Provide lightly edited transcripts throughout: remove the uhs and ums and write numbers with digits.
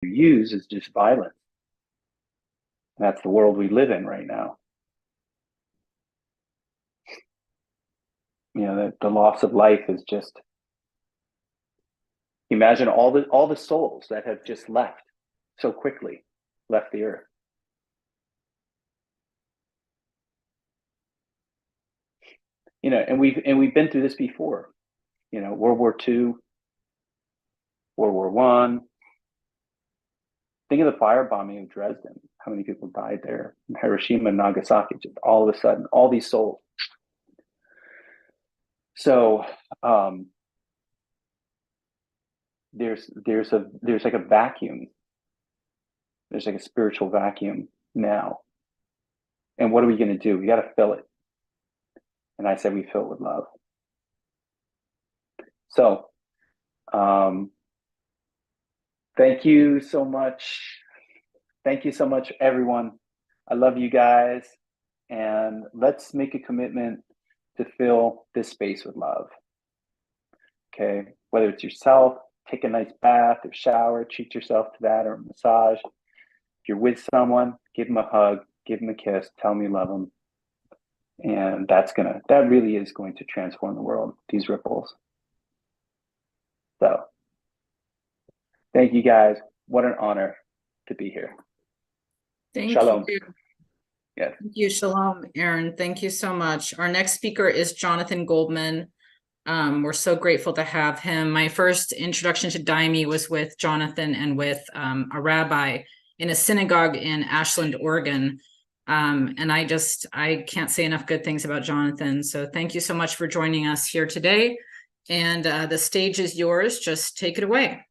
use is just violence. And that's the world we live in right now. You know, the loss of life is just, imagine all the souls that have just left so quickly, left the earth. You know, and we've been through this before. You know, World War II, World War One. Think of the firebombing of Dresden. How many people died there? In Hiroshima and Nagasaki, just all of a sudden, all these souls. So there's like a vacuum. There's like a spiritual vacuum now. And what are we going to do? We got to fill it. And I said we fill it with love. So thank you so much. Thank you so much, everyone. I love you guys. And let's make a commitment to fill this space with love. Okay. Whether it's yourself, take a nice bath or shower, treat yourself to that, or a massage. If you're with someone, give them a hug, give them a kiss, tell them you love them. And that really is going to transform the world, these ripples. So thank you guys. What an honor to be here. Thank Shalom. you. Yes. Thank you. Shalom, Aaron. Thank you so much. Our next speaker is Jonathan Goldman. We're so grateful to have him. My first introduction to Daimi was with Jonathan and with a rabbi in a synagogue in Ashland, Oregon. And I can't say enough good things about Jonathan. So thank you so much for joining us here today. And the stage is yours. Just take it away.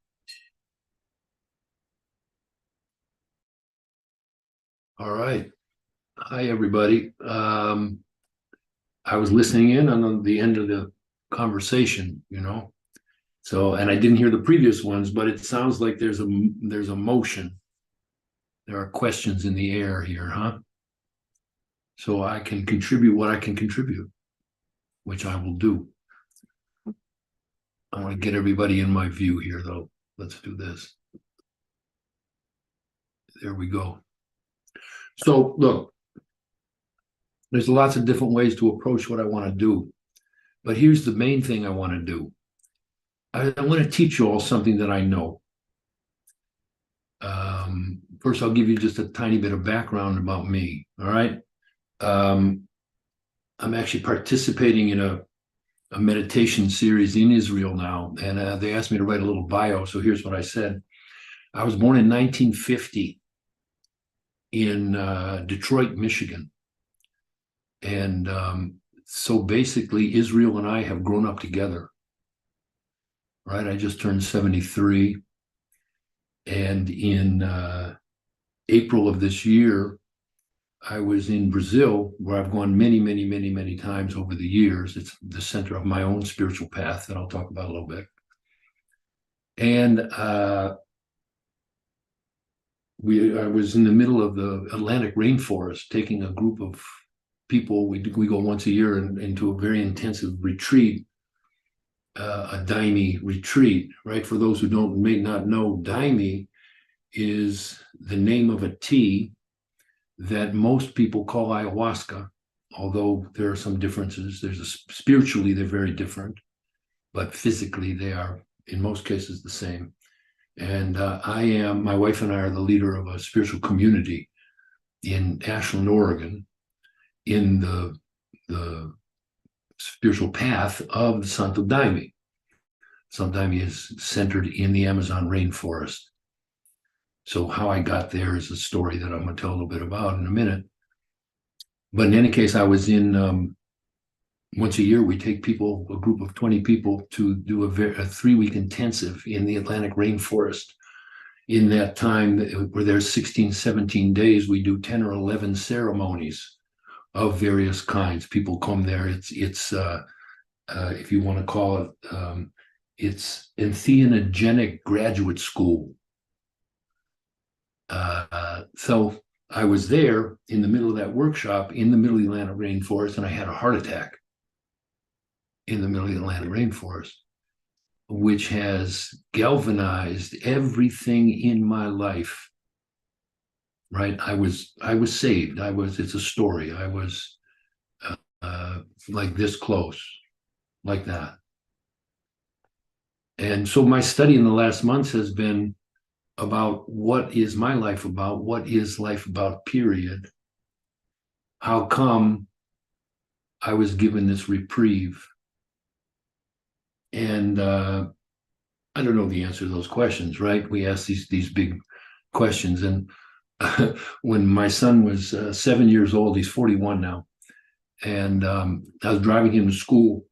All right. Hi, everybody. I was listening in on the end of the conversation, you know. So, and I didn't hear the previous ones, but it sounds like there's a motion. There are questions in the air here, huh? So I can contribute what I can contribute, which I will do. I want to get everybody in my view here, though. Let's do this. There we go. So, look, there's lots of different ways to approach what I want to do. But here's the main thing I want to do. I want to teach you all something that I know. First, I'll give you just a tiny bit of background about me, all right? I'm actually participating in a meditation series in Israel now, and they asked me to write a little bio, so here's what I said. I was born in 1950 in Detroit, Michigan. And so basically, Israel and I have grown up together, right? I just turned 73. And in April of this year, I was in Brazil, where I've gone many, many, many, many times over the years. It's the center of my own spiritual path that I'll talk about a little bit. And I was in the middle of the Atlantic rainforest, taking a group of people. We go once a year into a very intensive retreat, a Daimi retreat, right? For those who may not know, Daimi is the name of a tea that most people call ayahuasca, although there are some differences. Spiritually, they're very different, but physically they are, in most cases, the same. And my wife and I are the leader of a spiritual community in Ashland, Oregon, in the spiritual path of the Santo Daime. Santo Daime is centered in the Amazon rainforest. So how I got there is a story that I'm going to tell a little bit about in a minute. But in any case, I was in, once a year, we take people, a group of 20 people, to do a 3-week intensive in the Atlantic rainforest. In that time, where there's 16, 17 days, we do 10 or 11 ceremonies of various kinds. People come there. It's if you want to call it, it's entheogenic graduate school. So I was there in the middle of that workshop in the middle of the Atlantic rainforest, and I had a heart attack in the middle of the Atlantic rainforest. which has galvanized everything in my life. Right? I was saved. It's a story. I was like this close, like that. And so my study in the last months has been about what is my life about? What is life about, period? How come I was given this reprieve? And I don't know the answer to those questions, right? We ask these big questions. And when my son was 7 years old, he's 41 now, and I was driving him to school.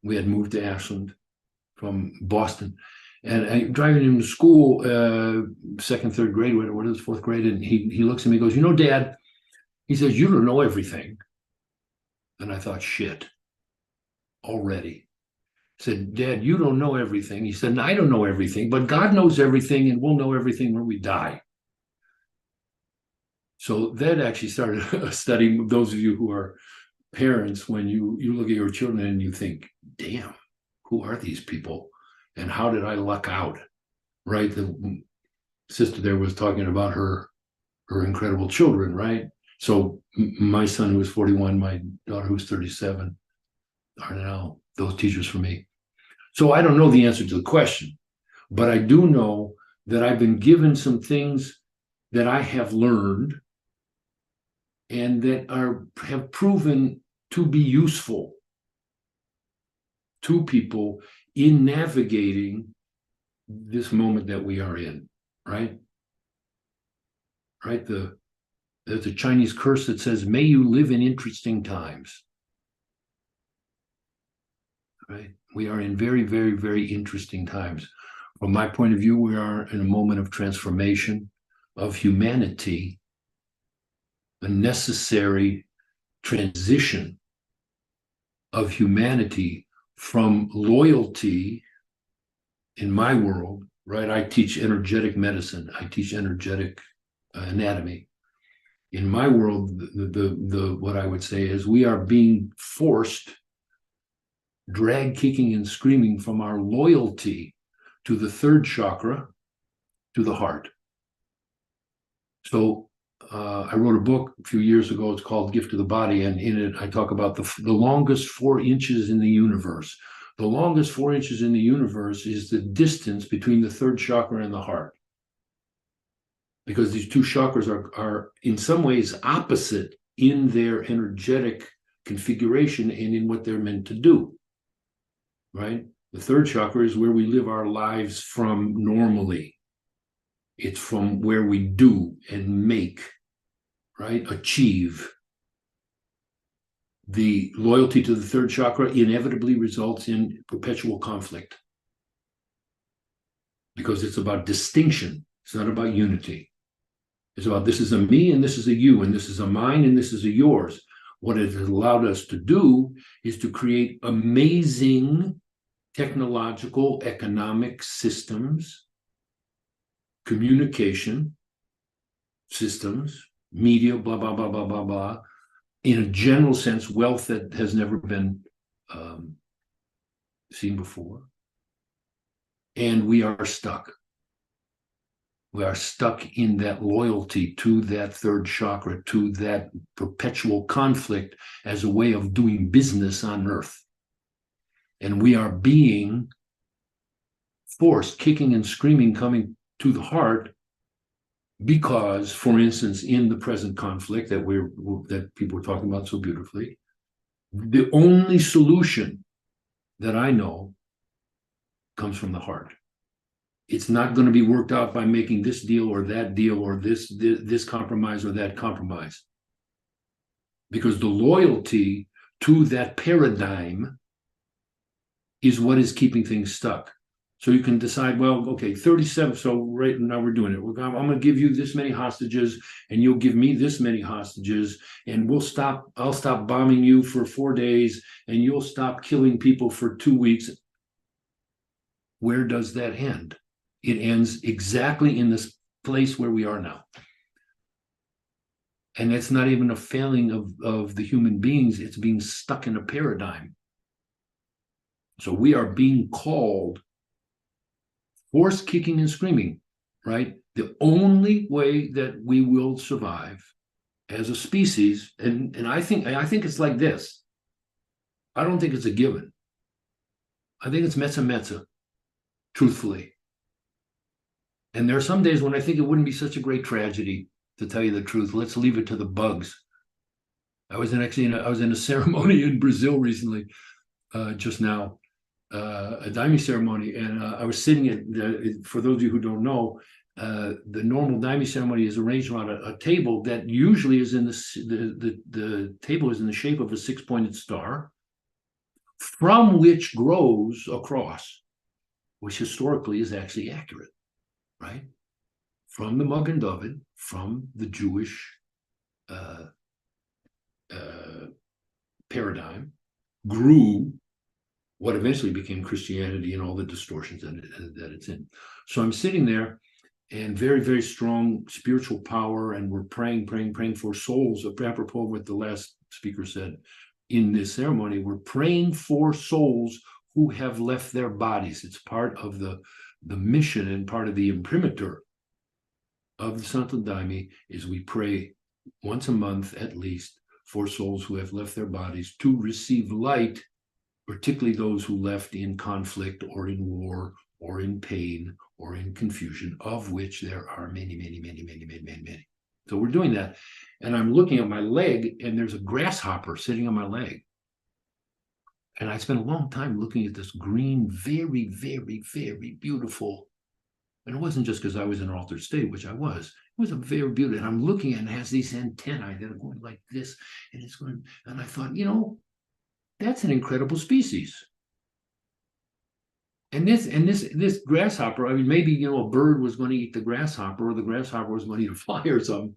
We had moved to Ashland from Boston, and I'm driving him to school, second, third grade, what is fourth grade, and he looks at me and goes, Dad, he says, you don't know everything. And I thought, shit, already. I said, Dad, you don't know everything. He said, I don't know everything, but God knows everything, and we'll know everything when we die. So that actually started a study. Those of you who are parents, when you look at your children and you think, damn, who are these people? And how did I luck out? Right? The sister there was talking about her incredible children, right? So my son, who was 41, my daughter, who's 37, are now those teachers for me. So I don't know the answer to the question, but I do know that I've been given some things that I have learned and that have proven to be useful to people in navigating this moment that we are in, right? Right? There's a Chinese curse that says, may you live in interesting times. Right? We are in very, very, very interesting times. From my point of view, we are in a moment of transformation of humanity, a necessary transition of humanity from loyalty in my world, right? I teach energetic medicine. I teach energetic anatomy. In my world, the what I would say is we are being forced, drag kicking and screaming, from our loyalty to the third chakra, to the heart. So I wrote a book a few years ago. It's called Gift of the Body, and in it I talk about the longest 4 inches in the universe. The longest 4 inches in the universe is the distance between the third chakra and the heart, because these two chakras are in some ways opposite in their energetic configuration and in what they're meant to do, right? The third chakra is where we live our lives from normally. It's from where we do and make, right? Achieve. The loyalty to the third chakra inevitably results in perpetual conflict, because it's about distinction. It's not about unity. It's about, this is a me and this is a you, and this is a mine and this is a yours. What it has allowed us to do is to create amazing technological, economic systems, communication systems, media, blah, blah, blah, blah, blah, blah. In a general sense, wealth that has never been seen before. And we are stuck. We are stuck in that loyalty to that third chakra, to that perpetual conflict as a way of doing business on earth. And we are being forced, kicking and screaming, coming to the heart, because, for instance, in the present conflict that people are talking about so beautifully, the only solution that I know comes from the heart. It's not going to be worked out by making this deal or that deal, or this compromise or that compromise, because the loyalty to that paradigm is what is keeping things stuck. So you can decide, well, okay, 37. So right now we're doing it. I'm going to give you this many hostages, and you'll give me this many hostages, and I'll stop bombing you for 4 days, and you'll stop killing people for 2 weeks. Where does that end? It ends exactly in this place where we are now. And that's not even a failing of the human beings. It's being stuck in a paradigm. So we are being called horse kicking and screaming, right? The only way that we will survive as a species, and I think it's like this. I don't think it's a given. I think it's mezza, truthfully. And there are some days when I think it wouldn't be such a great tragedy, to tell you the truth. Let's leave it to the bugs. I was in a ceremony in Brazil recently, just now, a daime ceremony, and I was sitting at. For those of you who don't know, the normal daime ceremony is arranged around a table that usually is in the table is in the shape of a six-pointed star, from which grows a cross, which historically is actually accurate, right? From the Magen David, from the Jewish paradigm, grew what eventually became Christianity and all the distortions that it's in. So I'm sitting there, and very, very strong spiritual power, and we're praying for souls. Apropos what the last speaker said in this ceremony, we're praying for souls who have left their bodies. It's part of the mission and part of the imprimatur of the Santo Daime is we pray once a month at least for souls who have left their bodies to receive light, particularly those who left in conflict or in war or in pain or in confusion, of which there are many. So we're doing that. And I'm looking at my leg, and there's a grasshopper sitting on my leg. And I spent a long time looking at this green, very, very, very beautiful. And it wasn't just because I was in an altered state, which I was. It was a very beautiful. And I'm looking and it has these antennae that are going like this. And it's going, and I thought, that's an incredible species. And this grasshopper, I mean, maybe, a bird was going to eat the grasshopper, or the grasshopper was going to eat a fly or something,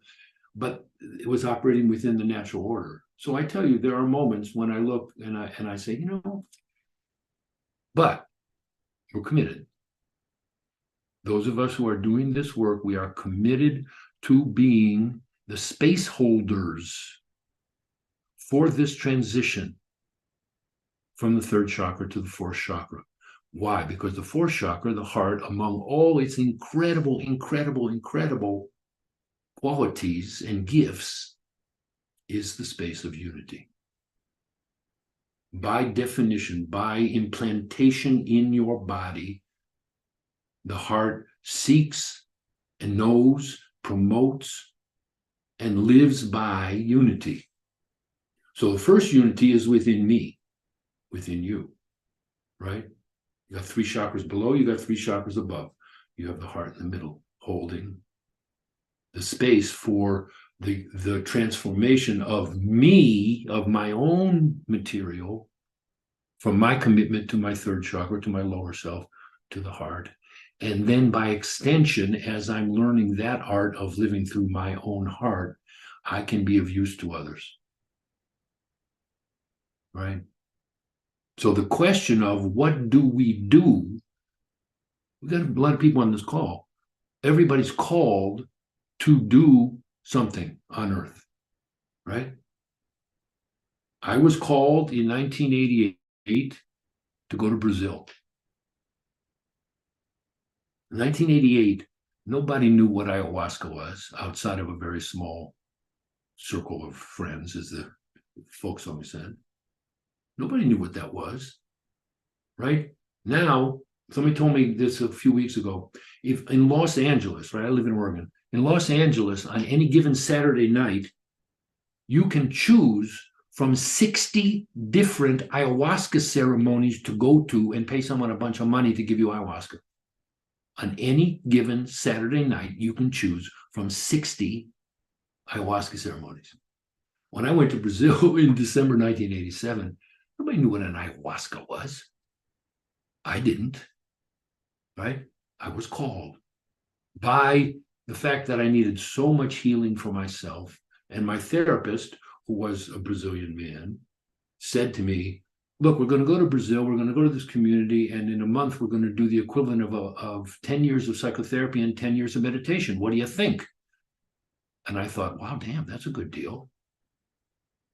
but it was operating within the natural order. So I tell you, there are moments when I look and I say, but we're committed. Those of us who are doing this work, we are committed to being the space holders for this transition from the third chakra to the fourth chakra. Why? Because the fourth chakra, the heart, among all its incredible qualities and gifts, is the space of unity. By definition, by implantation in your body, the heart seeks and knows, promotes, and lives by unity. So the first unity is within me, within you, right? You got three chakras below, you got three chakras above. You have the heart in the middle, holding the space for the transformation of me, of my own material, from my commitment to my third chakra, to my lower self, to the heart. And then by extension, as I'm learning that art of living through my own heart, I can be of use to others. Right? So the question of what do we do, we've got a lot of people on this call. Everybody's called to do something on earth, right? I was called in 1988 to go to Brazil. In 1988, nobody knew what ayahuasca was outside of a very small circle of friends, as the folks always said. Nobody knew what that was, right? Now, somebody told me this a few weeks ago. If in Los Angeles, right, I live in Oregon, in Los Angeles, on any given Saturday night, you can choose from 60 different ayahuasca ceremonies to go to and pay someone a bunch of money to give you ayahuasca. On any given Saturday night, you can choose from 60 ayahuasca ceremonies. When I went to Brazil in December 1987, nobody knew what an ayahuasca was. I didn't, right? I was called by the fact that I needed so much healing for myself. And my therapist, who was a Brazilian man, said to me, look, we're going to go to Brazil, we're going to go to this community, and in a month, we're going to do the equivalent of 10 years of psychotherapy and 10 years of meditation. What do you think? And I thought, wow, damn, that's a good deal.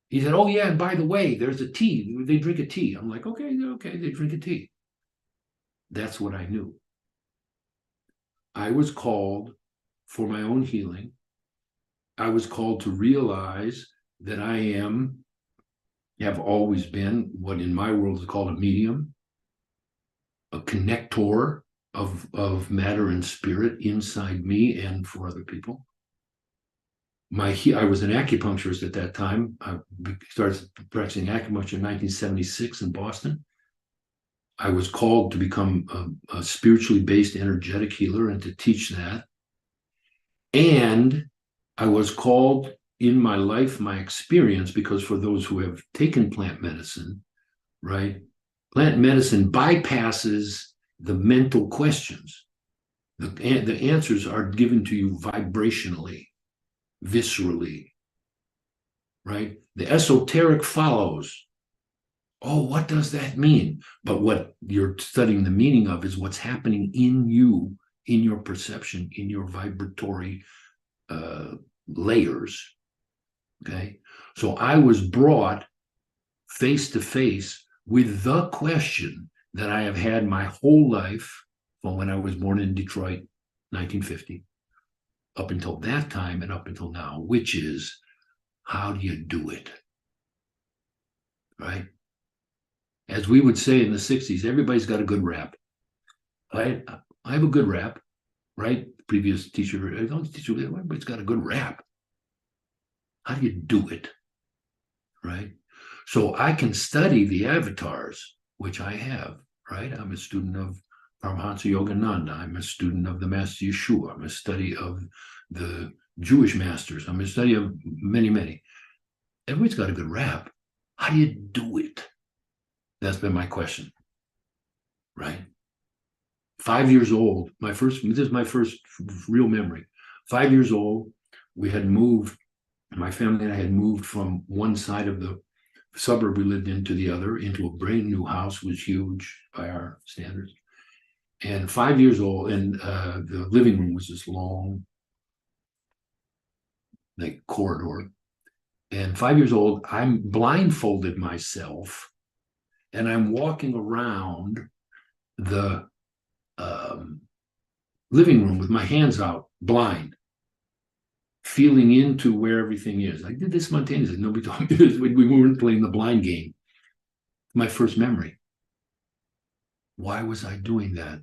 He said, oh, yeah, and by the way, there's a tea. They drink a tea. I'm like, okay, they drink a tea. That's what I knew. I was called for my own healing. I was called to realize that I have always been what in my world is called a medium, a connector of matter and spirit inside me and for other people. I was an acupuncturist at that time. I started practicing acupuncture in 1976 in Boston. I was called to become a spiritually based energetic healer and to teach that. And I was called in my life, my experience, because for those who have taken plant medicine, right, plant medicine bypasses the mental questions. The answers are given to you vibrationally, viscerally, right? The esoteric follows. Oh, what does that mean? But what you're studying the meaning of is what's happening in you, in your perception, in your vibratory layers. Okay. So I was brought face to face with the question that I have had my whole life from when I was born in Detroit, 1950, up until that time and up until now, which is, how do you do it? Right? As we would say in the 60s, everybody's got a good rap. I have a good rap, right? The previous teacher, everybody's got a good rap. How do you do it? Right? So I can study the avatars, which I have, right? I'm a student of Paramahansa Yogananda. I'm a student of the Master Yeshua. I'm a study of the Jewish masters. I'm a study of many, many. Everybody's got a good rap. How do you do it? That's been my question, right? 5 years old, this is my first real memory. 5 years old, we had moved, my family and I had moved from one side of the suburb we lived in to the other, into a brand new house, was huge by our standards. And 5 years old, and the living room was this long, like, corridor. And 5 years old, I'm blindfolded myself, and I'm walking around the living room with my hands out, blind, feeling into where everything is. I did this spontaneously. Nobody told me this. We weren't playing the blind game. My first memory. Why was I doing that?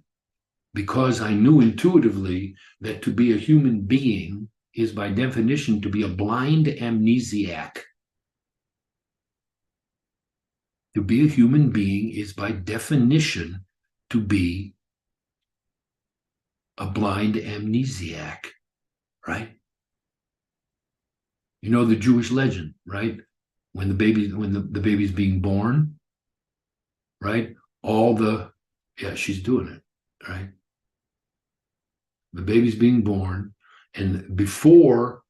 Because I knew intuitively that to be a human being is by definition to be a blind amnesiac. To be a human being is by definition to be a blind amnesiac, right? You know the Jewish legend, right? When the baby's being born, right? She's doing it, right? The baby's being born, and before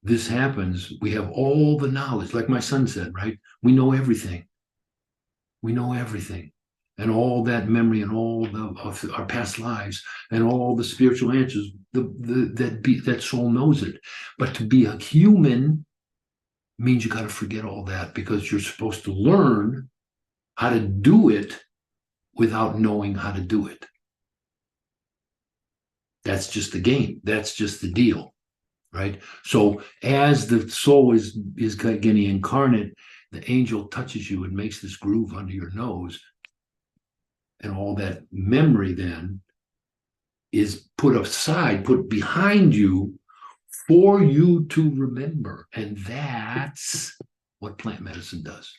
this happens, we have all the knowledge. Like my son said, right? We know everything. We know everything. And all that memory and all of our past lives and all the spiritual answers, that soul knows it. But to be a human means you got to forget all that, because you're supposed to learn how to do it without knowing how to do it. That's just the game. That's just the deal, right? So as the soul is getting incarnate, the angel touches you and makes this groove under your nose. And all that memory then is put aside, put behind you for you to remember. And that's what plant medicine does.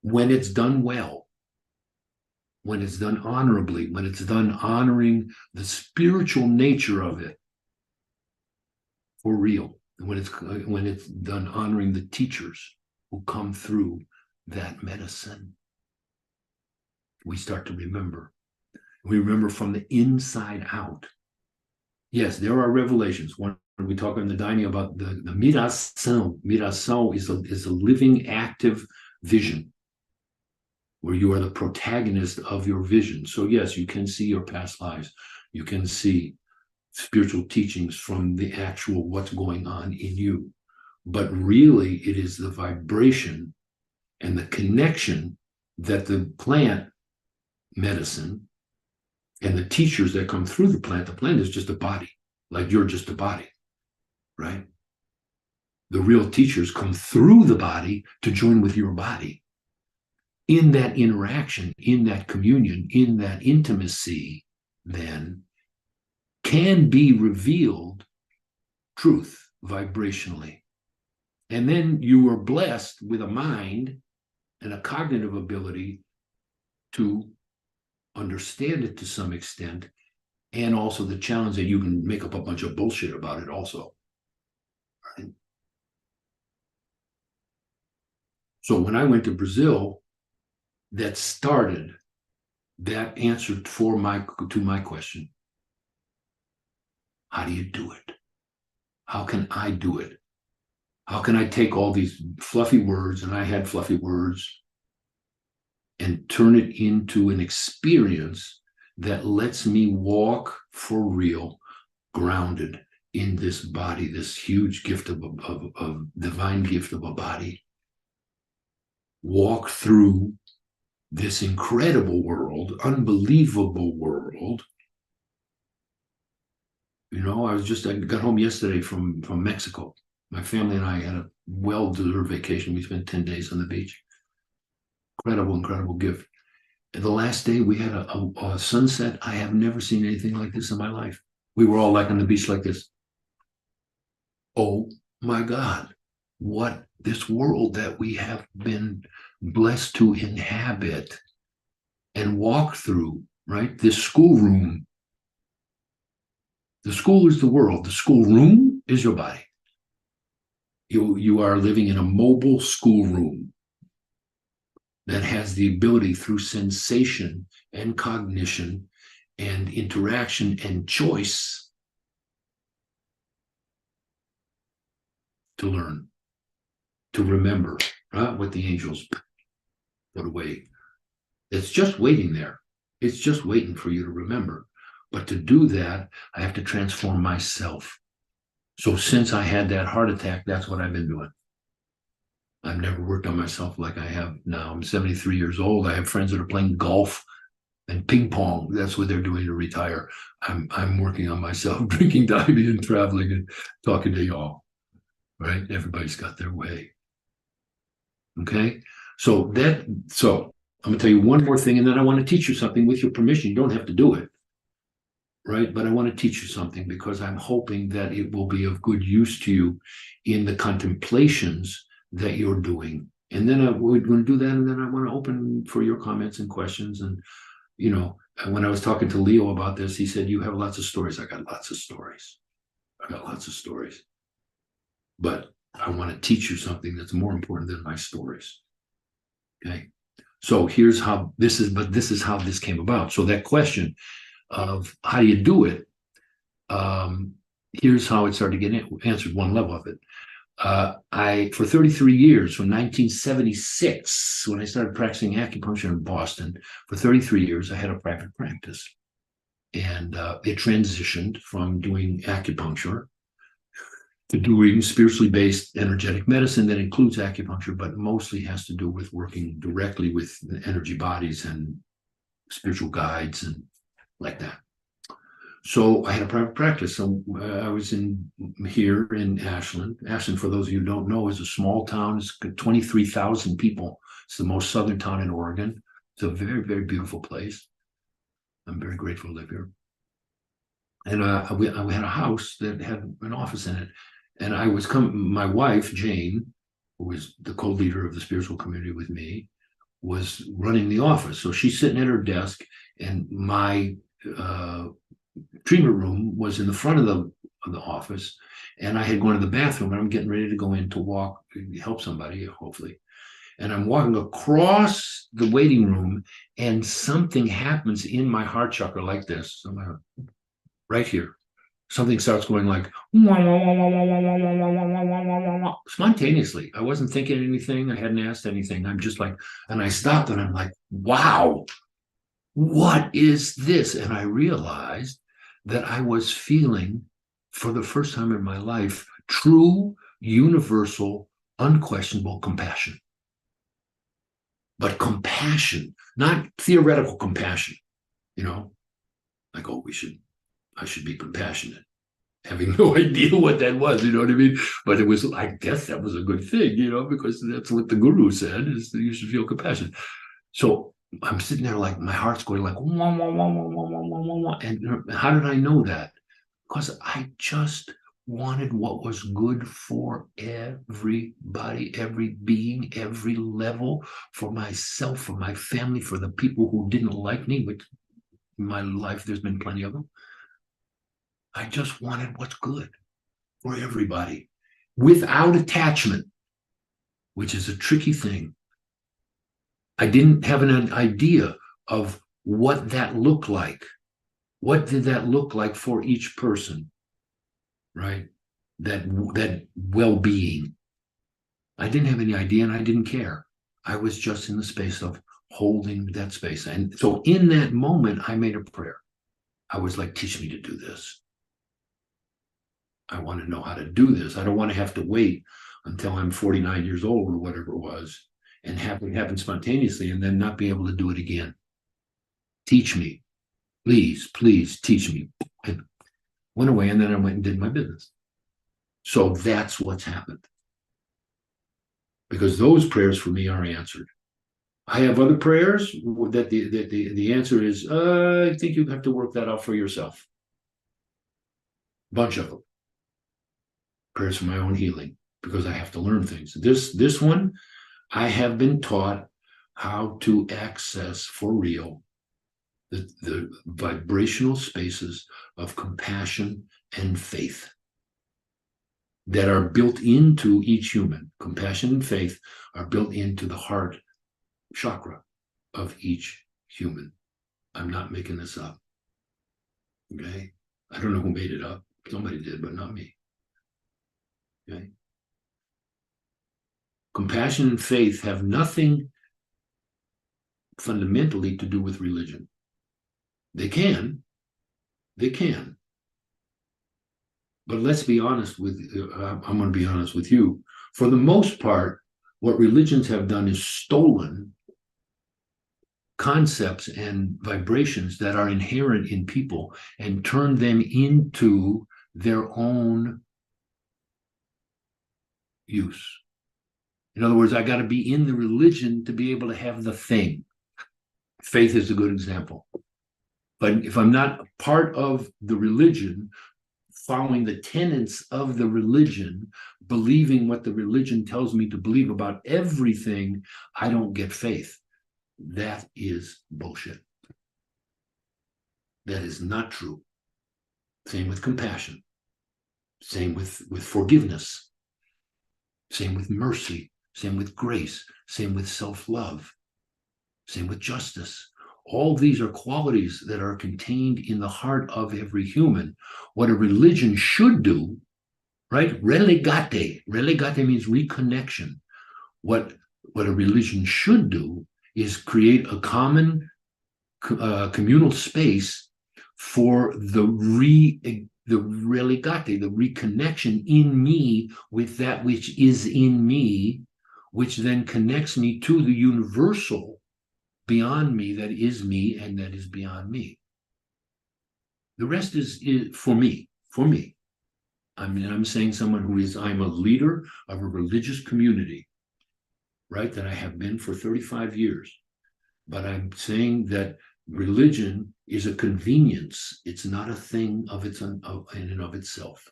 When it's done well, when it's done honorably, when it's done honoring the spiritual nature of it, for real, when it's done honoring the teachers who come through that medicine, we start to remember. We remember from the inside out. Yes, there are revelations. When we talk in the dining about the miração. Miração is a living, active vision, where you are the protagonist of your vision. So yes, you can see your past lives. You can see spiritual teachings from the actual what's going on in you. But really, it is the vibration and the connection that the plant medicine And the teachers that come through the plant is just a body, like you're just a body, right? The real teachers come through the body to join with your body. In that interaction, in that communion, in that intimacy, then can be revealed truth vibrationally. And then you are blessed with a mind and a cognitive ability to understand it to some extent, and also the challenge that you can make up a bunch of bullshit about it also. Right? So when I went to Brazil, that started that answer to my question. How do you do it? How can I do it? How can I take all these fluffy words, and I had fluffy words, and turn it into an experience that lets me walk for real, grounded in this body, this huge gift of divine gift of a body. Walk through this incredible world, unbelievable world. You know, I got home yesterday from Mexico. My family and I had a well-deserved vacation. We spent 10 days on the beach. Incredible gift. And the last day we had a sunset. I have never seen anything like this in my life. We were all like on the beach like this. Oh my God, what this world that we have been blessed to inhabit and walk through, right? This schoolroom. The school is the world. The schoolroom is your body. You are living in a mobile schoolroom that has the ability through sensation and cognition and interaction and choice to learn, to remember, right? What the angels put away. It's just waiting there. It's just waiting for you to remember. But to do that, I have to transform myself. So since I had that heart attack, that's what I've been doing. I've never worked on myself like I have now. I'm 73 years old. I have friends that are playing golf and ping pong. That's what they're doing to retire. I'm working on myself, drinking Diamond and traveling and talking to y'all. Right? Everybody's got their way. Okay. So I'm gonna tell you one more thing, and then I want to teach you something with your permission. You don't have to do it. Right? But I want to teach you something because I'm hoping that it will be of good use to you in the contemplations that you're doing. And then we're going to do that, and then I want to open for your comments and questions. And, you know, when I was talking to Leo about this, he said, you have lots of stories. I got lots of stories. But I want to teach you something that's more important than my stories. Okay. So here's how this is how this came about. So that question of how do you do it, here's how it started getting answered, one level of it. For 33 years, from 1976, when I started practicing acupuncture in Boston, for 33 years, I had a private practice. And it transitioned from doing acupuncture to doing spiritually based energetic medicine that includes acupuncture, but mostly has to do with working directly with the energy bodies and spiritual guides and like that. So I had a private practice. So I was here in Ashland. Ashland, for those of you who don't know, is a small town. It's 23,000 people. It's the most southern town in Oregon. It's a very, very beautiful place. I'm very grateful to live here. And we had a house that had an office in it. And my wife, Jane, who was the co-leader of the spiritual community with me, was running the office. So she's sitting at her desk, and my treatment room was in the front of the office, and I had gone to the bathroom, and I'm getting ready to go in to help somebody, hopefully. And I'm walking across the waiting room, and something happens in my heart chakra like this. Right here. Something starts going like spontaneously. I wasn't thinking anything. I hadn't asked anything. I'm just like, and I stopped, and I'm like, wow, what is this? And I realized that I was feeling, for the first time in my life, true, universal, unquestionable compassion. But compassion, not theoretical compassion, you know, Like, oh, I should be compassionate, having no idea what that was, you know what I mean? But it was, I guess that was a good thing, because that's what the guru said, is that you should feel compassion. So I'm sitting there like, my heart's going like, wah, wah, wah, wah, wah, wah, wah, wah. And how did I know that? Because I just wanted what was good for everybody, every being, every level, for myself, for my family, for the people who didn't like me, which in my life, there's been plenty of them. I just wanted what's good for everybody without attachment, which is a tricky thing. I didn't have an idea of what that looked like. What did that look like for each person, right? That well-being. I didn't have any idea, and I didn't care. I was just in the space of holding that space. And so in that moment, I made a prayer. I was like, teach me to do this. I want to know how to do this. I don't want to have to wait until I'm 49 years old or whatever it was, and have it happen spontaneously and then not be able to do it again. Teach me. Please, please teach me. And went away, and then I went and did my business. So that's what's happened. Because those prayers for me are answered. I have other prayers that the answer is, I think you have to work that out for yourself. Bunch of them. Prayers for my own healing, because I have to learn things. This one, I have been taught how to access for real the vibrational spaces of compassion and faith that are built into each human. Compassion and faith are built into the heart chakra of each human. I'm not making this up. Okay? I don't know who made it up. Somebody did, but not me. Okay? Compassion and faith have nothing fundamentally to do with religion. They can. But let's be honest with, I'm going to be honest with you. For the most part, what religions have done is stolen concepts and vibrations that are inherent in people and turned them into their own use. In other words, I got to be in the religion to be able to have the thing. Faith is a good example. But if I'm not part of the religion, following the tenets of the religion, believing what the religion tells me to believe about everything, I don't get faith. That is bullshit. That is not true. Same with compassion. Same with forgiveness. Same with mercy. Same with grace. Same with self-love. Same with justice. All these are qualities that are contained in the heart of every human. What a religion should do, right? Relegate. Relegate means reconnection. What a religion should do is create a common communal space for the relegate, the reconnection in me with that which is in me, which then connects me to the universal beyond me, that is me and that is beyond me. The rest is for me. I mean, I'm saying I'm a leader of a religious community, right? That I have been for 35 years. But I'm saying that religion is a convenience. It's not a thing in and of itself.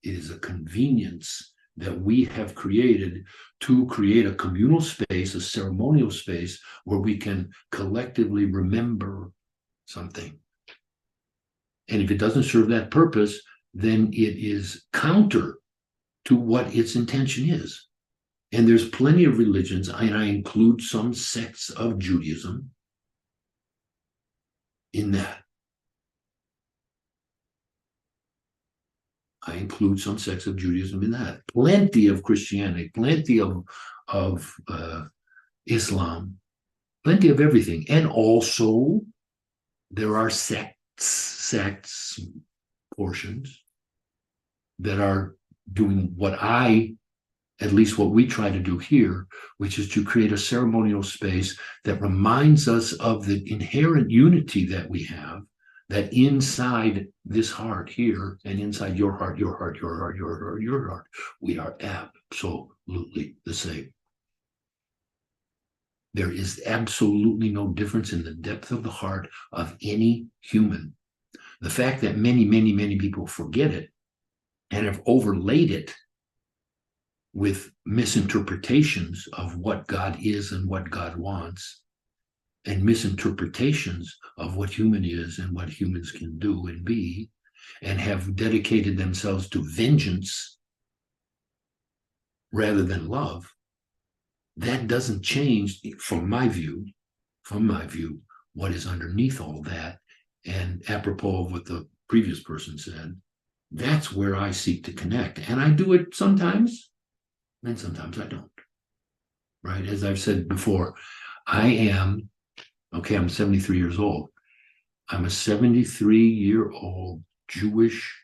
It is a convenience that we have created to create a communal space, a ceremonial space, where we can collectively remember something. And if it doesn't serve that purpose, then it is counter to what its intention is. And there's plenty of religions, and I include some sects of Judaism in that. I include some sects of Judaism in that. Plenty of Christianity, plenty of Islam, plenty of everything. And also, there are sects, portions that are doing at least what we try to do here, which is to create a ceremonial space that reminds us of the inherent unity that we have, that inside this heart here and inside your heart, your heart, your heart, your heart, your heart, we are absolutely the same. There is absolutely no difference in the depth of the heart of any human. The fact that many, many, many people forget it and have overlaid it with misinterpretations of what God is and what God wants, and misinterpretations of what human is and what humans can do and be, and have dedicated themselves to vengeance rather than love, that doesn't change, from my view, what is underneath all that. And apropos of what the previous person said, that's where I seek to connect. And I do it sometimes, and sometimes I don't. Right? As I've said before, I'm 73 years old. I'm a 73-year-old Jewish,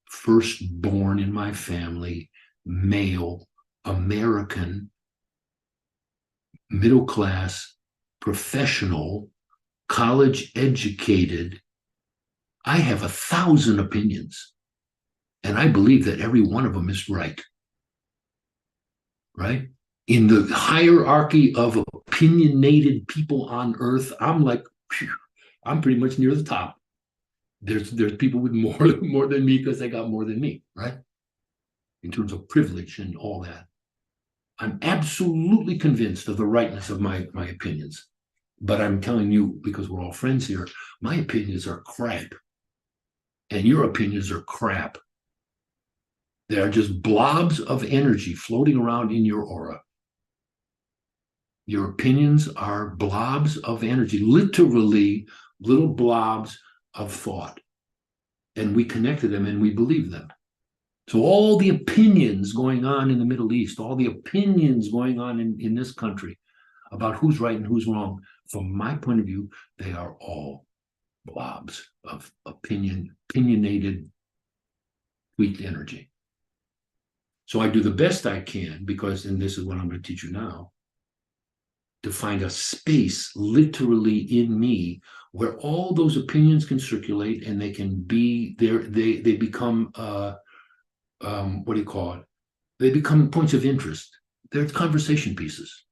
firstborn in my family, male, American, middle class, professional, college educated. I have 1,000 opinions, and I believe that every one of them is right. Right? In the hierarchy of opinionated people on earth, I'm like, phew, I'm pretty much near the top. There's people with more than me because they got more than me, right? In terms of privilege and all that. I'm absolutely convinced of the rightness of my opinions. But I'm telling you, because we're all friends here, my opinions are crap. And your opinions are crap. They are just blobs of energy floating around in your aura. Your opinions are blobs of energy, literally little blobs of thought. And we connect to them and we believe them. So all the opinions going on in the Middle East, all the opinions going on in this country about who's right and who's wrong, from my point of view, they are all blobs of opinionated, weak energy. So I do the best I can, because, and this is what I'm going to teach you now, to find a space literally in me where all those opinions can circulate and they can be there. They become what do you call it? They become points of interest. They're conversation pieces.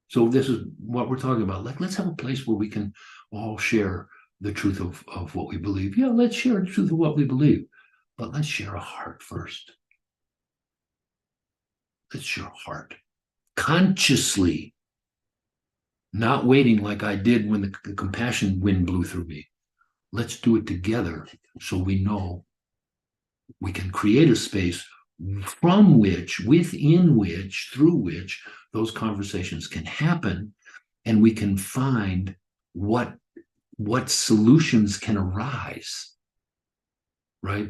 So this is what we're talking about. Like, let's have a place where we can all share the truth of what we believe. Yeah, let's share the truth of what we believe, but let's share a heart first. Let's share a heart consciously, not waiting like I did when the compassion wind blew through me. Let's do it together so we know we can create a space from which, within which, through which those conversations can happen, and we can find what solutions can arise, right?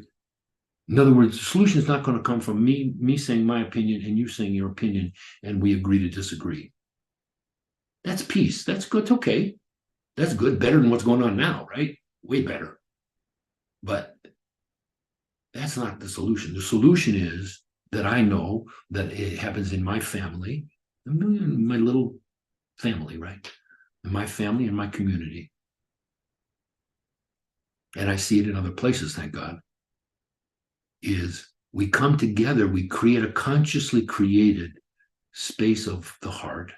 In other words, the solution is not going to come from me saying my opinion and you saying your opinion, and we agree to disagree. That's peace. That's good. It's okay. That's good. Better than what's going on now, right? Way better. But that's not the solution. The solution is that I know that it happens in my family, my little family, right? In my family and my community. And I see it in other places, thank God, is we come together, we create a consciously created space of the heart.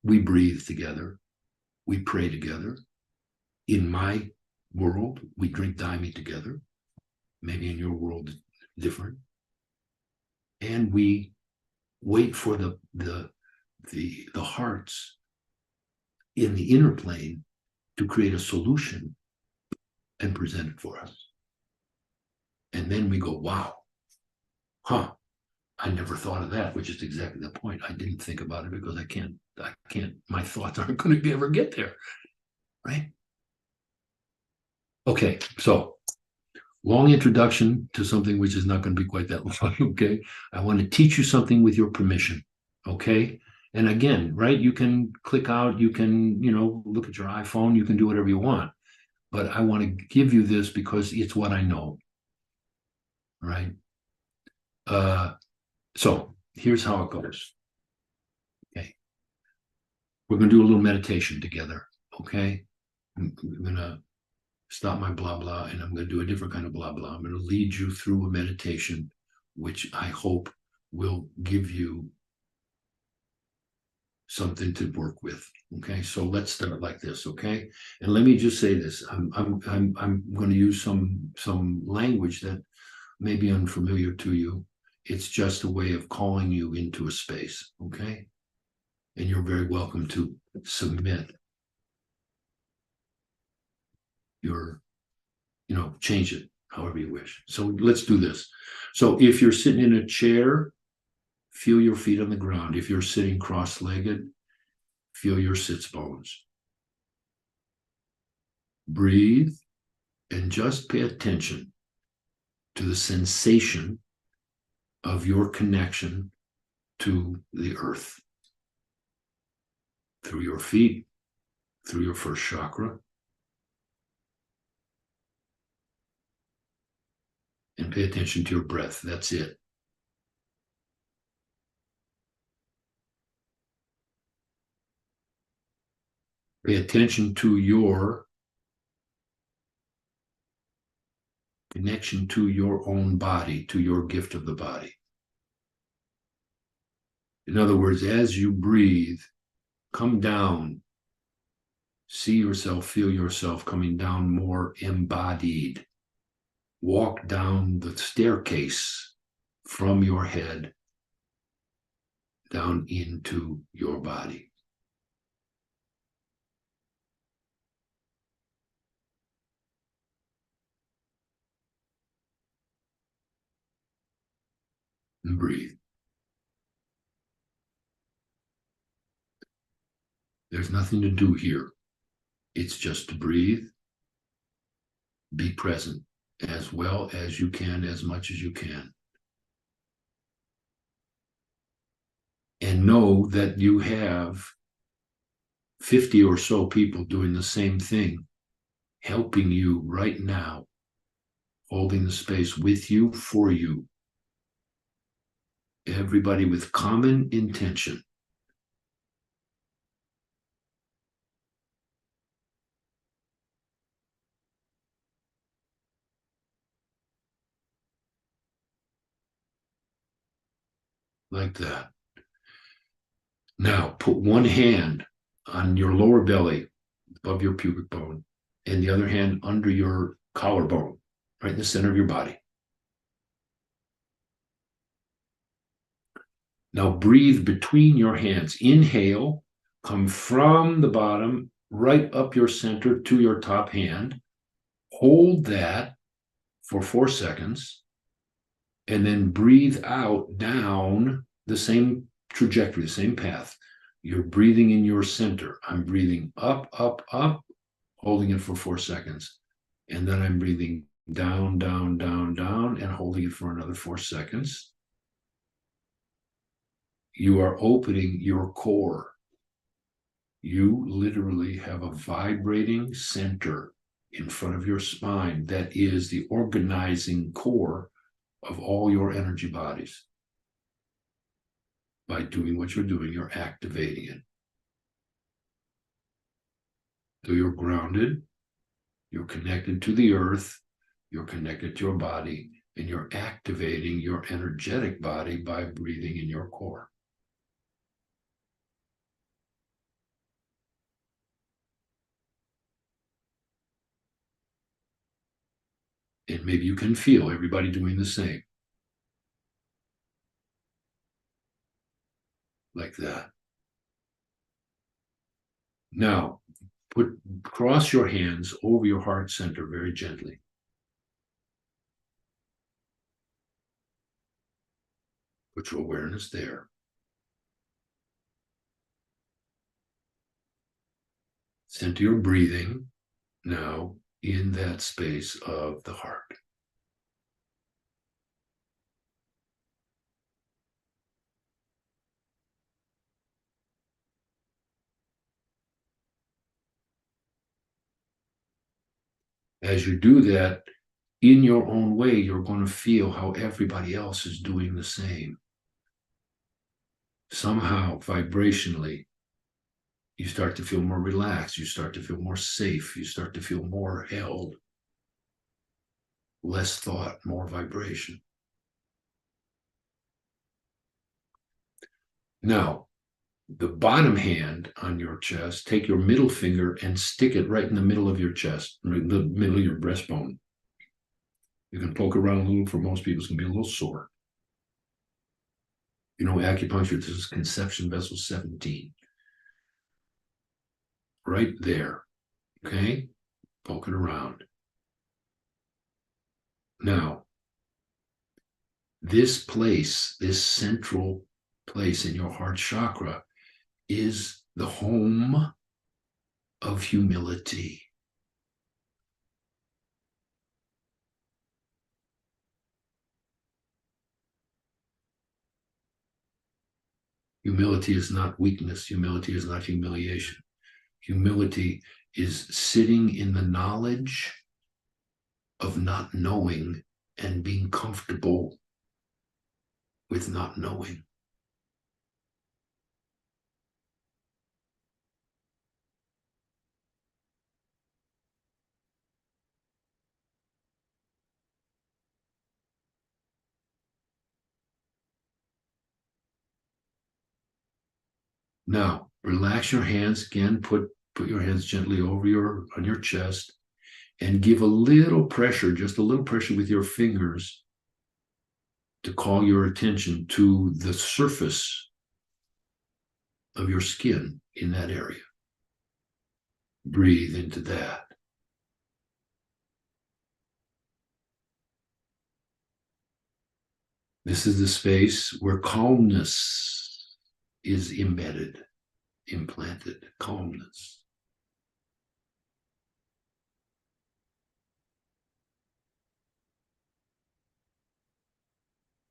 We breathe together. We pray together. In my world, we drink daimi together. Maybe in your world, different. And we wait for the hearts in the inner plane to create a solution and present it for us. And then we go, wow, I never thought of that, which is exactly the point. I didn't think about it because I can't, my thoughts aren't going to ever get there, right? Okay, so long introduction to something which is not going to be quite that long, okay? I want to teach you something with your permission, okay? And again, right, you can click out, you can, look at your iPhone, you can do whatever you want. But I want to give you this because it's what I know, right? So here's how it goes. Okay. We're going to do a little meditation together, okay? I'm going to stop my blah, blah, and I'm going to do a different kind of blah, blah. I'm going to lead you through a meditation, which I hope will give you something to work with. Okay, so let's start like this. Okay, and let me just say this: I'm going to use some language that may be unfamiliar to you. It's just a way of calling you into a space. Okay, and you're very welcome to submit your, change it however you wish. So let's do this. So if you're sitting in a chair, feel your feet on the ground. If you're sitting cross-legged, feel your sits bones. Breathe and just pay attention to the sensation of your connection to the earth through your feet, through your first chakra. And pay attention to your breath. That's it. Pay attention to your connection to your own body, to your gift of the body. In other words, as you breathe, come down. See yourself, feel yourself coming down more embodied. Walk down the staircase from your head down into your body. And breathe. There's nothing to do here. It's just to breathe, be present as well as you can, as much as you can. And know that you have 50 or so people doing the same thing, helping you right now, holding the space with you, for you. Everybody with common intention. Like that. Now, put one hand on your lower belly, above your pubic bone, and the other hand under your collarbone, right in the center of your body. Now, breathe between your hands. Inhale, come from the bottom, right up your center to your top hand. Hold that for 4 seconds, and then breathe out down the same trajectory, the same path. You're breathing in your center. I'm breathing up, up, up, holding it for 4 seconds. And then I'm breathing down, down, down, down, and holding it for another 4 seconds. You are opening your core. You literally have a vibrating center in front of your spine that is the organizing core of all your energy bodies. By doing what you're doing, you're activating it. So you're grounded, you're connected to the earth, you're connected to your body, and you're activating your energetic body by breathing in your core. And maybe you can feel everybody doing the same. Like that. Now, cross your hands over your heart center very gently. Put your awareness there. Center your breathing now in that space of the heart. As you do that, in your own way, you're going to feel how everybody else is doing the same. Somehow, vibrationally, You start to feel more relaxed. You start to feel more safe. You start to feel more held. Less thought, more vibration. Now, the bottom hand on your chest, take your middle finger and stick it right in the middle of your chest, in the middle of your breastbone. You can poke around a little. For most people, it's going to be a little sore. You know, acupuncture, this is conception vessel 17. Right there. Okay? Poke it around. Now, this place, this central place in your heart chakra, is the home of humility. Humility is not weakness. Humility is not humiliation. Humility is sitting in the knowledge of not knowing and being comfortable with not knowing. Now, relax your hands again. Put your hands gently over on your chest and give a little pressure, just a little pressure with your fingers to call your attention to the surface of your skin in that area. Breathe into that. This is the space where calmness is embedded, implanted, calmness.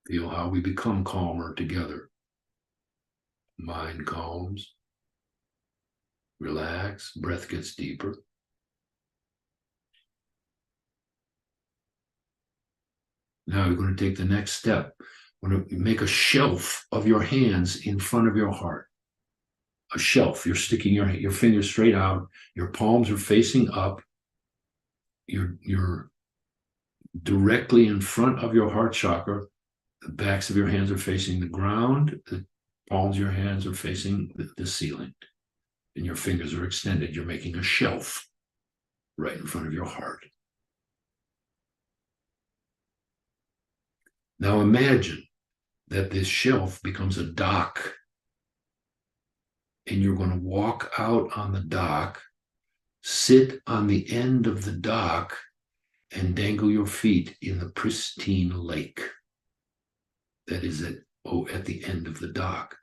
Feel how we become calmer together. Mind calms, relax, breath gets deeper. Now you're going to take the next step. We're going to make a shelf of your hands in front of your heart. A shelf. You're sticking your fingers straight out. Your palms are facing up. You're directly in front of your heart chakra. The backs of your hands are facing the ground. The palms of your hands are facing the ceiling. And your fingers are extended. You're making a shelf right in front of your heart. Now imagine that this shelf becomes a dock, and you're going to walk out on the dock, sit on the end of the dock, and dangle your feet in the pristine lake that is at the end of the dock.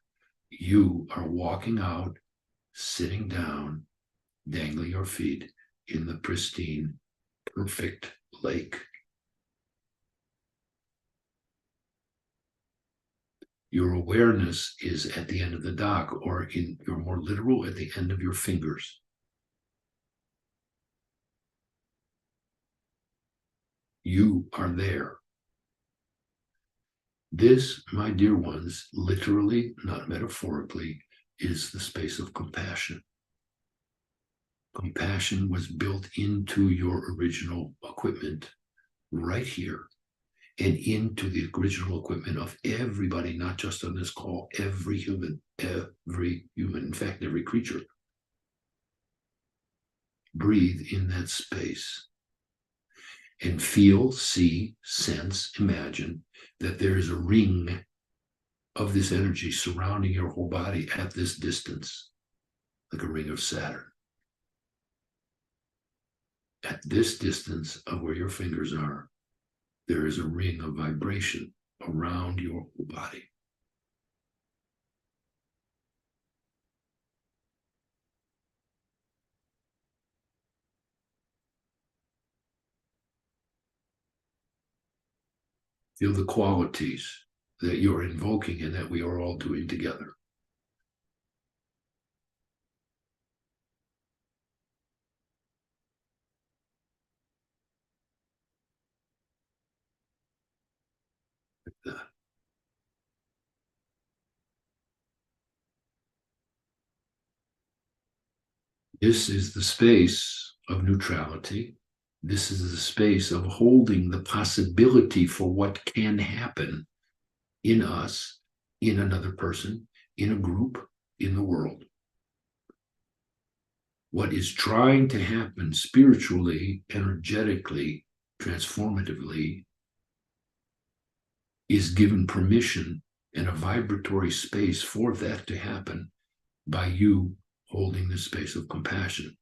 You are walking out, sitting down, dangling your feet in the pristine, perfect lake. Your awareness is at the end of the dock, or in your more literal, at the end of your fingers. You are there. This, my dear ones, literally, not metaphorically, is the space of compassion. Compassion was built into your original equipment right here, and into the original equipment of everybody, not just on this call, every human, in fact, every creature. Breathe in that space and feel, see, sense, imagine that there is a ring of this energy surrounding your whole body at this distance, like a ring of Saturn. At this distance of where your fingers are, there is a ring of vibration around your whole body. Feel the qualities that you're invoking and that we are all doing together. Like that. This is the space of neutrality. This is the space of holding the possibility for what can happen in us, in another person, in a group, in the world. What is trying to happen spiritually, energetically, transformatively is given permission and a vibratory space for that to happen by you holding the space of compassion.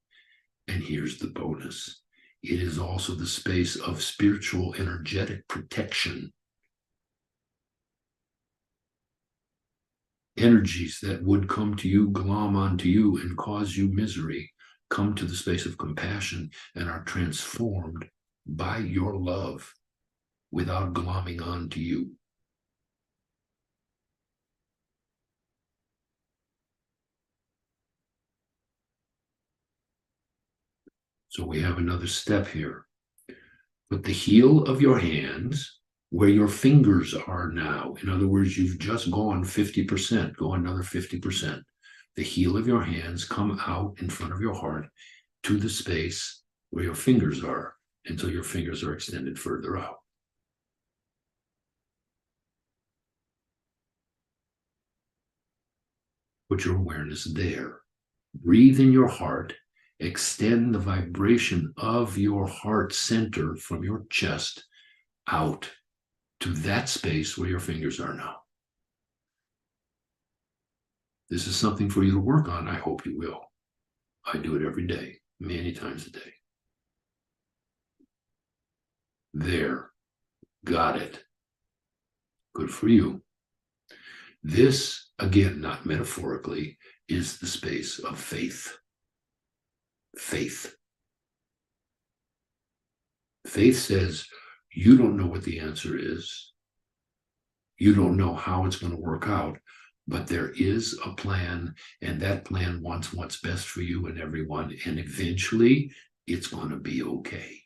And here's the bonus. It is also the space of spiritual energetic protection. Energies that would come to you, glom onto you, and cause you misery come to the space of compassion and are transformed by your love without glomming onto you. So we have another step here. Put the heel of your hands where your fingers are now. In other words, you've just gone 50%, go another 50%. The heel of your hands come out in front of your heart to the space where your fingers are until your fingers are extended further out. Put your awareness there. Breathe in your heart. Extend the vibration of your heart center from your chest out to that space where your fingers are now. This is something for you to work on. I hope you will. I do it every day, many times a day. There. Got it. Good for you. This, again, not metaphorically, is the space of faith. Faith. Faith says, you don't know what the answer is. You don't know how it's going to work out, but there is a plan, and that plan wants what's best for you and everyone, and eventually it's going to be okay.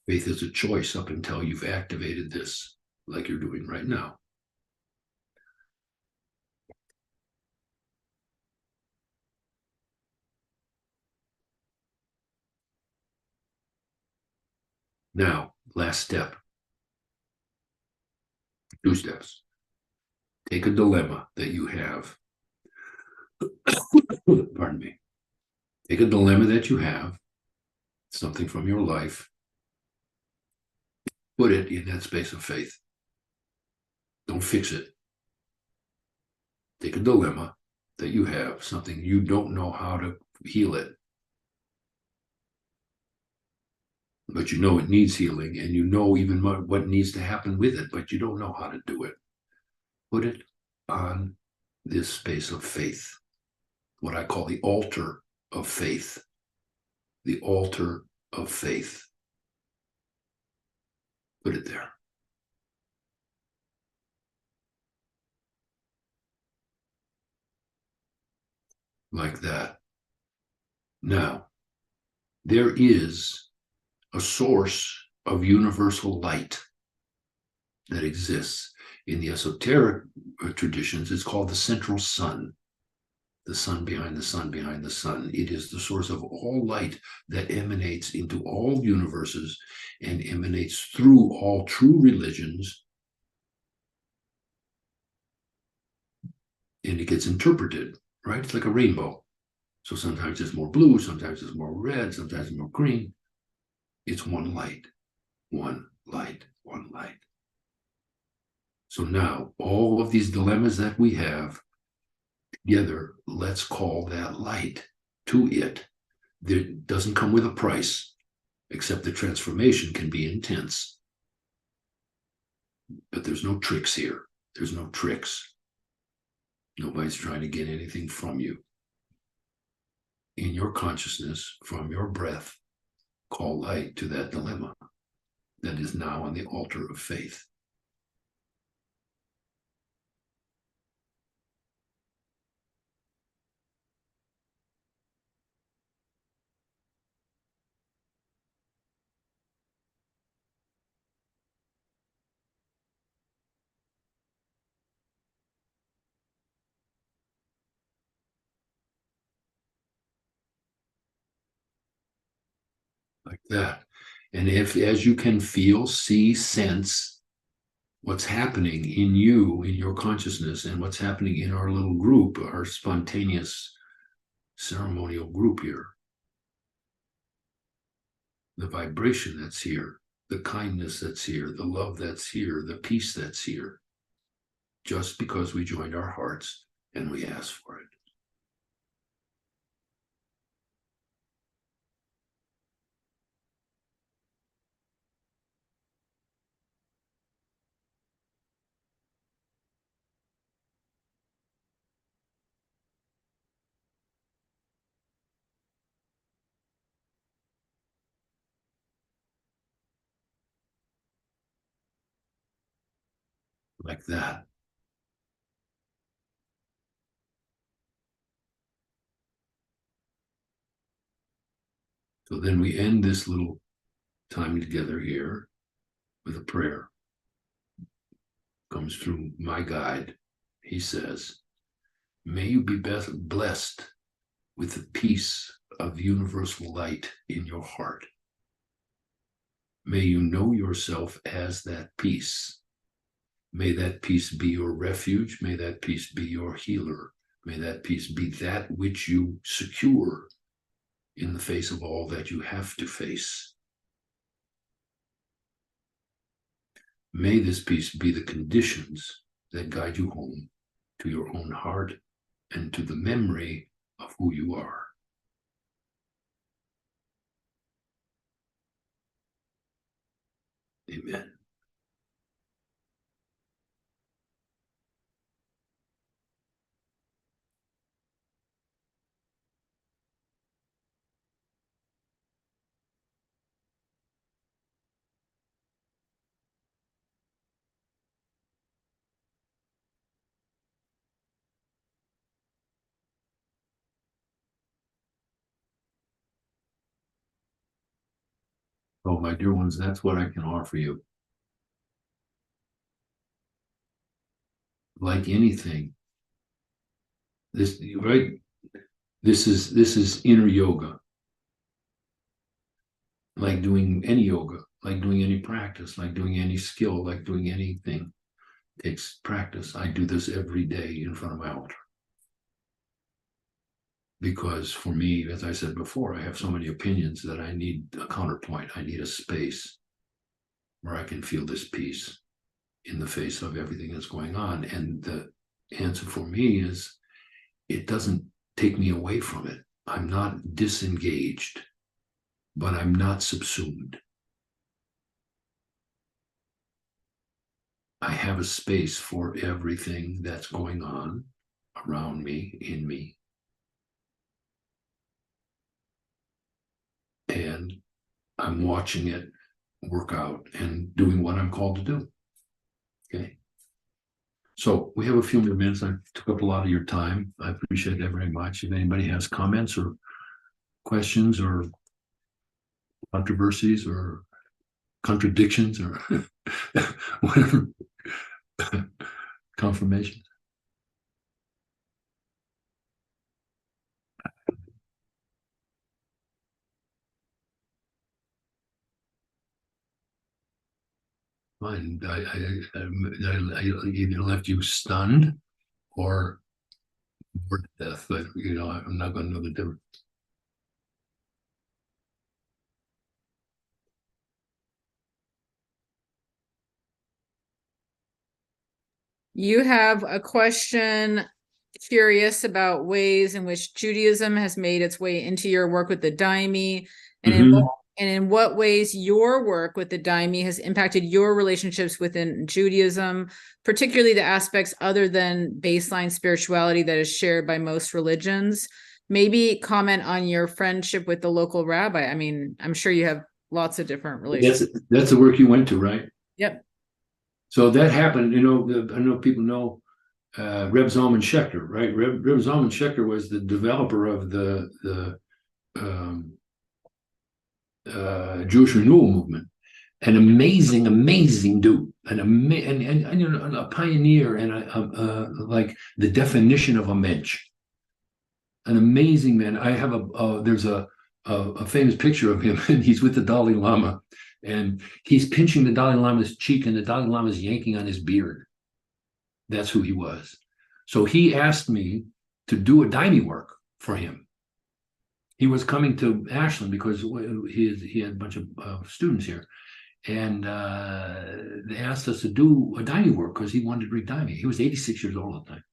Faith is a choice up until you've activated this, like you're doing right now. Now, last step. 2 steps. Take a dilemma that you have. Pardon me. Take a dilemma that you have, something from your life, put it in that space of faith. Don't fix it. Take a dilemma that you have, something you don't know how to heal it, but you know it needs healing, and you know even what needs to happen with it, but you don't know how to do it. Put it on this space of faith, what I call the altar of faith. The altar of faith. Put it there. Like that. Now, there is a source of universal light that exists. In the esoteric traditions, it's called the central sun. The sun behind the sun behind the sun. It is the source of all light that emanates into all universes and emanates through all true religions. And it gets interpreted, right? It's like a rainbow. So sometimes it's more blue, sometimes it's more red, sometimes it's more green. It's one light, one light, one light. So now all of these dilemmas that we have together, let's call that light to it. It doesn't come with a price, except the transformation can be intense. But there's no tricks here. There's no tricks. Nobody's trying to get anything from you. In your consciousness, from your breath, call light to that dilemma that is now on the altar of faith. like that. And if, as you can feel, see, sense what's happening in you, in your consciousness, and what's happening in our little group, our spontaneous ceremonial group here, the vibration that's here, the kindness that's here, the love that's here, the peace that's here, just because we joined our hearts and we asked for it. Like that. So then we end this little time together here with a prayer. Comes through my guide. He says, may you be blessed with the peace of universal light in your heart. May you know yourself as that peace. May that peace be your refuge. May that peace be your healer. May that peace be that which you secure in the face of all that you have to face. May this peace be the conditions that guide you home to your own heart and to the memory of who you are. Amen. Oh, my dear ones, that's what I can offer you. Like anything, this right. This is inner yoga. Like doing any yoga, like doing any practice, like doing any skill, like doing anything. It takes practice. I do this every day in front of my altar. Because for me, as I said before, I have so many opinions that I need a counterpoint. I need a space where I can feel this peace in the face of everything that's going on. And the answer for me is it doesn't take me away from it. I'm not disengaged, but I'm not subsumed. I have a space for everything that's going on around me, in me. And I'm watching it work out and doing what I'm called to do. Okay. So we have a few more minutes. I took up a lot of your time. I appreciate that very much. If anybody has comments or questions or controversies or contradictions or whatever, confirmation. Fine. I either left you stunned or bored to death, but I'm not going to know the difference. You have a question curious about ways in which Judaism has made its way into your work with the Daimi, and in what ways your work with the Daimi has impacted your relationships within Judaism, particularly the aspects other than baseline spirituality that is shared by most religions. Maybe comment on your friendship with the local rabbi. I mean, I'm sure you have lots of different relationships. That's the work you went to, right? Yep. So that happened, I know people know Reb Zalman Schachter, right? Reb Zalman Schachter was the developer of the Jewish renewal movement. An amazing dude, and a pioneer, and like the definition of a mensch. An amazing man. I have there's a a famous picture of him, and he's with the Dalai Lama, and he's pinching the Dalai Lama's cheek, and the Dalai Lama is yanking on his beard. That's who he was. So he asked me to do a daimi work for him. He was coming to Ashland because he had a bunch of students here, and they asked us to do a daimi work because he wanted to read daimi. He was 86 years old at the time,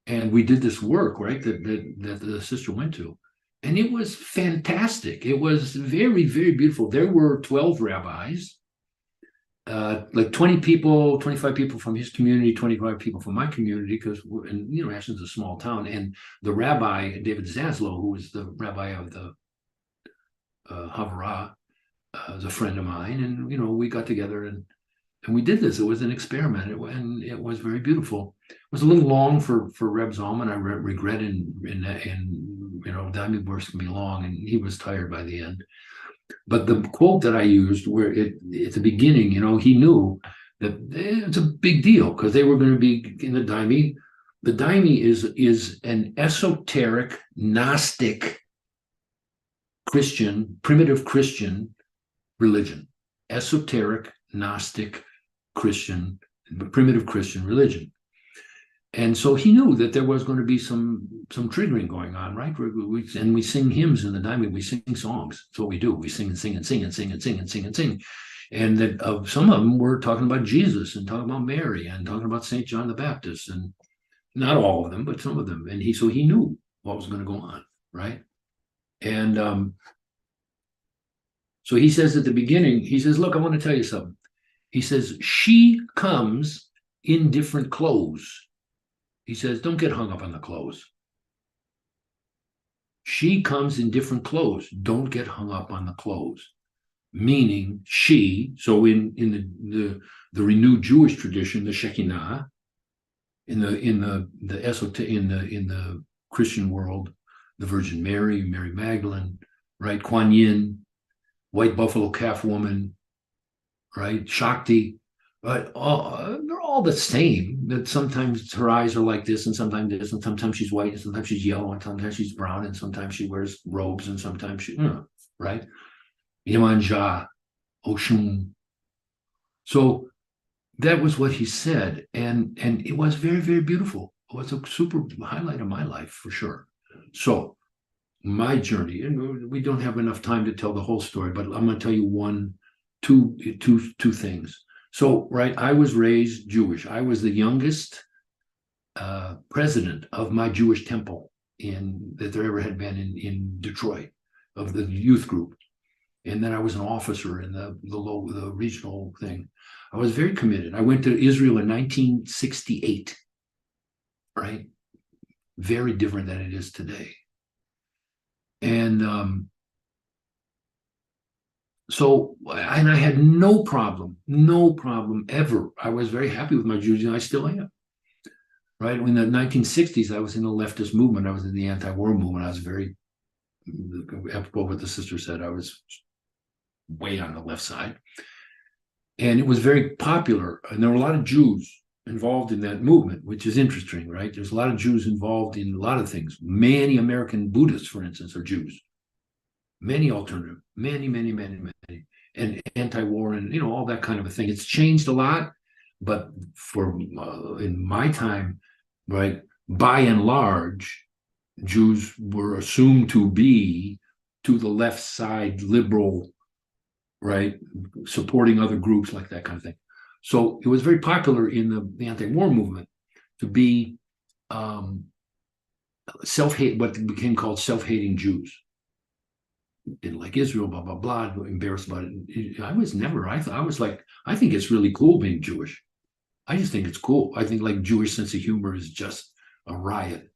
and we did this work, right, that the sister went to, and it was fantastic. It was very, very beautiful. There were 12 rabbis, like 20 people, 25 people from his community, 25 people from my community, because Ashland's a small town. And the rabbi, David Zaslow, who was the rabbi of the Havurah, is a friend of mine. And, we got together and we did this. It was an experiment, and it was very beautiful. It was a little long for Reb Zalman. I regret in daimi works can be long, and he was tired by the end. But the quote that I used, where at the beginning, he knew that it's a big deal because they were going to be in the daimi. The daimi is an esoteric, Gnostic Christian, primitive Christian religion. Esoteric, Gnostic Christian, primitive Christian religion. And so he knew that there was going to be some triggering going on, right? And we sing hymns in the daimi. We sing songs. That's what we do. We sing and sing and sing and sing and sing and sing and sing. And that some of them were talking about Jesus and talking about Mary and talking about St. John the Baptist, and not all of them, but some of them. And so he knew what was going to go on, right? And so he says at the beginning, he says, look, I want to tell you something. He says, she comes in different clothes. He says, don't get hung up on the clothes. She comes in different clothes. Don't get hung up on the clothes. Meaning she, so in the renewed Jewish tradition, the Shekinah, in the Christian world, the Virgin Mary, Mary Magdalene, right? Kuan Yin, white buffalo calf woman, right? Shakti. But they're all the same. That sometimes her eyes are like this, and sometimes this, and sometimes she's white, and sometimes she's yellow, and sometimes she's brown, and sometimes she wears robes, and sometimes she, right? Yemanja, Oshun. So that was what he said, and it was very, very beautiful. It was a super highlight of my life for sure. So my journey, and we don't have enough time to tell the whole story, but I'm going to tell you two things. So, right, I was raised Jewish. I was the youngest president of my Jewish temple that there ever had been in Detroit, of the youth group. And then I was an officer in the regional thing. I was very committed. I went to Israel in 1968, right? Very different than it is today. And so I had no problem ever. I was very happy with my Judaism, and I still am. Right? In the 1960s, I was in the leftist movement. I was in the anti-war movement. I was very, apropos what the sister said, I was way on the left side. And it was very popular. And there were a lot of Jews involved in that movement, which is interesting, right? There's a lot of Jews involved in a lot of things. Many American Buddhists, for instance, are Jews. Many alternative, many, and anti-war, and all that kind of a thing. It's changed a lot, but in my time, right, by and large, Jews were assumed to be to the left side, liberal, right, supporting other groups, like that kind of thing. So it was very popular in the anti-war movement to be self-hate, what became called self-hating Jews. Didn't like Israel, blah, blah, blah, embarrassed about it. I was never, I was like, I think it's really cool being Jewish. I just think it's cool. I think like Jewish sense of humor is just a riot.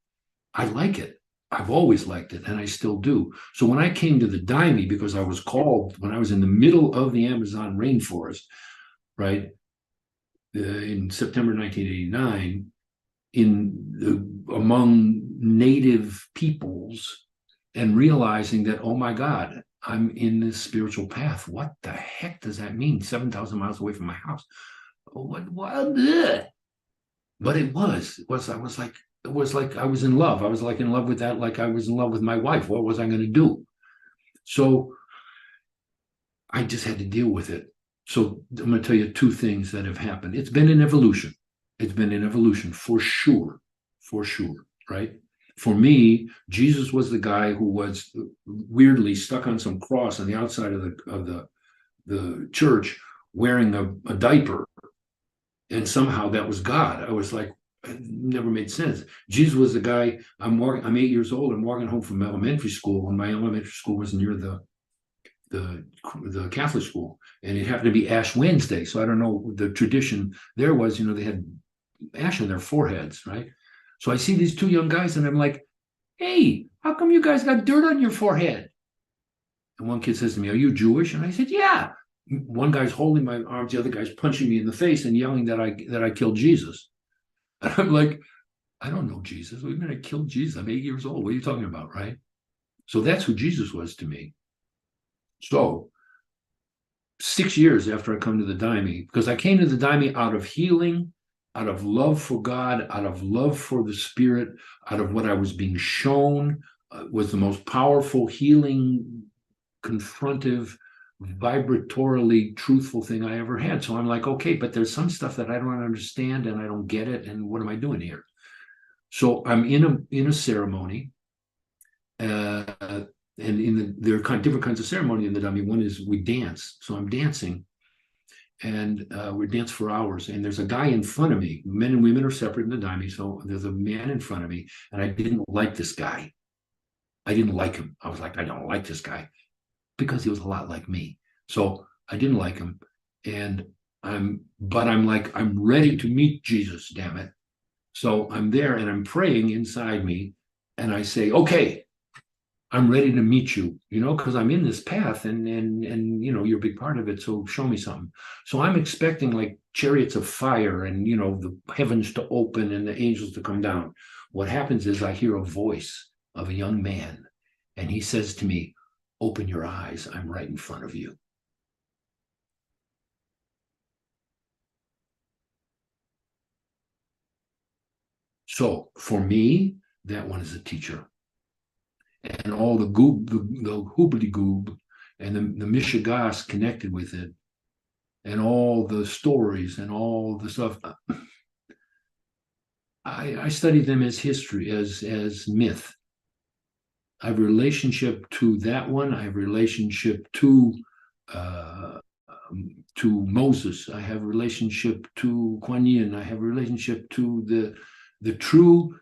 I like it. I've always liked it, and I still do. So when I came to the daimi, because I was called when I was in the middle of the Amazon rainforest, right, in September 1989, among native peoples, and realizing that, oh my God, I'm in this spiritual path. What the heck does that mean? 7,000 miles away from my house. What? But it was like I was in love. I was like in love with that, like I was in love with my wife. What was I going to do? So I just had to deal with it. So I'm going to tell you two things that have happened. It's been an evolution. It's been an evolution for sure, right? For me, Jesus was the guy who was weirdly stuck on some cross on the outside of the church wearing a diaper, and somehow that was God. I was like, it never made sense. Jesus was the guy. I'm 8 years old. I'm walking home from elementary school, and my elementary school was near the Catholic school, and it happened to be Ash Wednesday. So I don't know, the tradition there was, they had ash on their foreheads, right? So I see these two young guys, and I'm like, "Hey, how come you guys got dirt on your forehead?" And one kid says to me, "Are you Jewish?" And I said, "Yeah." One guy's holding my arms, the other guy's punching me in the face and yelling that I killed Jesus. And I'm like, "I don't know Jesus. What do you mean I killed Jesus? I'm 8 years old. What are you talking about?" Right? So that's who Jesus was to me. So 6 years after I come to the Daime, because I came to the Daime out of healing, out of love for God, out of love for the Spirit, out of what I was being shown was the most powerful, healing, confrontive, vibratorily truthful thing I ever had. So I'm like, okay, but there's some stuff that I don't understand and I don't get it. And what am I doing here? So I'm in a ceremony. And there are different kinds of ceremony in the Daime. One is we dance. So I'm dancing, and we dance for hours. And there's a guy in front of me. Men and women are separate in the Daime. So there's a man in front of me, and I didn't like this guy. I didn't like him. I was like, I don't like this guy because he was a lot like me. So I didn't like him. But I'm like, I'm ready to meet Jesus, damn it. So I'm there and I'm praying inside me, and I say, okay, I'm ready to meet you, because I'm in this path, and you're a big part of it. So show me something. So I'm expecting like chariots of fire and the heavens to open and the angels to come down. What happens is I hear a voice of a young man, and he says to me, "Open your eyes. I'm right in front of you." So for me, that one is a teacher. And all the hoobly-goob and the mishigas connected with it, and all the stories and all the stuff. I study them as history, as myth. I have a relationship to that one. I have a relationship to Moses. I have a relationship to Kuan Yin. I have a relationship to the true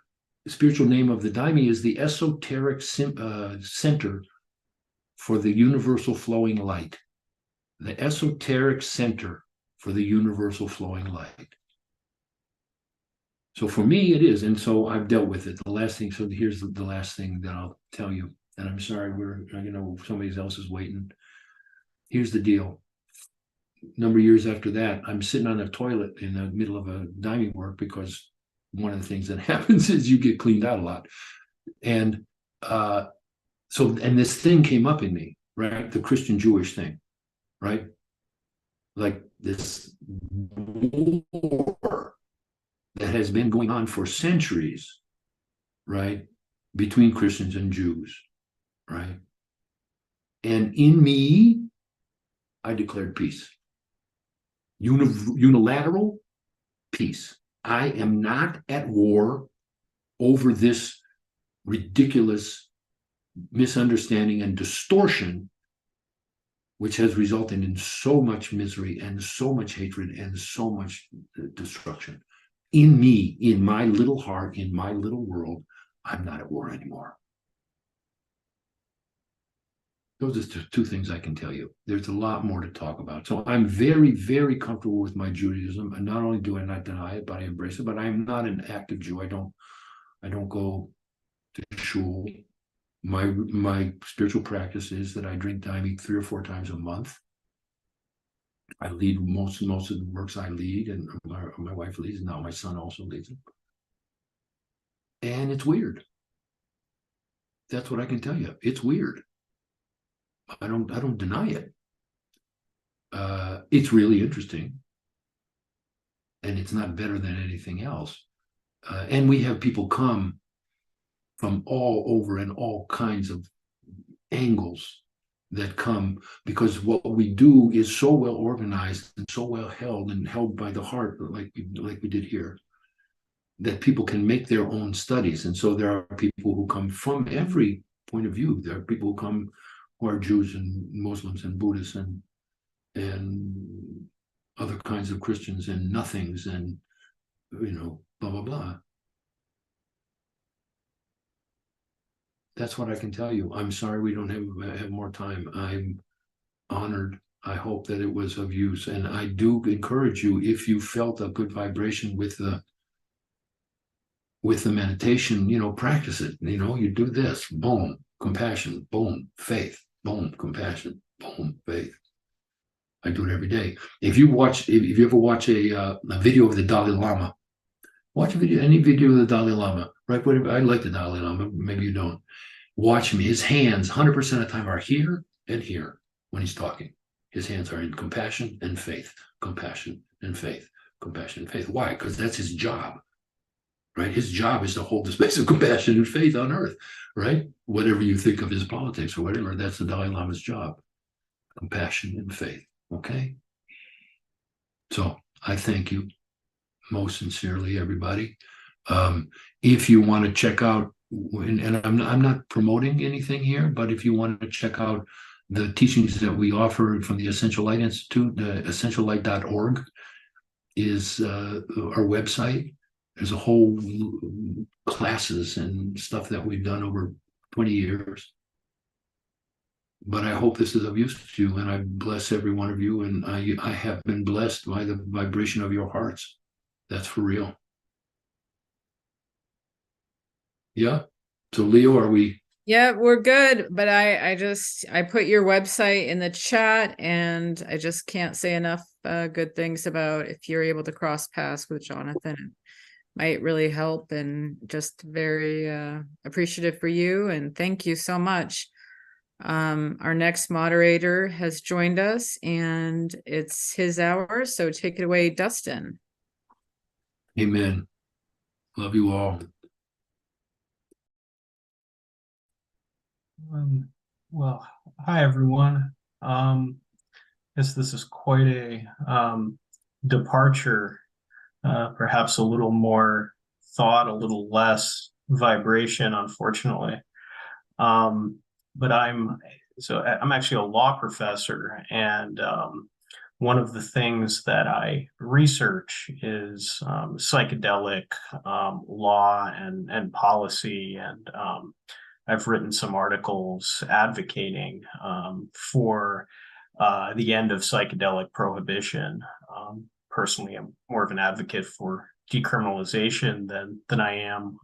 spiritual name of the Daime is the esoteric center for the universal flowing light. The esoteric center for the universal flowing light. So for me, it is. And so I've dealt with it. The last thing, so here's the last thing that I'll tell you. And I'm sorry, somebody else is waiting. Here's the deal. A number of years after that, I'm sitting on a toilet in the middle of a Daime work, because one of the things that happens is you get cleaned out a lot. And and this thing came up in me, right? The Christian Jewish thing, right? Like this war that has been going on for centuries, right? Between Christians and Jews, right? And in me, I declared peace. Unilateral peace. I am not at war over this ridiculous misunderstanding and distortion, which has resulted in so much misery and so much hatred and so much destruction. In me, in my little heart, in my little world, I'm not at war anymore. Those are two things I can tell you. There's a lot more to talk about. So I'm very, very comfortable with my Judaism. And not only do I not deny it, but I embrace it. But I'm not an active Jew. I don't go to shul. My spiritual practice is that I drink Daime 3 or 4 times a month. I lead most of the works I lead, and my wife leads. Now my son also leads them. And it's weird. That's what I can tell you. It's weird. I don't deny it. It's really interesting, and it's not better than anything else. And we have people come from all over and all kinds of angles that come, because what we do is so well organized and so well held and held by the heart, like we did here, that people can make their own studies. And so there are people who come from every point of view. There are people who come who are Jews and Muslims and Buddhists and other kinds of Christians and nothings and, you know, blah, blah, blah. That's what I can tell you. I'm sorry we don't have more time. I'm honored. I hope that it was of use. And I do encourage you, if you felt a good vibration with the meditation, you know, practice it. You know, you do this, boom, compassion, boom, faith, boom, compassion, boom, faith. I do it every day. If you ever watch a video of the Dalai Lama, watch any video of the Dalai Lama, right? Whatever. I like the Dalai Lama. Maybe you don't. Watch me. His hands, 100% of the time, are here and here when he's talking. His hands are in compassion and faith, compassion and faith, compassion and faith. Why? Because that's his job, right? His job is to hold the space of compassion and faith on earth, right? Whatever you think of his politics or whatever, that's the Dalai Lama's job, compassion and faith, okay? So I thank you most sincerely, everybody. If you want to check out, and I'm not promoting anything here, but if you want to check out the teachings that we offer from the Essential Light Institute, essentiallight.org is our website. There's a whole classes and stuff that we've done over 20 years. But I hope this is of use to you, and I bless every one of you, and I have been blessed by the vibration of your hearts. That's for real. Yeah. So Leo, are we? Yeah, we're good. But I put your website in the chat, and I just can't say enough good things about if you're able to cross paths with Jonathan. It might really help, and just very appreciative for you, and thank you so much. Our next moderator has joined us, and it's his hour, so take it away, Dustin. Amen. Love you all. Well, hi everyone. Guess this is quite a departure, perhaps a little more thought, a little less vibration, unfortunately. But I'm actually a law professor, and one of the things that I research is psychedelic law and policy, and I've written some articles advocating for the end of psychedelic prohibition. Personally, I'm more of an advocate for decriminalization than I am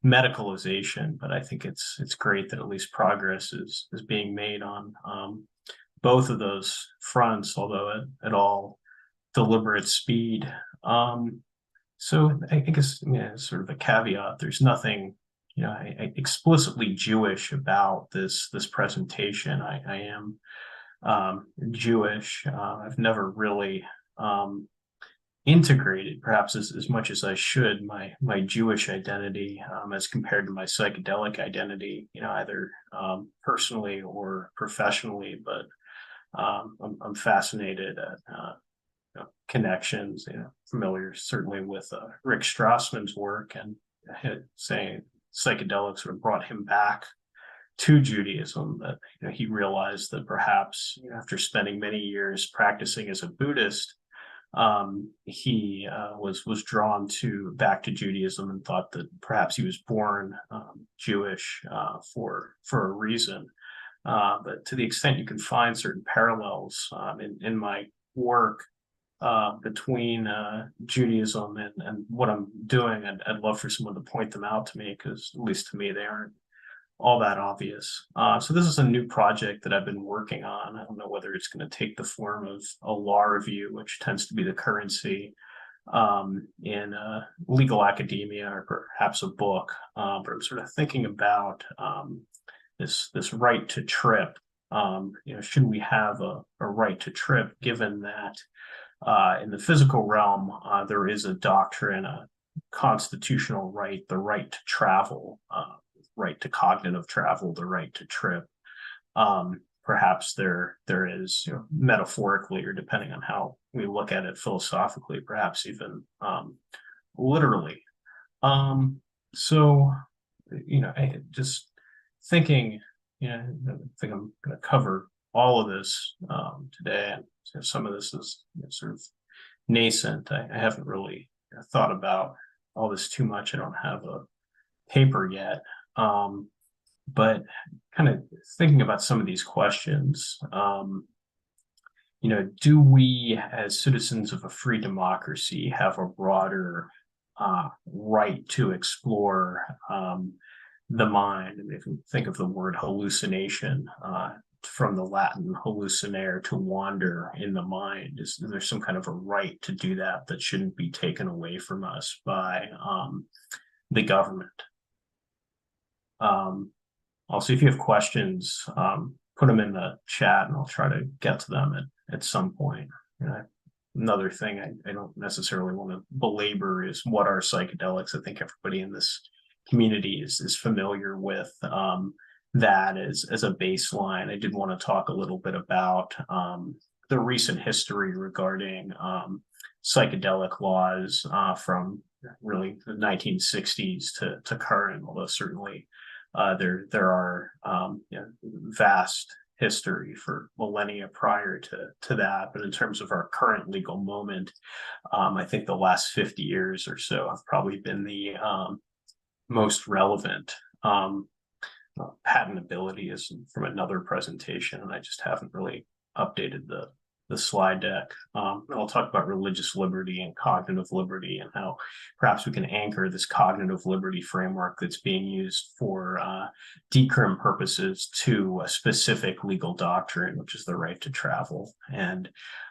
medicalization, but I think it's great that at least progress is being made on both of those fronts, although at all deliberate speed. So I guess, sort of a caveat, there's nothing explicitly Jewish about this presentation. I am Jewish. I've never really integrated, perhaps as much as I should, my Jewish identity as compared to my psychedelic identity, either personally or professionally. But I'm fascinated at connections, familiar certainly with Rick Strassman's work, and saying psychedelics sort of brought him back to Judaism, that he realized that perhaps after spending many years practicing as a Buddhist, he was drawn back to Judaism, and thought that perhaps he was born Jewish for a reason. But to the extent you can find certain parallels in my work between Judaism and what I'm doing, I'd love for someone to point them out to me, because at least to me they aren't all that obvious. So this is a new project that I've been working on. I don't know whether it's going to take the form of a law review, which tends to be the currency in legal academia, or perhaps a book. But I'm sort of thinking about this right to trip. Should we have a right to trip, given that in the physical realm there is a doctrine, a constitutional right, the right to travel, right to cognitive travel, the right to trip. Perhaps there is, you know, metaphorically, or depending on how we look at it philosophically, perhaps even literally. So, you know, just thinking, you know, I think I'm going to cover all of this today. And so some of this is, you know, sort of nascent. I haven't really thought about all this too much. I don't have a paper yet. But kind of thinking about some of these questions, you know, do we as citizens of a free democracy have a broader right to explore the mind? And if you think of the word hallucination, from the Latin hallucinare, to wander in the mind, is there some kind of a right to do that that shouldn't be taken away from us by the government? Also, if you have questions, put them in the chat and I'll try to get to them at some point. You know, another thing I don't necessarily want to belabor is what are psychedelics. I think everybody in this community is familiar with that as a baseline. I did want to talk a little bit about the recent history regarding psychedelic laws from really the 1960s to current, although certainly there are you know, vast history for millennia prior to that. But in terms of our current legal moment, I think the last 50 years or so have probably been the most relevant. Patentability is from another presentation, and I just haven't really updated the slide deck. I'll talk about religious liberty and cognitive liberty, and how perhaps we can anchor this cognitive liberty framework that's being used for decrim purposes to a specific legal doctrine, which is the right to travel. And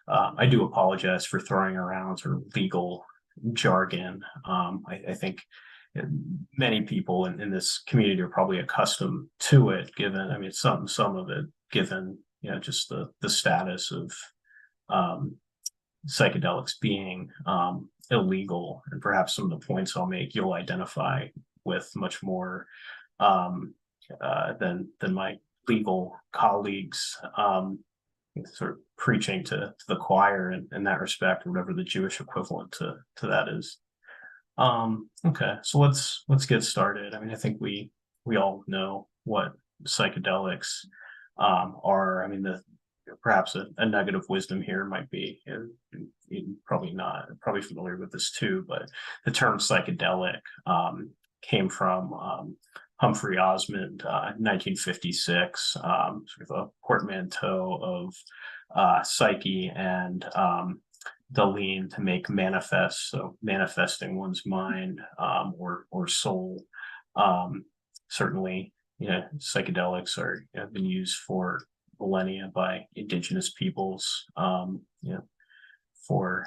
I do apologize for throwing around sort of legal jargon. I think many people in this community are probably accustomed to it, given, I mean, some of it, given, you know, just the status of psychedelics being illegal, and perhaps some of the points I'll make you'll identify with much more than my legal colleagues, sort of preaching to the choir in that respect, or whatever the Jewish equivalent to that is. Okay, so let's get started. I mean, I think we all know what psychedelics are. I mean, perhaps a nugget of wisdom here might be, probably familiar with this too, but the term psychedelic came from Humphrey Osmond, 1956, sort of a portmanteau of psyche and Daleen, to make manifest, so manifesting one's mind or soul. Certainly, you know, psychedelics have been used for millennia by indigenous peoples. You know, for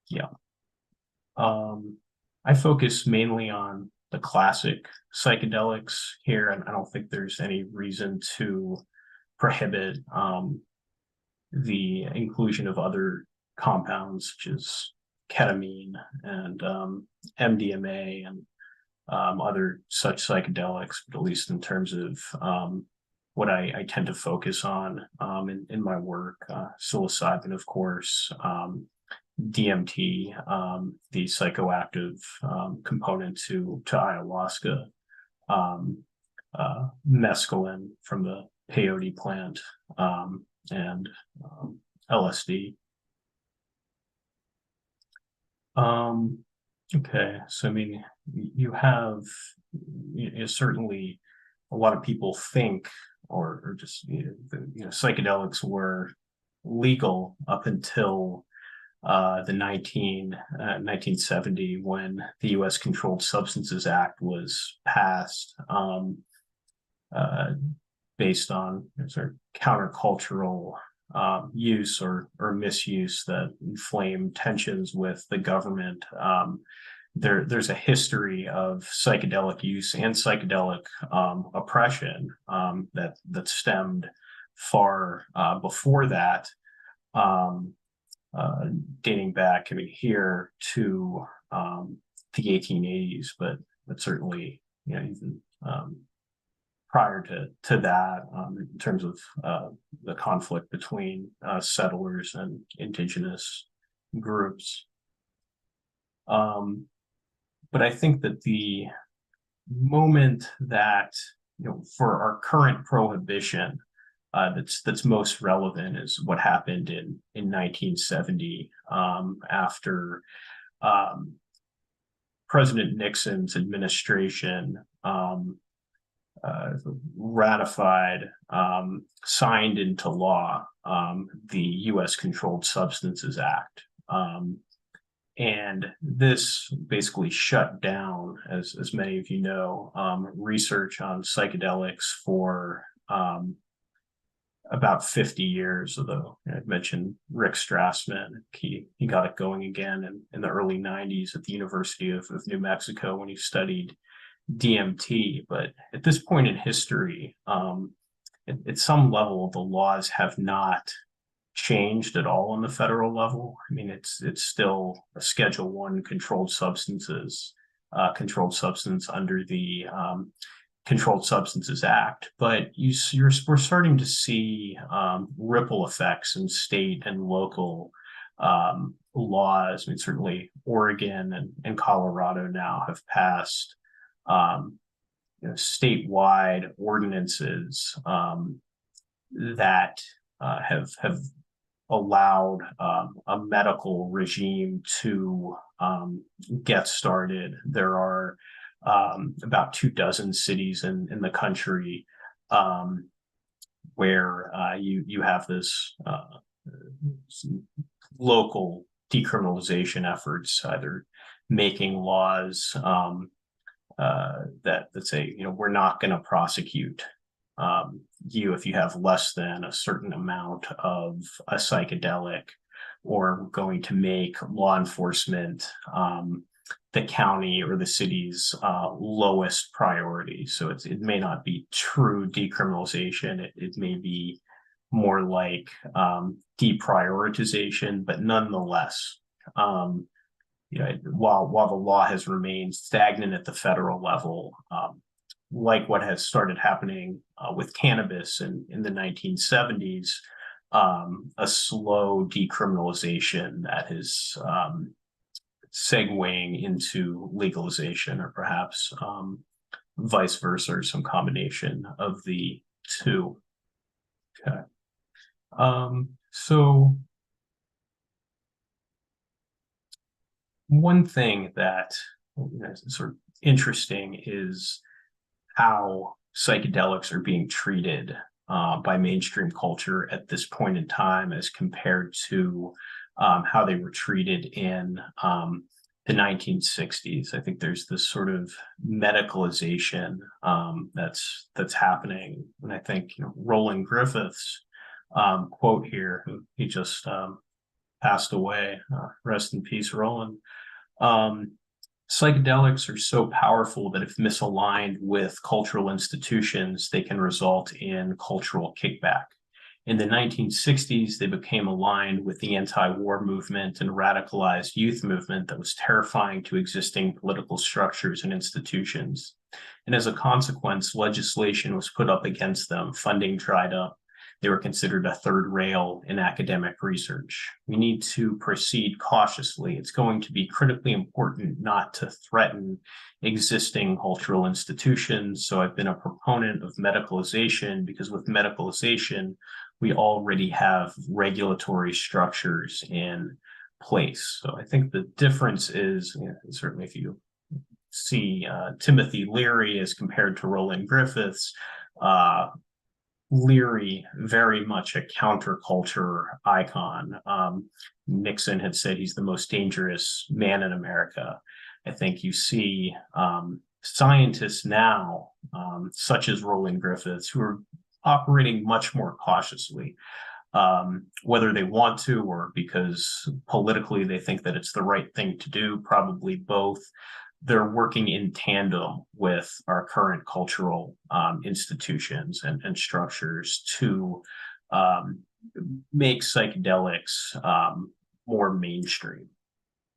yeah. I focus mainly on the classic psychedelics here, and I don't think there's any reason to prohibit the inclusion of other compounds such as ketamine and MDMA and other such psychedelics, but at least in terms of what I tend to focus on in my work, psilocybin, of course, DMT, the psychoactive component to ayahuasca, mescaline from the peyote plant, and LSD. Okay, so I mean, you have, you know, certainly a lot of people think, or just, you know, psychedelics were legal up until the 1970, when the U.S. Controlled Substances Act was passed, based on sort of countercultural use or misuse that inflame tensions with the government. There's a history of psychedelic use and psychedelic oppression that stemmed far before that, dating back, I mean, here to the 1880s, but certainly, you know, even prior to that, in terms of the conflict between settlers and indigenous groups. But I think that the moment that, for our current prohibition, that's most relevant is what happened in 1970, after President Nixon's administration ratified, signed into law, the U.S. Controlled Substances Act. And this basically shut down, as many of you know, research on psychedelics for about 50 years, although I mentioned Rick Strassman. He got it going again in the early 90s at the University of New Mexico when he studied DMT. But at this point in history, at some level, the laws have not changed at all on the federal level. I mean, it's still a Schedule I controlled substance under the Controlled Substances Act, but we're starting to see ripple effects in state and local laws. I mean, certainly Oregon and Colorado now have passed statewide ordinances that have allowed a medical regime to get started. There are about 24 cities in the country where you have this local decriminalization efforts, either making laws that say, we're not going to prosecute you if you have less than a certain amount of a psychedelic, or going to make law enforcement the county or the city's lowest priority. So it may not be true decriminalization. It may be more like deprioritization, but nonetheless, while the law has remained stagnant at the federal level, like what has started happening with cannabis in the 1970s, a slow decriminalization that is segueing into legalization, or perhaps vice versa, or some combination of the two. Okay. So one thing that is sort of interesting is how psychedelics are being treated by mainstream culture at this point in time, as compared to how they were treated in the 1960s. I think there's this sort of medicalization that's happening, and I think Roland Griffiths quote here, who he just passed away. Rest in peace, Roland. Psychedelics are so powerful that if misaligned with cultural institutions, they can result in cultural kickback. In the 1960s, they became aligned with the anti-war movement and radicalized youth movement that was terrifying to existing political structures and institutions. And as a consequence, legislation was put up against them, funding dried up. They were considered a third rail in academic research. We need to proceed cautiously. It's going to be critically important not to threaten existing cultural institutions. So I've been a proponent of medicalization, because with medicalization, we already have regulatory structures in place. So I think the difference is, certainly if you see Timothy Leary as compared to Roland Griffiths, Leary, very much a counterculture icon. Nixon had said he's the most dangerous man in America. I think you see scientists now, such as Roland Griffiths, who are operating much more cautiously, whether they want to or because politically they think that it's the right thing to do, probably both. They're working in tandem with our current cultural institutions and structures to make psychedelics more mainstream.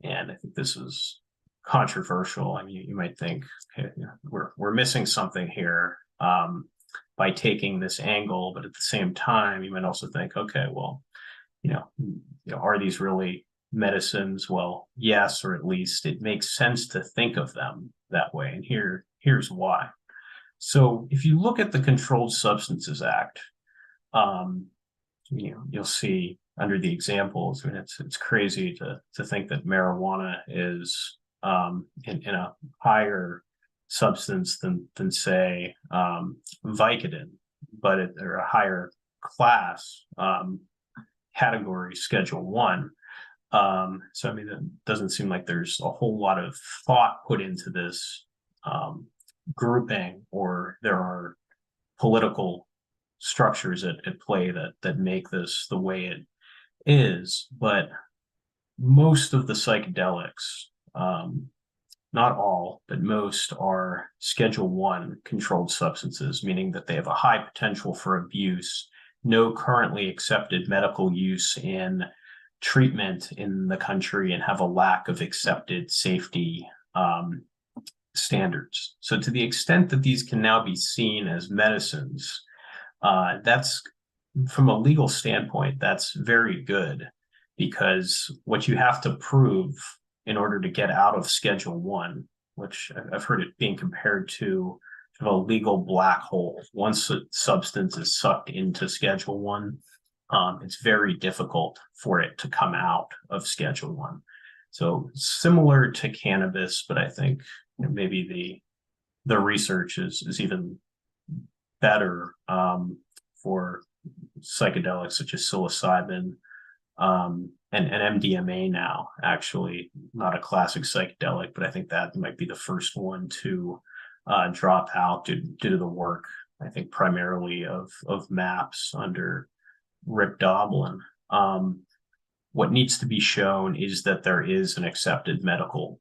And I think this is controversial. I mean, you might think, okay, we're missing something here. by taking this angle, but at the same time, you might also think, okay, well, are these really medicines? Well, yes, or at least it makes sense to think of them that way. And here's why. So if you look at the Controlled Substances Act, you'll see under the examples, I mean, it's crazy to think that marijuana is in a higher substance than say Vicodin, but or a higher class category, Schedule 1. So I mean, it doesn't seem like there's a whole lot of thought put into this grouping, or there are political structures at play that make this the way it is. But most of the psychedelics, not all, but most, are Schedule 1 controlled substances, meaning that they have a high potential for abuse, no currently accepted medical use in treatment in the country, and have a lack of accepted safety standards. So to the extent that these can now be seen as medicines, that's, from a legal standpoint, that's very good, because what you have to prove in order to get out of Schedule 1, which I've heard it being compared to a legal black hole. Once a substance is sucked into Schedule 1, it's very difficult for it to come out of Schedule 1. So similar to cannabis, but I think maybe the research is even better for psychedelics such as psilocybin and MDMA now, actually, not a classic psychedelic, but I think that might be the first one to drop out due to the work, I think, primarily of MAPS under Rick Doblin. What needs to be shown is that there is an accepted medical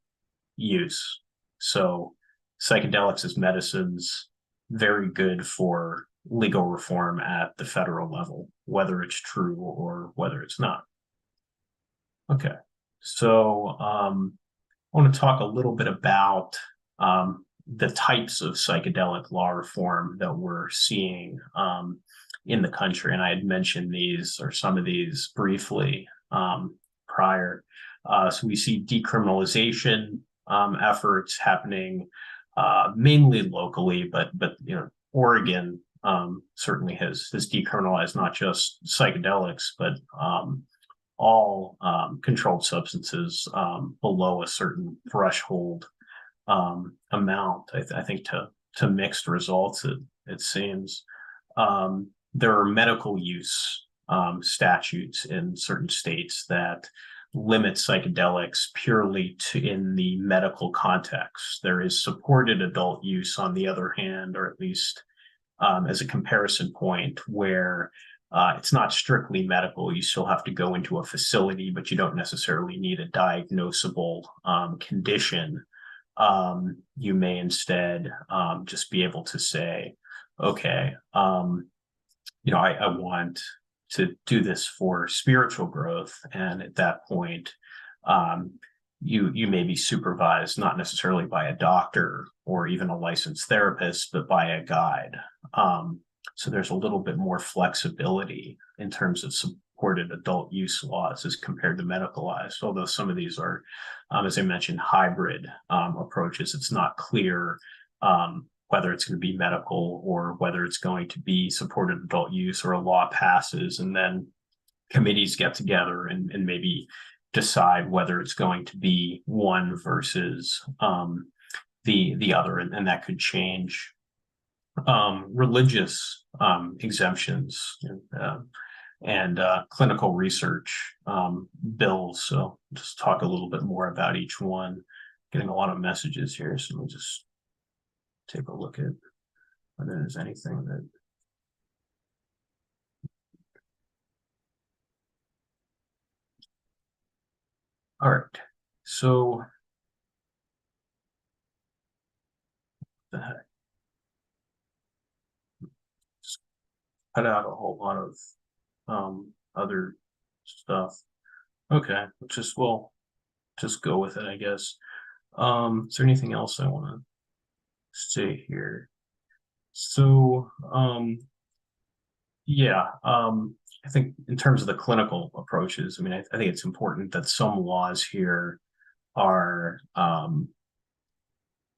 use. So psychedelics as medicines, very good for legal reform at the federal level, whether it's true or whether it's not. Okay, so I want to talk a little bit about the types of psychedelic law reform that we're seeing in the country. And I had mentioned these, or some of these, briefly prior. So we see decriminalization efforts happening mainly locally, but Oregon certainly has decriminalized not just psychedelics, but all controlled substances below a certain threshold amount. I think to mixed results, it seems. There are medical use statutes in certain states that limit psychedelics purely to in the medical context. There is supported adult use, on the other hand, or at least as a comparison point, where it's not strictly medical. You still have to go into a facility, but you don't necessarily need a diagnosable condition. You may instead just be able to say, okay, I want to do this for spiritual growth. And at that point, you may be supervised, not necessarily by a doctor or even a licensed therapist, but by a guide. So there's a little bit more flexibility in terms of supported adult use laws as compared to medicalized, although some of these are, as I mentioned, hybrid approaches. It's not clear whether it's going to be medical or whether it's going to be supported adult use, or a law passes and then committees get together and maybe decide whether it's going to be one versus the other, and that could change. Religious exemptions and clinical research bills. So just talk a little bit more about each one. Getting a lot of messages here, so let me just take a look at whether there's anything that. All right, so the heck? Just cut out a whole lot of other stuff. Okay, we'll just go with it, I guess. Is there anything else I want to say here? So, yeah, I think in terms of the clinical approaches, I mean, I think it's important that some laws here are a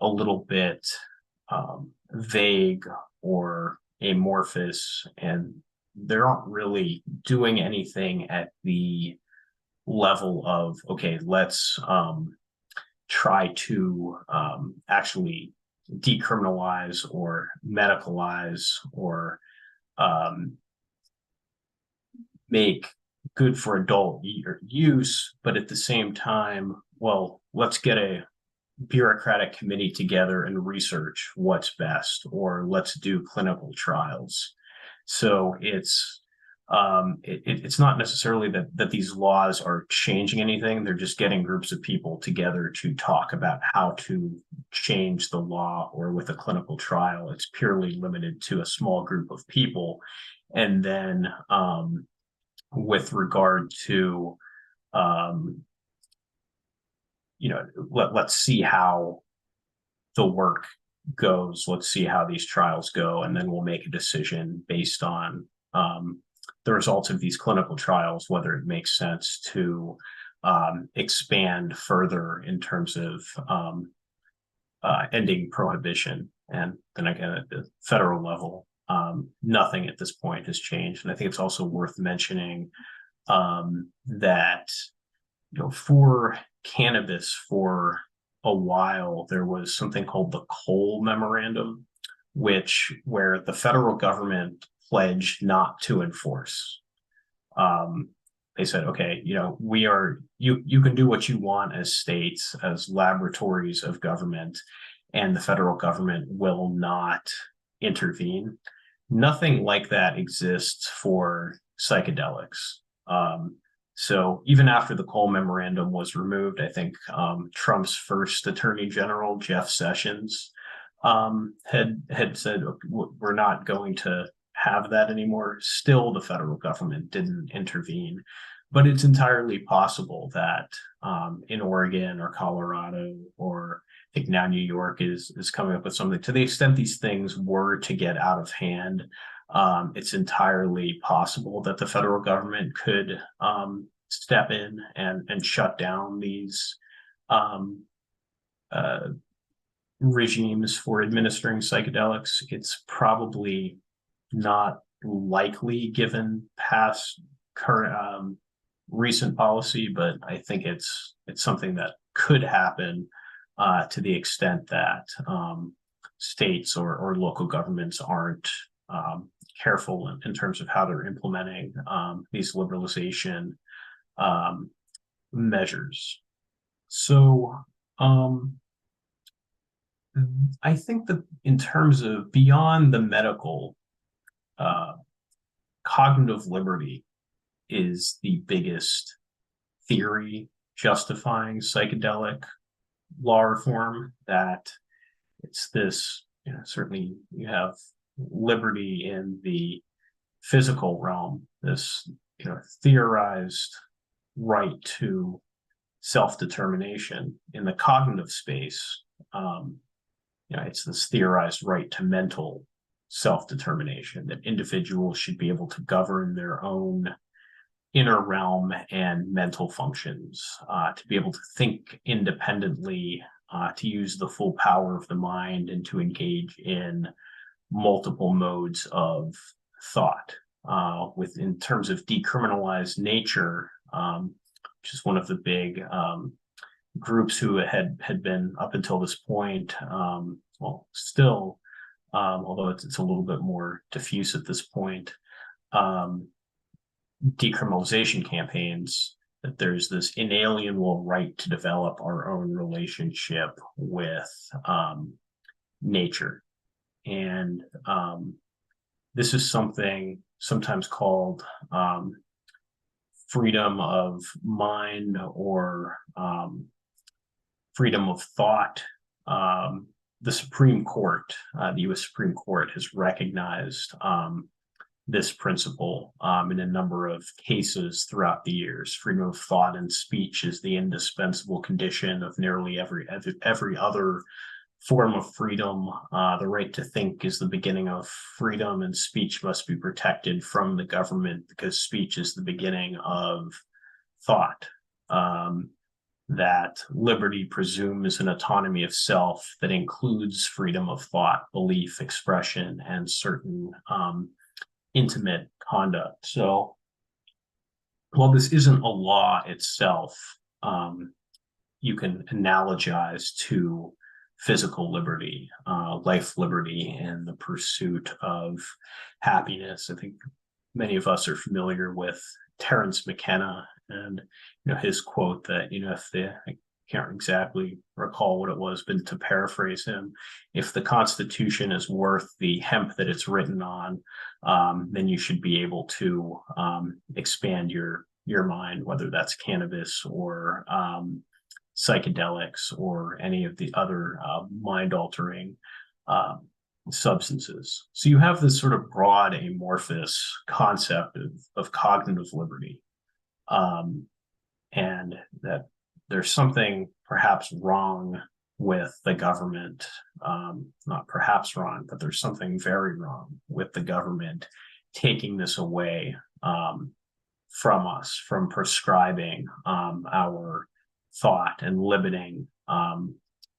little bit vague or amorphous, and they aren't really doing anything at the level of, okay, let's try to actually decriminalize or medicalize or um, make good for adult use, but at the same time, well, let's get a bureaucratic committee together and research what's best, or let's do clinical trials. So it's not necessarily that these laws are changing anything. They're just getting groups of people together to talk about how to change the law, or with a clinical trial, it's purely limited to a small group of people. And then with regard to let's see how the work goes. Let's see how these trials go, and then we'll make a decision based on the results of these clinical trials, whether it makes sense to expand further in terms of ending prohibition. And then again, at the federal level, nothing at this point has changed. And I think it's also worth mentioning that for cannabis, for a while, there was something called the Cole Memorandum, where the federal government pledged not to enforce. They said, okay, you can do what you want as states, as laboratories of government, and the federal government will not intervene. Nothing like that exists for psychedelics. So even after the Cole Memorandum was removed, I think Trump's first Attorney General, Jeff Sessions, had said, we're not going to have that anymore. Still, the federal government didn't intervene. But it's entirely possible that in Oregon or Colorado, or I think now New York is coming up with something, to the extent these things were to get out of hand, it's entirely possible that the federal government could step in and shut down these regimes for administering psychedelics. It's probably not likely given past current recent policy, but I think it's something that could happen to the extent that states or local governments aren't careful in terms of how they're implementing these liberalization measures. So I think that in terms of beyond the medical, cognitive liberty is the biggest theory justifying psychedelic law reform. That it's this, certainly you have liberty in the physical realm, this theorized right to self-determination. In the cognitive space, it's this theorized right to mental self-determination, that individuals should be able to govern their own inner realm and mental functions, to be able to think independently, to use the full power of the mind, and to engage in multiple modes of thought. In terms of decriminalized nature, which is one of the big groups who had been up until this point, still, although it's a little bit more diffuse at this point, decriminalization campaigns, that there's this inalienable right to develop our own relationship with nature. And this is something sometimes called freedom of mind, or freedom of thought. The Supreme Court, the US Supreme Court, has recognized this principle in a number of cases throughout the years. Freedom of thought and speech is the indispensable condition of nearly every other form of freedom. The right to think is the beginning of freedom, and speech must be protected from the government because speech is the beginning of thought. That liberty presumes an autonomy of self that includes freedom of thought, belief, expression, and certain intimate conduct. So while this isn't a law itself, you can analogize to physical liberty, life liberty, and the pursuit of happiness. I think many of us are familiar with Terence McKenna and his quote that I can't exactly recall what it was, but to paraphrase him, if the Constitution is worth the hemp that it's written on, then you should be able to expand your mind, whether that's cannabis or psychedelics or any of the other mind-altering substances. So you have this sort of broad amorphous concept of cognitive liberty, and that there's something perhaps wrong with the government, not perhaps wrong, but there's something very wrong with the government taking this away from us, from prescribing our thought and limiting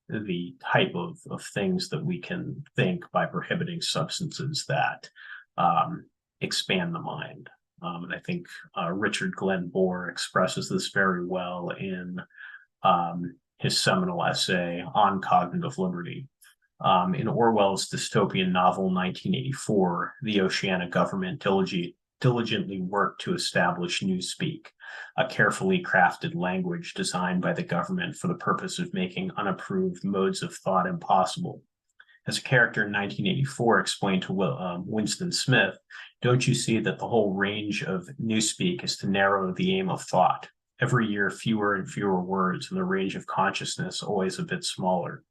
the type of things that we can think by prohibiting substances that expand the mind. And I think Richard Glenn Bohr expresses this very well in his seminal essay on cognitive liberty. In Orwell's dystopian novel 1984, the Oceania government diligently worked to establish Newspeak, a carefully crafted language designed by the government for the purpose of making unapproved modes of thought impossible. As a character in 1984 explained to Winston Smith, don't you see that the whole range of Newspeak is to narrow the aim of thought? Every year, fewer and fewer words, and the range of consciousness always a bit smaller.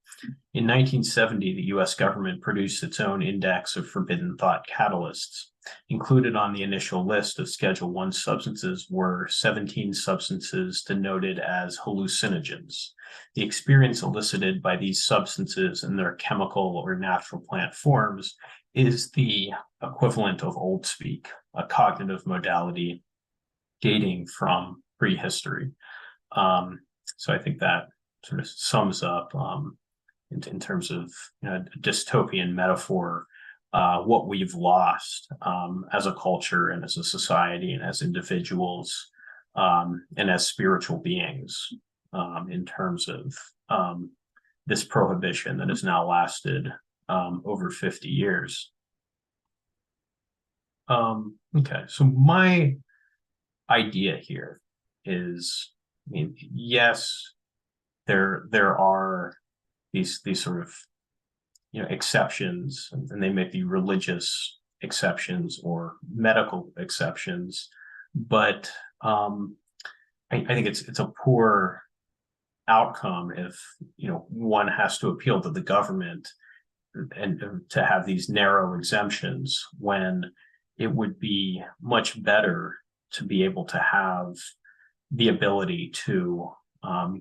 In 1970, the US government produced its own index of forbidden thought catalysts. Included on the initial list of Schedule I substances were 17 substances denoted as hallucinogens. The experience elicited by these substances in their chemical or natural plant forms is the equivalent of old speak, a cognitive modality dating from prehistory. So I think that sort of sums up in terms of a dystopian metaphor what we've lost as a culture and as a society and as individuals and as spiritual beings in terms of this prohibition that has now lasted over 50 years. Okay, so my idea here is, yes, there are these sort of exceptions, and they may be religious exceptions or medical exceptions, but I think it's a poor outcome if one has to appeal to the government and to have these narrow exemptions when it would be much better to be able to have the ability to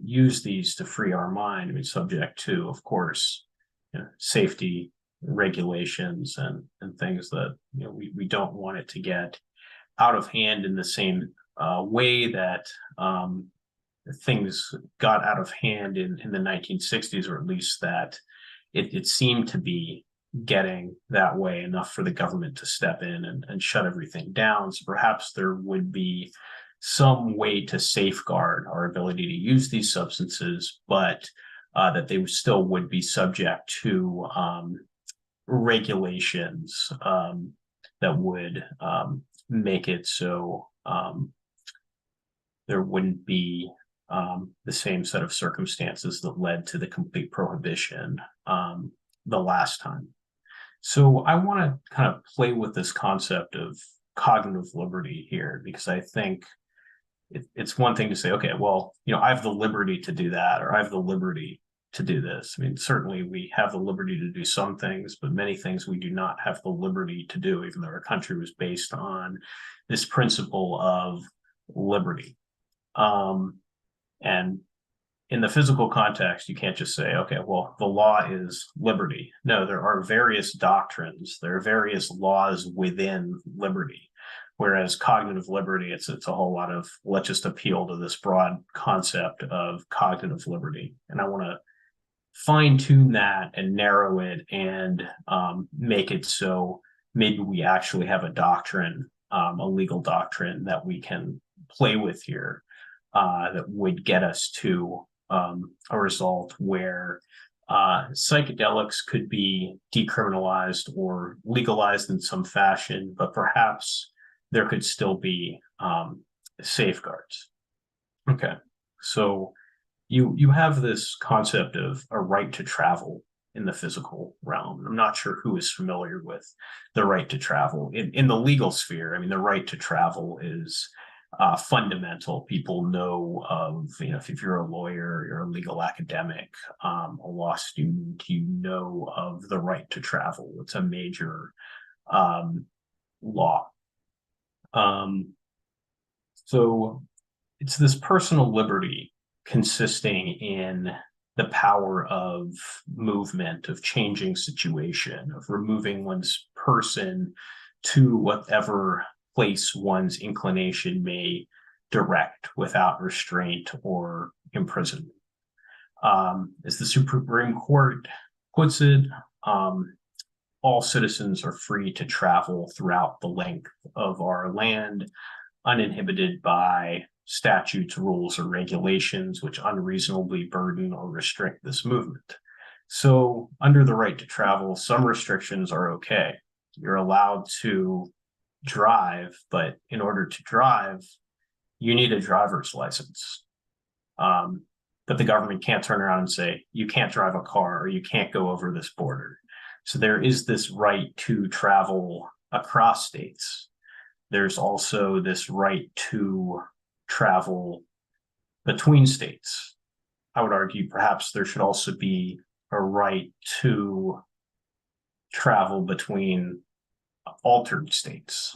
use these to free our mind. I mean, subject to, of course, safety regulations and things that we don't want it to get out of hand in the same way that things got out of hand in the 1960s, or at least that it seemed to be getting that way enough for the government to step in and shut everything down. So perhaps there would be some way to safeguard our ability to use these substances, but that they still would be subject to regulations that would make it so there wouldn't be the same set of circumstances that led to the complete prohibition the last time. So I want to kind of play with this concept of cognitive liberty here, because I think it's one thing to say, okay, well, I have the liberty to do that, or I have the liberty to do this. I mean, certainly we have the liberty to do some things, but many things we do not have the liberty to do, even though our country was based on this principle of liberty. And in the physical context, you can't just say, okay, well, the law is liberty. No, there are various doctrines, there are various laws within liberty. Whereas cognitive liberty, it's a whole lot of, let's just appeal to this broad concept of cognitive liberty. And I want to fine tune that and narrow it and make it so maybe we actually have a doctrine, a legal doctrine that we can play with here that would get us to a result where psychedelics could be decriminalized or legalized in some fashion, but perhaps there could still be safeguards. Okay, so you have this concept of a right to travel in the physical realm. I'm not sure who is familiar with the right to travel in the legal sphere. I mean, the right to travel is fundamental. People know of, you know, if you're a lawyer, you're a legal academic, a law student, you know of the right to travel. It's a major law. So it's this personal liberty consisting in the power of movement, of changing situation, of removing one's person to whatever place one's inclination may direct without restraint or imprisonment. As the Supreme Court puts it, all citizens are free to travel throughout the length of our land, uninhibited by statutes, rules, or regulations which unreasonably burden or restrict this movement. So under the right to travel, some restrictions are okay. You're allowed to drive, but in order to drive, you need a driver's license. But the government can't turn around and say, you can't drive a car or you can't go over this border. So there is this right to travel across states. There's also this right to travel between states. I would argue perhaps there should also be a right to travel between altered states.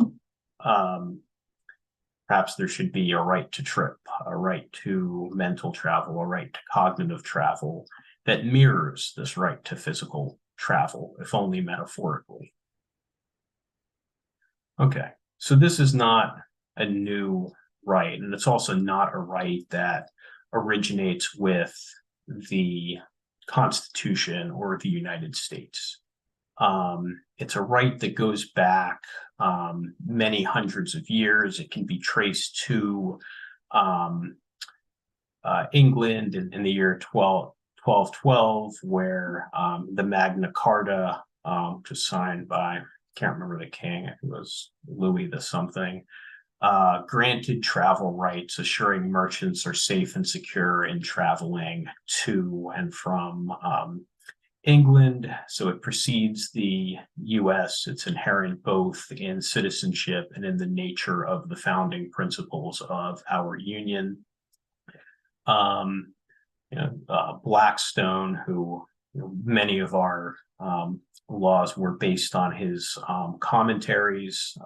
Perhaps there should be a right to trip, a right to mental travel, a right to cognitive travel that mirrors this right to physical travel, if only metaphorically. Okay, so this is not a new right, and it's also not a right that originates with the Constitution or the United States. It's a right that goes back many hundreds of years. It can be traced to England in the year 1212, where the Magna Carta, which was signed by, I can't remember the king, I think it was Louis the something, granted travel rights, assuring merchants are safe and secure in traveling to and from England. So it precedes the US. It's inherent both in citizenship and in the nature of the founding principles of our union. Blackstone, who many of our laws were based on his commentaries,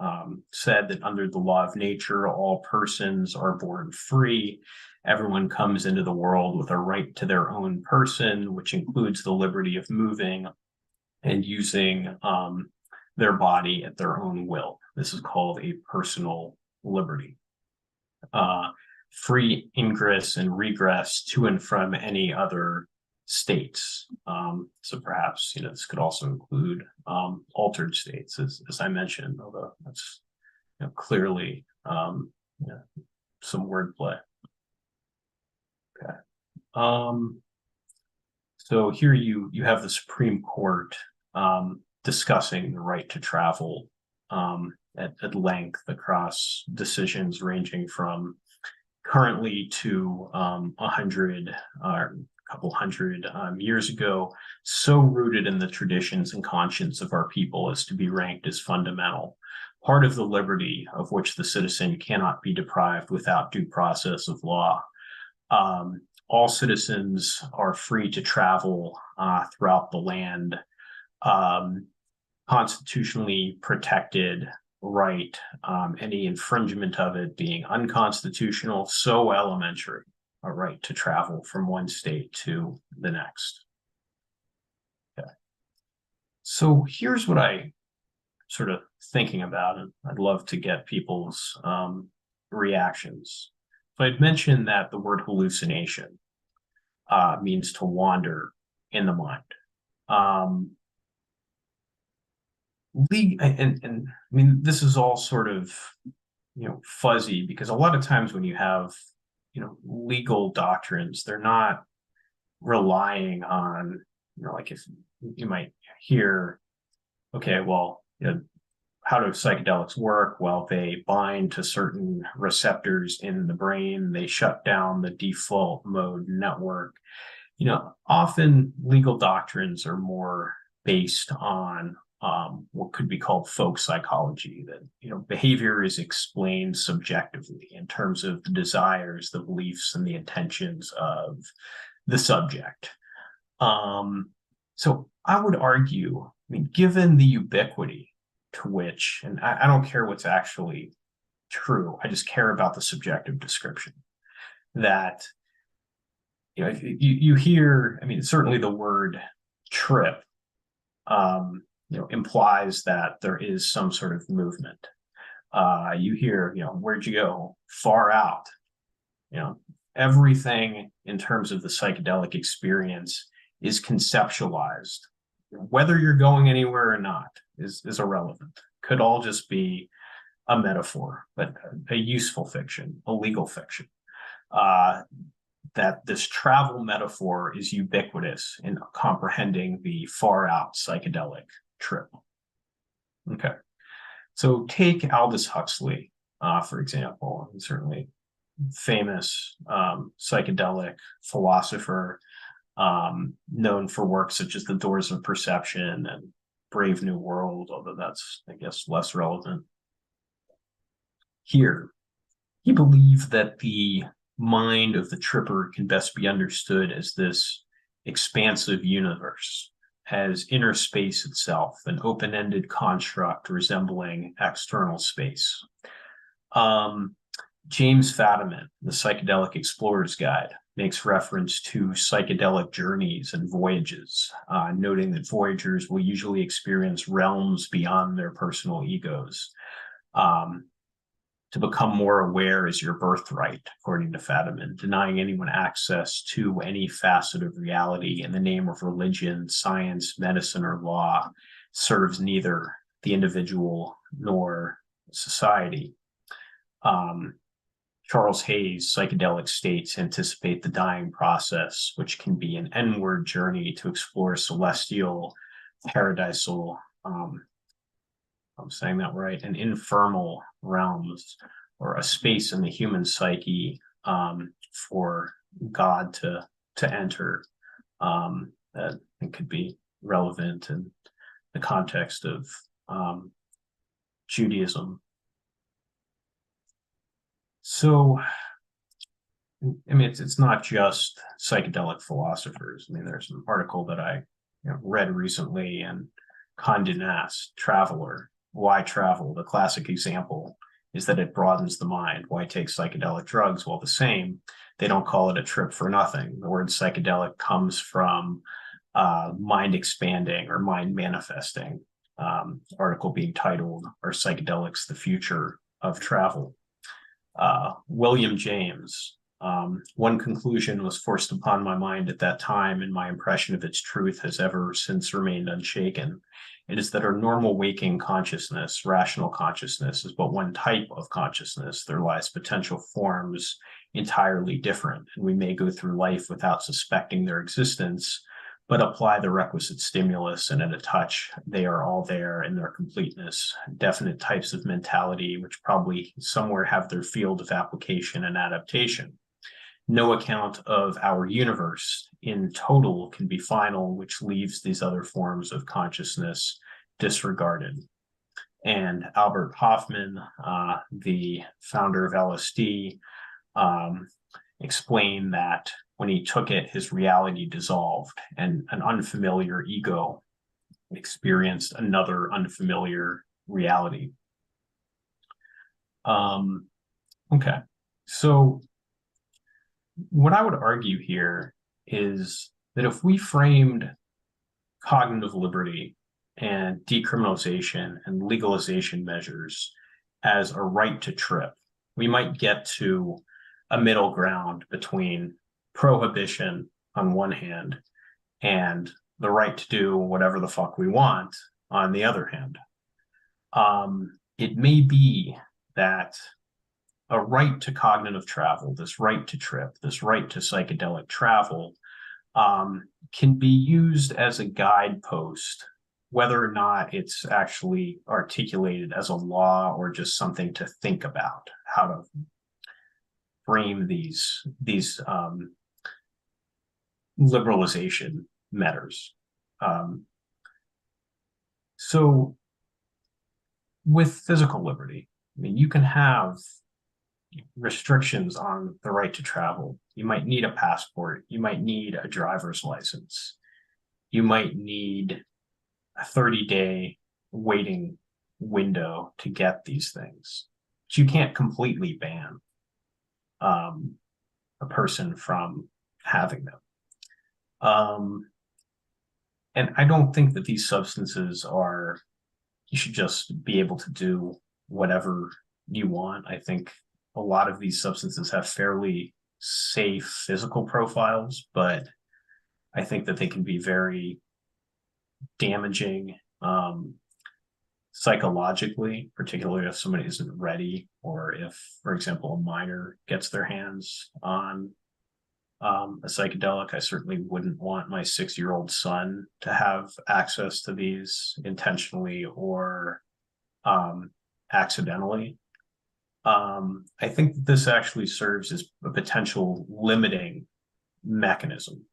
said that under the law of nature, all persons are born free. Everyone comes into the world with a right to their own person, which includes the liberty of moving and using their body at their own will. This is called a personal liberty. Free ingress and regress to and from any other states. So perhaps this could also include altered states, as I mentioned, although that's clearly some wordplay. Okay. So here you have the Supreme Court discussing the right to travel at length across decisions ranging from currently to 100 or a couple hundred years ago, so rooted in the traditions and conscience of our people as to be ranked as fundamental. Part of the liberty of which the citizen cannot be deprived without due process of law. All citizens are free to travel throughout the land, constitutionally protected right, any infringement of it being unconstitutional, so elementary. a right to travel from one state to the next. Okay. So here's what I sort of thinking about, and I'd love to get people's reactions. So I'd mentioned that the word hallucination means to wander in the mind. And I mean, this is all sort of, fuzzy, because a lot of times when you have, legal doctrines, they're not relying on, like if you might hear, okay, well, how do psychedelics work? Well, they bind to certain receptors in the brain. They shut down the default mode network. Often legal doctrines are more based on what could be called folk psychology, that, behavior is explained subjectively in terms of the desires, the beliefs, and the intentions of the subject. So I would argue, I mean, given the ubiquity to which, and I don't care what's actually true, I just care about the subjective description, that, if you hear, I mean, certainly the word trip, implies that there is some sort of movement. You hear, where'd you go? Far out. Everything in terms of the psychedelic experience is conceptualized. Whether you're going anywhere or not is irrelevant. Could all just be a metaphor, but a useful fiction, a legal fiction. That this travel metaphor is ubiquitous in comprehending the far out psychedelic trip. Okay. So take Aldous Huxley, for example, and certainly famous psychedelic philosopher, known for works such as The Doors of Perception and Brave New World, although that's, I guess, less relevant here. He believed that the mind of the tripper can best be understood as this expansive universe, as inner space itself, an open-ended construct resembling external space. James Fadiman, the Psychedelic Explorer's Guide, makes reference to psychedelic journeys and voyages, noting that voyagers will usually experience realms beyond their personal egos. To become more aware is your birthright, according to Fadiman. Denying anyone access to any facet of reality in the name of religion, science, medicine, or law serves neither the individual nor society. Charles Hayes' psychedelic states anticipate the dying process, which can be an inward journey to explore celestial, paradisal, I'm saying that right, and infernal realms, or a space in the human psyche for God to enter. That it could be relevant in the context of Judaism. So, I mean, it's not just psychedelic philosophers. I mean, there's an article that I read recently, and Condé Nast, Traveler, Why Travel? The classic example is that it broadens the mind. Why take psychedelic drugs? Well, the same. They don't call it a trip for nothing. The word psychedelic comes from mind expanding or mind manifesting. Article being titled, Are Psychedelics the Future of Travel? William James, one conclusion was forced upon my mind at that time, and my impression of its truth has ever since remained unshaken. It is that our normal waking consciousness, rational consciousness, is but one type of consciousness. There lies potential forms entirely different, and we may go through life without suspecting their existence, but apply the requisite stimulus, and at a touch, they are all there in their completeness. Definite types of mentality, which probably somewhere have their field of application and adaptation. No account of our universe in total can be final, which leaves these other forms of consciousness disregarded. And Albert Hoffman, the founder of LSD, explained that when he took it, his reality dissolved, and an unfamiliar ego experienced another unfamiliar reality. Okay, so what I would argue here is that if we framed cognitive liberty and decriminalization and legalization measures as a right to trip, we might get to a middle ground between prohibition on one hand and the right to do whatever the fuck we want on the other hand. It may be that a right to cognitive travel, this right to trip, this right to psychedelic travel, can be used as a guidepost, whether or not it's actually articulated as a law or just something to think about, how to frame these liberalization matters. So with physical liberty, I mean, you can have restrictions on the right to travel. You might need a passport. You might need a driver's license. You might need a 30-day waiting window to get these things. But you can't completely ban a person from having them. And I don't think that these substances are, you should just be able to do whatever you want. I think a lot of these substances have fairly safe physical profiles, but I think that they can be very damaging psychologically, particularly if somebody isn't ready, or if, for example, a minor gets their hands on a psychedelic. I certainly wouldn't want my 6-year-old son to have access to these intentionally or accidentally. I think this actually serves as a potential limiting mechanism.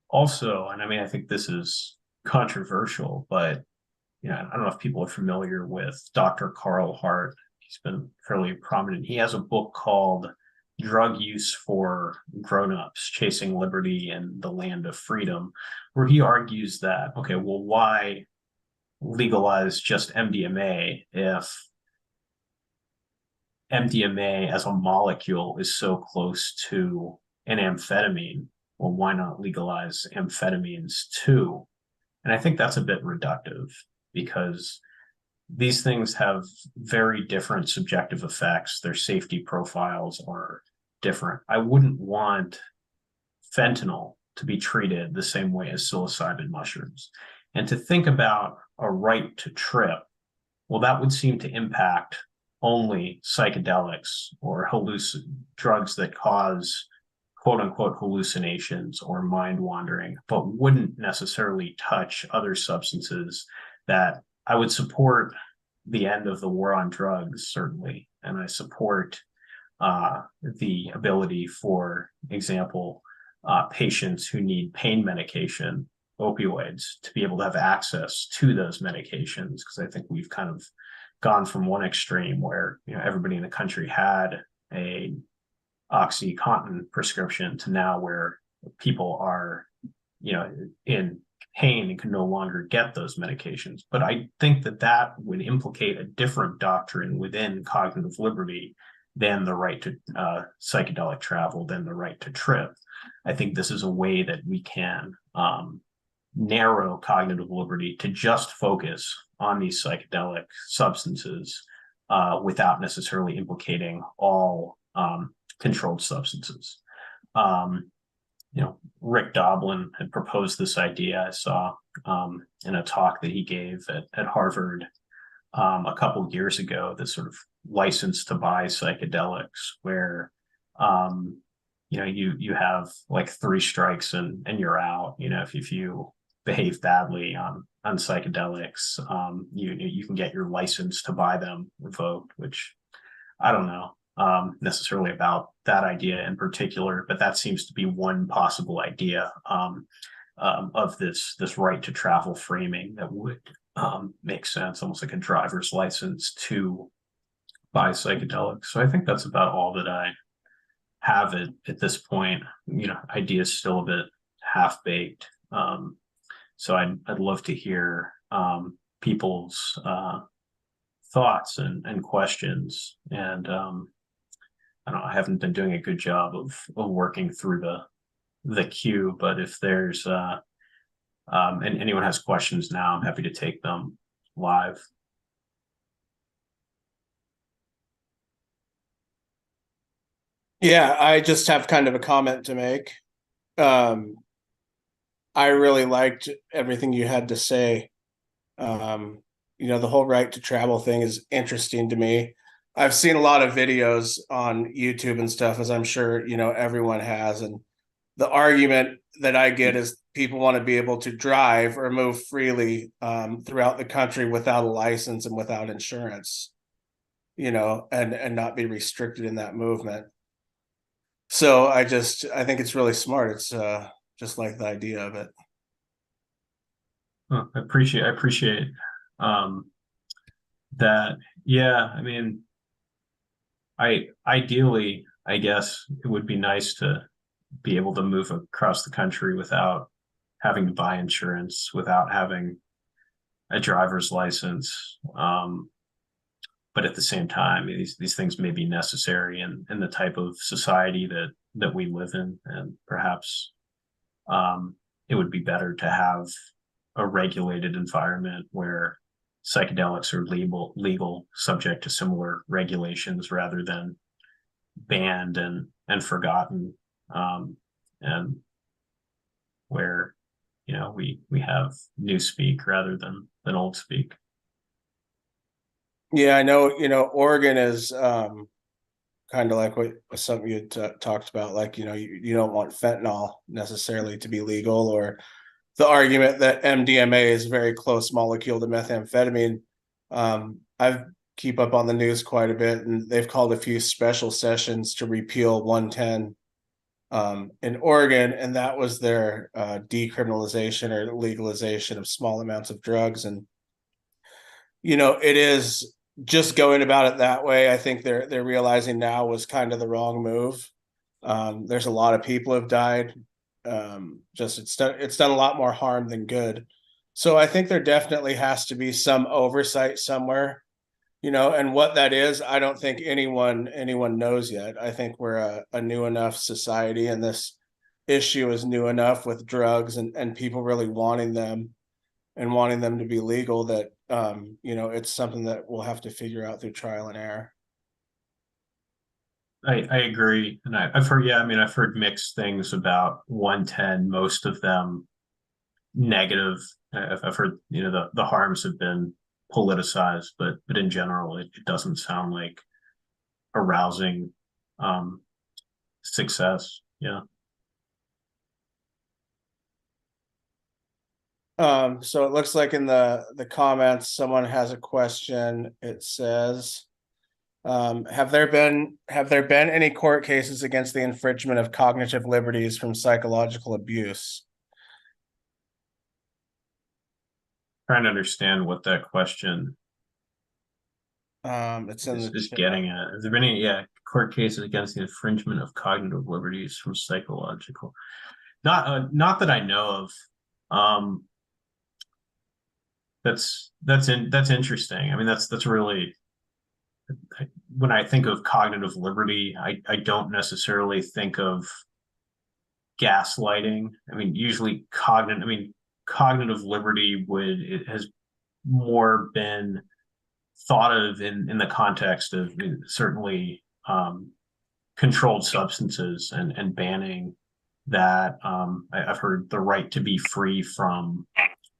Also, and I mean, I think this is controversial, but I don't know if people are familiar with Dr. Carl Hart. He's been fairly prominent. He has a book called Drug Use for Grown-Ups, Chasing Liberty in the Land of Freedom, where he argues that, okay, well, why legalize just MDMA if MDMA as a molecule is so close to an amphetamine? Well, why not legalize amphetamines too? And I think that's a bit reductive, because these things have very different subjective effects. Their safety profiles are different. I wouldn't want fentanyl to be treated the same way as psilocybin mushrooms. And to think about a right to trip, well, that would seem to impact only psychedelics or drugs that cause quote unquote hallucinations or mind wandering, but wouldn't necessarily touch other substances that I would support the end of the war on drugs, certainly. And I support the ability, for example, patients who need pain medication, opioids, to be able to have access to those medications, because I think we've kind of gone from one extreme where everybody in the country had a OxyContin prescription to now where people are in pain and can no longer get those medications. But I think that that would implicate a different doctrine within cognitive liberty than the right to psychedelic travel, than the right to trip. I think this is a way that we can narrow cognitive liberty to just focus on these psychedelic substances without necessarily implicating all controlled substances. Rick Doblin had proposed this idea, I saw in a talk that he gave at Harvard a couple of years ago, this sort of license to buy psychedelics, where you have like 3 strikes and you're out. If you behave badly on psychedelics, you can get your license to buy them revoked, which I don't know necessarily about that idea in particular, but that seems to be one possible idea of this right to travel framing that would make sense, almost like a driver's license to buy psychedelics. So I think that's about all that I have at this point. Ideas still a bit half-baked. So I'd love to hear people's thoughts and questions, and I don't know, I haven't been doing a good job of working through the queue, but if there's and anyone has questions now, I'm happy to take them live. Yeah, I just have kind of a comment to make. Um, I really liked everything you had to say. Um, the whole right to travel thing is interesting to me. I've seen a lot of videos on YouTube and stuff, as I'm sure, everyone has. And the argument that I get is people want to be able to drive or move freely throughout the country without a license and without insurance, and not be restricted in that movement. So I think it's really smart. It's just like the idea of it. I appreciate um, that. Yeah, I mean, ideally, I guess it would be nice to be able to move across the country without having to buy insurance, without having a driver's license. But at the same time, these things may be necessary in the type of society that we live in, and perhaps it would be better to have a regulated environment where psychedelics are legal, subject to similar regulations, rather than banned and forgotten, and where we have new speak rather than old speak. Yeah, I know. Oregon is kind of like what something you talked about. Like, you don't want fentanyl necessarily to be legal, or the argument that MDMA is a very close molecule to methamphetamine. I've keep up on the news quite a bit, and they've called a few special sessions to repeal 110 in Oregon, and that was their decriminalization or legalization of small amounts of drugs. And it is just going about it that way. I think they're realizing now was kind of the wrong move. There's a lot of people have died. Just it's done a lot more harm than good. So I think there definitely has to be some oversight somewhere, and what that is, I don't think anyone knows yet. I think we're a new enough society, and this issue is new enough with drugs and people really wanting them and wanting them to be legal that it's something that we'll have to figure out through trial and error. I agree, and I've heard, yeah, I mean, I've heard mixed things about 110. Most of them negative. I've heard the harms have been politicized, but in general, it doesn't sound like a rousing success. Yeah. So it looks like in the comments, someone has a question. It says, have there been any court cases against the infringement of cognitive liberties from psychological abuse? Trying to understand what that question It's in is getting at. Has there been any court cases against the infringement of cognitive liberties from psychological? Not that I know of. That's interesting. I mean, that's really, when I think of cognitive liberty, I don't necessarily think of gaslighting. I mean, usually cognitive liberty it has more been thought of in the context of certainly controlled substances and banning that. I've heard the right to be free from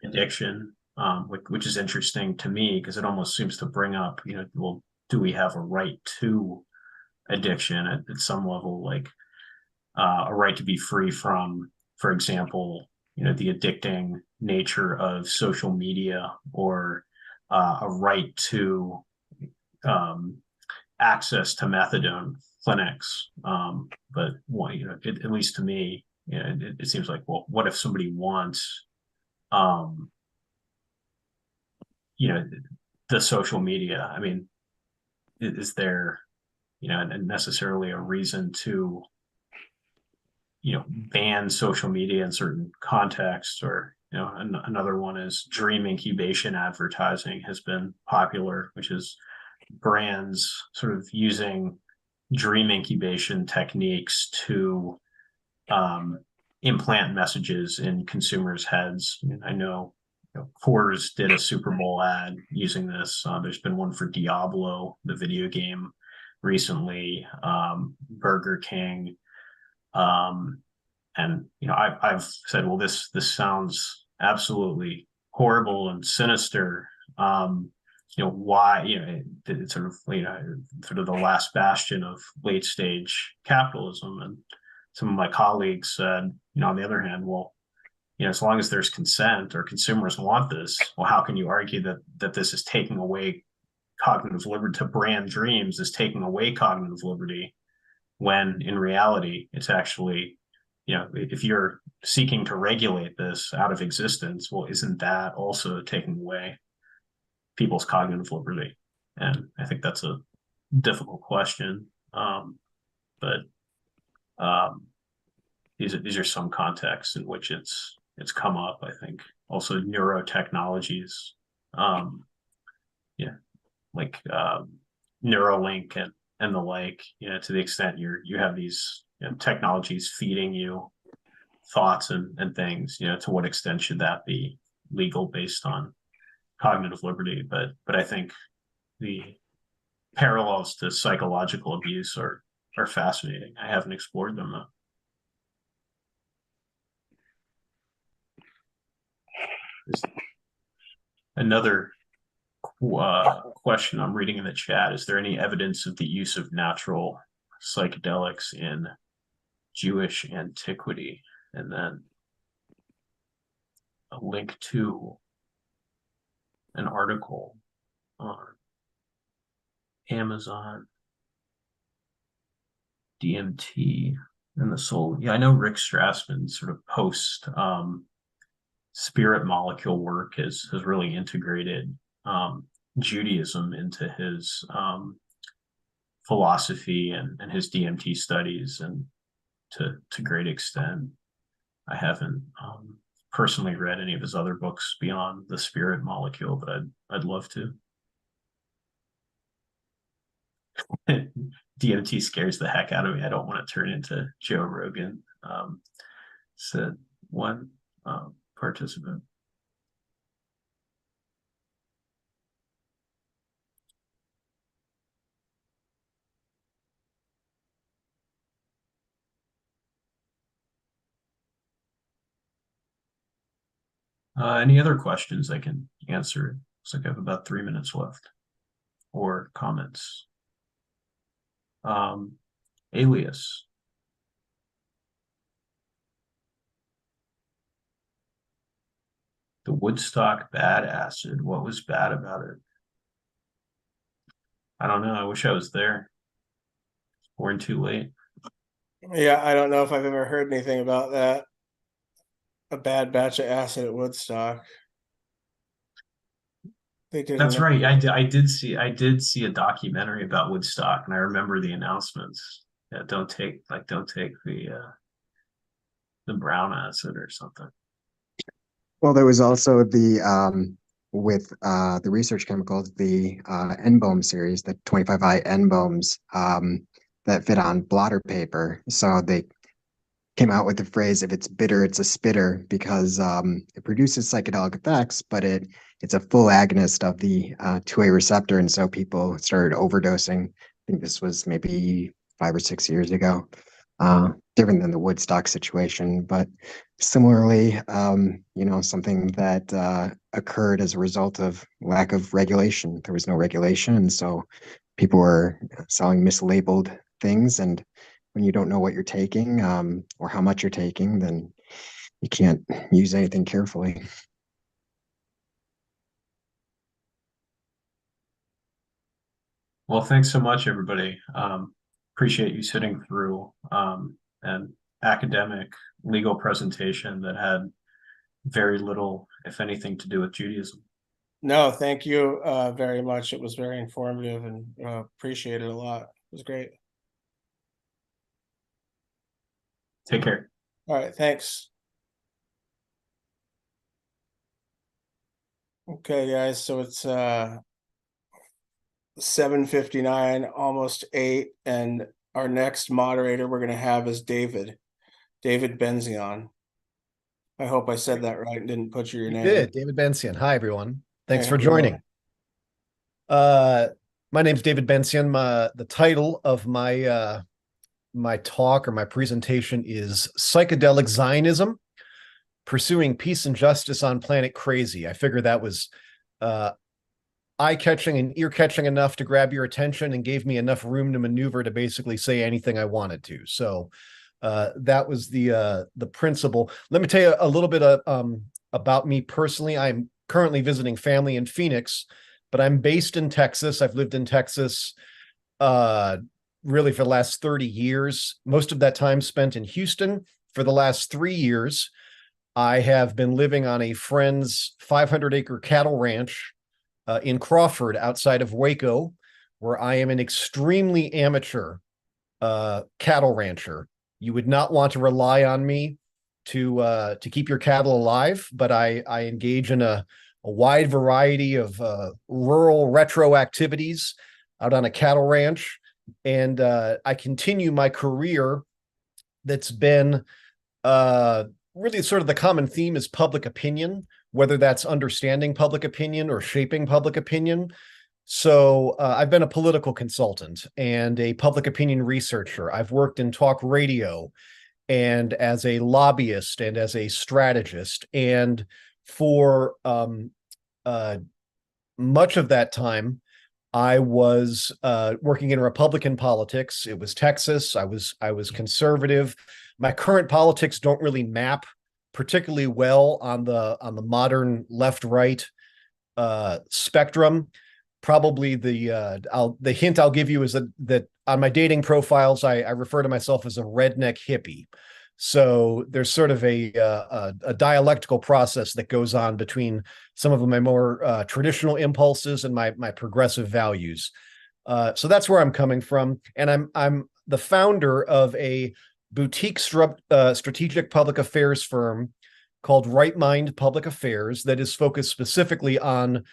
addiction, which is interesting to me because it almost seems to bring up, well, do we have a right to addiction at some level, like a right to be free from, for example, the addicting nature of social media, or a right to access to methadone clinics. But at least to me, it seems like, well, what if somebody wants, the social media? I mean, is there, necessarily a reason to, ban social media in certain contexts? Or, another one is dream incubation advertising has been popular, which is brands sort of using dream incubation techniques to implant messages in consumers' heads. I know, Coors did a Super Bowl ad using this. There's been one for Diablo, the video game, recently. Burger King, and I've said, well, this sounds absolutely horrible and sinister. Why? It's sort of the last bastion of late stage capitalism. And some of my colleagues said, on the other hand, well, as long as there's consent or consumers want this, well, how can you argue that this is taking away cognitive liberty? To brand dreams is taking away cognitive liberty, when in reality, it's actually, if you're seeking to regulate this out of existence, well, isn't that also taking away people's cognitive liberty? And I think that's a difficult question. But these are some contexts in which it's come up. I think also neurotechnologies, like Neuralink and the like. To the extent you have these technologies feeding you thoughts and things. To what extent should that be legal based on cognitive liberty? But I think the parallels to psychological abuse are fascinating. I haven't explored them though. Another question I'm reading in the chat: is there any evidence of the use of natural psychedelics in Jewish antiquity? And then a link to an article on Amazon, DMT and the soul. Yeah, I know Rick Strassman sort of post spirit molecule work has really integrated Judaism into his philosophy and his DMT studies, and to great extent. I haven't personally read any of his other books beyond the spirit molecule, but I'd love to. DMT scares the heck out of me. I don't want to turn into Joe Rogan, said one participant. Any other questions I can answer? Looks like I have about 3 minutes left. Or comments. Alias. The Woodstock bad acid. What was bad about it? I don't know. I wish I was there. Born too late. Yeah, I don't know if I've ever heard anything about that. A bad batch of acid at Woodstock. They didn't. That's right. I did see a documentary about Woodstock, and I remember the announcements. Yeah, don't take the brown acid or something. Well, there was also the with the research chemicals, the N-Bohm series, the 25I N-Bohms that fit on blotter paper. So they came out with the phrase, if it's bitter, it's a spitter, because it produces psychedelic effects, but it's a full agonist of the 2A receptor. And so people started overdosing. I think this was maybe 5 or 6 years ago. Different than the Woodstock situation, but similarly, something that occurred as a result of lack of regulation. There was no regulation, and so people were selling mislabeled things. And when you don't know what you're taking, or how much you're taking, then you can't use anything carefully. Well, thanks so much, everybody. Appreciate you sitting through an academic legal presentation that had very little, if anything, to do with Judaism. No, thank you very much. It was very informative and appreciate it a lot. It was great. Take care. All right, thanks. Okay, guys, so it's 7:59, almost 8, and our next moderator we're going to have is David Benzion. I hope I said that right and didn't butcher your You name. did, David Benzion. Hi, everyone. Thanks Hey, for how you doing? joining. My name's David Benzion. The title of my my talk or my presentation is Psychedelic Zionism, Pursuing Peace and Justice on Planet Crazy. I figured that was eye-catching and ear-catching enough to grab your attention and gave me enough room to maneuver to basically say anything I wanted to. So that was the principle. Let me tell you a little bit about me personally. I'm currently visiting family in Phoenix, but I'm based in Texas. I've lived in Texas really for the last 30 years. Most of that time spent in Houston. For the last 3 years, I have been living on a friend's 500-acre cattle ranch in Crawford, outside of Waco, where I am an extremely amateur cattle rancher. You would not want to rely on me to keep your cattle alive, but I engage in a wide variety of rural retro activities out on a cattle ranch, and I continue my career that's been really sort of the common theme is public opinion, whether that's understanding public opinion or shaping public opinion. So I've been a political consultant and a public opinion researcher. I've worked in talk radio and as a lobbyist and as a strategist. And for much of that time, I was working in Republican politics. It was Texas. I was conservative. My current politics don't really map particularly well on the modern left-right spectrum. Probably the hint I'll give you is that on my dating profiles, I refer to myself as a redneck hippie. So there's sort of a dialectical process that goes on between some of my more traditional impulses and my progressive values. So that's where I'm coming from, and I'm the founder of a boutique strategic public affairs firm called Right Mind Public Affairs that is focused specifically on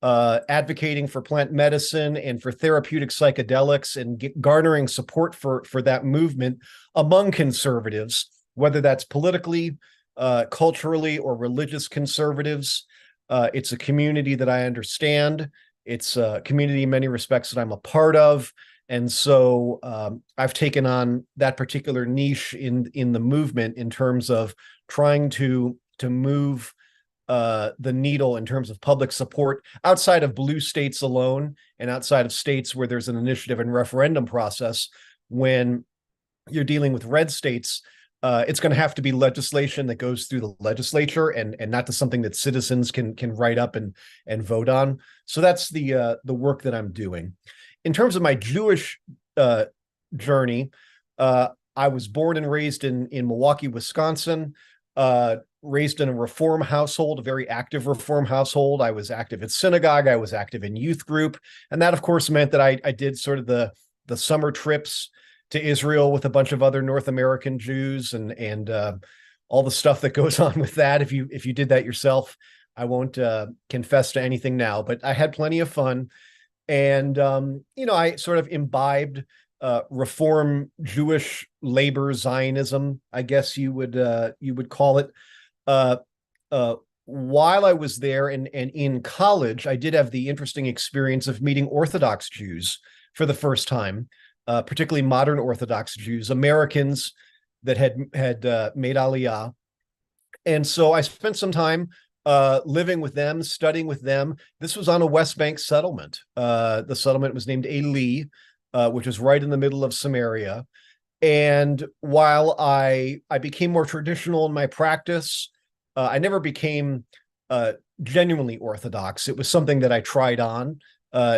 advocating for plant medicine and for therapeutic psychedelics and garnering support for that movement among conservatives, whether that's politically, culturally, or religious conservatives. It's a community that I understand. It's a community in many respects that I'm a part of. And so I've taken on that particular niche in the movement in terms of trying to move the needle in terms of public support outside of blue states alone and outside of states where there's an initiative and referendum process. When you're dealing with red states, it's going to have to be legislation that goes through the legislature and not to something that citizens can write up and vote on. So that's the work that I'm doing. In terms of my Jewish journey, I was born and raised in Milwaukee, Wisconsin. Raised in a reform household, a very active reform household. I was active at synagogue. I was active in youth group. And that, of course, meant that I did sort of the summer trips to Israel with a bunch of other North American Jews and all the stuff that goes on with that. If you did that yourself, I won't confess to anything now, but I had plenty of fun. And, I sort of imbibed reform Jewish labor Zionism, I guess you would call it. While I was there and in college, I did have the interesting experience of meeting Orthodox Jews for the first time, particularly modern Orthodox Jews, Americans that had made Aliyah. And so I spent some time living with them, studying with them. This was on a West Bank settlement. The settlement was named Eli, which was right in the middle of Samaria. And while I became more traditional in my practice, I never became genuinely Orthodox. It was something that I tried on,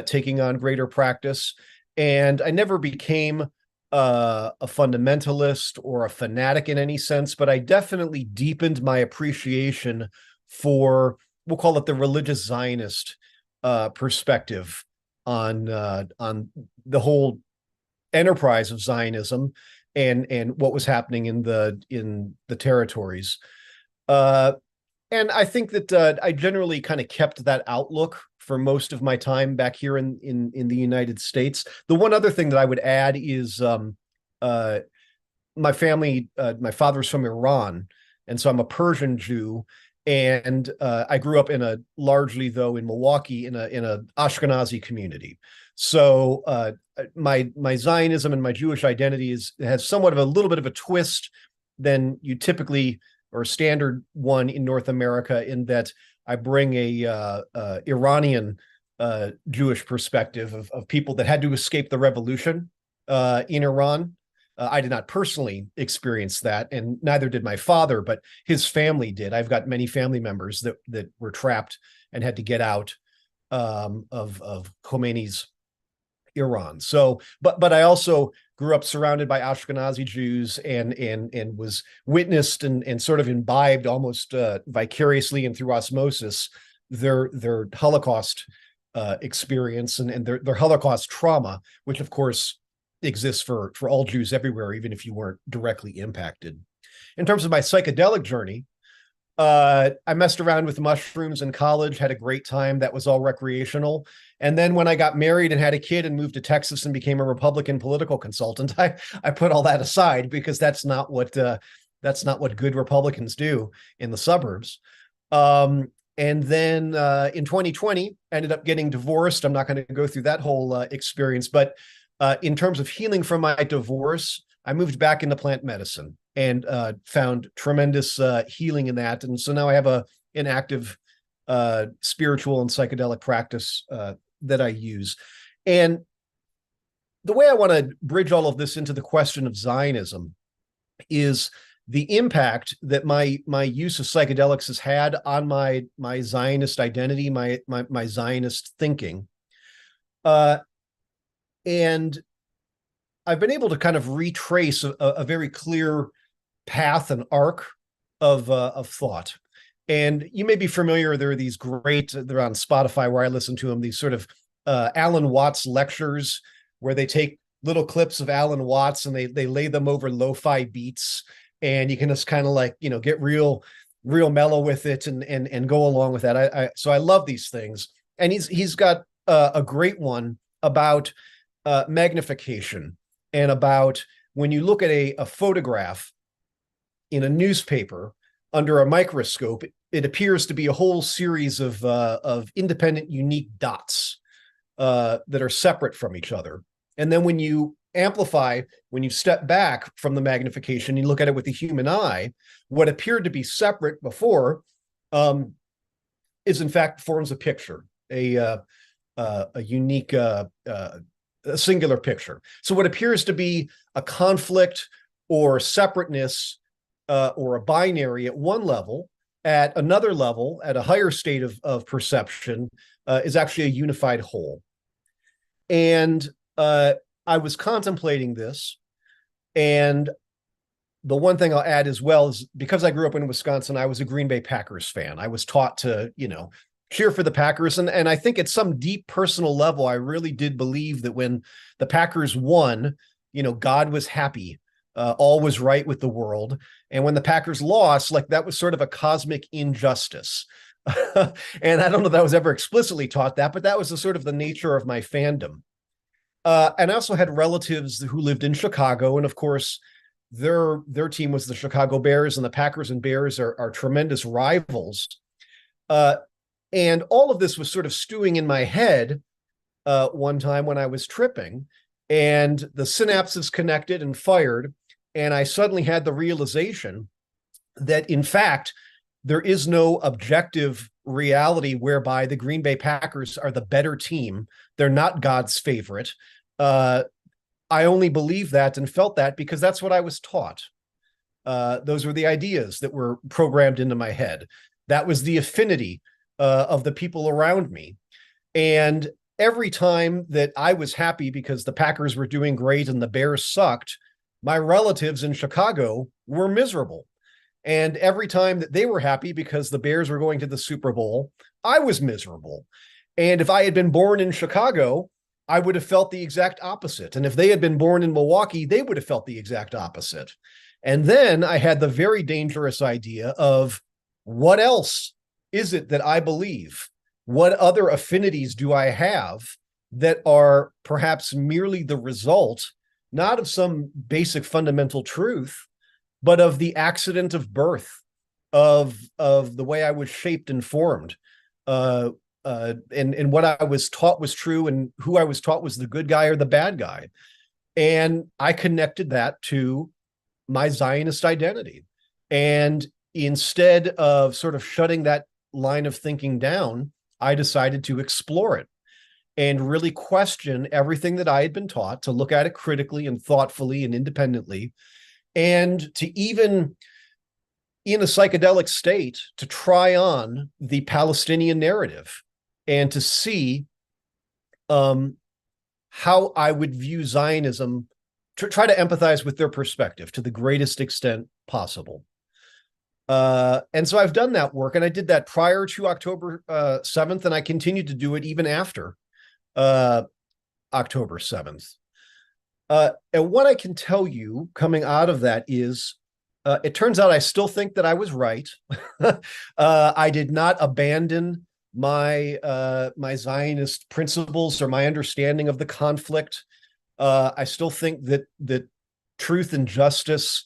taking on greater practice. And I never became a fundamentalist or a fanatic in any sense, but I definitely deepened my appreciation for, we'll call it the religious Zionist perspective on the whole enterprise of Zionism and what was happening in the territories. And I think that I generally kind of kept that outlook for most of my time back here in the United States. The one other thing that I would add is my family, my father's from Iran, and so I'm a Persian Jew. And I grew up in a largely, though, in Milwaukee, in a Ashkenazi community. So my Zionism and my Jewish identity has somewhat of a little bit of a twist than you typically or standard one in North America, in that I bring a Iranian Jewish perspective of people that had to escape the revolution in Iran. I did not personally experience that, and neither did my father, but his family did. I've got many family members that were trapped and had to get out of Khomeini's Iran. So, but I also grew up surrounded by Ashkenazi Jews and was witnessed and sort of imbibed almost vicariously and through osmosis their Holocaust experience and their Holocaust trauma, which of course exists for all Jews everywhere, even if you weren't directly impacted. In terms of my psychedelic journey, I messed around with mushrooms in college, had a great time. That was all recreational. And then when I got married and had a kid and moved to Texas and became a Republican political consultant, I put all that aside, because that's not what good Republicans do in the suburbs. And then in 2020, ended up getting divorced. I'm not going to go through that whole experience, but in terms of healing from my divorce, I moved back into plant medicine and found tremendous healing in that. And so now I have an active spiritual and psychedelic practice that I use. And the way I want to bridge all of this into the question of Zionism is the impact that my use of psychedelics has had on my Zionist identity, my Zionist thinking. And I've been able to kind of retrace a very clear path and arc of thought. And you may be familiar, there are these great, they're on Spotify where I listen to them, these sort of Alan Watts lectures where they take little clips of Alan Watts and they lay them over lo-fi beats, and you can just kind of like, get real mellow with it and go along with that. So I love these things. And he's got a great one about magnification, and about when you look at a photograph in a newspaper under a microscope, it appears to be a whole series of independent, unique dots that are separate from each other. And then when you amplify, when you step back from the magnification, you look at it with the human eye, what appeared to be separate before is in fact forms a picture, a unique a singular picture. So what appears to be a conflict or separateness or a binary at one level, at another level, at a higher state of perception, is actually a unified whole. And I was contemplating this, and the one thing I'll add as well is, because I grew up in Wisconsin, I was a Green Bay Packers fan. I was taught to, cheer for the Packers. And I think at some deep personal level, I really did believe that when the Packers won, God was happy. All was right with the world. And when the Packers lost, like, that was sort of a cosmic injustice. And I don't know if that was ever explicitly taught that, but that was the sort of the nature of my fandom. And I also had relatives who lived in Chicago. And of course, their team was the Chicago Bears, and the Packers and Bears are tremendous rivals. And all of this was sort of stewing in my head one time when I was tripping, and the synapses connected and fired. And I suddenly had the realization that, in fact, there is no objective reality whereby the Green Bay Packers are the better team. They're not God's favorite. I only believed that and felt that because that's what I was taught. Those were the ideas that were programmed into my head. That was the affinity of the people around me. And every time that I was happy because the Packers were doing great and the Bears sucked, my relatives in Chicago were miserable. And every time that they were happy because the Bears were going to the Super Bowl, I was miserable. And if I had been born in Chicago, I would have felt the exact opposite. And if they had been born in Milwaukee, they would have felt the exact opposite. And then I had the very dangerous idea of, what else is it that I believe? What other affinities do I have that are perhaps merely the result not of some basic fundamental truth, but of the accident of birth, of the way I was shaped and formed, and what I was taught was true, and who I was taught was the good guy or the bad guy. And I connected that to my Zionist identity. And instead of sort of shutting that line of thinking down, I decided to explore it and really question everything that I had been taught, to look at it critically and thoughtfully and independently, and to even in a psychedelic state to try on the Palestinian narrative and to see how I would view Zionism, to try to empathize with their perspective to the greatest extent possible. And so I've done that work, and I did that prior to October 7th, and I continued to do it even after October 7th. And what I can tell you coming out of that is, it turns out I still think that I was right. I did not abandon my Zionist principles or my understanding of the conflict. I still think that truth and justice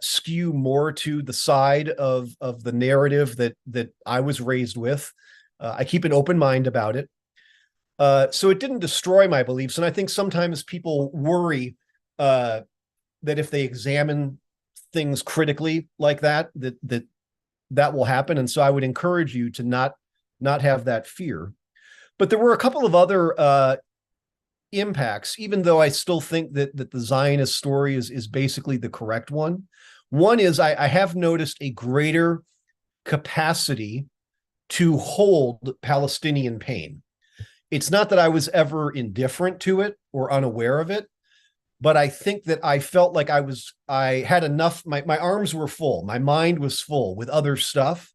skew more to the side of the narrative that I was raised with. I keep an open mind about it. So it didn't destroy my beliefs. And I think sometimes people worry that if they examine things critically like that will happen. And so I would encourage you to not have that fear. But there were a couple of other impacts, even though I still think that the Zionist story is basically the correct one. One is I have noticed a greater capacity to hold Palestinian pain. It's not that I was ever indifferent to it or unaware of it, but I think that I felt like I had enough, my arms were full, my mind was full with other stuff.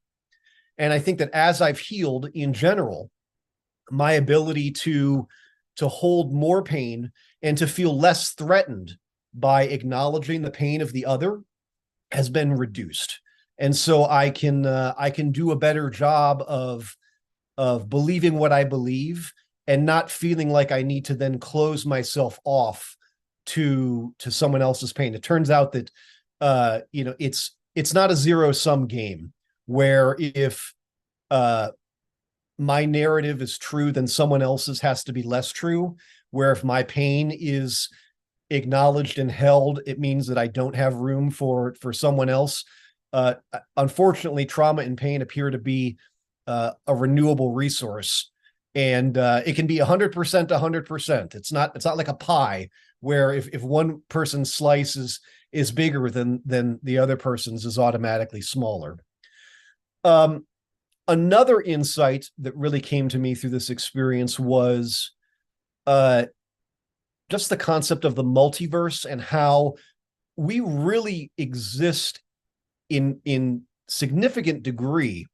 And I think that as I've healed in general, my ability to hold more pain and to feel less threatened by acknowledging the pain of the other has been reduced. And so I can do a better job of believing what I believe and not feeling like I need to then close myself off to someone else's pain. It turns out that it's not a zero-sum game where if my narrative is true, then someone else's has to be less true. Where if my pain is acknowledged and held, it means that I don't have room for someone else. Unfortunately, trauma and pain appear to be a renewable resource, and it can be 100%, 100%. It's not like a pie where if one person's slice is bigger than the other person's is automatically smaller. Another insight that really came to me through this experience was just the concept of the multiverse and how we really exist in significant degree.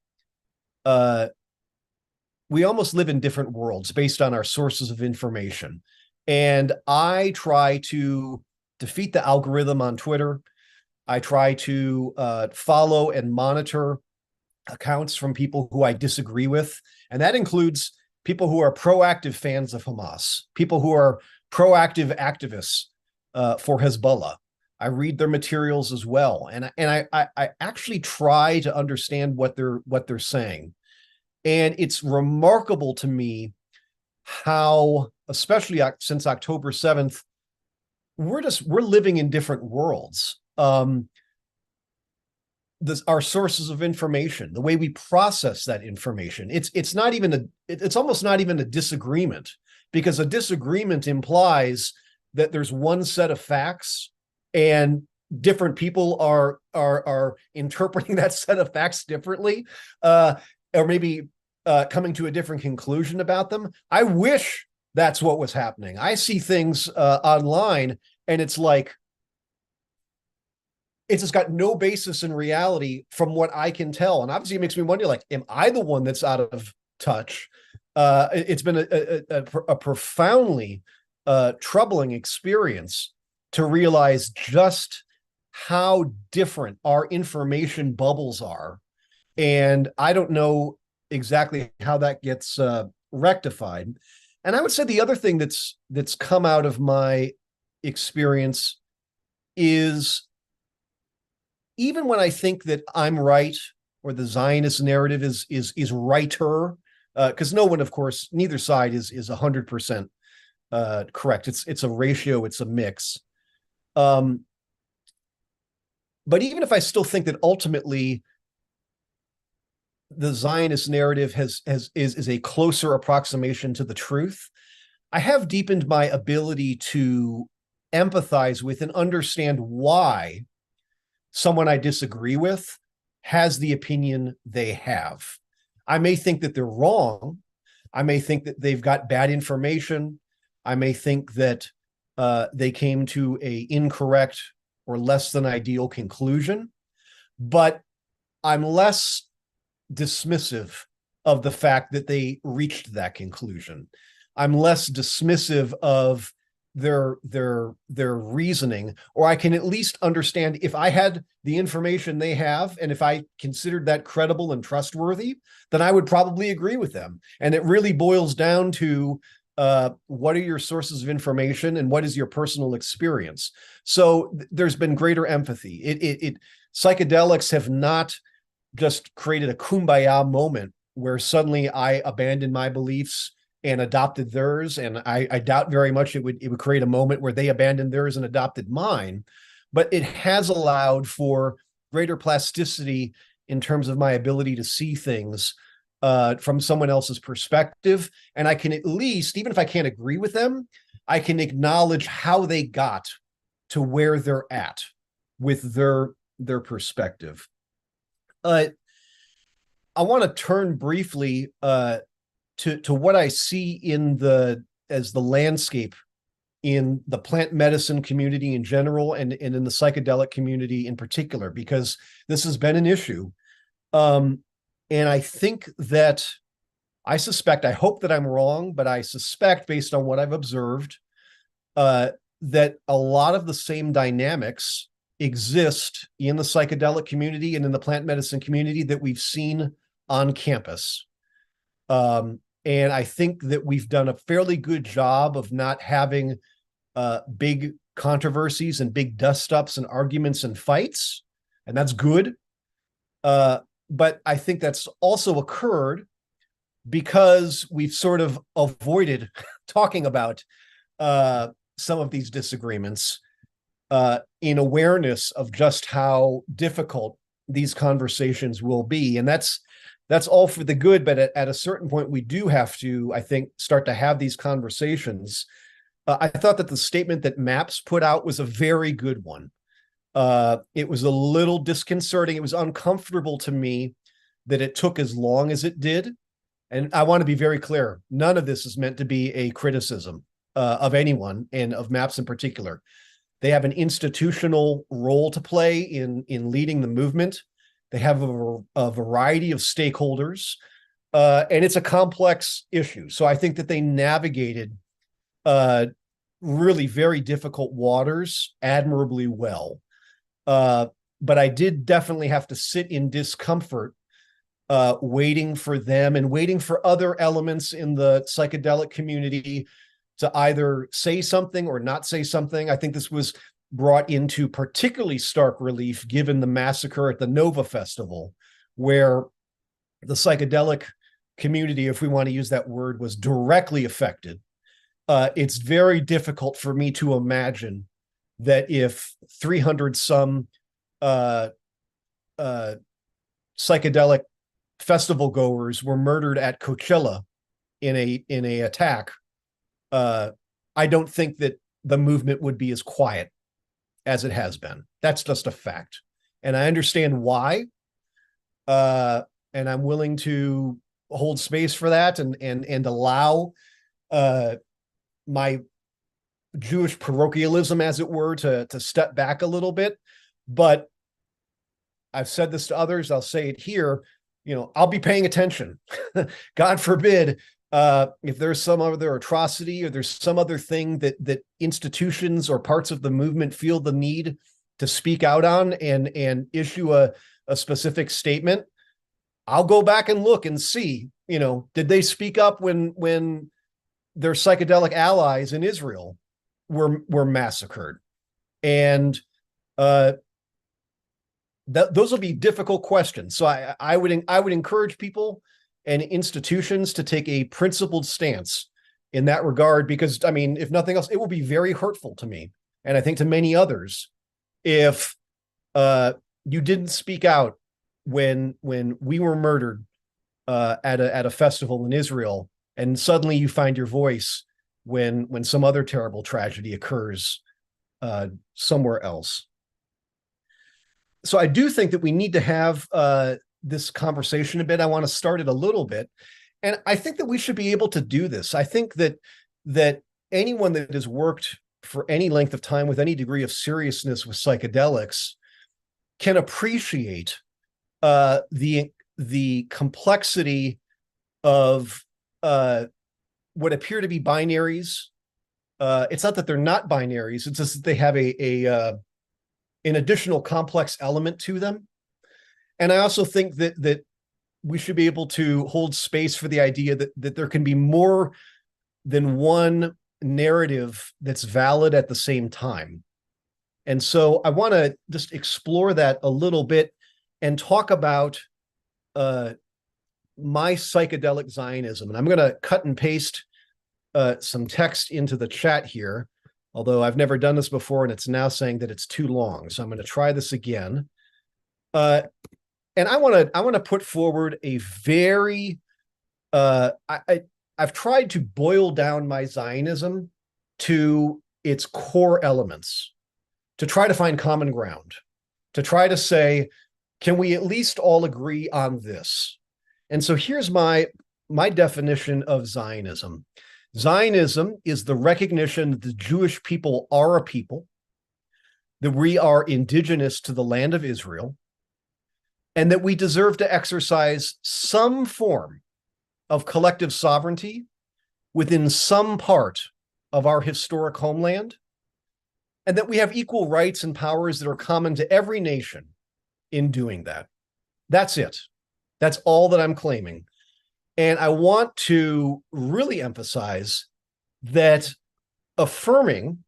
We almost live in different worlds based on our sources of information. And I try to defeat the algorithm on Twitter. I try to follow and monitor accounts from people who I disagree with. And that includes people who are proactive fans of Hamas, people who are proactive activists for Hezbollah. I read their materials as well. And I actually try to understand what they're saying. And it's remarkable to me how, especially since October 7th, we're living in different worlds. Our sources of information, the way we process that information, it's almost not even a disagreement, because a disagreement implies that there's one set of facts and different people are interpreting that set of facts differently, or maybe coming to a different conclusion about them. I wish that's what was happening. I see things online and it's like, it's just got no basis in reality from what I can tell. And obviously it makes me wonder, like, am I the one that's out of touch? It's been a profoundly troubling experience to realize just how different our information bubbles are. And I don't know exactly how that gets rectified. And I would say the other thing that's come out of my experience is, even when I think that I'm right or the Zionist narrative is righter, because no one, of course, neither side is 100% correct. It's a ratio, it's a mix. But even if I still think that ultimately the Zionist narrative is a closer approximation to the truth, I have deepened my ability to empathize with and understand why someone I disagree with has the opinion they have. I may think that they're wrong. I may think that they've got bad information. I may think that they came to a incorrect or less than ideal conclusion, but I'm less dismissive of the fact that they reached that conclusion. I'm less dismissive of their reasoning, or I can at least understand, if I had the information they have and if I considered that credible and trustworthy, then I would probably agree with them. And it really boils down to what are your sources of information and what is your personal experience. So there's been greater empathy. Psychedelics have not just created a kumbaya moment where suddenly I abandoned my beliefs and adopted theirs. And I doubt very much it would create a moment where they abandoned theirs and adopted mine. But it has allowed for greater plasticity in terms of my ability to see things from someone else's perspective. And I can at least, even if I can't agree with them, I can acknowledge how they got to where they're at with their perspective. I want to turn briefly to what I see as the landscape in the plant medicine community in general and in the psychedelic community in particular, because this has been an issue. And I think that I hope that I'm wrong, but I suspect, based on what I've observed, that a lot of the same dynamics exist in the psychedelic community and in the plant medicine community that we've seen on campus. And I think that we've done a fairly good job of not having big controversies and big dust-ups and arguments and fights, and that's good. But I think that's also occurred because we've sort of avoided talking about some of these disagreements in awareness of just how difficult these conversations will be. And that's all for the good, but at a certain point, we do have to, I think, start to have these conversations. I thought that the statement that MAPS put out was a very good one. It was a little disconcerting. It was uncomfortable to me that it took as long as it did. And I want to be very clear. None of this is meant to be a criticism of anyone and of MAPS in particular. They have an institutional role to play in leading the movement. They have a variety of stakeholders, and it's a complex issue. So I think that they navigated really very difficult waters admirably well. But I did definitely have to sit in discomfort, waiting for them and waiting for other elements in the psychedelic community to either say something or not say something. I think this was brought into particularly stark relief given the massacre at the Nova Festival, where the psychedelic community, if we want to use that word, was directly affected. It's very difficult for me to imagine that if 300 some psychedelic festival goers were murdered at Coachella in a attack, I don't think that the movement would be as quiet as it has been. That's just a fact. And I understand why. And I'm willing to hold space for that and allow my Jewish parochialism, as it were, to step back a little bit. But I've said this to others, I'll say it here, I'll be paying attention. God forbid, if there's some other atrocity or there's some other thing that institutions or parts of the movement feel the need to speak out on and issue a specific statement, I'll go back and look and see, did they speak up when their psychedelic allies in Israel were massacred. And those will be difficult questions. So I would encourage people and institutions to take a principled stance in that regard, because I mean, if nothing else, it will be very hurtful to me, and I think to many others, if you didn't speak out when we were murdered at a festival in Israel, and suddenly you find your voice when some other terrible tragedy occurs somewhere else. So I do think that we need to have this conversation a bit. I want to start it a little bit. And I think that we should be able to do this. I think that anyone that has worked for any length of time with any degree of seriousness with psychedelics can appreciate the complexity of what appear to be binaries. It's not that they're not binaries, it's just that they have an additional complex element to them. And I also think that we should be able to hold space for the idea that there can be more than one narrative that's valid at the same time. And so I want to just explore that a little bit and talk about my psychedelic Zionism. And I'm going to cut and paste some text into the chat here, although I've never done this before and it's now saying that it's too long. So I'm going to try this again. And I want to put forward a very I've tried to boil down my Zionism to its core elements, to try to find common ground, to try to say, can we at least all agree on this? And so here's my definition of Zionism. Zionism is the recognition that the Jewish people are a people, that we are indigenous to the land of Israel, and that we deserve to exercise some form of collective sovereignty within some part of our historic homeland, and that we have equal rights and powers that are common to every nation in doing that. That's it. That's all that I'm claiming. And I want to really emphasize that affirming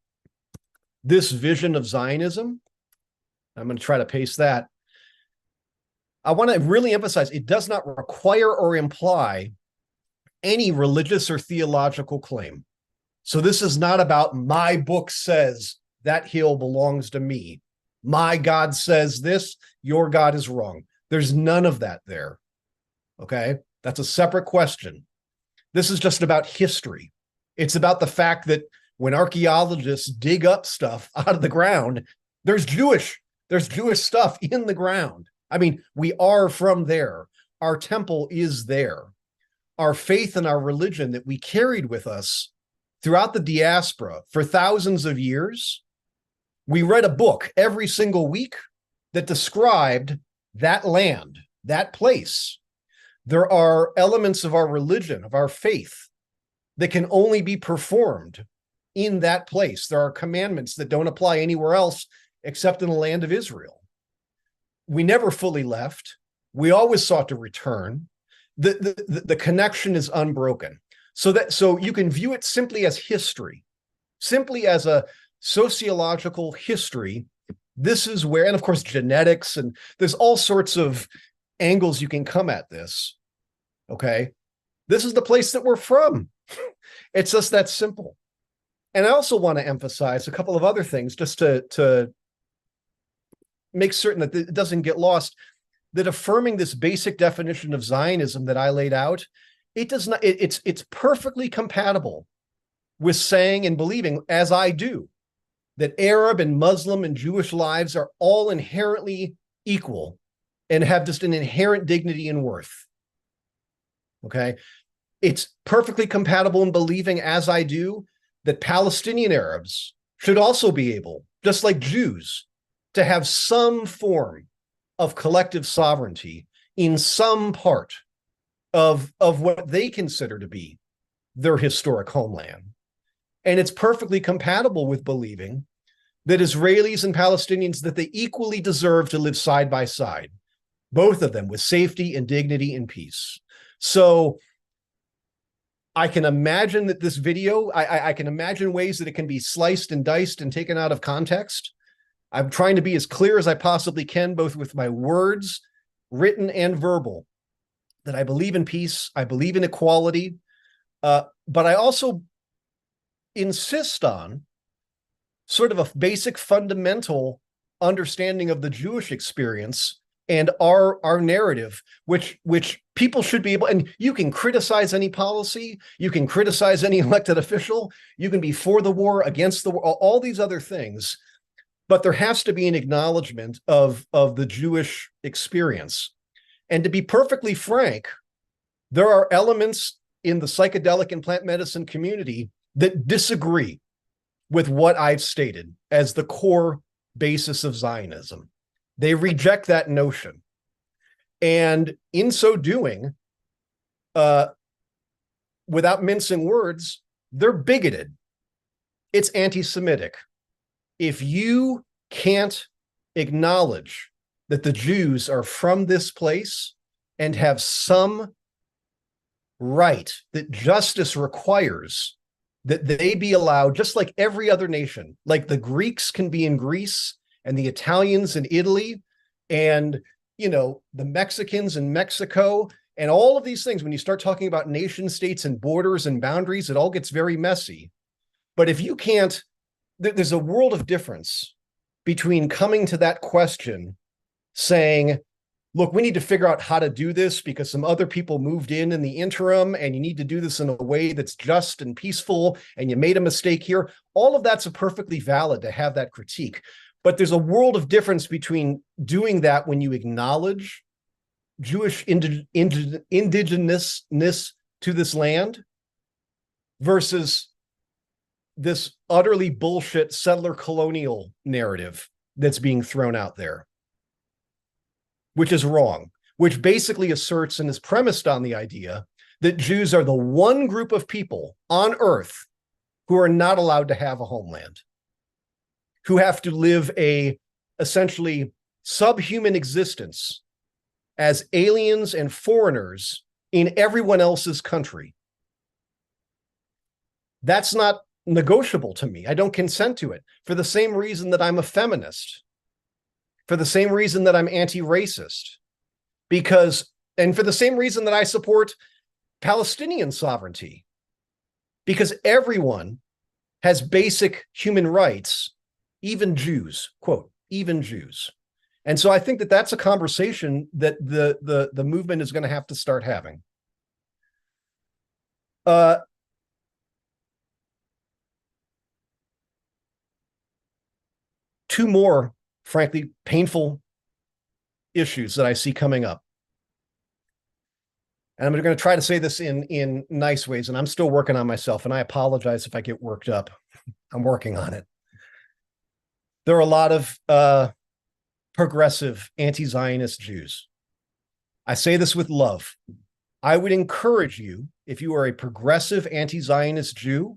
this vision of Zionism, I'm going to try to paste that. I want to really emphasize it does not require or imply any religious or theological claim. So this is not about my book says that hill belongs to me. My God says this, your God is wrong. There's none of that there. Okay? That's a separate question. This is just about history. It's about the fact that when archaeologists dig up stuff out of the ground, there's Jewish stuff in the ground. I mean, we are from there. Our temple is there. Our faith and our religion that we carried with us throughout the diaspora for thousands of years, we read a book every single week that described that land, that place. There are elements of our religion, of our faith, that can only be performed in that place. There are commandments that don't apply anywhere else except in the land of Israel. We never fully left. We always sought to return. The connection is unbroken. So you can view it simply as history, simply as a sociological history. This is where, and of course, genetics, and there's all sorts of angles you can come at this. Okay. This is the place that we're from. It's just that simple. And I also want to emphasize a couple of other things just to make certain that it doesn't get lost, that affirming this basic definition of Zionism that I laid out, it does not, it's perfectly compatible with saying and believing, as I do, that Arab and Muslim and Jewish lives are all inherently equal and have just an inherent dignity and worth. Okay. It's perfectly compatible in believing, as I do, that Palestinian Arabs should also be able, just like Jews, to have some form of collective sovereignty in some part of what they consider to be their historic homeland. And it's perfectly compatible with believing that Israelis and Palestinians, that they equally deserve to live side by side, both of them with safety and dignity and peace. So I can imagine that this video, I can imagine ways that it can be sliced and diced and taken out of context. I'm trying to be as clear as I possibly can, both with my words, written and verbal, that I believe in peace, I believe in equality, but I also insist on sort of a basic fundamental understanding of the Jewish experience and our narrative, which people should be able, and you can criticize any policy, you can criticize any elected official, you can be for the war, against the war, all these other things, but there has to be an acknowledgement of the Jewish experience. And to be perfectly frank, there are elements in the psychedelic and plant medicine community that disagree with what I've stated as the core basis of Zionism. They reject that notion. And in so doing, without mincing words, they're bigoted. It's anti-Semitic. If you can't acknowledge that the Jews are from this place and have some right that justice requires that they be allowed, just like every other nation, like the Greeks can be in Greece and the Italians in Italy and, you know, the Mexicans in Mexico and all of these things. When you start talking about nation states and borders and boundaries, it all gets very messy. But if you can't, there's a world of difference between coming to that question saying, look, we need to figure out how to do this because some other people moved in the interim, and you need to do this in a way that's just and peaceful, and you made a mistake here. All of that's perfectly valid to have that critique. But there's a world of difference between doing that when you acknowledge Jewish indigenousness to this land versus this utterly bullshit settler colonial narrative that's being thrown out there, which is wrong, which basically asserts and is premised on the idea that Jews are the one group of people on earth who are not allowed to have a homeland, who have to live a essentially subhuman existence as aliens and foreigners in everyone else's country. That's not negotiable to me. I don't consent to it for the same reason that I'm a feminist, for the same reason that I'm anti-racist, and for the same reason that I support Palestinian sovereignty, because everyone has basic human rights, even Jews, quote, even Jews. And so I think that that's a conversation that the movement is going to have to start having. Two more, frankly, painful issues that I see coming up. And I'm going to try to say this in nice ways, and I'm still working on myself, and I apologize if I get worked up. I'm working on it. There are a lot of progressive anti-Zionist Jews. I say this with love. I would encourage you, if you are a progressive anti-Zionist Jew,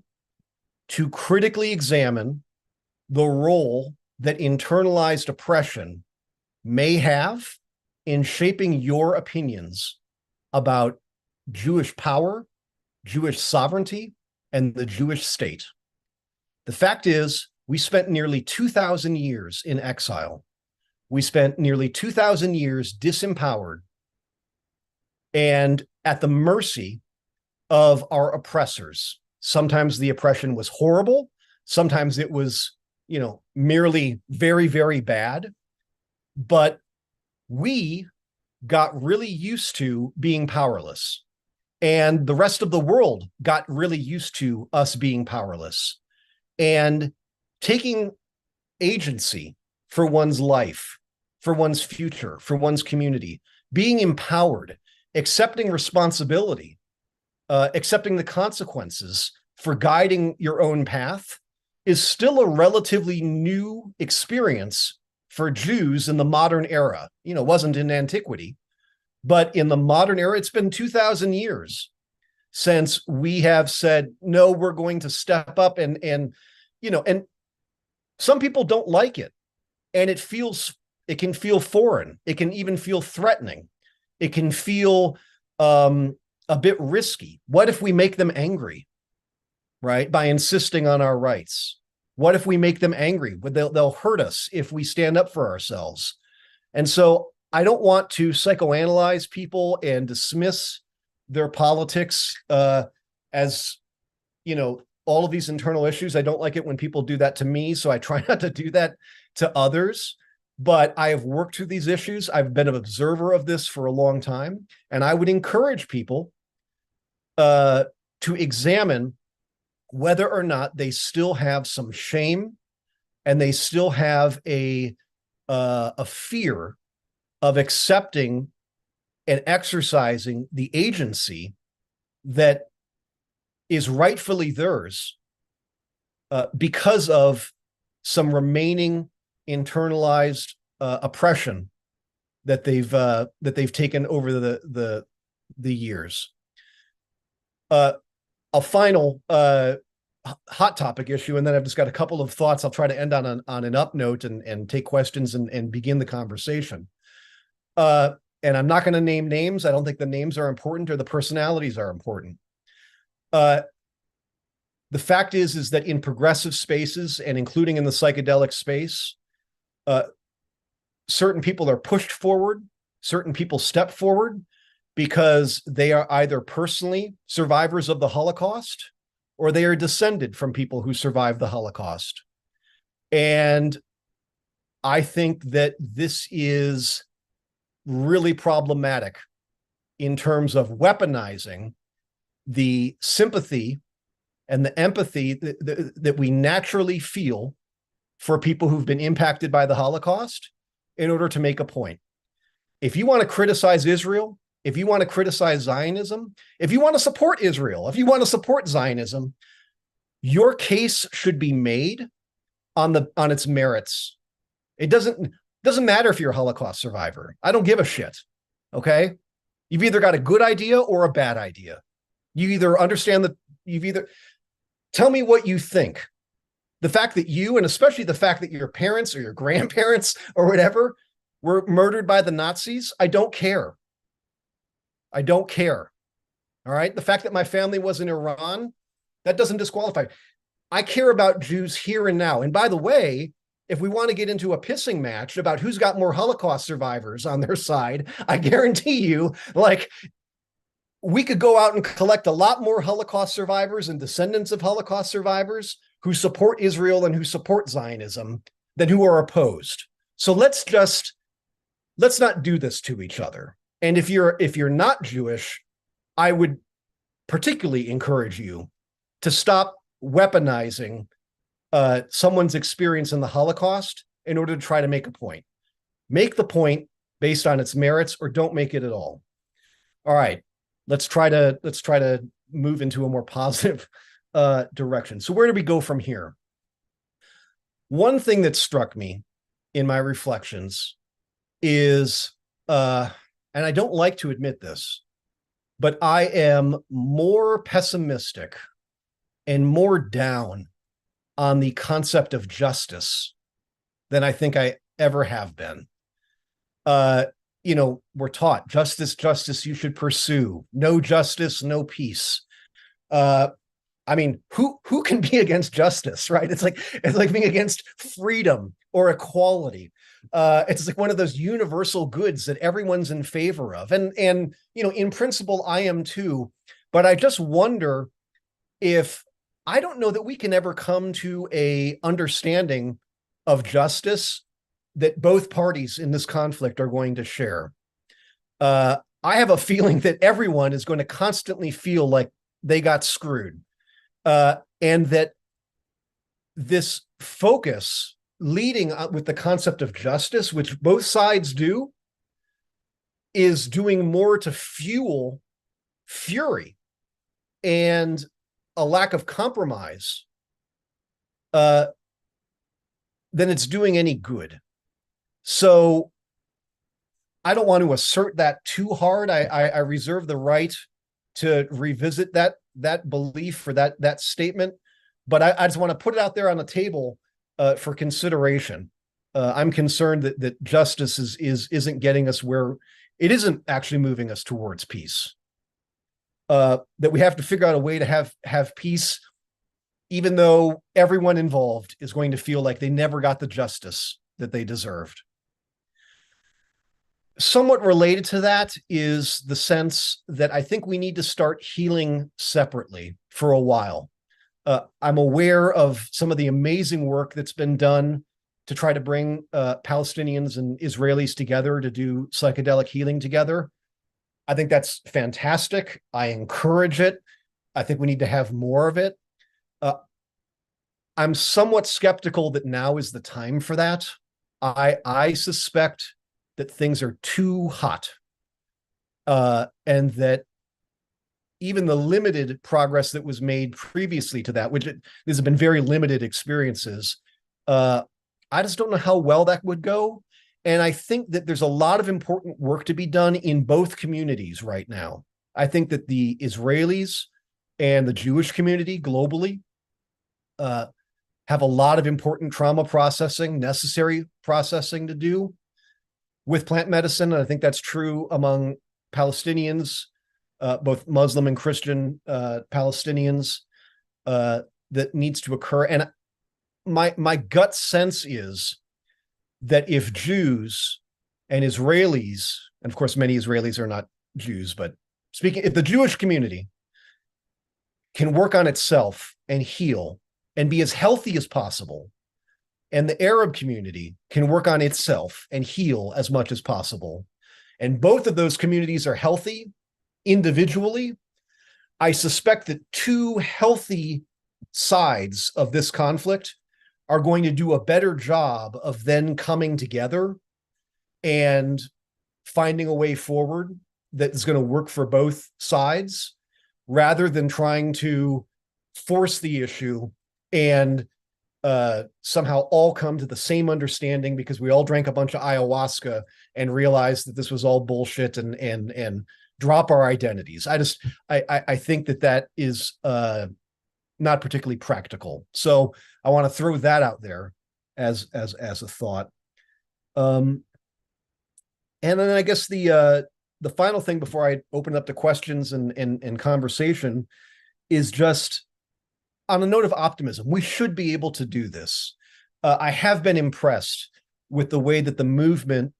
to critically examine the role that internalized oppression may have in shaping your opinions about Jewish power, Jewish sovereignty, and the Jewish state. The fact is, we spent nearly 2,000 years in exile. We spent nearly 2,000 years disempowered and at the mercy of our oppressors. Sometimes the oppression was horrible. Sometimes it was, merely very, very bad. But we got really used to being powerless. And the rest of the world got really used to us being powerless. And taking agency for one's life, for one's future, for one's community, being empowered, accepting responsibility, accepting the consequences for guiding your own path is still a relatively new experience for Jews in the modern era. It wasn't in antiquity, but in the modern era, it's been 2,000 years since we have said, no, we're going to step up and some people don't like it. And it can feel foreign. It can even feel threatening. It can feel a bit risky. What if we make them angry, right? By insisting on our rights? What if we make them angry? They'll hurt us if we stand up for ourselves. And so I don't want to psychoanalyze people and dismiss their politics as, you know, all of these internal issues. I don't like it when people do that to me, so I try not to do that to others. But I have worked through these issues. I've been an observer of this for a long time, and I would encourage people to examine whether or not they still have some shame and they still have a fear of accepting and exercising the agency that is rightfully theirs because of some remaining internalized oppression that they've taken over the years. A final hot topic issue, and then I've just got a couple of thoughts. I'll try to end on an up note and take questions and begin the conversation. And I'm not going to name names. I don't think the names are important or the personalities are important. The fact is that in progressive spaces, and including in the psychedelic space, certain people are pushed forward, certain people step forward because they are either personally survivors of the Holocaust or they are descended from people who survived the Holocaust. And I think that this is really problematic in terms of weaponizing the sympathy and the empathy that we naturally feel for people who've been impacted by the Holocaust in order to make a point. If you want to criticize Israel, if you want to criticize Zionism, if you want to support Israel, if you want to support Zionism, your case should be made on its merits. It doesn't matter if you're a Holocaust survivor. I don't give a shit. Okay? You've either got a good idea or a bad idea. You either understand that tell me what you think. The fact that you, and especially the fact that your parents or your grandparents or whatever were murdered by the Nazis, I don't care. I don't care. All right? The fact that my family was in Iran, that doesn't disqualify. I care about Jews here and now. And by the way, if we want to get into a pissing match about who's got more Holocaust survivors on their side, I guarantee you, like, we could go out and collect a lot more Holocaust survivors and descendants of Holocaust survivors who support Israel and who support Zionism than who are opposed. So let's not do this to each other. And if you're not Jewish, I would particularly encourage you to stop weaponizing someone's experience in the Holocaust in order to try to make a point. Make the point based on its merits, or don't make it at all. All right, let's try to move into a more positive direction. So where do we go from here? One thing that struck me in my reflections is, and I don't like to admit this, but I am more pessimistic and more down on the concept of justice than I think I ever have been. We're taught justice you should pursue. No justice, no peace. I mean, who can be against justice, right? It's like being against freedom or equality. It's like one of those universal goods that everyone's in favor of. And in principle, I am too. But I just wonder if, I don't know that we can ever come to a understanding of justice that both parties in this conflict are going to share. I have a feeling that everyone is going to constantly feel like they got screwed. And that this focus leading with the concept of justice, which both sides do, is doing more to fuel fury and a lack of compromise than it's doing any good. So I don't want to assert that too hard. I reserve the right to revisit that belief or that statement, but I just want to put it out there on the table for consideration. I'm concerned that justice isn't getting us where it isn't actually moving us towards peace. that we have to figure out a way to have peace, even though everyone involved is going to feel like they never got the justice that they deserved. Somewhat related to that is the sense that I think we need to start healing separately for a while. I'm aware of some of the amazing work that's been done to try to bring Palestinians and Israelis together to do psychedelic healing together. I think that's fantastic. I encourage it. I think we need to have more of it. I'm somewhat skeptical that now is the time for that. I suspect that things are too hot, and that even the limited progress that was made previously to that, these have been very limited experiences, I just don't know how well that would go. And I think that there's a lot of important work to be done in both communities right now. I think that the Israelis and the Jewish community globally have a lot of important trauma processing, necessary processing to do with plant medicine. And I think that's true among Palestinians, both Muslim and Christian Palestinians, that needs to occur. And my gut sense is that if Jews and Israelis, and of course many Israelis are not Jews, but if the Jewish community can work on itself and heal and be as healthy as possible, and the Arab community can work on itself and heal as much as possible, and both of those communities are healthy individually, I suspect that two healthy sides of this conflict are going to do a better job of then coming together and finding a way forward that is going to work for both sides, rather than trying to force the issue and somehow all come to the same understanding because we all drank a bunch of ayahuasca and realized that this was all bullshit and drop our identities. I think that is not particularly practical. So I want to throw that out there as a thought. And then I guess the final thing before I open up to questions and conversation is just on a note of optimism. We should be able to do this. I have been impressed with the way that the movement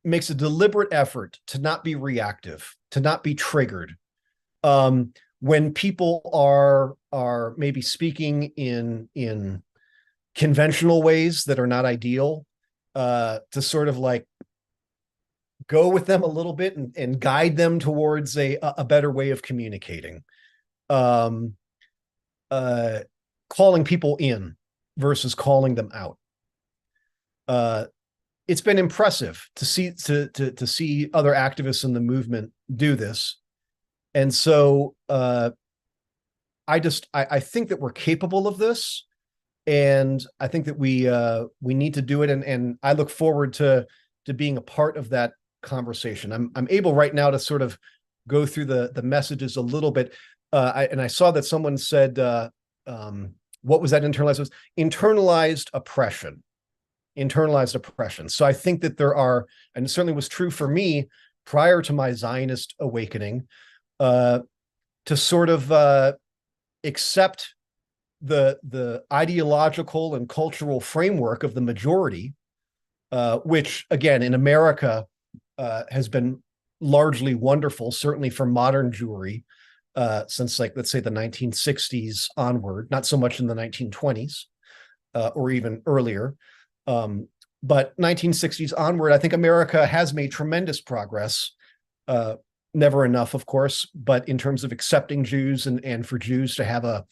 makes a deliberate effort to not be reactive, to not be triggered. When people are maybe speaking in conventional ways that are not ideal, to sort of like go with them a little bit and guide them towards a better way of communicating. Calling people in versus calling them out. It's been impressive to see other activists in the movement do this. And so I think that we're capable of this, and I think that we need to do it. And I look forward to being a part of that conversation. I'm able right now to sort of go through the messages a little bit. I saw that someone said, what was that internalized? It was internalized oppression. Internalized oppression. So I think that there are, and it certainly was true for me prior to my Zionist awakening, to sort of accept the ideological and cultural framework of the majority, which again in America has been largely wonderful, certainly for modern Jewry, since, like, let's say the 1960s onward, not so much in the 1920s or even earlier. But 1960s onward, I think America has made tremendous progress. Never enough, of course, but in terms of accepting Jews and for Jews to have a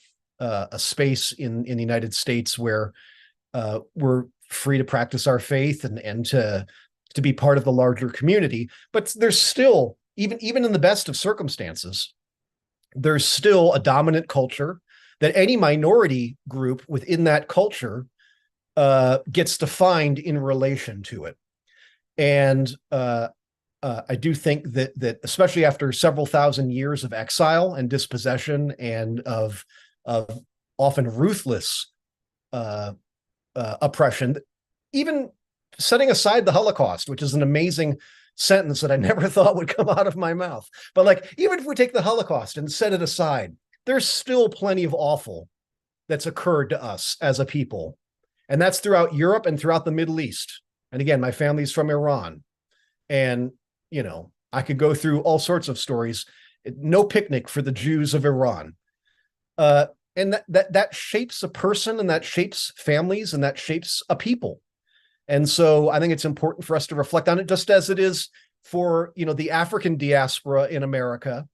space in the United States where we're free to practice our faith and to be part of the larger community. But there's still, even in the best of circumstances, there's still a dominant culture that any minority group within that culture gets defined in relation to it. And I do think that especially after several thousand years of exile and dispossession and of often ruthless oppression, even setting aside the Holocaust, which is an amazing sentence that I never thought would come out of my mouth. But like, even if we take the Holocaust and set it aside, there's still plenty of awful that's occurred to us as a people. And that's throughout Europe and throughout the Middle East. And again, my family's from Iran. And, you know, I could go through all sorts of stories. No picnic for the Jews of Iran. And that shapes a person, and that shapes families, and that shapes a people. And so I think it's important for us to reflect on it, just as it is for, you know, the African diaspora in America.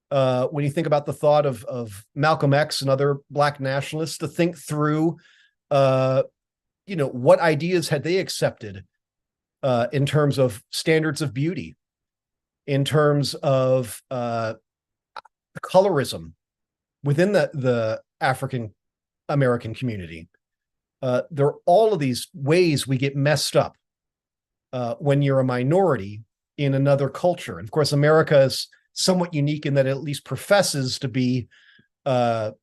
When you think about the thought of Malcolm X and other Black nationalists, to think through, you know, what ideas had they accepted in terms of standards of beauty, in terms of colorism within the African American community. There are all of these ways we get messed up when you're a minority in another culture. And of course, America is somewhat unique in that it at least professes to be, you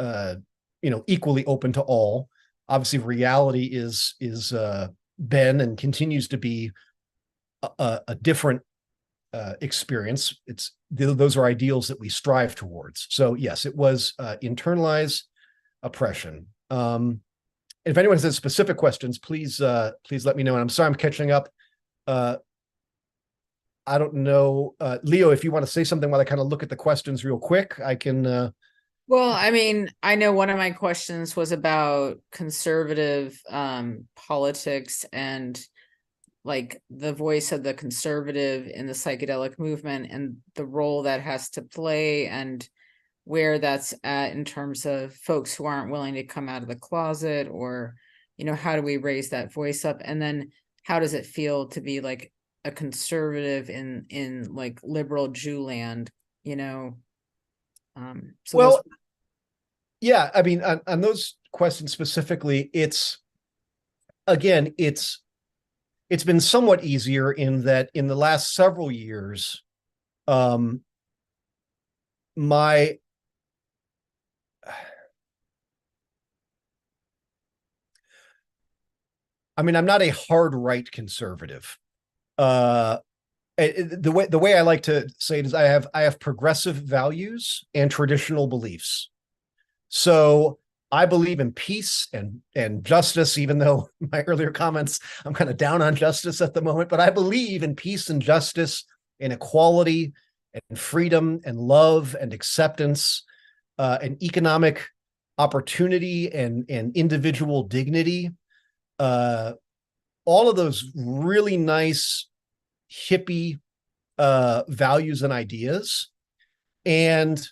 know, equally open to all. Obviously, reality is been and continues to be a different experience. Those are ideals that we strive towards. So yes, it was internalized oppression. If anyone has specific questions, please let me know. And I'm sorry I'm catching up. I don't know, Leo, if you want to say something while I kind of look at the questions real quick, I can. Well, I mean, I know one of my questions was about conservative politics and like the voice of the conservative in the psychedelic movement and the role that has to play and where that's at in terms of folks who aren't willing to come out of the closet, or, you know, how do we raise that voice up? And then how does it feel to be like a conservative in like liberal Jew land, you know? So Well, yeah, I mean, on those questions specifically, it's been somewhat easier in that in the last several years, I'm not a hard right conservative. The way I like to say it is I have progressive values and traditional beliefs. So I believe in peace and justice, even though my earlier comments, I'm kind of down on justice at the moment, but I believe in peace and justice and equality and freedom and love and acceptance and economic opportunity and individual dignity. All of those really nice hippie values and ideas. And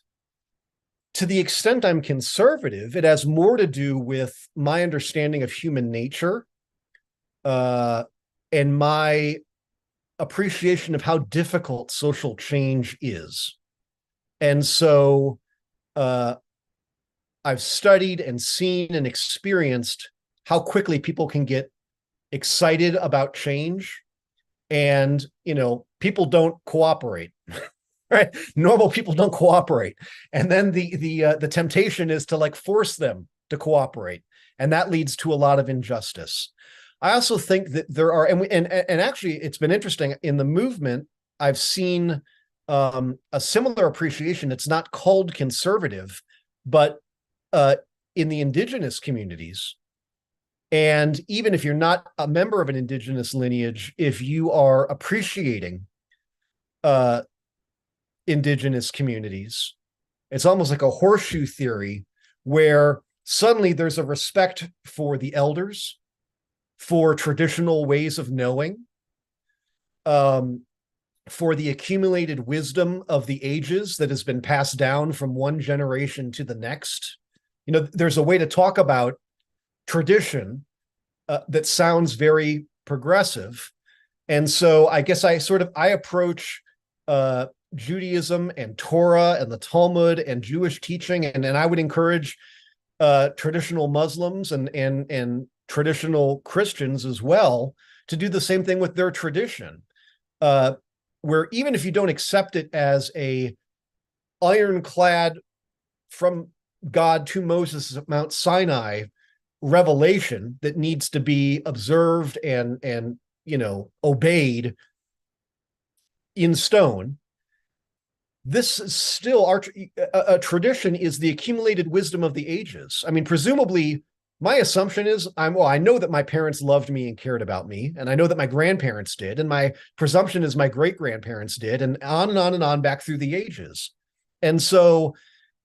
to the extent I'm conservative, it has more to do with my understanding of human nature and my appreciation of how difficult social change is. And so I've studied and seen and experienced how quickly people can get excited about change, and, you know, people don't cooperate. Right? Normal people don't cooperate. And then the temptation is to like force them to cooperate. And that leads to a lot of injustice. I also think that there are, and actually it's been interesting in the movement, I've seen a similar appreciation. It's not called conservative, but in the indigenous communities, and even if you're not a member of an indigenous lineage, if you are appreciating indigenous communities, it's almost like a horseshoe theory where suddenly there's a respect for the elders, for traditional ways of knowing, for the accumulated wisdom of the ages that has been passed down from one generation to the next. You know, there's a way to talk about tradition that sounds very progressive. And so I guess I approach Judaism and Torah and the Talmud and Jewish teaching, and I would encourage traditional Muslims and traditional Christians as well to do the same thing with their tradition, where even if you don't accept it as a ironclad from God to Moses at Mount Sinai revelation that needs to be observed and you know obeyed, in stone. This is still a tradition is the accumulated wisdom of the ages. I mean, presumably, my assumption is I know that my parents loved me and cared about me, and I know that my grandparents did, and my presumption is my great grandparents did, and on and on and on back through the ages. And so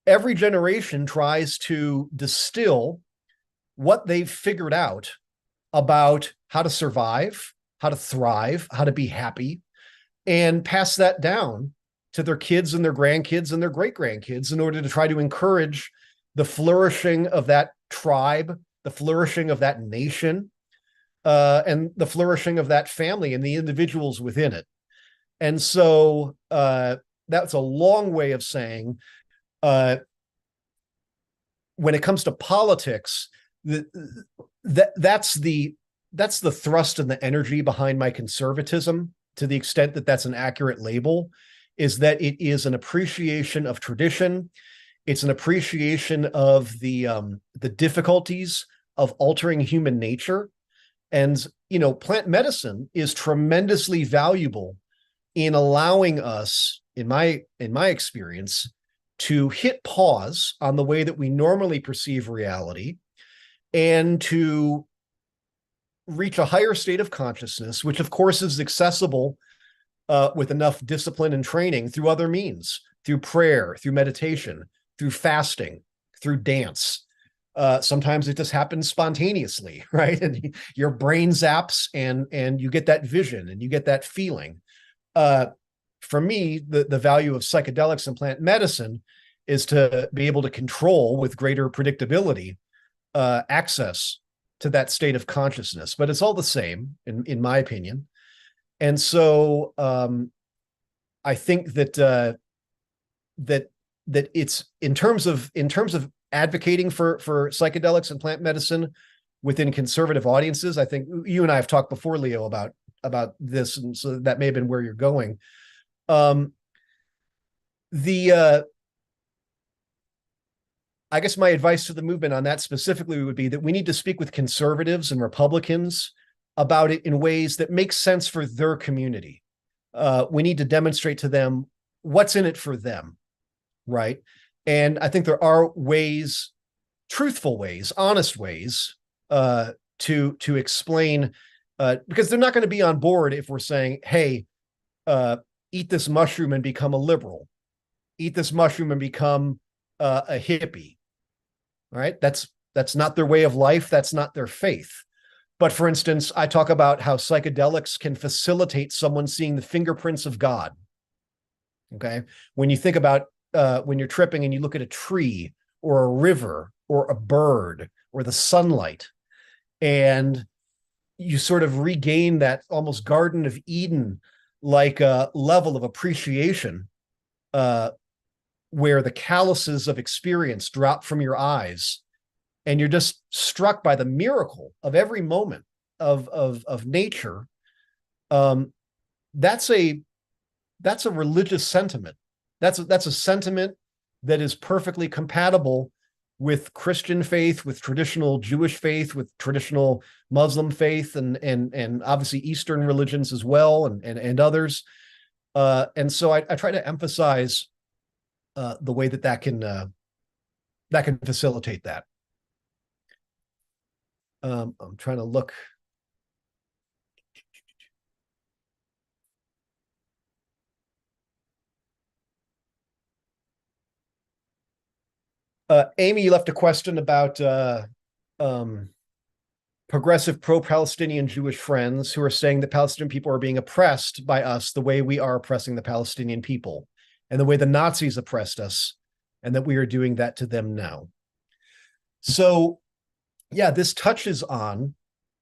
every generation tries to distill what they've figured out about how to survive, how to thrive, how to be happy, and pass that down to their kids and their grandkids and their great grandkids in order to try to encourage the flourishing of that tribe, the flourishing of that nation, and the flourishing of that family and the individuals within it. And so that's a long way of saying when it comes to politics, that's the thrust and the energy behind my conservatism, to the extent that that's an accurate label, is that it is an appreciation of tradition. It's an appreciation of the difficulties of altering human nature. And, plant medicine is tremendously valuable in allowing us, in my experience, to hit pause on the way that we normally perceive reality and to reach a higher state of consciousness, which of course is accessible with enough discipline and training through other means, through prayer, through meditation, through fasting, through dance. Sometimes it just happens spontaneously, right? And your brain zaps and you get that vision and you get that feeling. For me, the value of psychedelics and plant medicine is to be able to control with greater predictability access to that state of consciousness. But it's all the same, in my opinion. And so I think that it's in terms of advocating for psychedelics and plant medicine within conservative audiences. I think you and I have talked before, Leo, about this, and so that may have been where you're going. I guess my advice to the movement on that specifically would be that we need to speak with conservatives and Republicans about it in ways that make sense for their community. We need to demonstrate to them what's in it for them, right? And I think there are ways, truthful ways, honest ways, to explain, because they're not going to be on board if we're saying, "Hey, eat this mushroom and become a liberal, eat this mushroom and become a hippie." Right? That's not their way of life. That's not their faith. But for instance, I talk about how psychedelics can facilitate someone seeing the fingerprints of God. Okay. When you think about when you're tripping and you look at a tree or a river or a bird or the sunlight, and you sort of regain that almost Garden of Eden like level of appreciation, where the calluses of experience drop from your eyes, and you're just struck by the miracle of every moment of nature. That's a religious sentiment. That's a sentiment that is perfectly compatible with Christian faith, with traditional Jewish faith, with traditional Muslim faith, and obviously Eastern religions as well, and others. And so I try to emphasize the way that can facilitate that. I'm trying to look. Amy, you left a question about progressive pro-Palestinian Jewish friends who are saying that Palestinian people are being oppressed by us the way we are oppressing the Palestinian people, and the way the Nazis oppressed us, and that we are doing that to them now. So, yeah, this touches on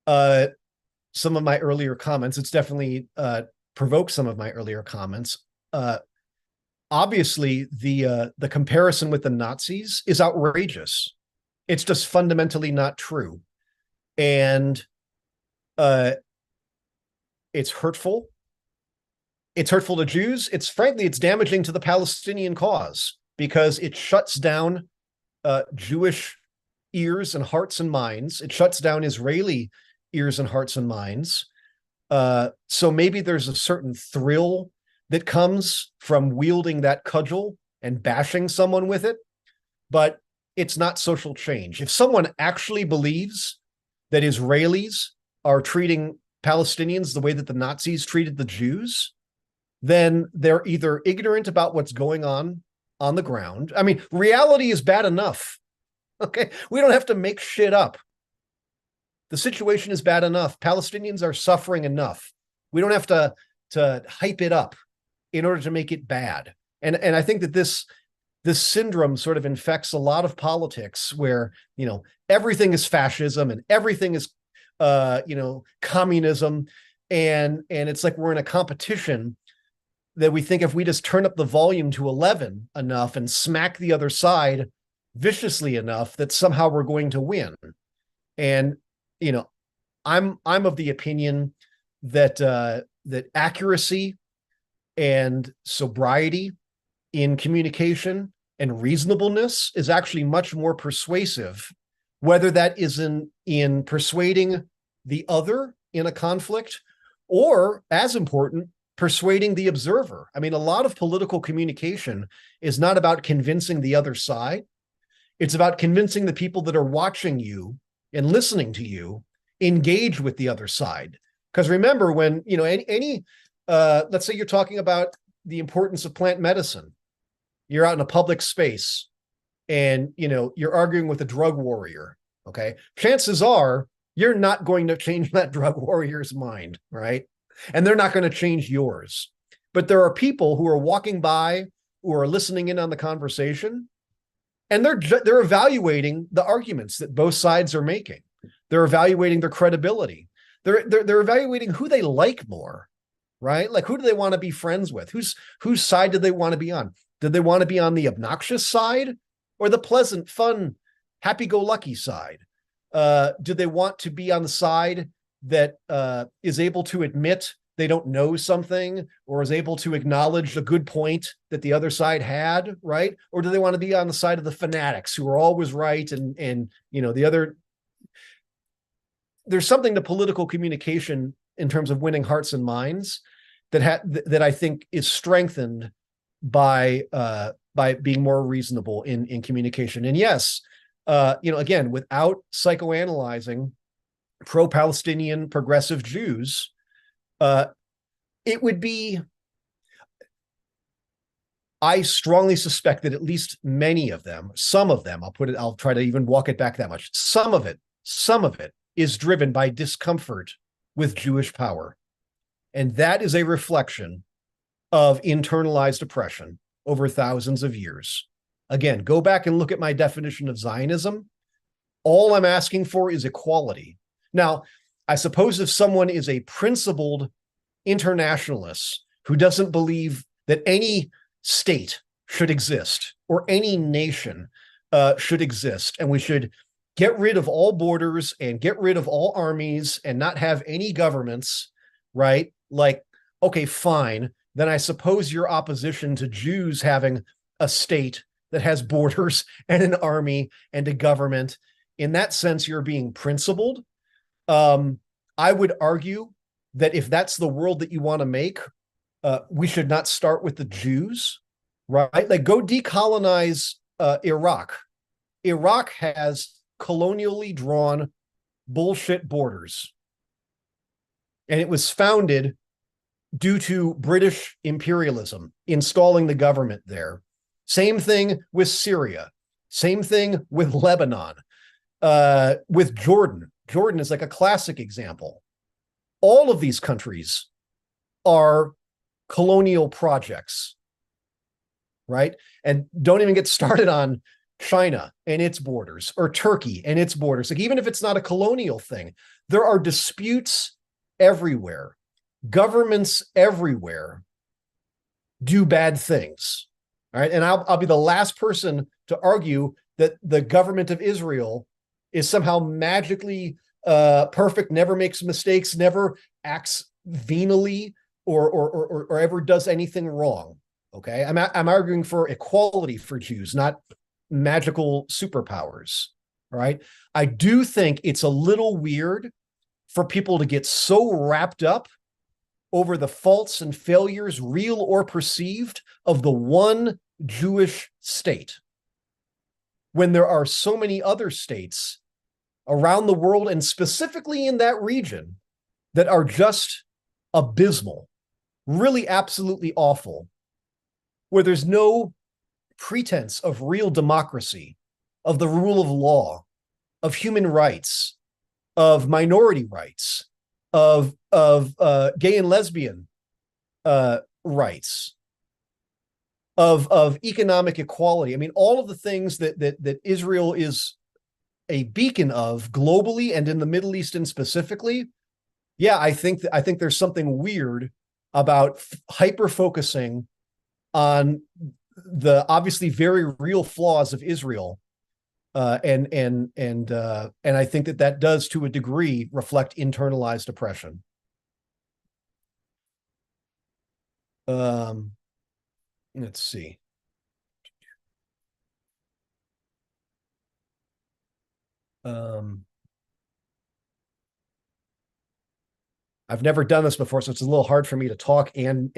some of my earlier comments. It's definitely provoked some of my earlier comments. Obviously, the comparison with the Nazis is outrageous. It's just fundamentally not true. And it's hurtful. It's hurtful to Jews. It's damaging to the Palestinian cause, because it shuts down Jewish ears and hearts and minds. It shuts down Israeli ears and hearts and minds. So maybe there's a certain thrill that comes from wielding that cudgel and bashing someone with it, but it's not social change. If someone actually believes that Israelis are treating Palestinians the way that the Nazis treated the Jews, then they're either ignorant about what's going on the ground. I mean, reality is bad enough. Okay. We don't have to make shit up. The situation is bad enough. Palestinians are suffering enough. We don't have to hype it up in order to make it bad. And I think that this syndrome sort of infects a lot of politics where, everything is fascism and everything is, communism. And it's like we're in a competition that we think if we just turn up the volume to 11 enough and smack the other side viciously enough that somehow we're going to win. And, I'm of the opinion that that accuracy and sobriety in communication and reasonableness is actually much more persuasive, whether that is in persuading the other in a conflict, or, as important, persuading the observer. I mean, a lot of political communication is not about convincing the other side. It's about convincing the people that are watching you and listening to you engage with the other side. Because remember, when, let's say you're talking about the importance of plant medicine, you're out in a public space and, you're arguing with a drug warrior. Okay. Chances are you're not going to change that drug warrior's mind, right? And they're not going to change yours. But there are people who are walking by, who are listening in on the conversation, and they're evaluating the arguments that both sides are making. They're evaluating their credibility. They're evaluating who they like more, right? Like, who do they want to be friends with? Whose side do they want to be on? Do they want to be on the obnoxious side or the pleasant, fun, happy-go-lucky side? Do they want to be on the side that is able to admit they don't know something, or is able to acknowledge a good point that the other side had, right? Or do they want to be on the side of the fanatics who are always right and the other? There's something to political communication in terms of winning hearts and minds that I think is strengthened by being more reasonable in communication. And yes, again, without psychoanalyzing pro-Palestinian progressive Jews, it would be, I strongly suspect that at least many of them, some of them, I'll try to even walk it back that much. Some of it is driven by discomfort with Jewish power. And that is a reflection of internalized oppression over thousands of years. Again, go back and look at my definition of Zionism. All I'm asking for is equality. Now, I suppose if someone is a principled internationalist who doesn't believe that any state should exist or any nation should exist, and we should get rid of all borders and get rid of all armies and not have any governments, right? Like, okay, fine. Then I suppose your opposition to Jews having a state that has borders and an army and a government, in that sense, you're being principled. I would argue that if that's the world that you want to make, we should not start with the Jews, right? Like, go decolonize Iraq. Iraq has colonially drawn bullshit borders. And it was founded due to British imperialism installing the government there. Same thing with Syria. Same thing with Lebanon. With Jordan. Jordan is like a classic example. All of these countries are colonial projects, right? And don't even get started on China and its borders, or Turkey and its borders. Like, even if it's not a colonial thing, there are disputes everywhere. Governments everywhere do bad things. All right. And I'll be the last person to argue that the government of Israel is somehow magically perfect, never makes mistakes, never acts venally or ever does anything wrong. Okay. I'm arguing for equality for Jews, not magical superpowers. All right. I do think it's a little weird for people to get so wrapped up over the faults and failures, real or perceived, of the one Jewish state, when there are so many other states around the world, and specifically in that region, that are just abysmal, really absolutely awful, where there's no pretense of real democracy, of the rule of law, of human rights, of minority rights, of gay and lesbian rights, of economic equality. I mean, all of the things that Israel is a beacon of globally and in the Middle East and specifically. Yeah, I think there's something weird about hyper focusing on the obviously very real flaws of Israel, and I think that does to a degree reflect internalized oppression. Let's see. I've never done this before, so it's a little hard for me to talk and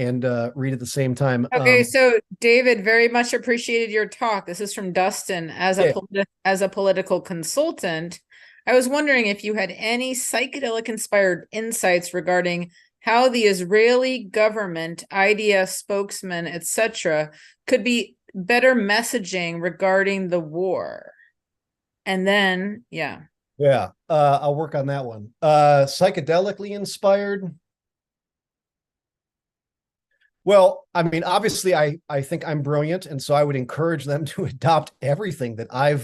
read at the same time. Okay, so David, very much appreciated your talk. This is from Dustin. As a political consultant, I was wondering if you had any psychedelic-inspired insights regarding how the Israeli government, IDF spokesman, etc., could be better messaging regarding the war. And then, yeah. Yeah, I'll work on that one. Psychedelically inspired. Well, I mean, obviously, I think I'm brilliant, and so I would encourage them to adopt everything that I've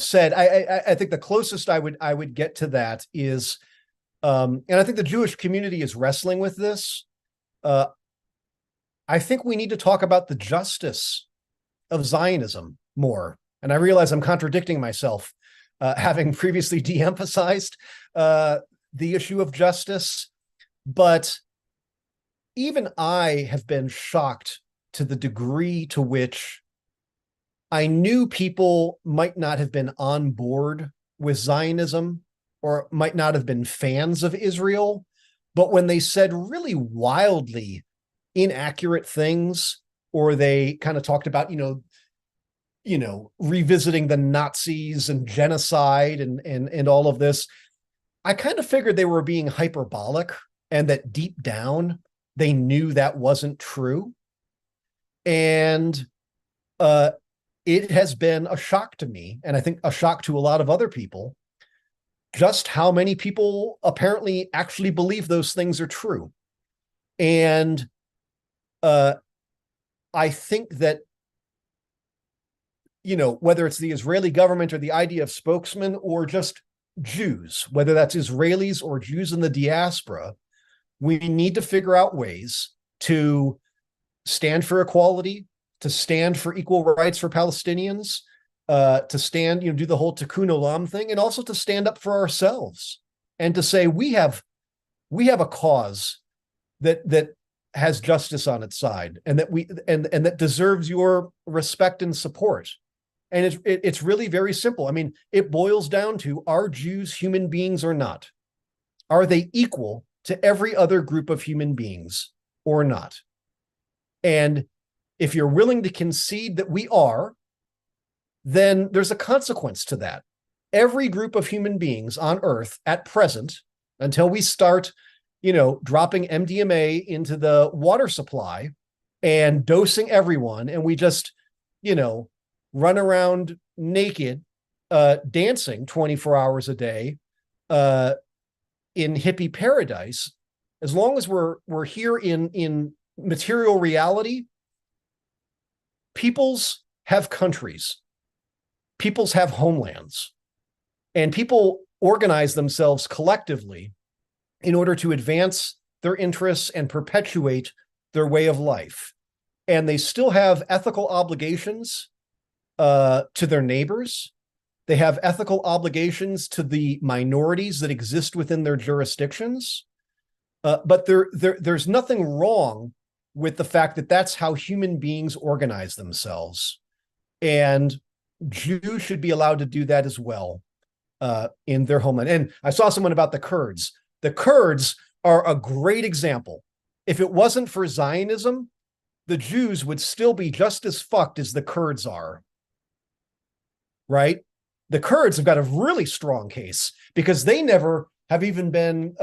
said. I think the closest I would get to that is, and I think the Jewish community is wrestling with this. I think we need to talk about the justice of Zionism more. And I realize I'm contradicting myself, having previously de-emphasized the issue of justice, but even I have been shocked to the degree to which I knew people might not have been on board with Zionism or might not have been fans of Israel, but when they said really wildly inaccurate things, or they kind of talked about, revisiting the Nazis and genocide and all of this, I kind of figured they were being hyperbolic and that deep down they knew that wasn't true. And it has been a shock to me, and I think a shock to a lot of other people, just how many people apparently actually believe those things are true. And I think that, whether it's the Israeli government or the IDF spokesman or just Jews, whether that's Israelis or Jews in the diaspora, we need to figure out ways to stand for equality, to stand for equal rights for Palestinians, to stand, do the whole Tikkun Olam thing, and also to stand up for ourselves and to say we have a cause that has justice on its side, and that that deserves your respect and support. And it's really very simple. I mean, it boils down to, are Jews human beings or not? Are they equal to every other group of human beings or not? And if you're willing to concede that we are, then there's a consequence to that. Every group of human beings on Earth at present, until we start, dropping MDMA into the water supply and dosing everyone, and we just, run around naked, dancing 24 hours a day, in hippie paradise, as long as we're here in material reality, peoples have countries, peoples have homelands, and people organize themselves collectively in order to advance their interests and perpetuate their way of life. And they still have ethical obligations to their neighbors. They have ethical obligations to the minorities that exist within their jurisdictions. But there's nothing wrong with the fact that that's how human beings organize themselves. And Jews should be allowed to do that as well, in their homeland. And I saw someone about the Kurds. The Kurds are a great example. If it wasn't for Zionism, the Jews would still be just as fucked as the Kurds are. Right? The Kurds have got a really strong case because they never have even been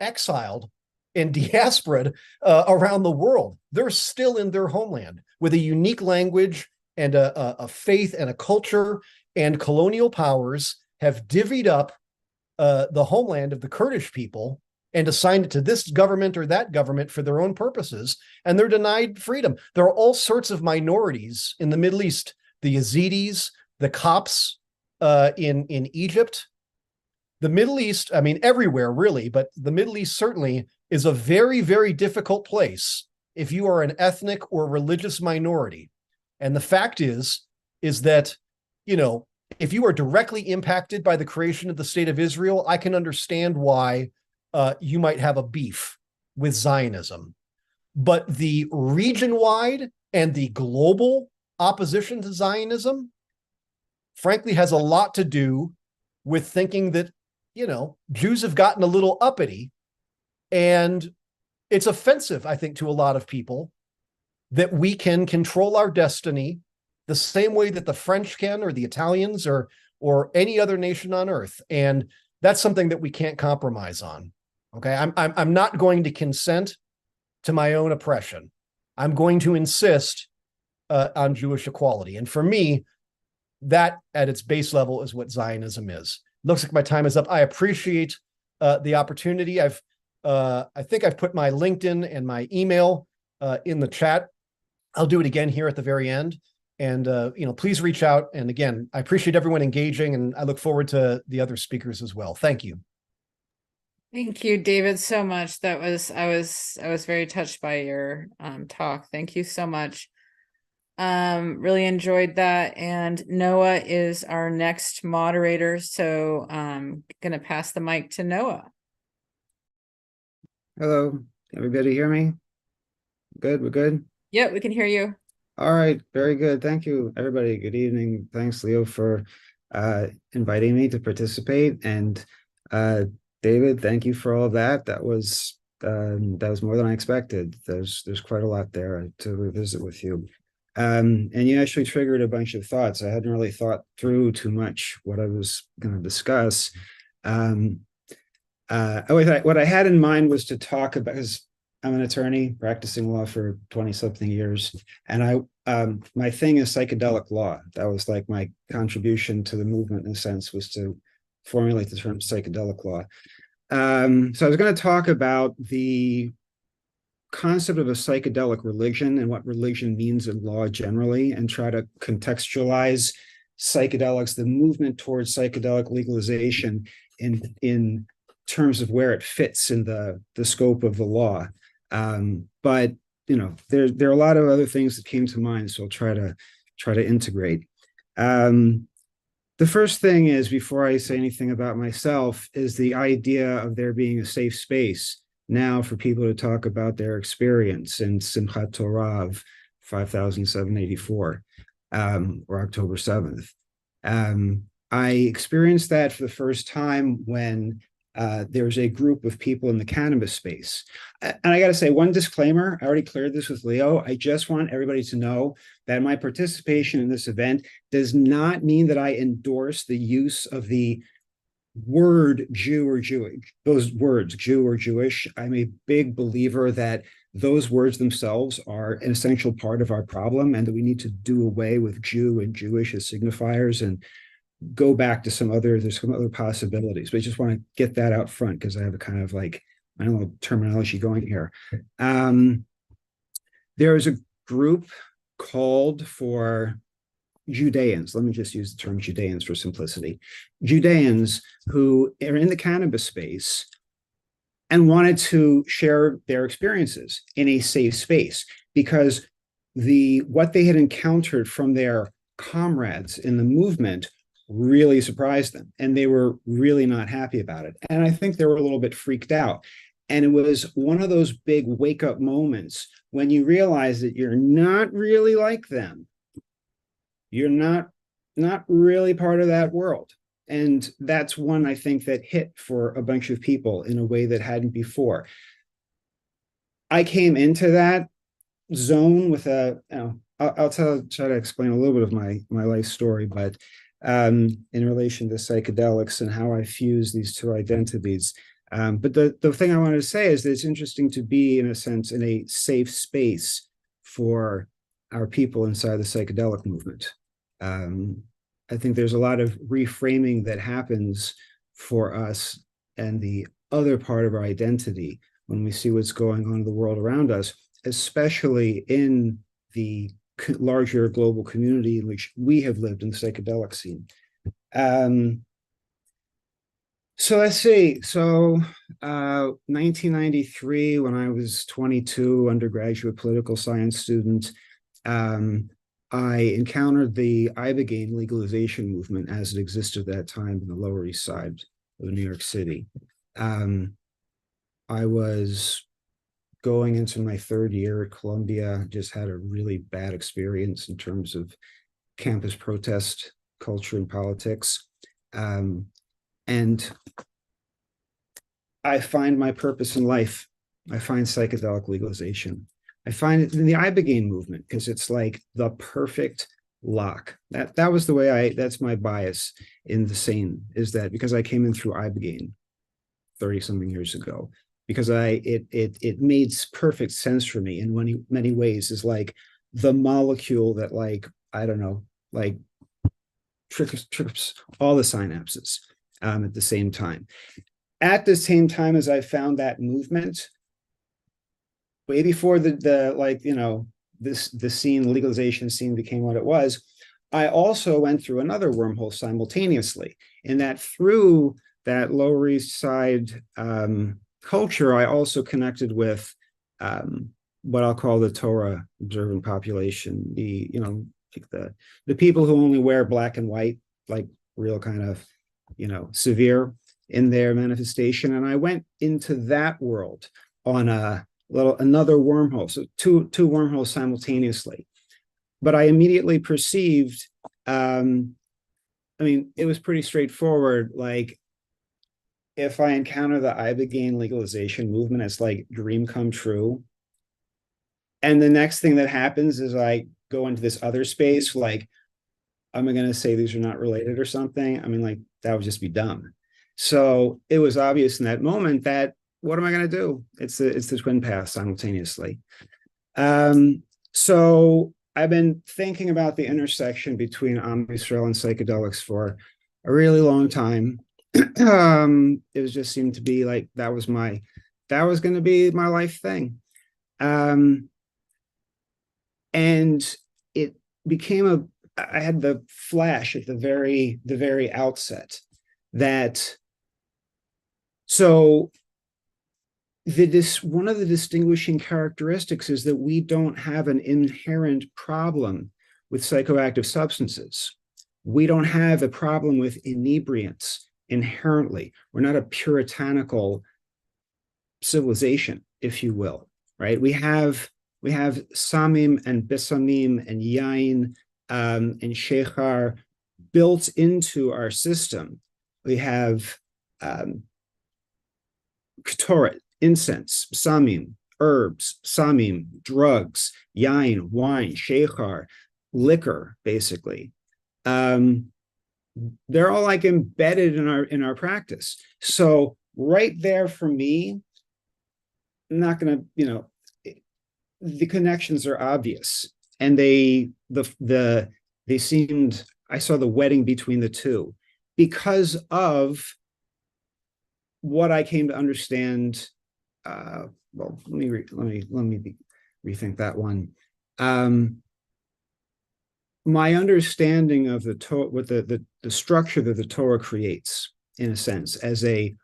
exiled and diasporaed around the world. They're still in their homeland with a unique language and a faith and a culture, and colonial powers have divvied up the homeland of the Kurdish people and assigned it to this government or that government for their own purposes, and they're denied freedom. There are all sorts of minorities in the Middle East, the Yazidis, the Copts in Egypt. The Middle East, I mean, everywhere really, but the Middle East certainly is a very, very difficult place if you are an ethnic or religious minority. And the fact is that, you know, if you are directly impacted by the creation of the state of Israel, I can understand why you might have a beef with Zionism. But the region-wide and the global opposition to Zionism, frankly, has a lot to do with thinking that, you know, Jews have gotten a little uppity, and it's offensive, I think, to a lot of people that we can control our destiny the same way that the French can, or the Italians, or any other nation on earth. And that's something that we can't compromise on. Okay, I'm not going to consent to my own oppression. I'm going to insist on Jewish equality. And for me, that at its base level is what Zionism is. Looks like my time is up. I appreciate the opportunity. I think I've put my LinkedIn and my email in the chat. I'll do it again here at the very end. And you know, please reach out. And again, I appreciate everyone engaging, and I look forward to the other speakers as well. Thank you. Thank you, David, so much. I was very touched by your talk. Thank you so much. Really enjoyed that. And Noah is our next moderator, so I'm gonna pass the mic to Noah. Hello, everybody hear me? Good, we're good? Yep, we can hear you. All right, very good. Thank you, everybody. Good evening. Thanks, Leo, for inviting me to participate. And David, thank you for all of that. That was more than I expected. There's quite a lot there to revisit with you. And you actually triggered a bunch of thoughts. I hadn't really thought through too much what I was going to discuss. What I had in mind was to talk about, because I'm an attorney practicing law for 20-something years, and my thing is psychedelic law. That was like my contribution to the movement, in a sense, was to formulate the term psychedelic law. So I was going to talk about the concept of a psychedelic religion and what religion means in law generally, and try to contextualize psychedelics, the movement towards psychedelic legalization in terms of where it fits in the scope of the law. But you know, there are a lot of other things that came to mind, so I'll try to integrate. The first thing is, before I say anything about myself, is the idea of there being a safe space now for people to talk about their experience in Simchat Torah of 5784, or October 7th. I experienced that for the first time when there's a group of people in the cannabis space. And I got to say, one disclaimer, I already cleared this with Leo. I just want everybody to know that my participation in this event does not mean that I endorse the use of the word Jew or Jewish, those words, Jew or Jewish. I'm a big believer that those words themselves are an essential part of our problem, and that we need to do away with Jew and Jewish as signifiers and go back to there's some other possibilities. But I just want to get that out front, because I have a kind of like, I don't know, terminology going here. There is a group called for Judeans. Let me just use the term Judeans for simplicity. Judeans who are in the cannabis space and wanted to share their experiences in a safe space, because what they had encountered from their comrades in the movement really surprised them, and they were really not happy about it. And I think they were a little bit freaked out. And it was one of those big wake-up moments when you realize that you're not really like them. You're not really part of that world. And that's one I think that hit for a bunch of people in a way that hadn't before. I came into that zone with I'll try to explain a little bit of my life story, but in relation to psychedelics and how I fuse these two identities. But the thing I wanted to say is that it's interesting to be, in a sense, in a safe space for our people inside the psychedelic movement. I think there's a lot of reframing that happens for us and the other part of our identity when we see what's going on in the world around us, especially in the larger global community in which we have lived in the psychedelic scene. So let's see. So 1993, when I was 22, undergraduate political science student, I encountered the Ibogaine legalization movement as it existed at that time in the Lower East Side of New York City. I was going into my third year at Columbia, just had a really bad experience in terms of campus protest culture and politics. And I find my purpose in life. I find psychedelic legalization. I find it in the Ibogaine movement because it's like the perfect lock. That was the way that's my bias in the scene, is that because I came in through Ibogaine 30 something years ago, because it made perfect sense for me in many ways, is like the molecule that, like, I don't know, like trips all the synapses at the same time. At the same time as I found that movement, way before the like, you know, the scene, legalization scene became what it was, I also went through another wormhole simultaneously, in that through that Lower East Side culture, I also connected with what I'll call the Torah observant population, the, you know, like the people who only wear black and white, like real kind of, you know, severe in their manifestation. And I went into that world on another wormhole, so two wormholes simultaneously. But I immediately perceived, I mean, it was pretty straightforward. Like, if I encounter the Ibogaine legalization movement, it's like dream come true. And the next thing that happens is I go into this other space, like, am I going to say these are not related or something? I mean, like, that would just be dumb. So it was obvious in that moment that, what am I going to do? It's the twin path simultaneously. So I've been thinking about the intersection between Amisrael and psychedelics for a really long time. It was just seemed to be like that was going to be my life thing. And it became I had the flash at the very outset that, so one of the distinguishing characteristics is that we don't have an inherent problem with psychoactive substances. We don't have a problem with inebriants inherently. We're not a puritanical civilization, if you will, right? We have samim and besamim and yain and shechar built into our system. We have ketoret, incense, samim, herbs, samim, drugs, yain, wine, shechar, liquor, basically. They're all like embedded in our practice. So right there for me, I'm not going to, you know, the connections are obvious, and they seemed, I saw the wedding between the two because of what I came to understand. Well, let me rethink that one. My understanding of the structure that the Torah creates, in a sense, as a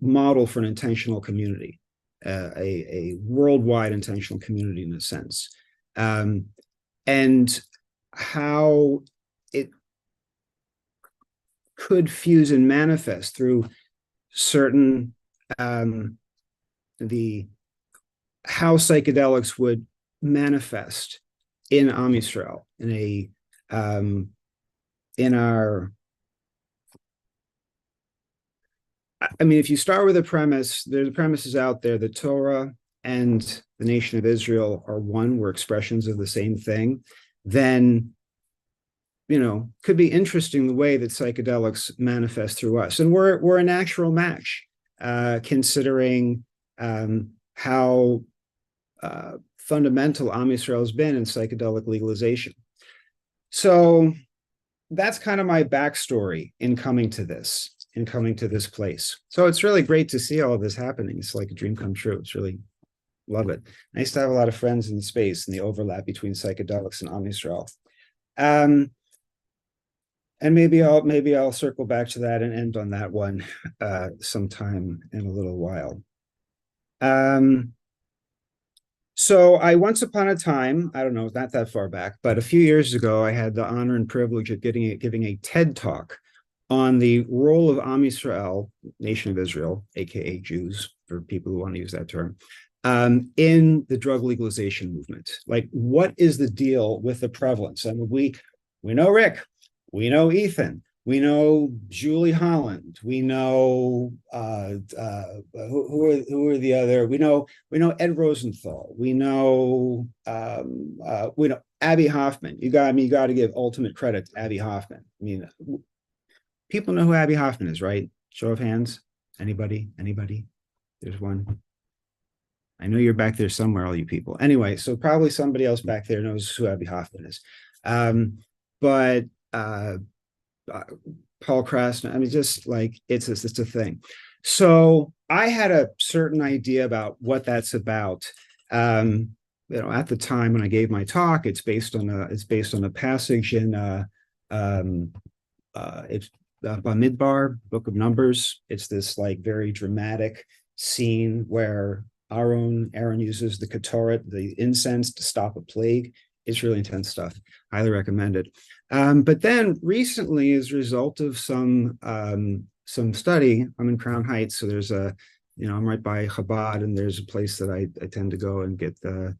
model for an intentional community, a worldwide intentional community, in a sense, and how it could fuse and manifest through certain how psychedelics would manifest in Am Yisrael, in our I mean, if you start with a premise, there's a premises out there. The Torah and the nation of Israel are one, we're expressions of the same thing. Then, could be interesting the way that psychedelics manifest through us, and we're a natural match, considering how fundamental Am Yisrael has been in psychedelic legalization. So that's kind of my backstory in coming to this place. So it's really great to see all of this happening. It's like a dream come true. It's really love it. Nice to have a lot of friends in the space and the overlap between psychedelics and Am Yisrael. And maybe I'll circle back to that and end on that one sometime in a little while. So I once upon a time, I don't know, not that far back, but a few years ago, I had the honor and privilege of giving a TED talk on the role of Am Yisrael, Nation of Israel, aka Jews, for people who want to use that term, in the drug legalization movement. Like, what is the deal with the prevalence? I mean, we know Rick, we know Ethan, we know Julie Holland, we know who are the other? We know Ed Rosenthal, we know Abby Hoffman. You got to give ultimate credit to Abby Hoffman. I mean, people know who Abby Hoffman is, right? Show of hands. Anybody? There's one. I know you're back there somewhere, all you people. Anyway, so probably somebody else back there knows who Abby Hoffman is. But Paul Krasner, I mean, just like it's a thing. So I had a certain idea about what that's about. At the time when I gave my talk, it's based on a passage in it's Bamidbar, Book of Numbers. It's this like very dramatic scene where Aaron uses the ketoret, the incense, to stop a plague. It's really intense stuff. Highly recommended. But then recently, as a result of some study, I'm in Crown Heights, so there's I'm right by Chabad, and there's a place that I tend to go and get can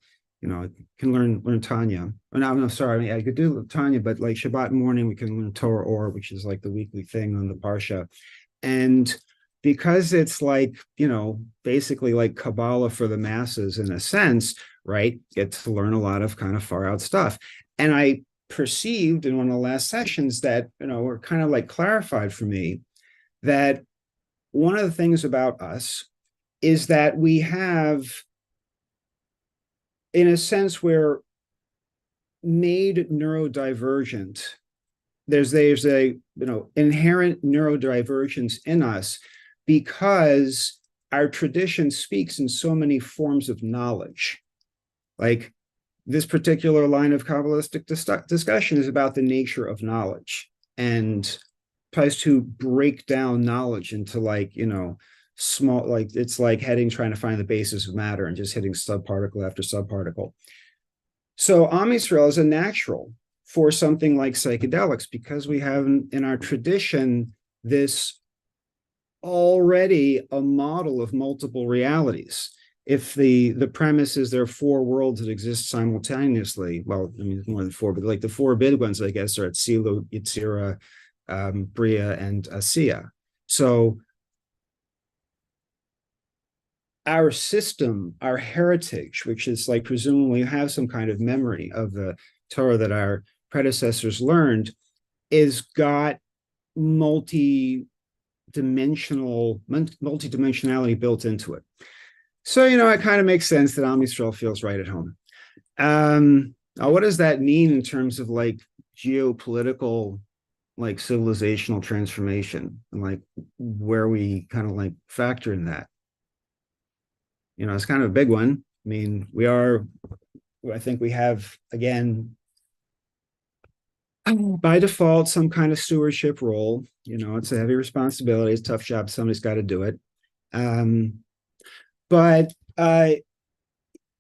learn Tanya. Oh, no, sorry, I mean, I could do Tanya, but like Shabbat morning, we can learn Torah Or, which is like the weekly thing on the Parsha. And because it's like, basically like Kabbalah for the masses in a sense, right? Get to learn a lot of kind of far out stuff. And I perceived in one of the last sessions that, were kind of like clarified for me that one of the things about us is that we have, in a sense, we're made neurodivergent. There's a inherent neurodivergence in us because our tradition speaks in so many forms of knowledge. Like this particular line of Kabbalistic discussion is about the nature of knowledge and tries to break down knowledge into small, like it's like trying to find the basis of matter and just hitting subparticle after subparticle. So Am Yisrael is a natural for something like psychedelics because we have in our tradition this already a model of multiple realities. If the premise is there are four worlds that exist simultaneously, well, I mean, more than four, but like the four big ones, I guess, are Tzilu, Yitzira, Bria, and Asiya. So our system, our heritage, which is like presumably have some kind of memory of the Torah that our predecessors learned, is got multi-dimensionality built into it. So, it kind of makes sense that Am Yisrael feels right at home. What does that mean in terms of like geopolitical, like civilizational transformation and like where we kind of like factor in that? It's kind of a big one. I mean, I think we have, again, by default, some kind of stewardship role. It's a heavy responsibility. It's a tough job. Somebody's got to do it. But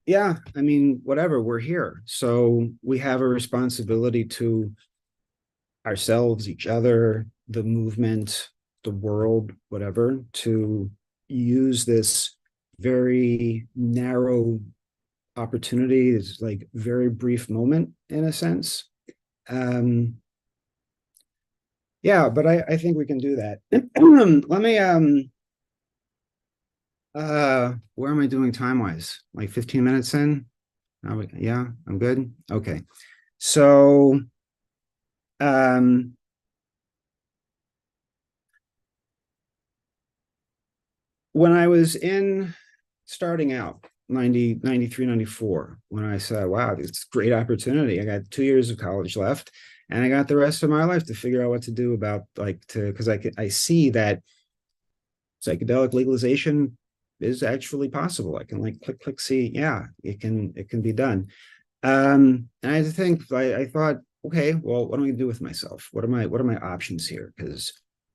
yeah, I mean, whatever, we're here. So we have a responsibility to ourselves, each other, the movement, the world, whatever, to use this very narrow opportunity, this like very brief moment in a sense. Yeah, but I think we can do that. Let me Where am I doing time-wise? Like 15 minutes in? Yeah, I'm good. Okay. So, um, when I was starting out, 90, 93, 94, when I said, wow, it's a great opportunity. I got 2 years of college left, and I got the rest of my life to figure out what to do about, because I see that psychedelic legalization is actually possible. I can like click, see, yeah, it can be done. And I had to think, I thought, okay, well, what am I gonna do with myself? What are my options here? Because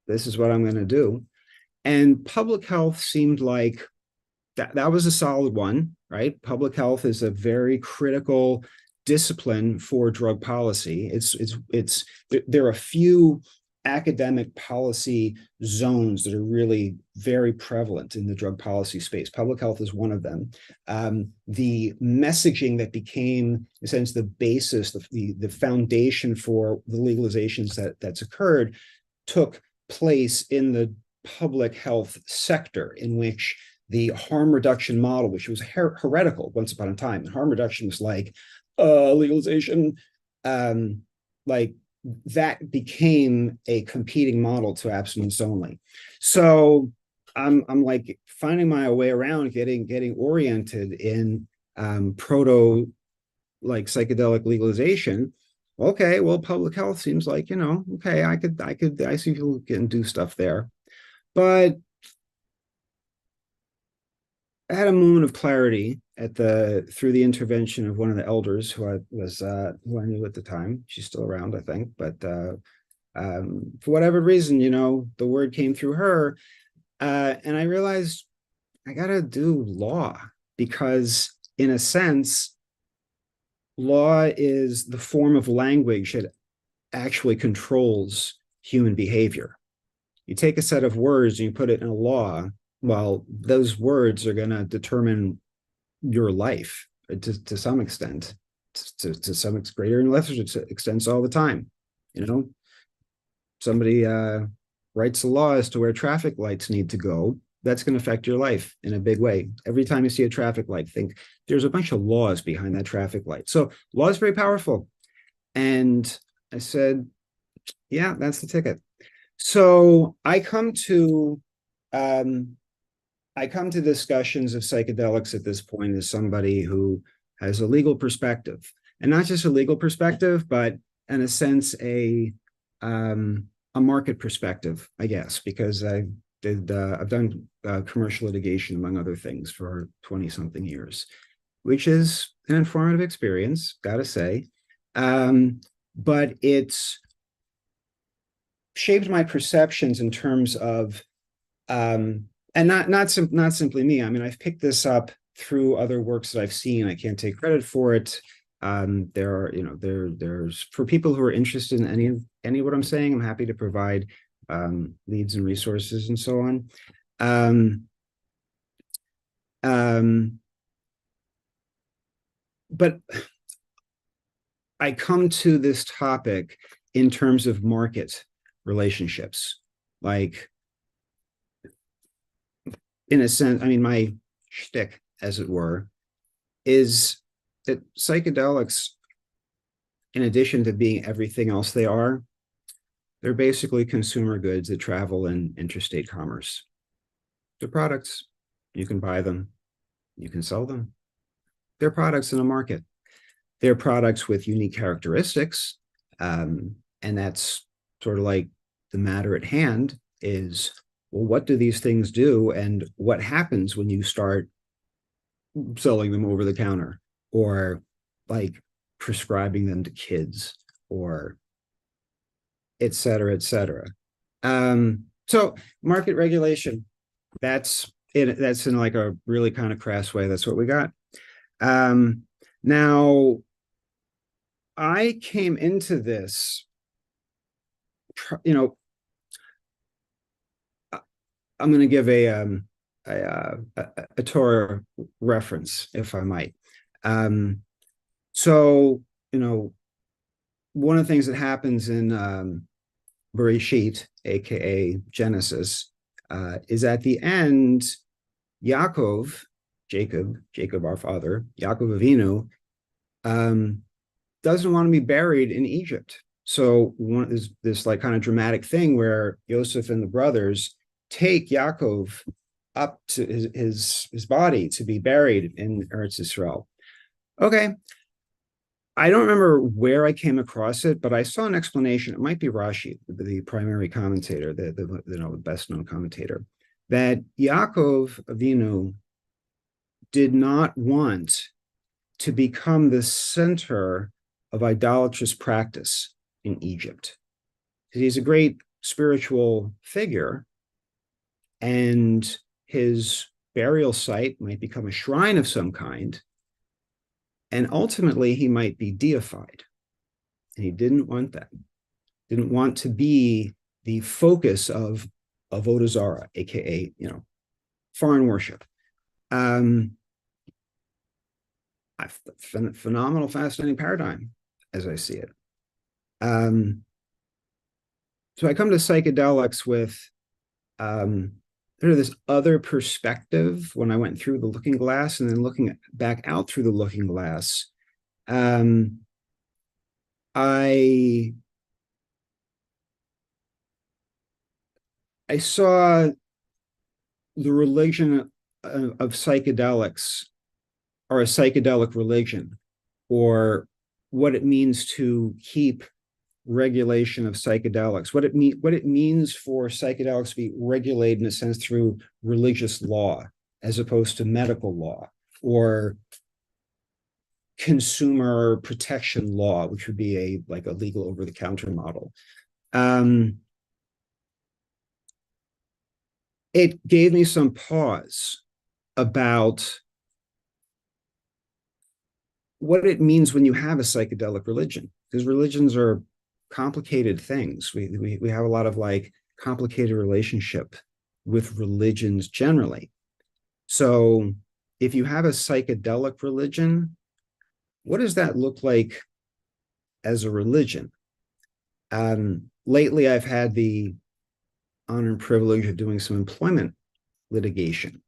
this is what I'm gonna do. And public health seemed like that was a solid one, right? Public health is a very critical discipline for drug policy. It's there are a few academic policy zones that are really very prevalent in the drug policy space. Public health is one of them. The messaging that became, in a sense, the basis, the foundation for the legalizations that's occurred took place in the public health sector, in which the harm reduction model, which was heretical once upon a time, and harm reduction was like legalization, like that became a competing model to abstinence only. So I'm like finding my way around, getting oriented in proto like psychedelic legalization. Okay, well, public health seems like, okay, I see people can do stuff there. But I had a moment of clarity through the intervention of one of the elders who I knew at the time. She's still around, I think, but for whatever reason, the word came through her, and I realized I gotta do law, because in a sense, law is the form of language that actually controls human behavior. You take a set of words and you put it in a law, well, those words are going to determine your life to some extent, to some greater and lesser extents all the time. Somebody writes a law as to where traffic lights need to go. That's going to affect your life in a big way. Every time you see a traffic light, think there's a bunch of laws behind that traffic light. So law is very powerful. And I said, yeah, that's the ticket. So I come to discussions of psychedelics at this point as somebody who has a legal perspective, and not just a legal perspective, but in a sense a market perspective, I guess, because I've done commercial litigation, among other things, for 20 something years, which is an informative experience, gotta say. But it's shaped my perceptions in terms of and not simply me. I mean, I've picked this up through other works that I've seen. I can't take credit for it. There's for people who are interested in any of what I'm saying, I'm happy to provide leads and resources and so on. But I come to this topic in terms of market relationships, like, in a sense, I mean, my shtick, as it were, is that psychedelics, in addition to being everything else they are, they're basically consumer goods that travel in interstate commerce. They're products. You can buy them. You can sell them. They're products in a market. They're products with unique characteristics. And that's sort of like the matter at hand is, well, what do these things do? And what happens when you start selling them over the counter, or like prescribing them to kids, or et cetera, et cetera. So market regulation, that's it. That's in like a really kind of crass way. That's what we got. Now, I came into this, I'm going to give a Torah reference, if I might. So, one of the things that happens in Bereshit, aka Genesis, is at the end, Jacob, our father, Yaakov Avinu, doesn't want to be buried in Egypt. So is this like kind of dramatic thing where Yosef and the brothers take Yaakov up to his body to be buried in Eretz Yisrael. Okay. I don't remember where I came across it, but I saw an explanation. It might be Rashi, the primary commentator, the best known commentator, that Yaakov Avinu did not want to become the center of idolatrous practice in Egypt. He's a great spiritual figure, and his burial site might become a shrine of some kind, and ultimately he might be deified. And he didn't want that. Didn't want to be the focus of Avodah Zarah, aka, foreign worship. Phenomenal, fascinating paradigm as I see it. So I come to psychedelics with this other perspective when I went through the looking glass and then looking back out through the looking glass. I saw the religion of psychedelics, or a psychedelic religion, or what it means to keep regulation of psychedelics, what it means for psychedelics to be regulated in a sense through religious law as opposed to medical law or consumer protection law, which would be a legal over-the-counter model. It gave me some pause about what it means when you have a psychedelic religion, because religions are complicated things. We have a lot of complicated relationship with religions generally. So if you have a psychedelic religion, what does that look like as a religion? Lately, I've had the honor and privilege of doing some employment litigation,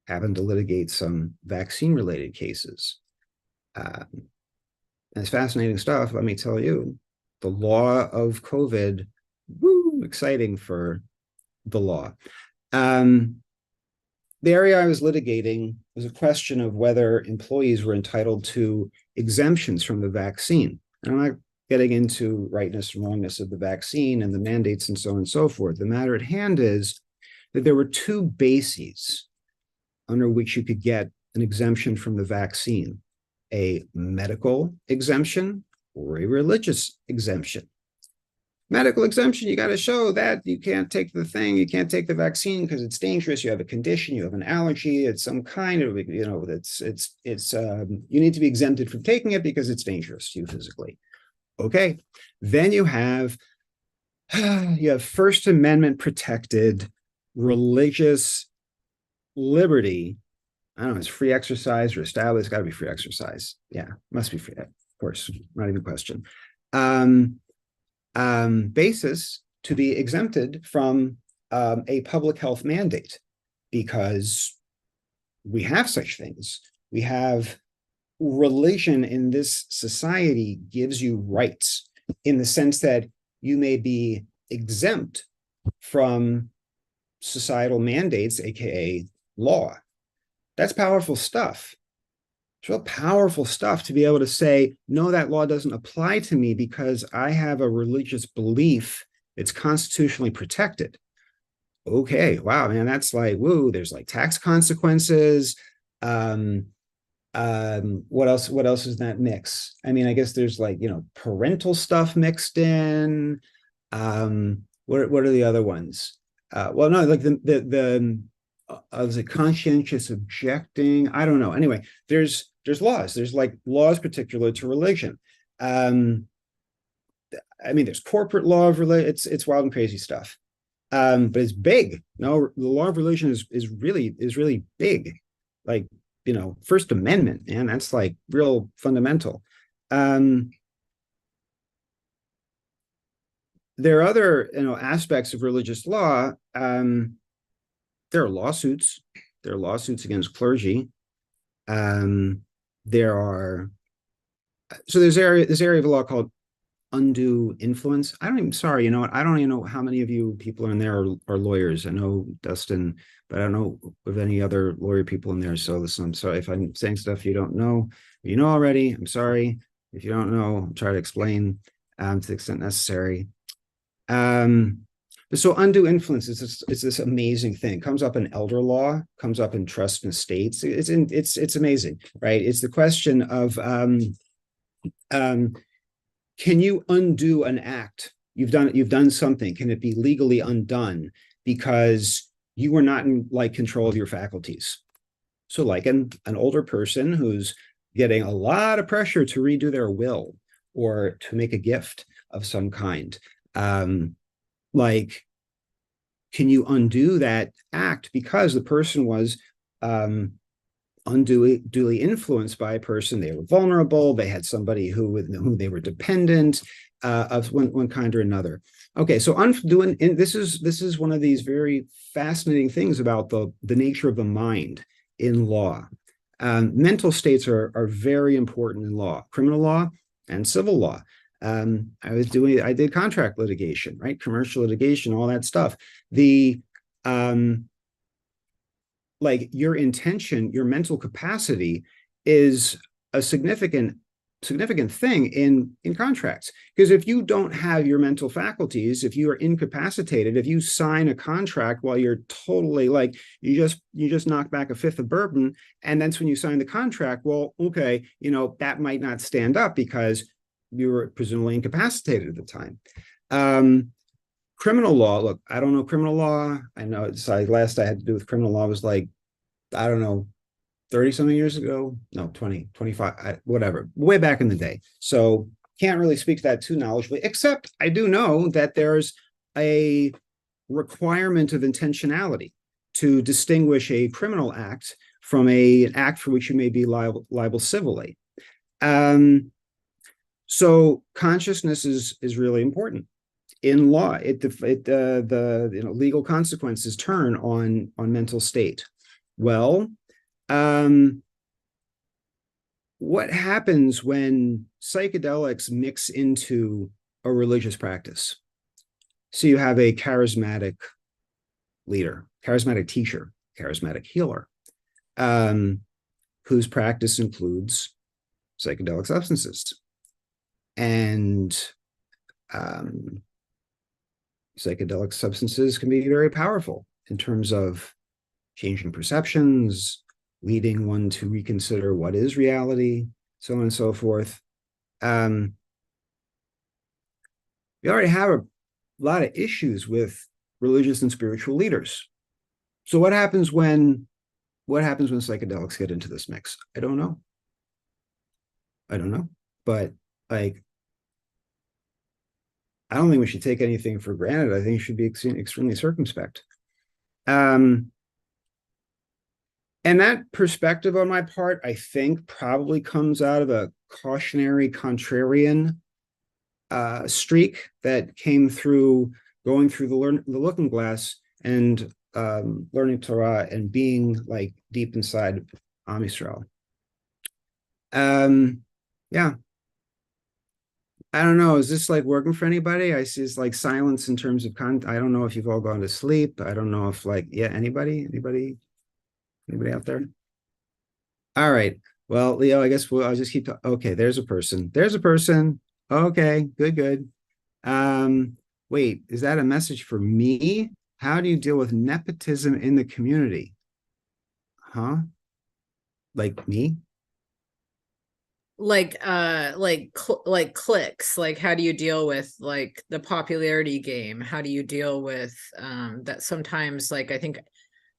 having to litigate some vaccine-related cases. And it's fascinating stuff, let me tell you. The law of COVID, woo, exciting for the law. The area I was litigating was a question of whether employees were entitled to exemptions from the vaccine. And I'm not getting into rightness and wrongness of the vaccine and the mandates and so on and so forth. The matter at hand is that there were two bases under which you could get an exemption from the vaccine: a medical exemption or a religious exemption. Medical exemption, you got to show that you can't take the thing, you can't take the vaccine because it's dangerous, you have a condition, you have an allergy, it's some kind of, you need to be exempted from taking it because it's dangerous to you physically. Okay, then you have First Amendment protected religious liberty. I don't know, it's free exercise or established, it's got to be free exercise. Yeah, must be free, of course, not even a question. Basis to be exempted from a public health mandate, because we have such things. We have religion in this society gives you rights in the sense that you may be exempt from societal mandates, aka law. That's powerful stuff. It's real powerful stuff to be able to say, no, that law doesn't apply to me because I have a religious belief. It's constitutionally protected. Okay, wow, man, that's woo, there's tax consequences. What else is in that mix? I mean, I guess there's parental stuff mixed in. What are the other ones? Well, no, was it conscientious objecting? I don't know. Anyway, there's laws. There's laws particular to religion. I mean, there's corporate law of religion. It's wild and crazy stuff. But it's big. No, the law of religion is really big. First Amendment, man, that's real fundamental. There are other aspects of religious law. There are lawsuits. There are lawsuits against clergy. There are this area of law called undue influence. I don't even, sorry, you know what? I don't even know how many of you people in there are lawyers. I know Dustin, but I don't know of any other lawyer people in there. So listen, I'm sorry if I'm saying stuff you don't know. You know already. I'm sorry. If you don't know, I'll try to explain to the extent necessary. So undue influence is this amazing thing. It comes up in elder law, comes up in trust and estates. It's amazing, right? It's the question of can you undo an act? You've done something. Can it be legally undone because you were not in like control of your faculties? So like an older person who's getting a lot of pressure to redo their will or to make a gift of some kind. Like, can you undo that act because the person was unduly influenced by a person? They were vulnerable. They had somebody whom they were dependent of one kind or another. Okay, so undoing, and this is one of these very fascinating things about the nature of the mind in law. Mental states are very important in law, criminal law and civil law. I did contract litigation, right? Commercial litigation, all that stuff. Like your intention, your mental capacity is a significant thing in contracts. Because if you don't have your mental faculties, if you are incapacitated, if you sign a contract while you're totally like you just knock back a fifth of bourbon, and that's when you sign the contract, well, okay, you know, that might not stand up because you were presumably incapacitated at the time. Criminal law, look, I don't know criminal law. I know it's like last I had to do with criminal law was like, I don't know, 30 something years ago. No, 20, 25, whatever, way back in the day. So can't really speak to that too knowledgeably, except I do know that there's a requirement of intentionality to distinguish a criminal act from an act for which you may be liable civilly. So consciousness is really important. In law, the legal consequences turn on mental state. Well, what happens when psychedelics mix into a religious practice? So you have a charismatic leader, charismatic teacher, charismatic healer, whose practice includes psychedelic substances. And psychedelic substances can be very powerful in terms of changing perceptions, leading one to reconsider what is reality, so on and so forth. We already have a lot of issues with religious and spiritual leaders. So what happens when psychedelics get into this mix? I don't know. But like, I don't think we should take anything for granted. I think you should be extremely circumspect. And that perspective on my part, I think, probably comes out of a cautionary contrarian streak that came through going through the looking glass and learning Torah and being like deep inside Am Yisrael. Yeah. I don't know. Is this like working for anybody? I see it's like silence in terms of I don't know if you've all gone to sleep. I don't know if like, yeah, anybody out there? All right. Well, Leo, I guess I'll just keep talking. Okay, there's a person. Okay, good. Wait, is that a message for me? How do you deal with nepotism in the community? Huh? Like me? Like clicks, like how do you deal with like the popularity game? How do you deal with that sometimes, like, I think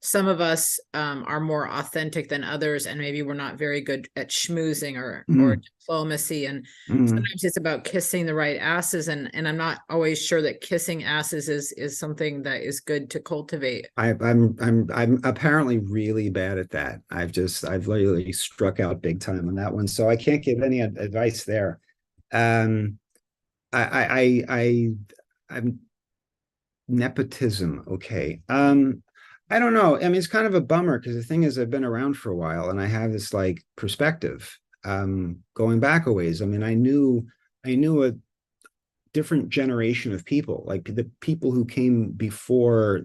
some of us are more authentic than others, and maybe we're not very good at schmoozing or diplomacy, and sometimes it's about kissing the right asses, and I'm not always sure that kissing asses is something that is good to cultivate. I'm apparently really bad at that. I've literally struck out big time on that one, so I can't give any advice there. I'm nepotism. Okay. I don't know. I mean, it's kind of a bummer because the thing is, I've been around for a while and I have this like perspective, going back a ways. I mean, I knew a different generation of people, like the people who came before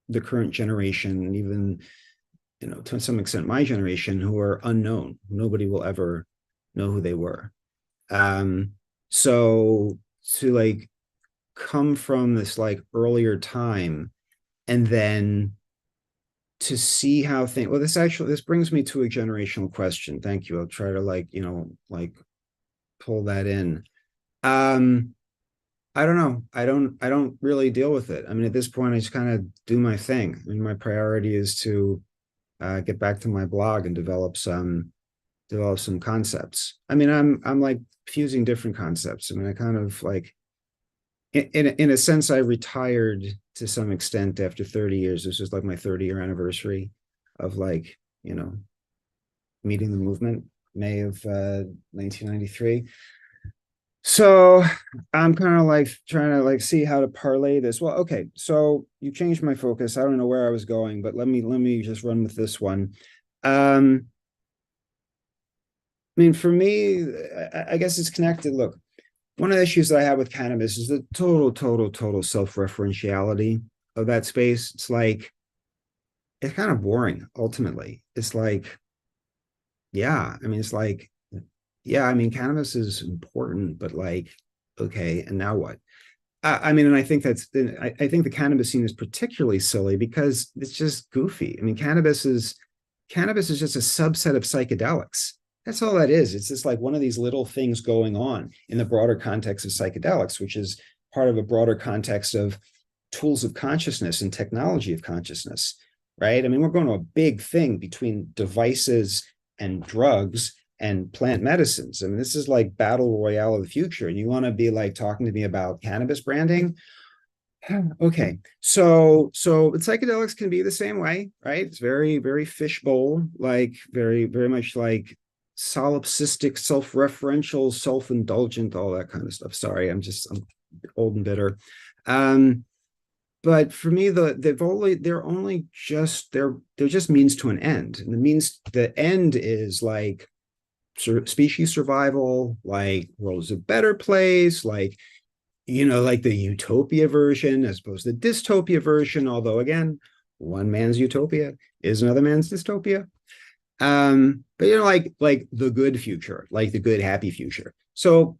the current generation, and even, you know, to some extent, my generation, who are unknown. Nobody will ever know who they were. Um, so to like come from this like earlier time and then to see how things, well, this brings me to a generational question. Thank you. I'll try to like, you know, like pull that in. Um, I don't know. I don't really deal with it. I mean, at this point, I just kind of do my thing. I mean, my priority is to get back to my blog and develop some concepts. I mean, I'm like fusing different concepts. I mean, I kind of like in a sense, I retired to some extent after 30 years. This was like my 30-year anniversary of like, you know, meeting the movement, May of 1993. So I'm kind of like trying to like see how to parlay this. Well, okay, so you changed my focus. I don't know where I was going, but let me just run with this one. I mean, for me, I guess it's connected. Look, one of the issues that I have with cannabis is the total self-referentiality of that space. It's like it's kind of boring ultimately. It's like, yeah, I mean, it's like, yeah, I mean, cannabis is important, but like, okay, and now what? I mean, and I think I think the cannabis scene is particularly silly because it's just goofy. I mean, cannabis is just a subset of psychedelics. That's all that is. It's just like one of these little things going on in the broader context of psychedelics, which is part of a broader context of tools of consciousness and technology of consciousness, right? I mean, we're going to a big thing between devices and drugs and plant medicines. I mean, this is like battle royale of the future. And you want to be like talking to me about cannabis branding? Okay, so psychedelics can be the same way, right? It's very fishbowl, like very much like solipsistic, self-referential, self-indulgent, all that kind of stuff. Sorry, I'm old and bitter. Um, but for me, they're just means to an end. And the end is like species survival, like world is a better place, like, you know, like the utopia version as opposed to the dystopia version. Although again, one man's utopia is another man's dystopia. But you know, like the good future, like the good happy future. So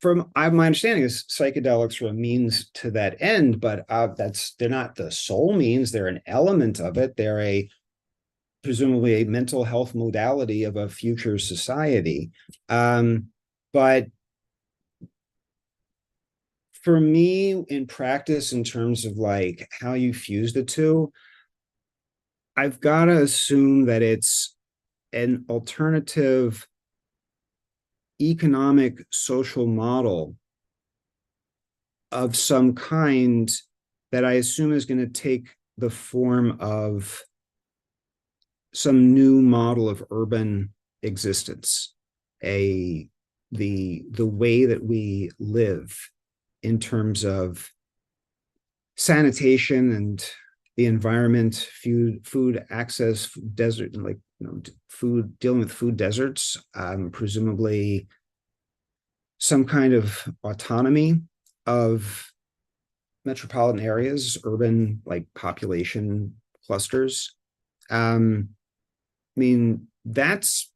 my understanding is psychedelics are a means to that end, but they're not the sole means. They're an element of it. They're presumably a mental health modality of a future society. But for me, in practice, in terms of like how you fuse the two, I've got to assume that it's an alternative economic social model of some kind that I assume is going to take the form of some new model of urban existence, the way that we live in terms of sanitation and the environment, food access, desert, like, you know, food, dealing with food deserts, presumably some kind of autonomy of metropolitan areas, urban like population clusters. I mean, that's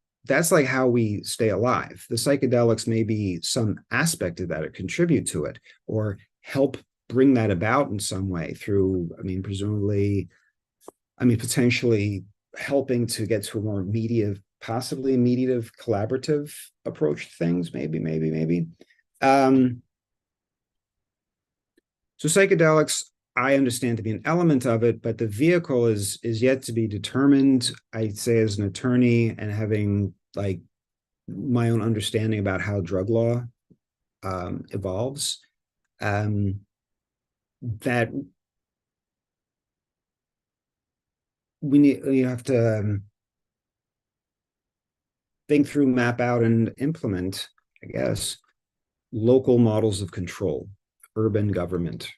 like how we stay alive. The psychedelics may be some aspect of that or contribute to it or help bring that about in some way through, I mean, presumably, I mean, potentially helping to get to a more possibly mediative, collaborative approach to things, maybe. So psychedelics, I understand to be an element of it, but the vehicle is yet to be determined. I'd say as an attorney and having like my own understanding about how drug law evolves, that you have to think through, map out, and implement, I guess, local models of control, urban government,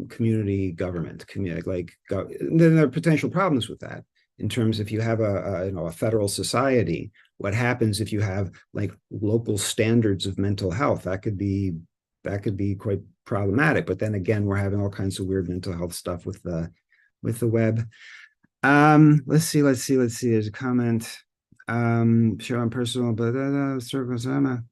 community government, then there are potential problems with that in terms if you have a federal society. What happens if you have like local standards of mental health? That could be quite problematic. But then again, we're having all kinds of weird mental health stuff with the web. Let's see. There's a comment. Share on personal, but circles. No.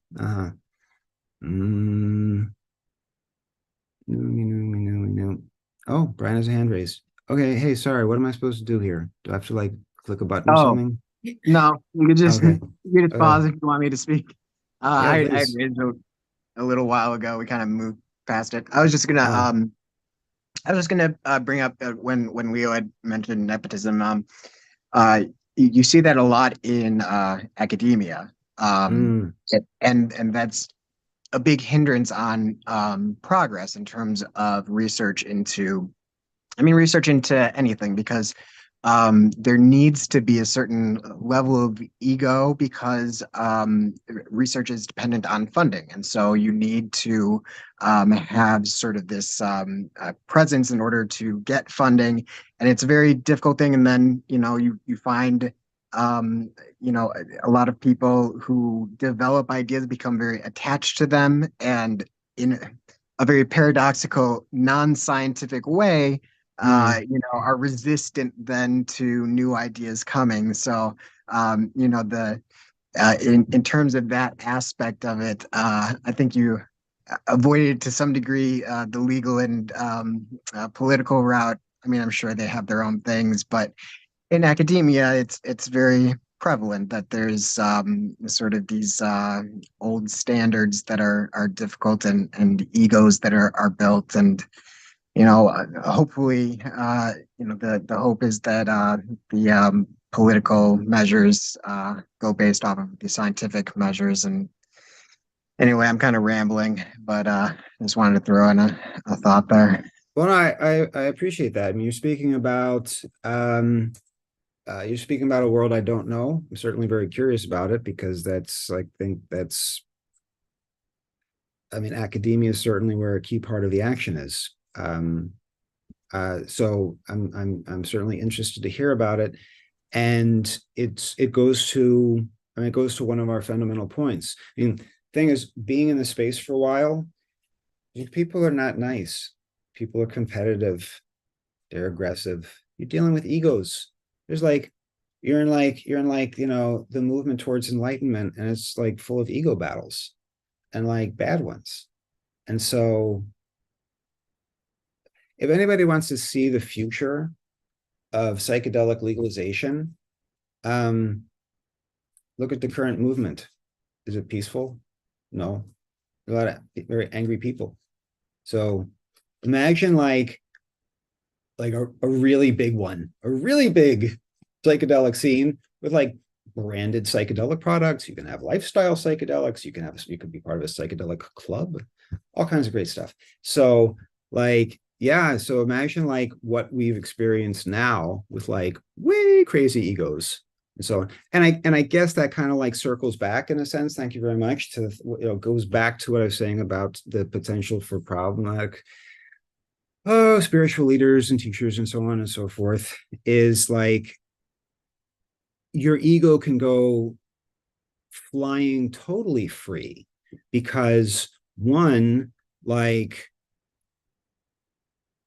Oh, Brian has a hand raised. Okay, hey, sorry. What am I supposed to do here? Do I have to like click a button or Oh, something? no, you could just Okay. you could just pause if you want me to speak. Yeah, I please. raised a little while ago. We kind of moved past it. I was just gonna Oh. bring up when Leo had mentioned nepotism. You see that a lot in academia. Mm, And that's a big hindrance on progress in terms of research into anything, because there needs to be a certain level of ego, because research is dependent on funding. And so you need to have sort of this presence in order to get funding. And it's a very difficult thing. And then, you find, a lot of people who develop ideas become very attached to them. And in a very paradoxical, non-scientific way, are resistant then to new ideas coming. So, in terms of that aspect of it, I think you avoided to some degree the legal and political route. I mean, I'm sure they have their own things, but in academia, it's very prevalent that there's sort of these old standards that are difficult, and egos that are built. And hopefully, the hope is that the political measures go based off of the scientific measures. And anyway, I'm kind of rambling, but just wanted to throw in a thought there. well, I appreciate that. I mean, you're speaking about a world I don't know. I'm certainly very curious about it because academia is certainly where a key part of the action is. So I'm certainly interested to hear about it. And it goes to one of our fundamental points. I mean, thing is, being in the space for a while, people are not nice. People are competitive. They're aggressive. You're dealing with egos. There's you're in the movement towards enlightenment, and it's like full of ego battles and like bad ones. And so if anybody wants to see the future of psychedelic legalization, look at the current movement. Is it peaceful? No. A lot of very angry people. So imagine like a really big one, a really big psychedelic scene with like branded psychedelic products. You can have lifestyle psychedelics. You could be part of a psychedelic club, all kinds of great stuff. So so imagine like what we've experienced now with like way crazy egos and so on. And I guess that kind of like circles back in a sense. Thank you very much goes back to what I was saying about the potential for problematic spiritual leaders and teachers and so on and so forth, is like your ego can go flying totally free because one, like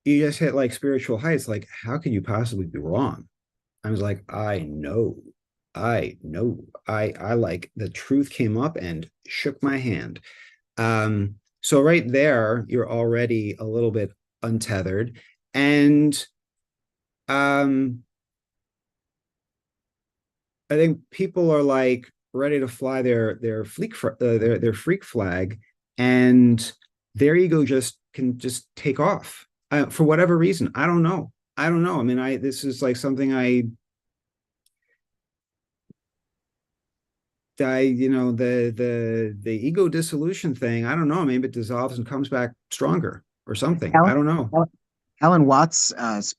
you just hit like spiritual heights. Like, how could you possibly be wrong? I was like, I know. I like the truth came up and shook my hand. So right there, you're already a little bit untethered. And I think people are like ready to fly their freak flag, and their ego can just take off for whatever reason. I don't know. I mean, this is like something the ego dissolution thing. I don't know. Maybe it dissolves and comes back stronger or something. I don't know. Alan Watts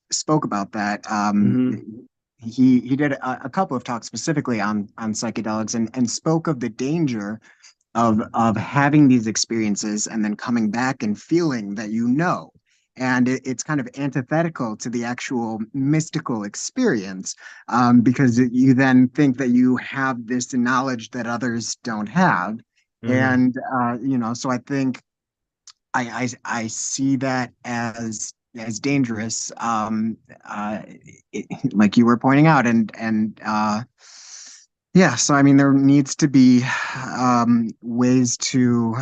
spoke about that. He did a couple of talks specifically on psychedelics, and spoke of the danger of having these experiences and then coming back and feeling that and it's kind of antithetical to the actual mystical experience, because you then think that you have this knowledge that others don't have. Mhm. And so I think I see that as dangerous, like you were pointing out, and yeah. So I mean, there needs to be ways to,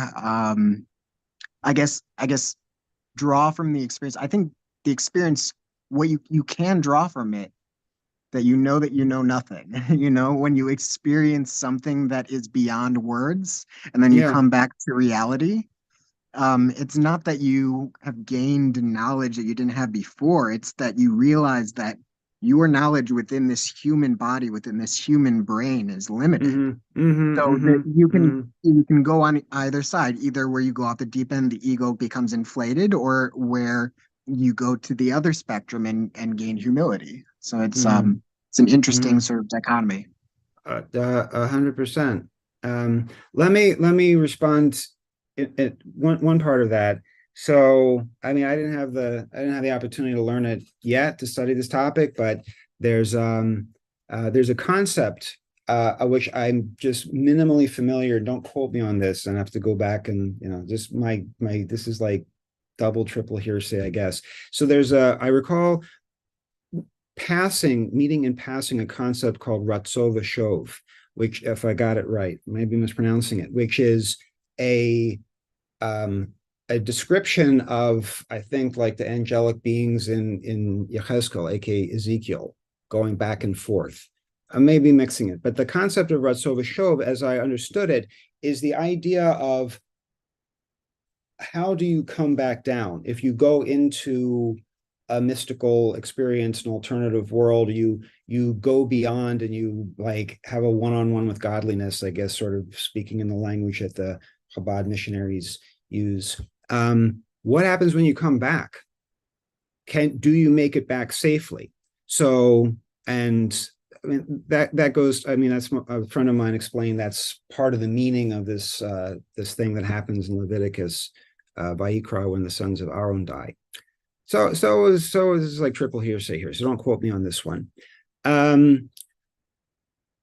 I guess, draw from the experience. I think the experience, what you can draw from it, that you know nothing. When you experience something that is beyond words, and then you Yeah. come back to reality, it's not that you have gained knowledge that you didn't have before. It's that you realize that your knowledge within this human body, within this human brain, is limited. Mhm. Mhm. So that Mhm. you can Mhm. you can go on either side, either where you go off the deep end, the ego becomes inflated, or where you go to the other spectrum and gain humility. So Mhm. it's an interesting Mhm. sort of dichotomy. 100%. Let me respond at one part of that. So, I mean, I didn't have the opportunity to learn it yet to study this topic, but there's a concept of which I'm just minimally familiar. Don't quote me on this, and I have to go back and just my this is like double triple hearsay, I guess. So I recall meeting and passing a concept called Ratzova Shov, which, if I got it right, maybe mispronouncing it, which is a um, a description of, I think, like the angelic beings in Yechezkel, aka Ezekiel, going back and forth. I may be mixing it, but the concept of Ratzova Shov, as I understood it, is the idea of how do you come back down if you go into a mystical experience, an alternative world, you go beyond and you like have a one-on-one with godliness, I guess, sort of speaking in the language that the Chabad missionaries use. What happens when you come back? Do you make it back safely? So, and I mean that goes. I mean, that's a friend of mine explained that's part of the meaning of this thing that happens in Leviticus, Vayikra, when the sons of Aaron die. So is like triple hearsay here. So don't quote me on this one. Um,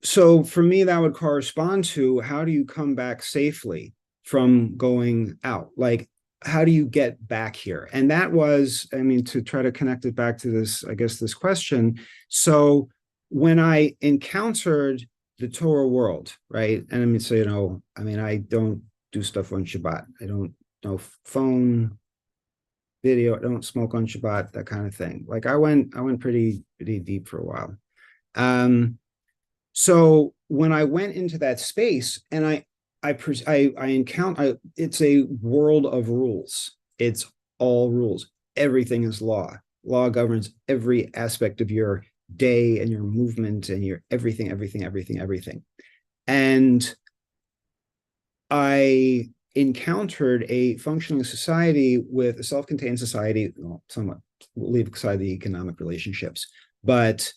so for me, that would correspond to how do you come back safely from going out? Like, how do you get back here? And that was, I mean, to try to connect it back to this, I guess, this question. So when I encountered the Torah world, right? And I mean, so, I mean, I don't do stuff on Shabbat. I don't know phone, video. I don't smoke on Shabbat, that kind of thing. Like I went pretty deep for a while. Um, so when I went into that space and I encounter, it's a world of rules. It's all rules. Everything is law. Law governs every aspect of your day and your movement and your everything. And I encountered a functioning society with a self-contained society, well, somewhat, we'll leave aside the economic relationships, but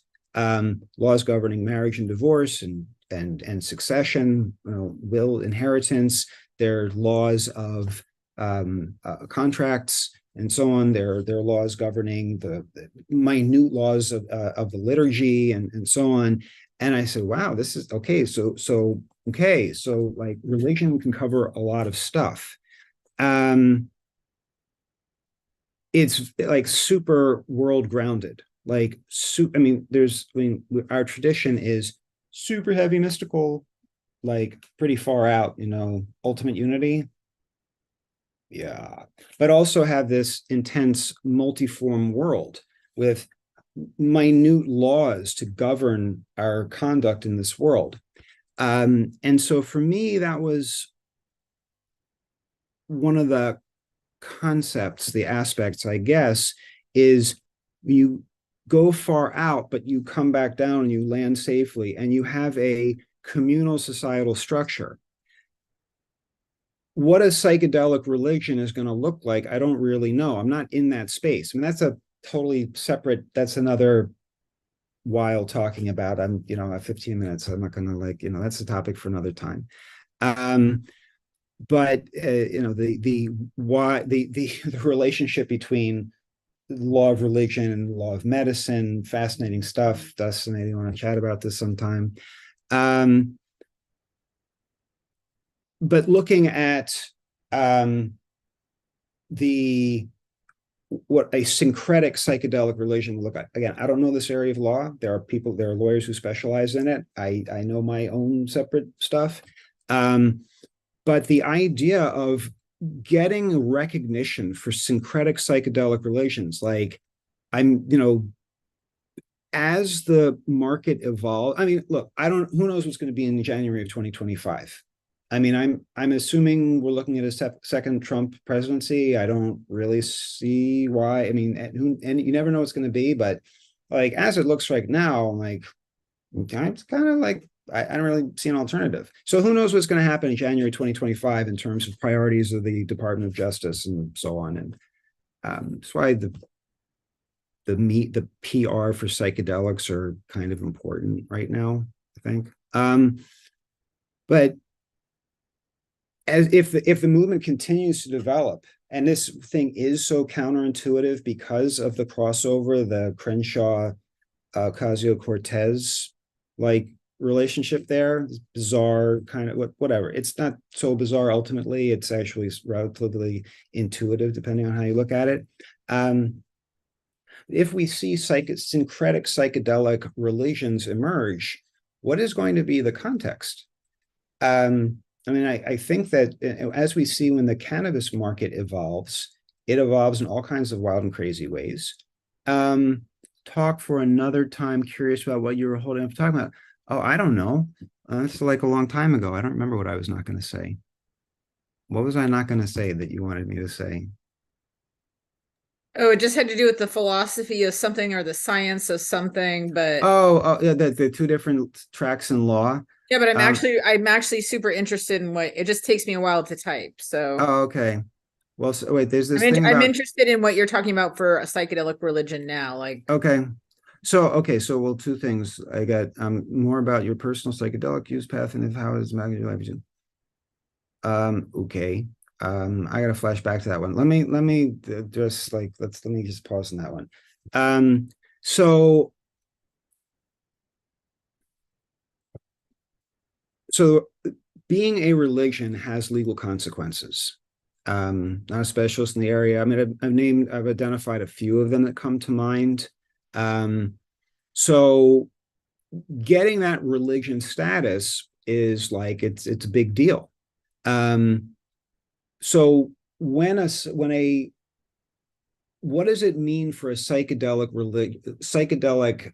laws governing marriage and divorce and succession, will, inheritance. There are laws of contracts and so on. There are laws governing the minute laws of the liturgy and so on. And I said, wow, this is okay. So like religion can cover a lot of stuff. It's like super world grounded. I mean, our tradition is super heavy mystical, like pretty far out, ultimate unity. Yeah. But also have this intense multiform world with minute laws to govern our conduct in this world. And so for me, that was one of the concepts, the aspects, I guess, is you go far out, but you come back down and you land safely and you have a communal societal structure. What a psychedelic religion is going to look like, I don't really know. I'm not in that space. I mean, that's a totally separate, that's another while talking about. I'm, at 15 minutes. So I'm not going to that's a topic for another time. But the why the relationship between law of religion, law of medicine, fascinating stuff. Dustin, maybe you want to chat about this sometime. But looking at what a syncretic psychedelic religion will look like. Again, I don't know this area of law. There are lawyers who specialize in it. I know my own separate stuff. But the idea of getting recognition for syncretic psychedelic religions, like as the market evolves, I mean, look, who knows what's going to be in January of 2025. I mean, I'm assuming we're looking at a second Trump presidency. I don't really see why. I mean, and you never know what's going to be, but like as it looks right now, like I'm kind of like I don't really see an alternative. So who knows what's going to happen in January 2025 in terms of priorities of the Department of Justice and so on. And that's why the PR for psychedelics are kind of important right now, I think. But as if the movement continues to develop, and this thing is so counterintuitive because of the crossover, the Crenshaw Ocasio-Cortez like relationship there, bizarre kind of whatever. It's not so bizarre ultimately. It's actually relatively intuitive depending on how you look at it. If we see syncretic psychedelic religions emerge, what is going to be the context? I mean, I think that as we see when the cannabis market evolves, it evolves in all kinds of wild and crazy ways. Talk for another time. Curious about what you were holding up talking about. Oh, I don't know. That's like a long time ago. I don't remember what I was not going to say. What was I not going to say that you wanted me to say? Oh, it just had to do with the philosophy of something or the science of something, but yeah, the two different tracks in law. yeah, but I'm actually super interested in what it just takes me a while to type. So okay. Well, so, wait, there's this thing about I'm interested in what you're talking about for a psychedelic religion now. Like okay. So well, two things. I got more about your personal psychedelic use path and how is magnitude life you. Okay. I gotta flash back to that one. Let me just like let me just pause on that one. So being a religion has legal consequences. Not a specialist in the area. I mean, I've identified a few of them that come to mind. So getting that religion status is like it's a big deal. So what does it mean for a psychedelic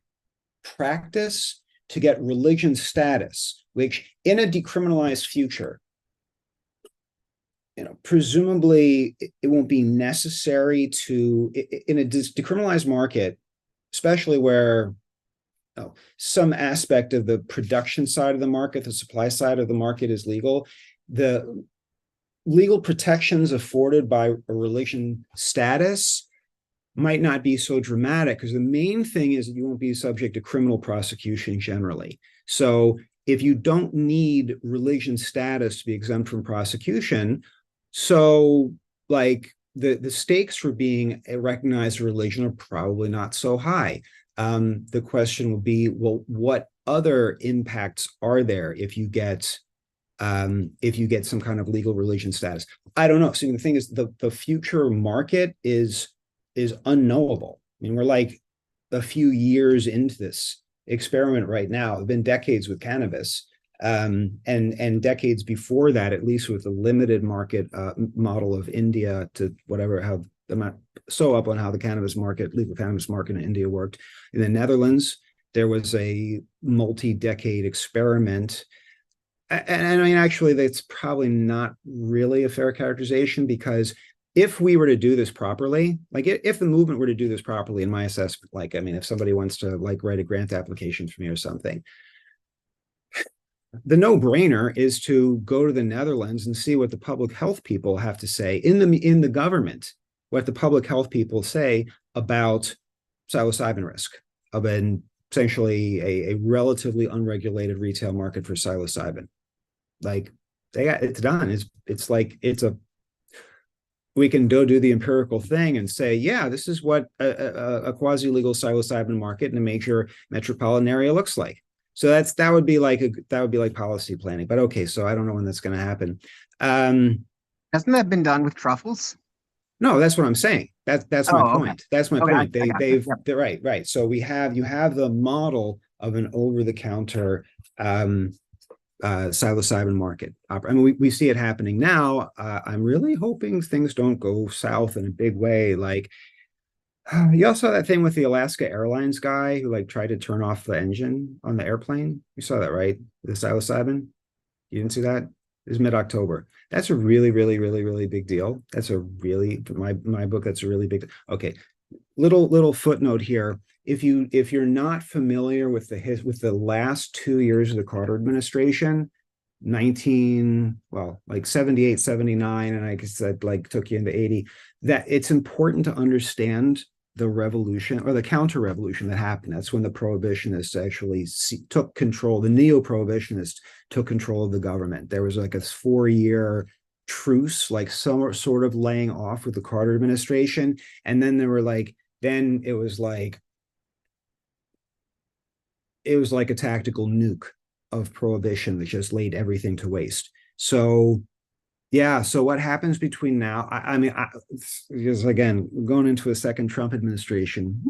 practice to get religion status, which in a decriminalized future, presumably it won't be necessary to in a decriminalized market, especially where some aspect of the production side of the market, the supply side of the market is legal. The legal protections afforded by a religion status might not be so dramatic because the main thing is that you won't be subject to criminal prosecution generally. So if you don't need religion status to be exempt from prosecution, so like the stakes for being a recognized religion are probably not so high. The question will be, well, what other impacts are there if you get some kind of legal religion status? I don't know. So the thing is, the future market is unknowable. I mean, we're like a few years into this experiment right now. It's been decades with cannabis, and decades before that, at least with the limited market model of India to whatever. How I'm not so up on how the legal cannabis market in India worked. In the Netherlands, there was a multi-decade experiment. And I mean, actually, that's probably not really a fair characterization because if we were to do this properly, like if the movement were to do this properly, in my assessment, like, I mean, if somebody wants to like write a grant application for me or something, the no-brainer is to go to the Netherlands and see what the public health people have to say in the government, what the public health people say about psilocybin risk of essentially a relatively unregulated retail market for psilocybin. Like it's done. It's like it's a we can do the empirical thing and say, yeah, this is what a quasi-legal psilocybin market in a major metropolitan area looks like. So that would be like policy planning. But okay, so I don't know when that's going to happen. Hasn't that been done with truffles? No, that's what I'm saying. That's my Oh, okay. point. That's my Okay, point. I got you. Yep. They're right. So you have the model of an over-the-counter psilocybin market. I mean, we see it happening now. I'm really hoping things don't go south in a big way. Like, you also saw that thing with the Alaska Airlines guy who like tried to turn off the engine on the airplane. You saw that, right? The psilocybin. You didn't see that? It was mid-October. That's a really, really, really, really big deal. That's a really my book. That's a really big. Okay, little footnote here. If you're not familiar with the last 2 years of the Carter administration, 78, 79, and I guess that like took you into 80, that it's important to understand the revolution or the counter revolution that happened. That's when the prohibitionists actually took control. The neo-prohibitionists took control of the government. There was like a 4-year truce, like some sort of laying off with the Carter administration. And then then it was like a tactical nuke of prohibition that just laid everything to waste. So yeah, so what happens between now? Because again, going into a second Trump administration.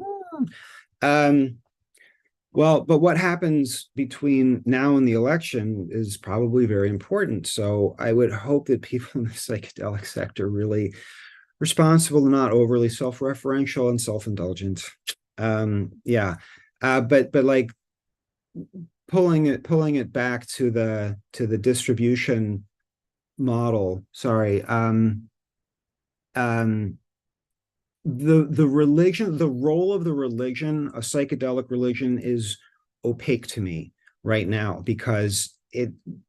Well, but what happens between now and the election is probably very important. So I would hope that people in the psychedelic sector really responsible and not overly self-referential and self-indulgent. Yeah. But like pulling it back to the distribution model. Sorry. The religion, the role of the religion, a psychedelic religion, is opaque to me right now, because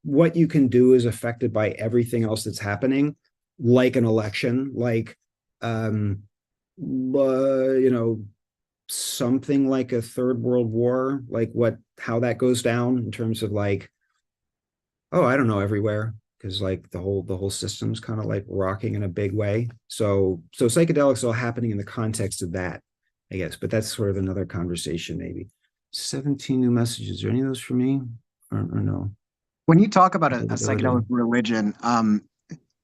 what you can do is affected by everything else that's happening, like an election, like something like a third world war, like how that goes down in terms of like, oh, I don't know, everywhere, because like the whole system's kind of like rocking in a big way. So psychedelics are all happening in the context of that, I guess. But that's sort of another conversation, maybe. 17 new messages. Are any of those for me, or no? When you talk about a psychedelic religion,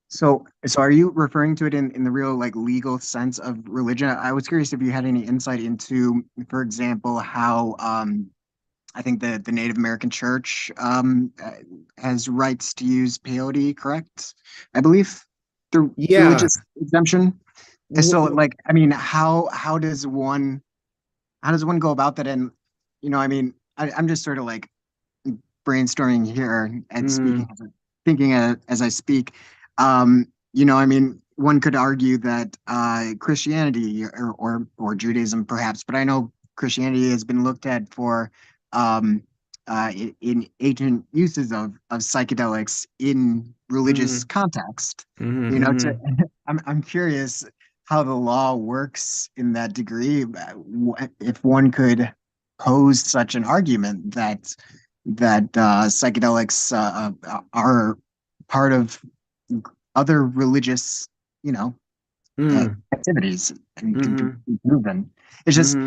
so are you referring to it in the real like legal sense of religion? I was curious if you had any insight into, for example, how I think the Native American Church has rights to use peyote, correct? I believe the Yeah. religious exemption. And so, like, I mean, how does one go about that? And I mean, I'm just sort of like brainstorming here and speaking, thinking as I speak. I mean, one could argue that Christianity or Judaism, perhaps, but I know Christianity has been looked at for in ancient uses of psychedelics in religious context. I'm curious how the law works in that degree. If one could pose such an argument that psychedelics are part of other religious, activities and can be proven. It's just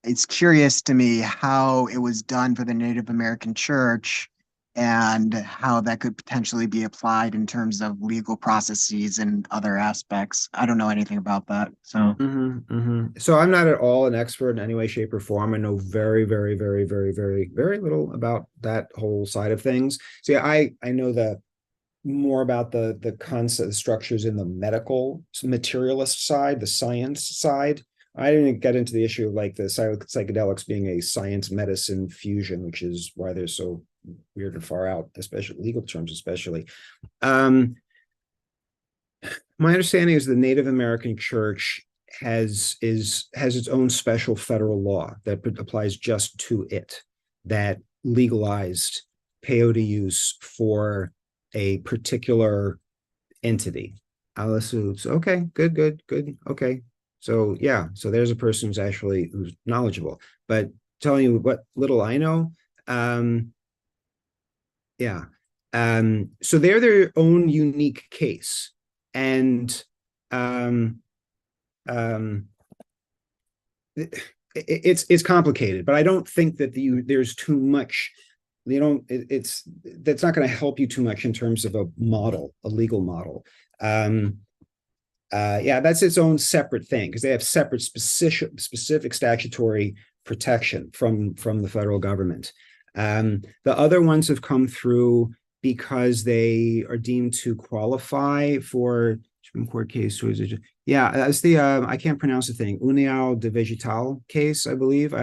it's curious to me how it was done for the Native American Church and how that could potentially be applied in terms of legal processes and other aspects. I don't know anything about that. So So I'm not at all an expert in any way, shape, or form. I know very, very, very, very, very, very little about that whole side of things. See, I know more about the concept, the structures in the medical materialist side, the science side. I didn't get into the issue of like the psychedelics being a science medicine fusion, which is why they're so weird and far out, especially legal terms, especially. My understanding is the Native American Church has its own special federal law that applies just to it, that legalized peyote use for a particular entity. Okay, good. Okay. So yeah, so there's a person who's knowledgeable, but telling you what little I know. Yeah. So they're their own unique case. And um, it's complicated, but I don't think that there's too much. You don't. It's that's not going to help you too much in terms of a legal model. Yeah, that's its own separate thing because they have separate specific statutory protection from the federal government. The other ones have come through because they are deemed to qualify for Supreme Court case. Yeah, that's the I can't pronounce the thing. União de Vegetal case, I believe.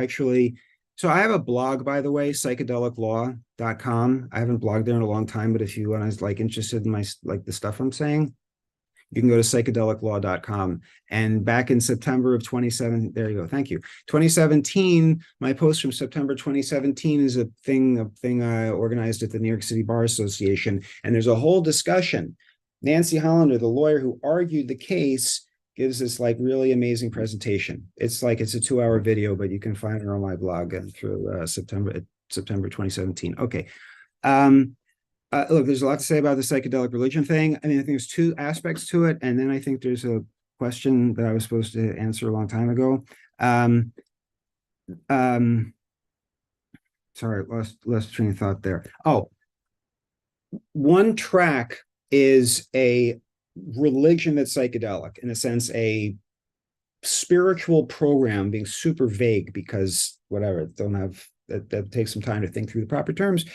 So I have a blog, by the way, psychedeliclaw.com. I haven't blogged there in a long time, but if you want to like interested in the stuff I'm saying, you can go to psychedeliclaw.com. And back in September of 2017, there you go. Thank you. 2017, my post from September 2017 is a thing I organized at the New York City Bar Association. And there's a whole discussion. Nancy Hollander, the lawyer who argued the case, gives this like really amazing presentation. It's a 2-hour video, but you can find it on my blog through September 2017. Okay. Look, there's a lot to say about the psychedelic religion thing. I mean, I think there's two aspects to it, and then I think there's a question that I was supposed to answer a long time ago. Sorry, lost train of thought there. Oh, one track is a religion that's psychedelic, in a sense, a spiritual program being super vague because whatever, that takes some time to think through the proper terms,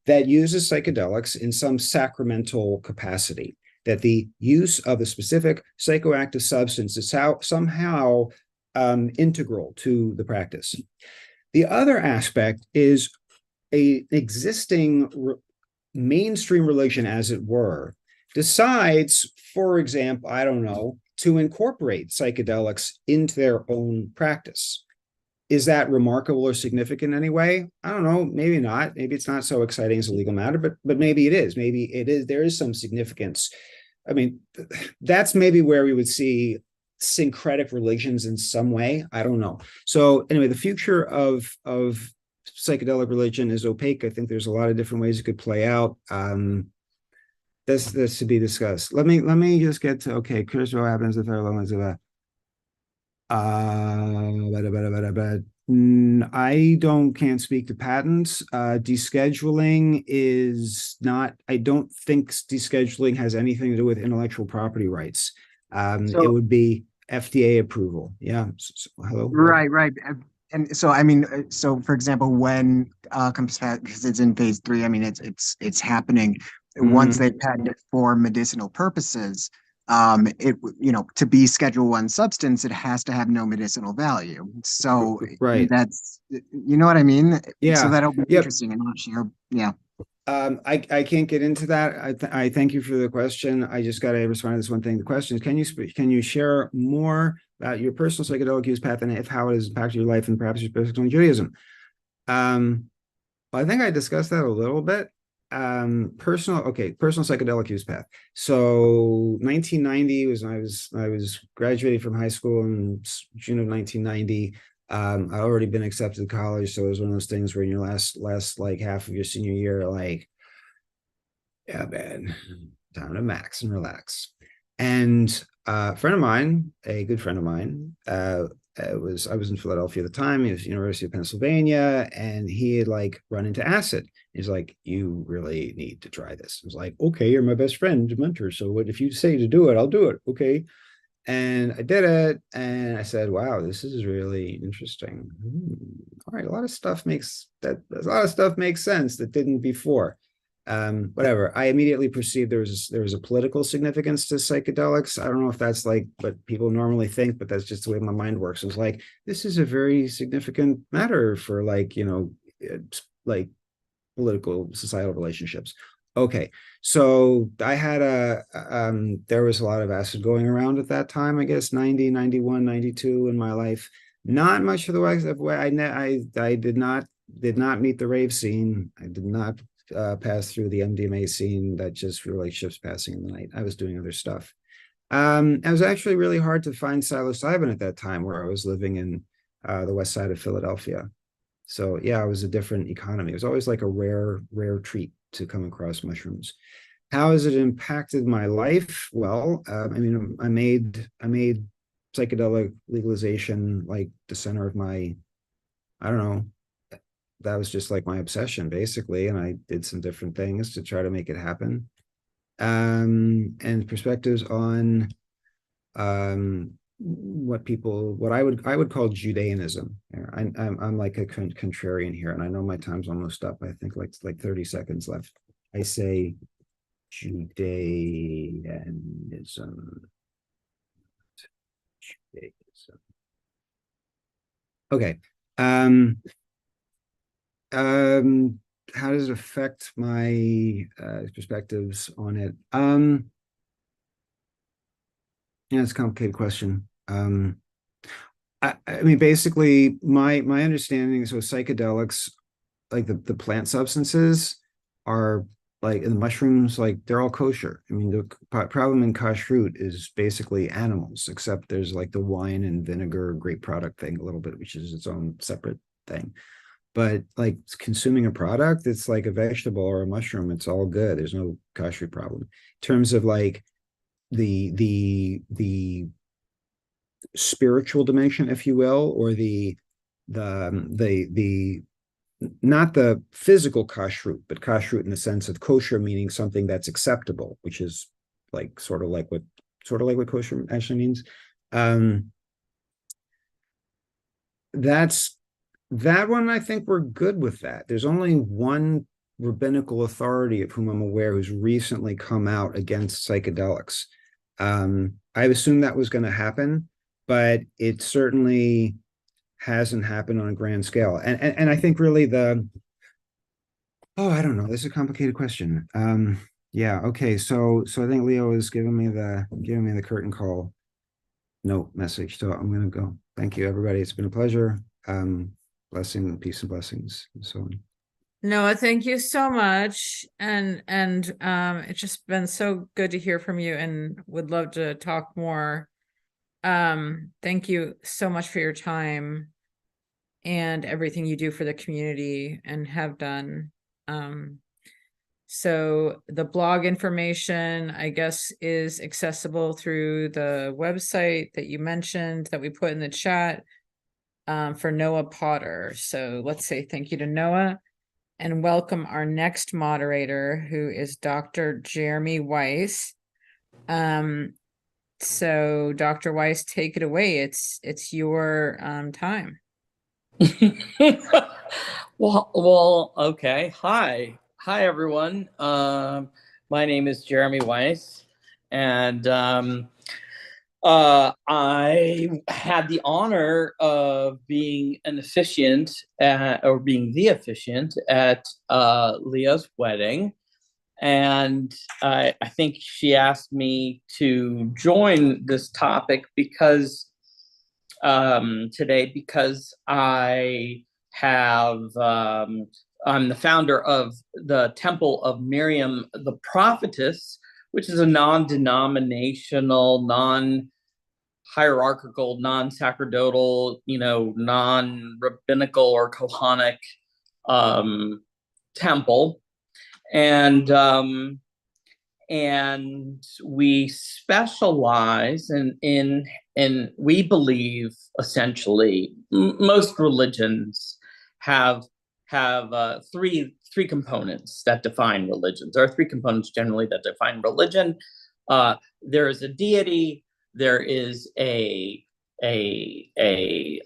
that uses psychedelics in some sacramental capacity, that the use of a specific psychoactive substance is somehow integral to the practice. The other aspect is an existing mainstream religion, as it were, decides, for example, I don't know, to incorporate psychedelics into their own practice. Is that remarkable or significant in any way? I don't know. Maybe not. Maybe it's not so exciting as a legal matter, but maybe it is. Maybe it is. There is some significance. I mean, that's maybe where we would see syncretic religions in some way. I don't know. So anyway, the future of psychedelic religion is opaque. I think there's a lot of different ways it could play out. This to be discussed. Let me just get to Here's what happens if there are limits of I can't speak to patents. Descheduling is not, I don't think descheduling has anything to do with intellectual property rights. It would be FDA approval. Yeah. Hello. Right. And so, I mean, so for example, when comes because it's in phase 3, I mean, it's happening. Once they patent it for medicinal purposes, to be Schedule 1 substance, it has to have no medicinal value. So that's, you know what I mean? Yeah. So that'll be interesting. I'm not sure. Yeah. I can't get into that. I thank you for the question. I just got to respond to this one thing. The question is, can you share more about your personal psychedelic use path and how it has impacted your life and perhaps your spiritual Judaism? Well, I think I discussed that a little bit. Personal psychedelic use path. So 1990 was when I was graduating from high school in June of 1990. I already been accepted to college, so it was one of those things where in your last like half of your senior year, like, yeah, man, time to max and relax. And a friend of mine, a good friend of mine, I was in Philadelphia at the time. He was University of Pennsylvania, and he had like run into acid. He's like, "You really need to try this." I was like, "Okay, you're my best friend, mentor. So what if you say to do it, I'll do it." Okay. And I did it, and I said, "Wow, this is really interesting." All right, a lot of stuff makes sense that didn't before. Whatever. I immediately perceived there was a political significance to psychedelics. I don't know if that's like what people normally think, but that's just the way my mind works. It was like, this is a very significant matter for like political societal relationships. Okay, so I had there was a lot of acid going around at that time, I guess 90, 91, 92 in my life. Not much of the way I did not meet the rave scene. I did not pass through the MDMA scene that just really ships passing in the night. I was doing other stuff. It was actually really hard to find psilocybin at that time where I was living in the west side of Philadelphia. So yeah, it was a different economy. It was always like a rare treat to come across mushrooms. How has it impacted my life? Well, I mean, I made psychedelic legalization like the center of my, I don't know, that was just like my obsession basically, and I did some different things to try to make it happen. And perspectives on what I would call Judaism. I'm like a contrarian here, and I know my time's almost up. I think like 30 seconds left. I say Judaism. Judaism. Okay. How does it affect my perspectives on it? Yeah, it's a complicated question. I mean, basically, my understanding, so psychedelics, like the plant substances, are like, and the mushrooms, like they're all kosher. I mean, the problem in kashrut is basically animals, except there's like the wine and vinegar grape product thing a little bit, which is its own separate thing. But like consuming a product, it's like a vegetable or a mushroom. It's all good. There's no kashrut problem. In terms of like the spiritual dimension, if you will, or the not the physical kashrut, but kashrut in the sense of kosher meaning something that's acceptable, which is like sort of like what kosher actually means. That's that one. I think we're good with that. There's only one rabbinical authority of whom I'm aware who's recently come out against psychedelics. I assumed that was going to happen, but it certainly hasn't happened on a grand scale. And I think really I don't know. This is a complicated question. Yeah, okay. So I think Leo is giving me the curtain call note message. So I'm gonna go. Thank you, everybody. It's been a pleasure. Blessing, peace and blessings, and so on. Noah, thank you so much. And it's just been so good to hear from you and would love to talk more. Thank you so much for your time and everything you do for the community and have done. So the blog information, I guess, is accessible through the website that you mentioned that we put in the chat for Noah Potter. So let's say thank you to Noah and welcome our next moderator, who is Dr. Jeremy Weiss. So Dr. Weiss, take it away. It's your time. Well, okay. Hi, everyone. My name is Jeremy Weiss, and I had the honor of being an officiant or being the officiant at Leah's wedding. And I think she asked me to join this topic because today, because I have, I'm the founder of the Temple of Miriam the Prophetess, which is a non-denominational, non-hierarchical, non-sacerdotal, non-rabbinical or Kohanic temple. And we specialize in we believe essentially most religions have three components that define religions. There are three components generally that define religion. There is a deity, there is a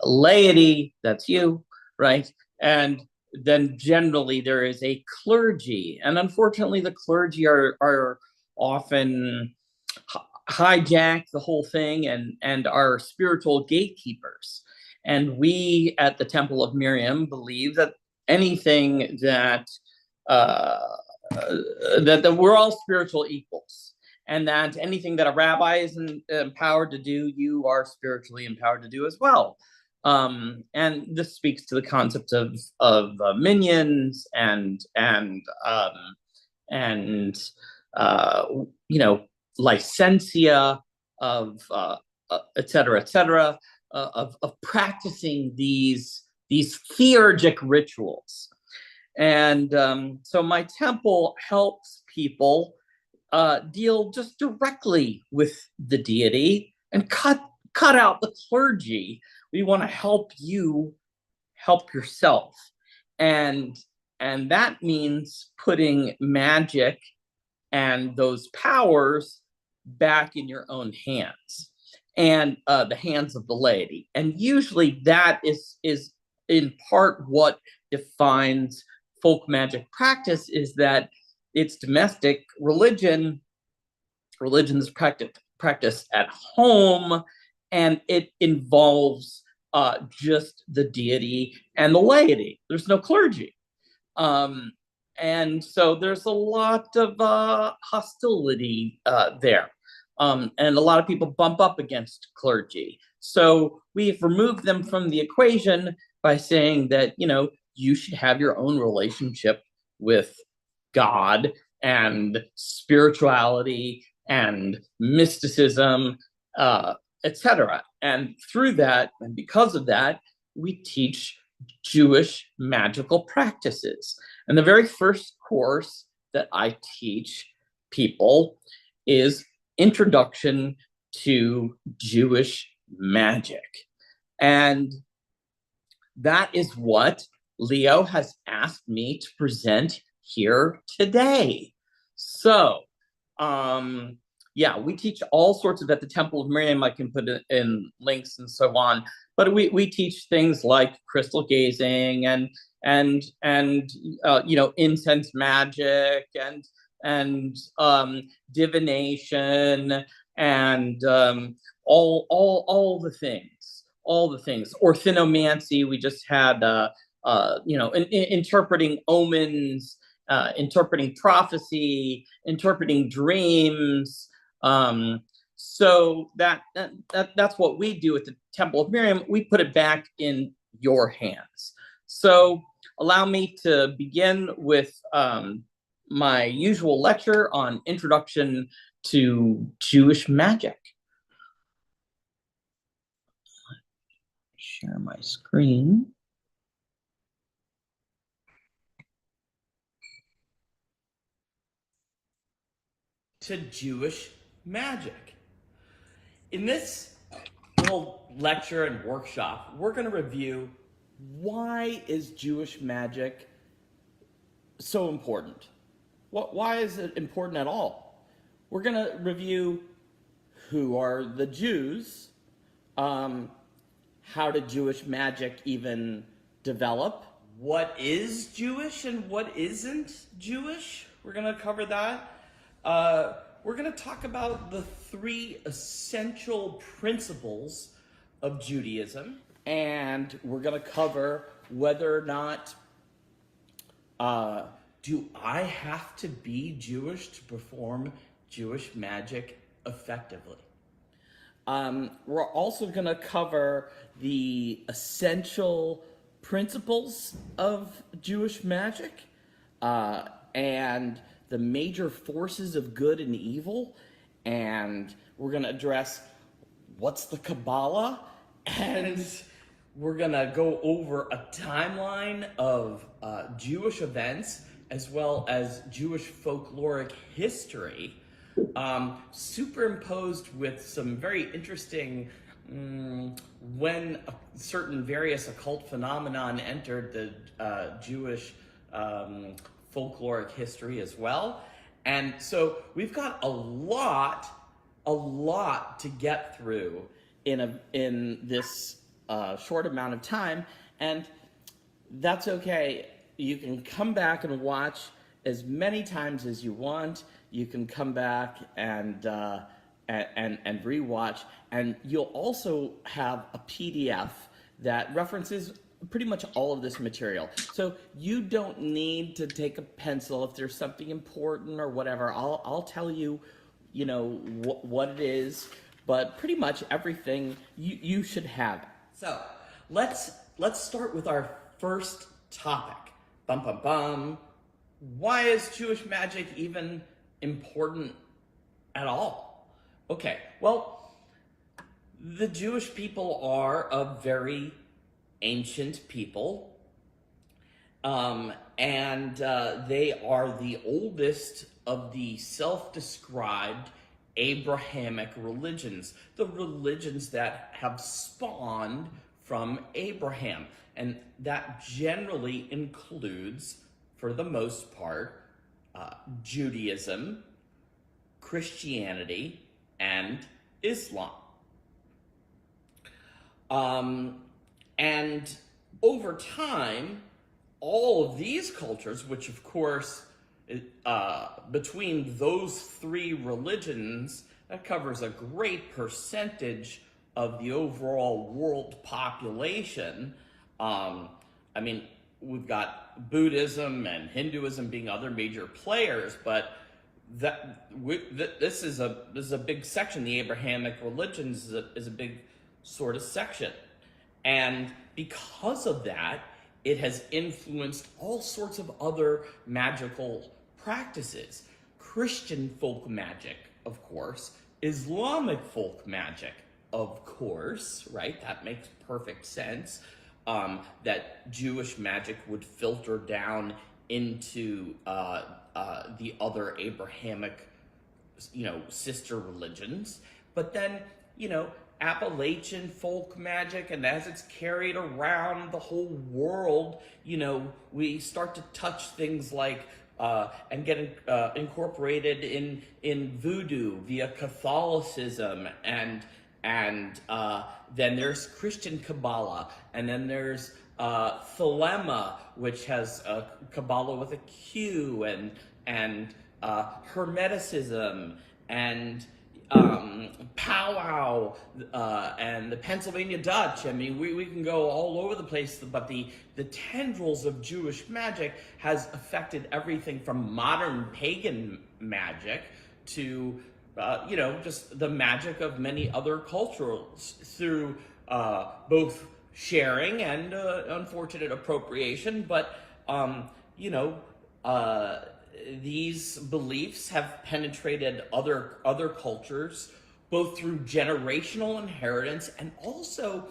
laity, that's you, right? And then generally there is a clergy. And unfortunately, the clergy are often hijack the whole thing and are spiritual gatekeepers. And we at the Temple of Miriam believe that anything that we're all spiritual equals, and that anything that a rabbi is empowered to do, you are spiritually empowered to do as well. And this speaks to the concept of minions and licentia, of et cetera, of practicing these theurgic rituals. And so my temple helps people deal just directly with the deity and cut out the clergy. We want to help you help yourself, and that means putting magic and those powers back in your own hands, and the hands of the laity. And usually that is in part what defines folk magic practice, is that it's domestic religion. Religion is practiced at home, and it involves just the deity and the laity. There's no clergy. And so there's a lot of hostility there. And a lot of people bump up against clergy. So we've removed them from the equation by saying that, you should have your own relationship with God and spirituality and mysticism, etc. And through that, and because of that, we teach Jewish magical practices. And the very first course that I teach people is Introduction to Jewish Magic. And that is what Leo has asked me to present here today. So, yeah, we teach all sorts of, at the Temple of Miriam, I can put in links and so on, but we teach things like crystal gazing and incense magic and divination and all the things, orthinomancy. We just had interpreting omens, interpreting prophecy, interpreting dreams. So that's what we do at the Temple of Miriam. We put it back in your hands. So allow me to begin with my usual lecture on Introduction to Jewish Magic. Share my screen. To Jewish magic. In this little lecture and workshop, we're going to review, why is Jewish magic so important? Why is it important at all? We're going to review, who are the Jews? How did Jewish magic even develop? What is Jewish and what isn't Jewish? We're going to cover that. We're going to talk about the 3 essential principles of Judaism, and we're going to cover whether or not do I have to be Jewish to perform Jewish magic effectively. We're also going to cover the essential principles of Jewish magic, and the major forces of good and evil, and we're going to address what's the Kabbalah, and we're going to go over a timeline of Jewish events as well as Jewish folkloric history, superimposed with some very interesting when certain various occult phenomenon entered the Jewish folkloric history as well. And so we've got a lot to get through in this short amount of time, and that's okay. You can come back and watch as many times as you want. You can come back and rewatch, and you'll also have a PDF that references pretty much all of this material. So you don't need to take a pencil if there's something important or whatever. I'll tell you, what it is, but pretty much everything you should have. So let's start with our first topic. Bum bum bum. Why is Jewish magic even important at all? Okay, well, the Jewish people are a very ancient people, and they are the oldest of the self-described Abrahamic religions, the religions that have spawned from Abraham. And that generally includes, for the most part, Judaism, Christianity, and Islam. And over time, all of these cultures, which of course, between those three religions, that covers a great percentage of the overall world population. I mean, we've got Buddhism and Hinduism being other major players, but this is a big section. The Abrahamic religions is a big sort of section, and because of that, it has influenced all sorts of other magical practices. Christian folk magic, of course, Islamic folk magic, of course, right? That makes perfect sense. That Jewish magic would filter down into the other Abrahamic, sister religions. But then, Appalachian folk magic, and as it's carried around the whole world, we start to touch things like and get incorporated in voodoo via Catholicism, and then there's Christian Kabbalah, and then there's Thelema, which has Kabbalah with a Q, and Hermeticism, and powwow, and the Pennsylvania Dutch. I mean, we can go all over the place, but the tendrils of Jewish magic has affected everything from modern pagan magic to just the magic of many other cultures through both sharing and unfortunate appropriation. But these beliefs have penetrated other cultures, both through generational inheritance, and also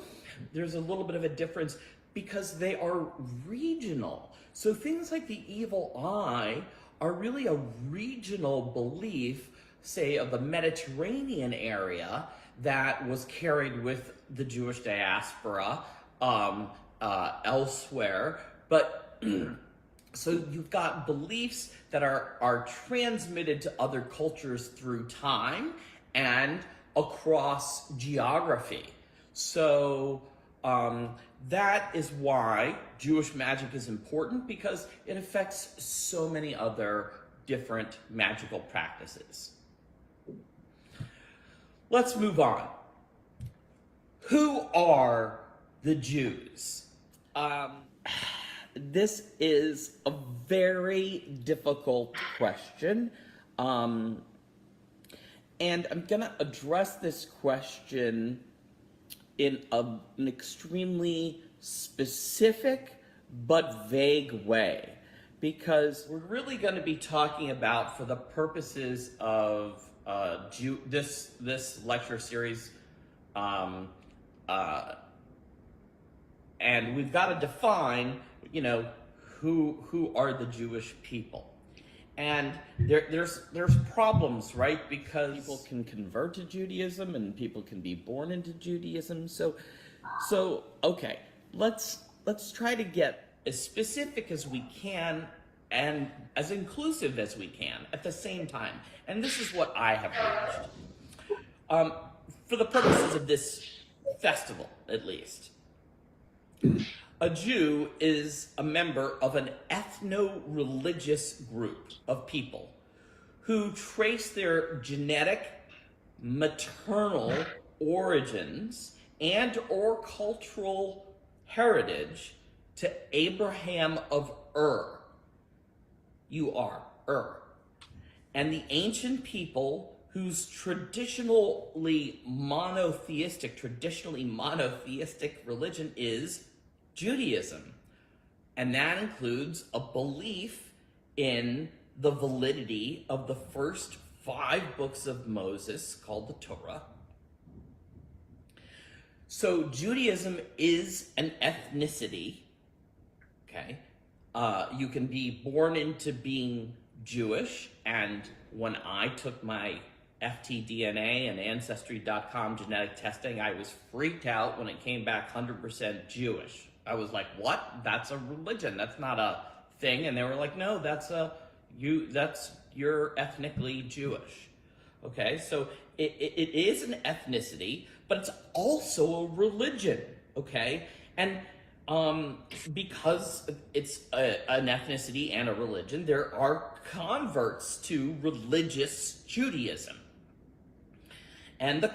there's a little bit of a difference because they are regional. So things like the evil eye are really a regional belief, say, of the Mediterranean area, that was carried with the Jewish diaspora elsewhere. But so you've got beliefs that are transmitted to other cultures through time and across geography. So that is why Jewish magic is important, because it affects so many other different magical practices. Let's move on. Who are the Jews? This is a very difficult question. And I'm going to address this question in an extremely specific but vague way, because we're really going to be talking about, for the purposes of this lecture series, and we've got to define, who are the Jewish people. And there's problems, right? Because people can convert to Judaism and people can be born into Judaism. So okay, let's try to get as specific as we can and as inclusive as we can at the same time. And this is what I have reached. For the purposes of this festival, at least. A Jew is a member of an ethno-religious group of people who trace their genetic, maternal origins and or cultural heritage to Abraham of Ur. You are Ur. And the ancient people whose traditionally monotheistic religion is Judaism. And that includes a belief in the validity of the first 5 books of Moses, called the Torah. So Judaism is an ethnicity, okay? You can be born into being Jewish, and when I took my FTDNA and Ancestry.com genetic testing, I was freaked out when it came back 100% Jewish. I was like, what? That's a religion. That's not a thing. And they were like, no, you're ethnically Jewish. Okay, so it is an ethnicity, but it's also a religion. Okay, and because it's an ethnicity and a religion, there are converts to religious Judaism. And the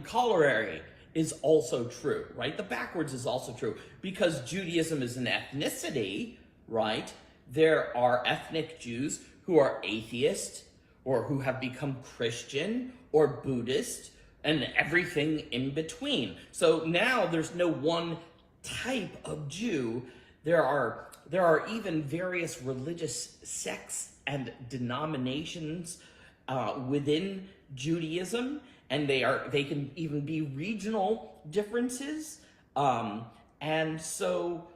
corollary is also true, right? The backwards is also true. Because Judaism is an ethnicity, right? There are ethnic Jews who are atheist, or who have become Christian or Buddhist, and everything in between. So now there's no one type of Jew. There are even various religious sects and denominations within Judaism, and they can even be regional differences. And so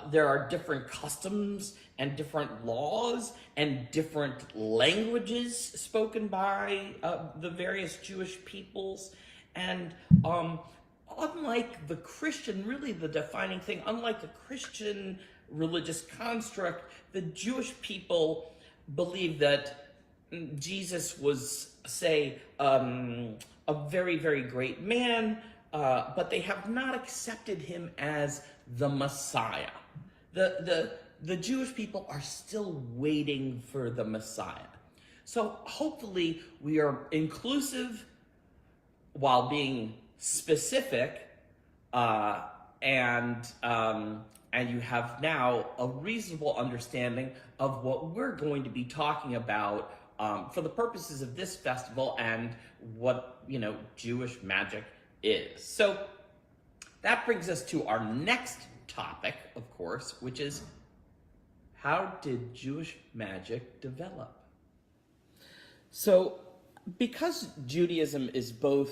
there are different customs and different laws and different languages spoken by the various Jewish peoples. And unlike the Christian, really the defining thing, unlike the Christian religious construct, the Jewish people believe that Jesus was, say, a very, very great man, but they have not accepted him as the Messiah. The Jewish people are still waiting for the Messiah. So hopefully we are inclusive while being specific, and you have now a reasonable understanding of what we're going to be talking about for the purposes of this festival and what, Jewish magic is. So that brings us to our next topic, of course, which is, how did Jewish magic develop? So because Judaism is both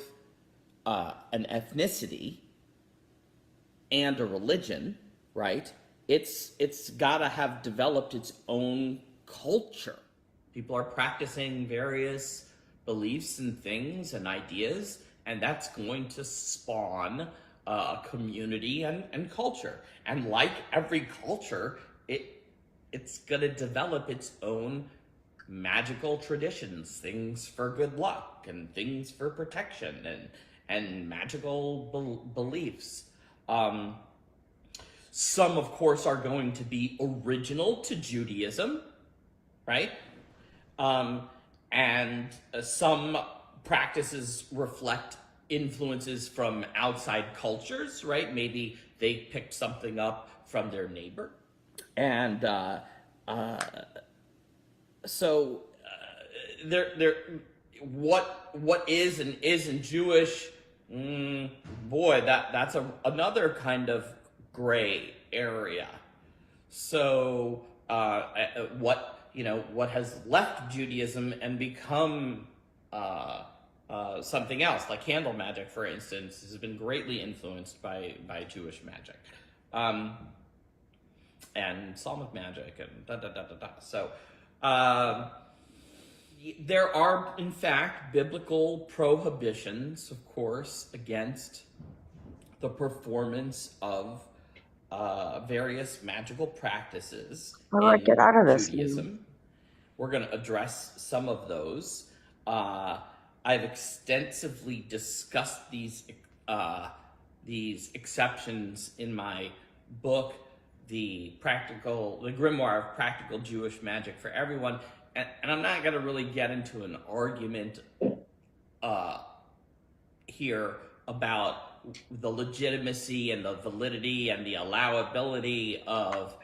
an ethnicity and a religion, right? It's gotta have developed its own culture. People are practicing various beliefs and things and ideas, and that's going to spawn a community and culture. And like every culture, it's gonna develop its own magical traditions, things for good luck and things for protection and magical beliefs. Some, of course, are going to be original to Judaism, right? And some practices reflect influences from outside cultures, right? Maybe they picked something up from their neighbor. And so what is and isn't Jewish? Boy, that's another kind of gray area. So what has left Judaism and become something else, like candle magic, for instance, has been greatly influenced by Jewish magic, and Psalmic magic, and So there are, in fact, biblical prohibitions, of course, against the performance of various magical practices in Judaism. We're going to address some of those. I've extensively discussed these exceptions in my book, the Grimoire of Practical Jewish Magic for Everyone, and I'm not going to really get into an argument here about the legitimacy and the validity and the allowability of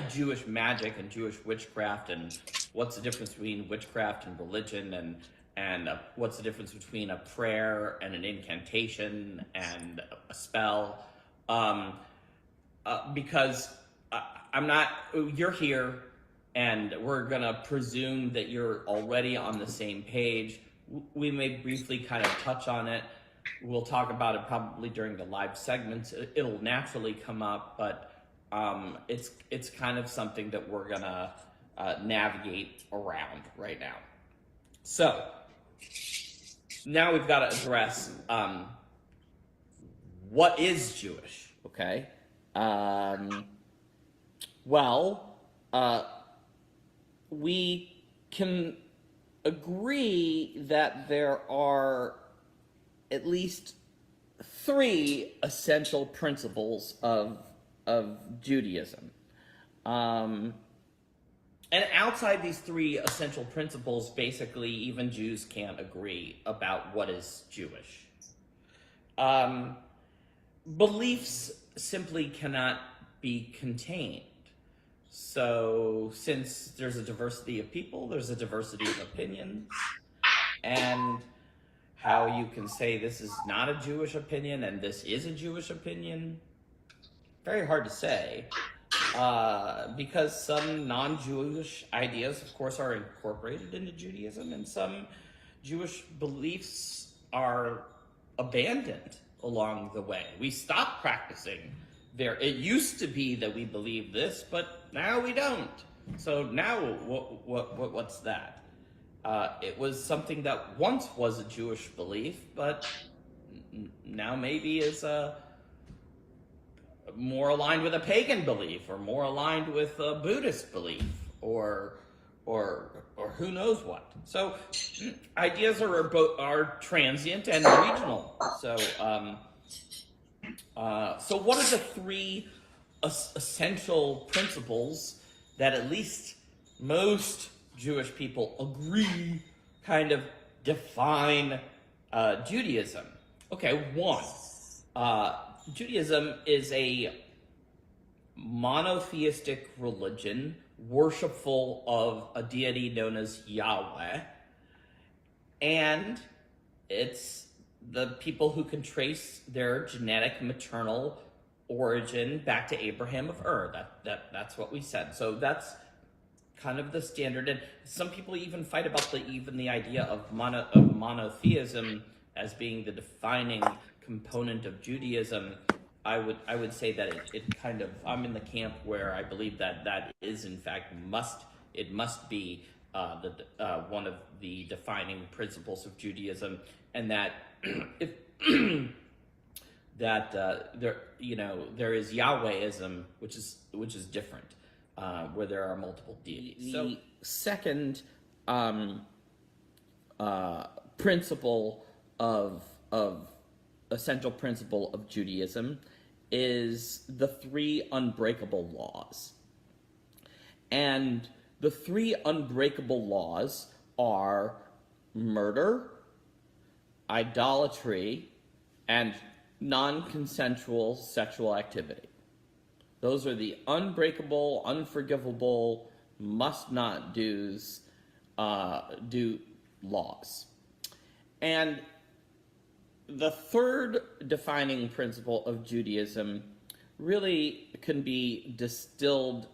Jewish magic and Jewish witchcraft, and what's the difference between witchcraft and religion, and what's the difference between a prayer and an incantation and a spell, because you're here and we're gonna presume that you're already on the same page. We may briefly kind of touch on it. We'll talk about it probably during the live segments. It'll naturally come up, but it's kind of something that we're gonna navigate around right now. So now we've got to address what is Jewish, okay? Well, we can agree that there are at least three essential principles of Judaism. And outside these three essential principles, basically, even Jews can't agree about what is Jewish. Beliefs simply cannot be contained. So, since there's a diversity of people, there's a diversity of opinions, and how you can say this is not a Jewish opinion and this is a Jewish opinion, very hard to say, because some non-Jewish ideas, of course, are incorporated into Judaism, and some Jewish beliefs are abandoned along the way. We stopped practicing there. It used to be that we believed this, but now we don't. So now what's that? It was something that once was a Jewish belief, but now maybe is more aligned with a pagan belief, or more aligned with a Buddhist belief, or who knows what. So ideas are transient and regional. So so what are the three essential principles that at least most Jewish people agree kind of define Judaism? Okay, one, Judaism is a monotheistic religion, worshipful of a deity known as Yahweh, and it's the people who can trace their genetic maternal origin back to Abraham of Ur. That's what we said. So that's kind of the standard. And some people even fight about the idea of monotheism as being the defining component of Judaism. I would say that it kind of, I'm in the camp where I believe that is in fact must be one of the defining principles of Judaism, and that if there is Yahwehism, which is different, where there are multiple deities. So the second principle of essential principle of Judaism is the three unbreakable laws. And the three unbreakable laws are murder, idolatry, and non-consensual sexual activity. Those are the unbreakable, unforgivable, must not do laws. And the third defining principle of Judaism really can be distilled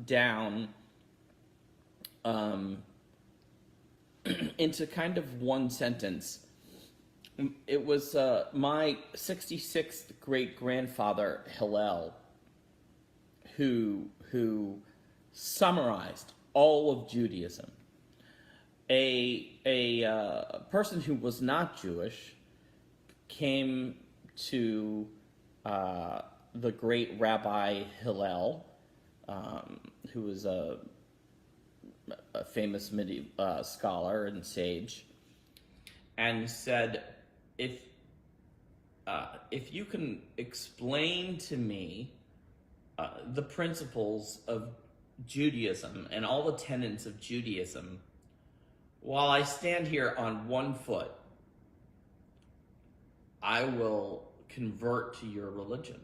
down into kind of one sentence. It was my 66th great-grandfather, Hillel, who summarized all of Judaism. A person who was not Jewish came to the great Rabbi Hillel, who was a famous medieval scholar and sage, and said, if you can explain to me the principles of Judaism and all the tenets of Judaism while I stand here on one foot, I will convert to your religion.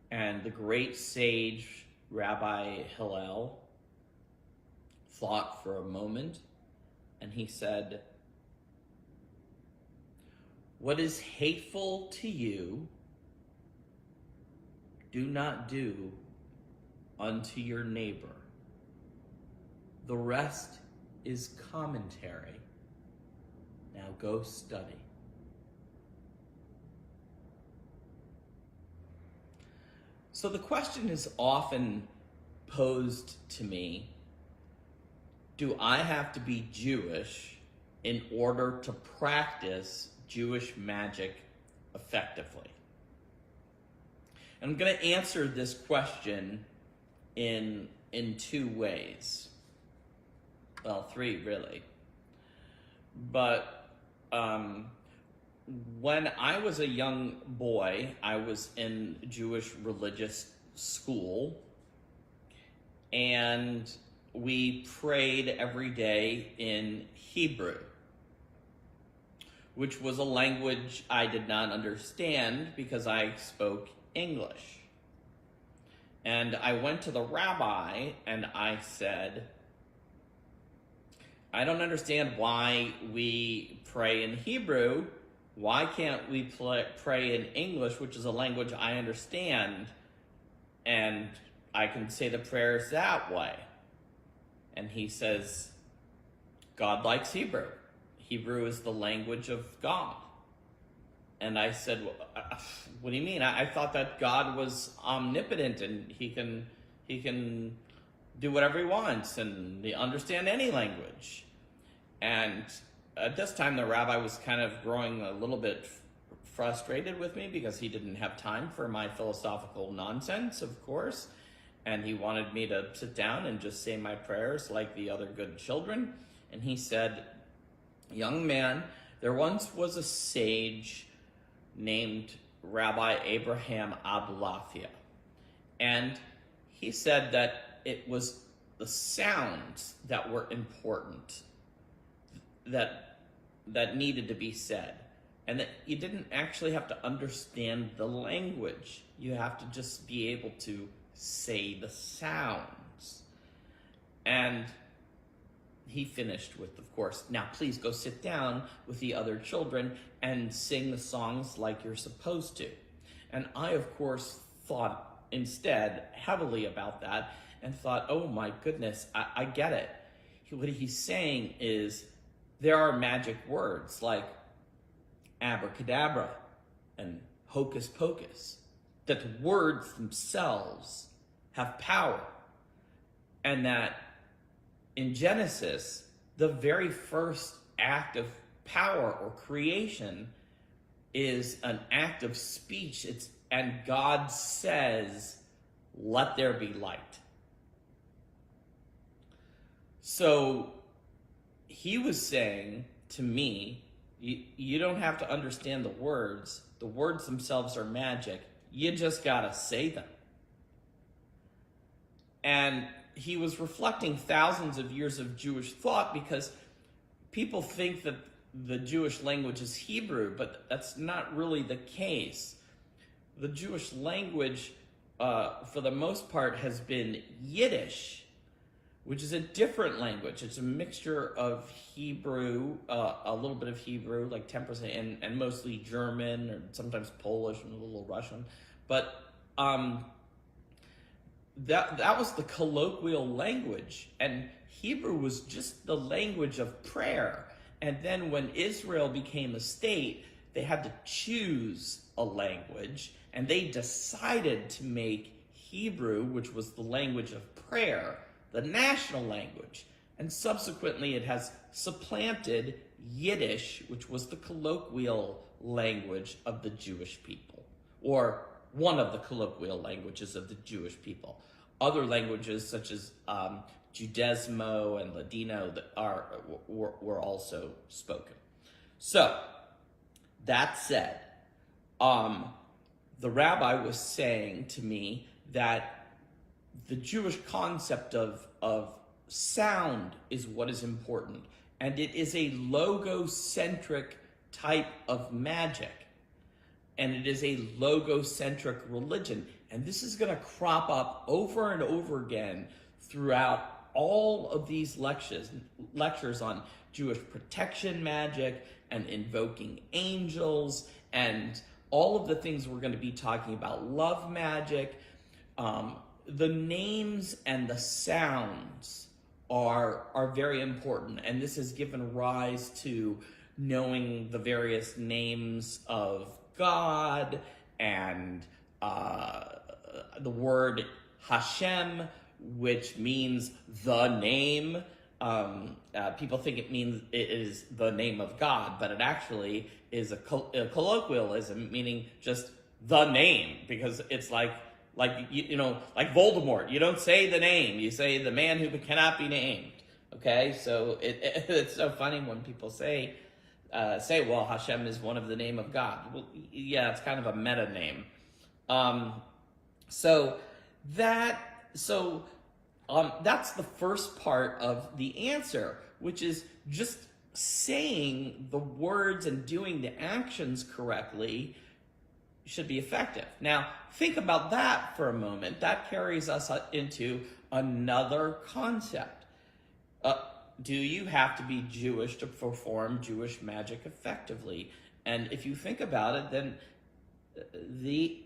And the great sage Rabbi Hillel thought for a moment, and he said, "What is hateful to you, do not do unto your neighbor. The rest is commentary. Now go study." So the question is often posed to me, do I have to be Jewish in order to practice Jewish magic effectively? And I'm going to answer this question in two ways. Well, three really. But when I was a young boy, I was in Jewish religious school, and we prayed every day in Hebrew, which was a language I did not understand because I spoke English. And I went to the rabbi and I said, I don't understand why we pray in Hebrew. Why can't we pray in English, which is a language I understand, and I can say the prayers that way? And he says, God likes Hebrew. Hebrew is the language of God. And I said, well, what do you mean? I thought that God was omnipotent and he can do whatever he wants and understand any language. And at this time, the rabbi was kind of growing a little bit frustrated with me because he didn't have time for my philosophical nonsense, of course. And he wanted me to sit down and just say my prayers like the other good children. And he said, young man, there once was a sage named Rabbi Abraham Abulafia. And he said that it was the sounds that were important, that needed to be said. And that you didn't actually have to understand the language. You have to just be able to say the sounds. And he finished with, of course, now please go sit down with the other children and sing the songs like you're supposed to. And I, of course, thought instead heavily about that and thought, oh my goodness, I get it. What he's saying is there are magic words like abracadabra and hocus pocus, that the words themselves have power, and that in Genesis, the very first act of power or creation is an act of speech. And God says, let there be light. So he was saying to me, you don't have to understand the words. The words themselves are magic. You just gotta say them. And he was reflecting thousands of years of Jewish thought, because people think that the Jewish language is Hebrew, but that's not really the case. The Jewish language, for the most part, has been Yiddish, which is a different language. It's a mixture of Hebrew, a little bit of Hebrew, like 10%, and mostly German, or sometimes Polish and a little Russian. But that was the colloquial language, and Hebrew was just the language of prayer. And then when Israel became a state, they had to choose a language, and they decided to make Hebrew, which was the language of prayer, the national language. And subsequently it has supplanted Yiddish, which was the colloquial language of the Jewish people, or one of the colloquial languages of the Jewish people. Other languages such as Judesmo and Ladino were also spoken. So that said, the rabbi was saying to me that the Jewish concept of sound is what is important, and it is a logocentric type of magic, and it is a logocentric religion. And this is going to crop up over and over again throughout all of these lectures on Jewish protection magic and invoking angels and all of the things we're going to be talking about, love magic. The names and the sounds are very important, and this has given rise to knowing the various names of God, and the word Hashem, which means the name. People think it is the name of God, but it actually is a colloquialism, meaning just the name, because it's like like Voldemort. You don't say the name; you say the man who cannot be named. Okay, so it's so funny when people say, well, Hashem is one of the name of God. Well, yeah, it's kind of a meta name. That's the first part of the answer, which is just saying the words and doing the actions correctly should be effective. Now, think about that for a moment. That carries us into another concept. Do you have to be Jewish to perform Jewish magic effectively? And if you think about it, then the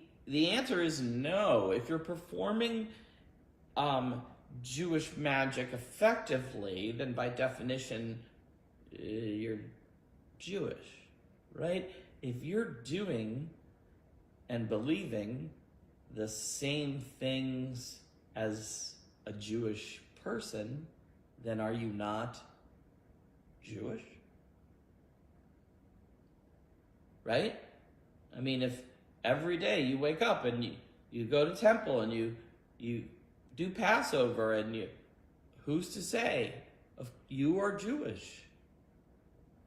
answer is no. If you're performing Jewish magic effectively, then by definition, you're Jewish, right? If you're doing and believing the same things as a Jewish person, then are you not Jewish? Right? I mean, if every day you wake up and you go to temple and you do Passover and who's to say you are Jewish?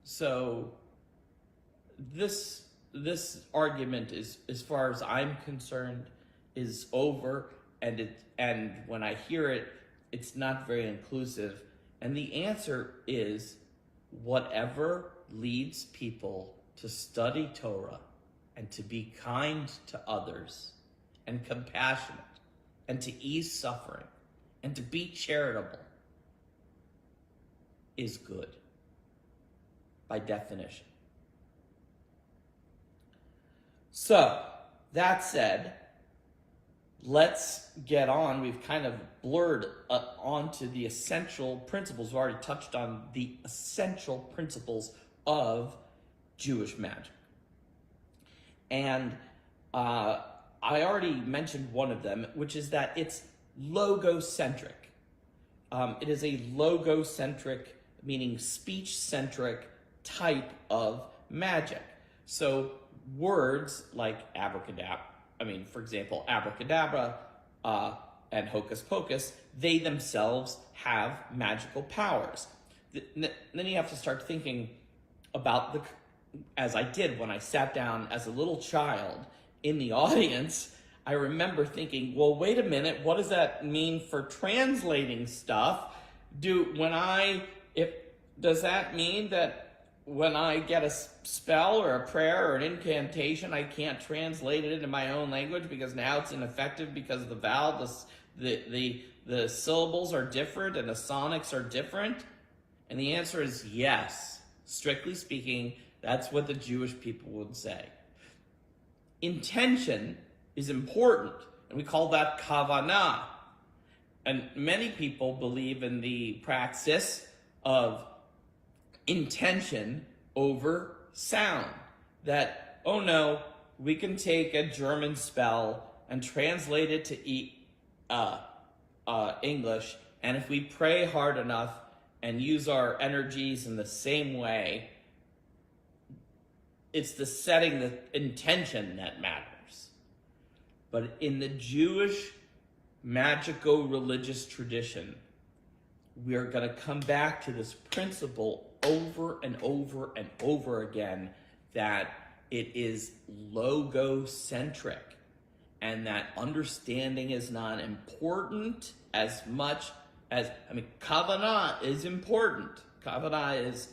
So this argument is, as far as I'm concerned, is over, and when I hear it, it's not very inclusive. And the answer is whatever leads people to study Torah and to be kind to others and compassionate and to ease suffering and to be charitable is good by definition. So, that said, let's get on. We've kind of blurred onto the essential principles. We've already touched on the essential principles of Jewish magic. And I already mentioned one of them, which is that it's logocentric. It is a logocentric, meaning speech-centric type of magic. So words like abracadabra, for example, abracadabra and hocus pocus, they themselves have magical powers. Then you have to start thinking about as I did when I sat down as a little child in the audience. I remember thinking, well, wait a minute, what does that mean for translating stuff? Does that mean that when I get a spell or a prayer or an incantation, I can't translate it into my own language because now it's ineffective because the vowel, the syllables are different and the sonics are different? And the answer is yes. Strictly speaking, that's what the Jewish people would say. Intention is important, and we call that kavanah. And many people believe in the praxis of intention over sound. That, oh no, we can take a German spell and translate it to English, and if we pray hard enough and use our energies in the same way, it's the setting, the intention that matters. But in the Jewish magico-religious tradition, we are going to come back to this principle over and over and over again, that it is logocentric, and that understanding is not important as much as, kavanah is important. Kavanah is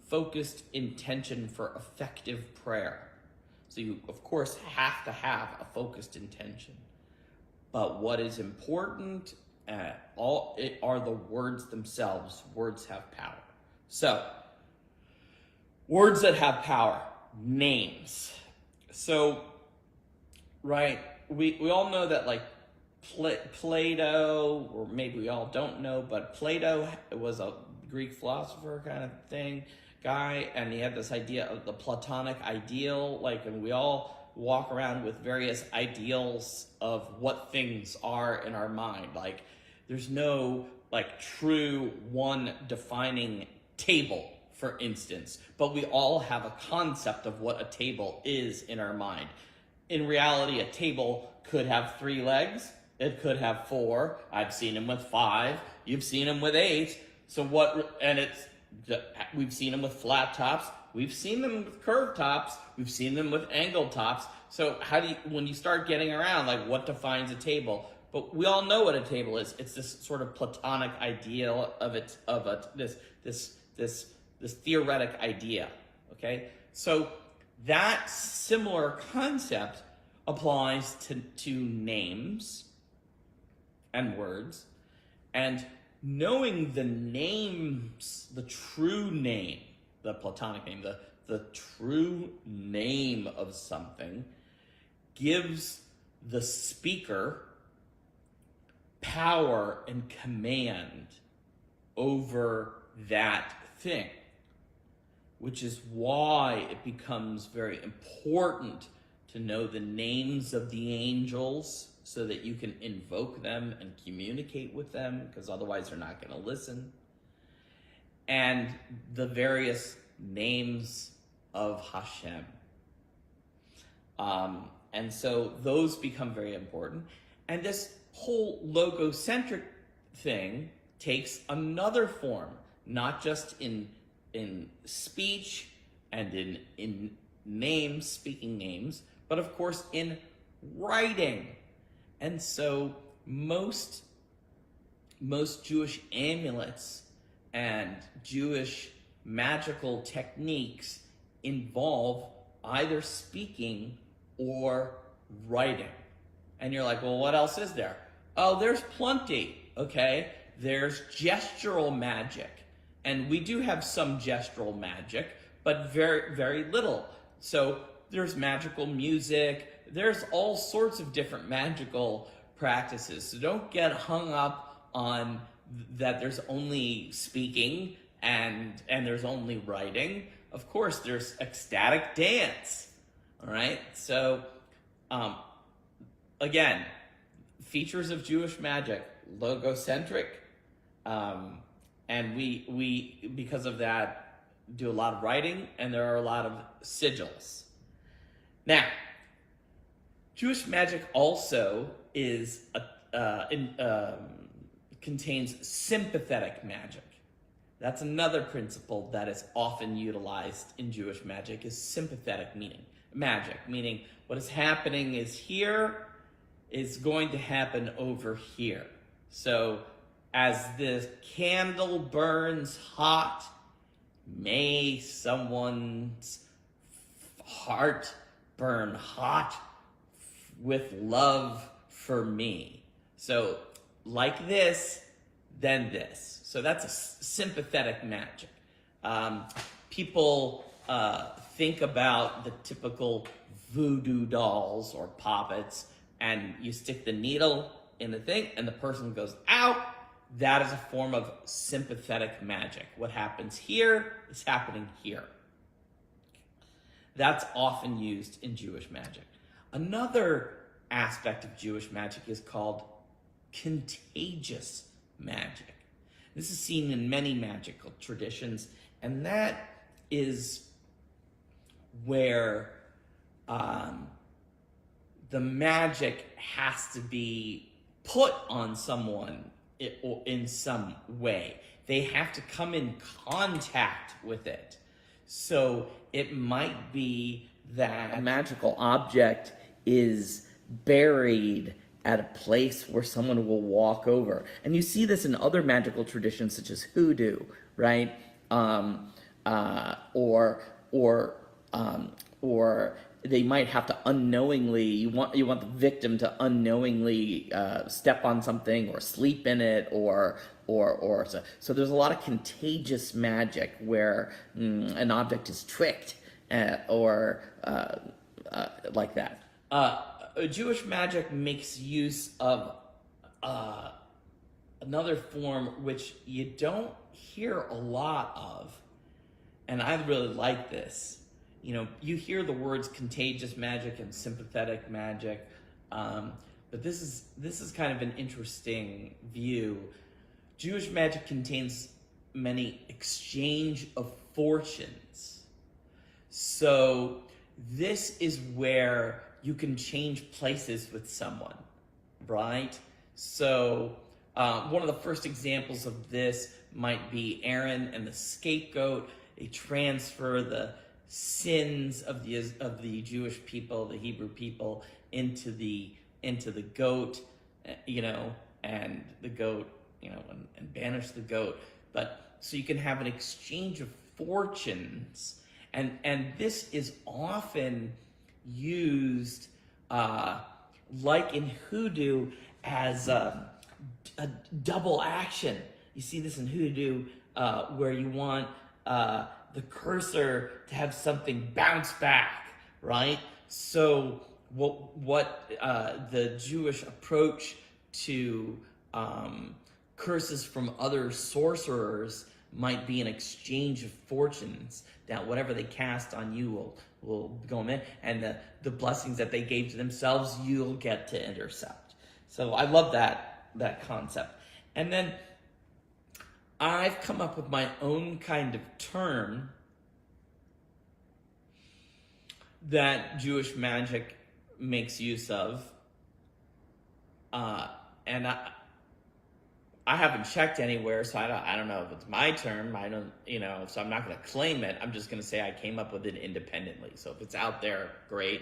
focused intention for effective prayer. So you, of course, have to have a focused intention. But what is are the words themselves. Words have power. So, words that have power. Names. So, right, we all know that, like, Plato, or maybe we all don't know, but Plato was a Greek philosopher kind of guy, and he had this idea of the Platonic ideal, and we all walk around with various ideals of what things are in our mind. Like, there's no like true one defining table, for instance, but we all have a concept of what a table is in our mind. In reality, a table could have 3 legs, it could have 4. I've seen them with 5, you've seen them with 8. So we've seen them with flat tops, we've seen them with curved tops, we've seen them with angled tops. So when you start getting around, like, what defines a table? But we all know what a table is. It's this sort of Platonic ideal this theoretic idea. Okay, so that similar concept applies to names and words, and knowing the names, the true name, the Platonic name, the true name of something gives the speaker power and command over that thing, which is why it becomes very important to know the names of the angels so that you can invoke them and communicate with them, because otherwise they're not going to listen, and the various names of Hashem. And so those become very important. And this whole logocentric thing takes another form, not just in speech and in names, speaking names, but of course in writing. And so most Jewish amulets and Jewish magical techniques involve either speaking or writing. And you're like, well, what else is there? Oh, there's plenty, okay? There's gestural magic. And we do have some gestural magic, but very, very little. So there's magical music. There's all sorts of different magical practices. So don't get hung up on that there's only speaking and there's only writing. Of course, there's ecstatic dance, all right? So, again, features of Jewish magic, logocentric, and we because of that do a lot of writing, and there are a lot of sigils. Now, Jewish magic also contains sympathetic magic. That's another principle that is often utilized in Jewish magic, is sympathetic magic, meaning what is happening is here is going to happen over here. So as the candle burns hot, may someone's heart burn hot with love for me. So like this, then this. So that's a sympathetic magic. People think about the typical voodoo dolls or puppets, and you stick the needle in the thing and the person goes out. That is a form of sympathetic magic. What happens here is happening here. That's often used in Jewish magic. Another aspect of Jewish magic is called contagious magic. This is seen in many magical traditions, and that is where the magic has to be put on someone in some way. They have to come in contact with it. So it might be that a magical object is buried at a place where someone will walk over. And you see this in other magical traditions such as hoodoo, right? Or they might have to unknowingly, you want the victim to unknowingly step on something or sleep in it or so there's a lot of contagious magic where an object is tricked or like that. Jewish magic makes use of another form which you don't hear a lot of, and I really like this. you hear the words contagious magic and sympathetic magic, but this is kind of an interesting view. Jewish magic contains many exchange of fortunes. So this is where you can change places with someone, right? So one of the first examples of this might be Aaron and the scapegoat. They transfer the sins of the Jewish people, the Hebrew people, into the goat, and the goat, and banish the goat. But so you can have an exchange of fortunes, and this is often used, like in hoodoo, as a double action. You see this in hoodoo, where you want the cursor to have something bounce back, right? So what the Jewish approach to curses from other sorcerers might be an exchange of fortunes, that whatever they cast on you will go in, and the blessings that they gave to themselves, you'll get to intercept. So I love that concept. And then I've come up with my own kind of term that Jewish magic makes use of. And I haven't checked anywhere, so I don't know if it's my term. I don't, so I'm not going to claim it. I'm just going to say I came up with it independently. So if it's out there, great,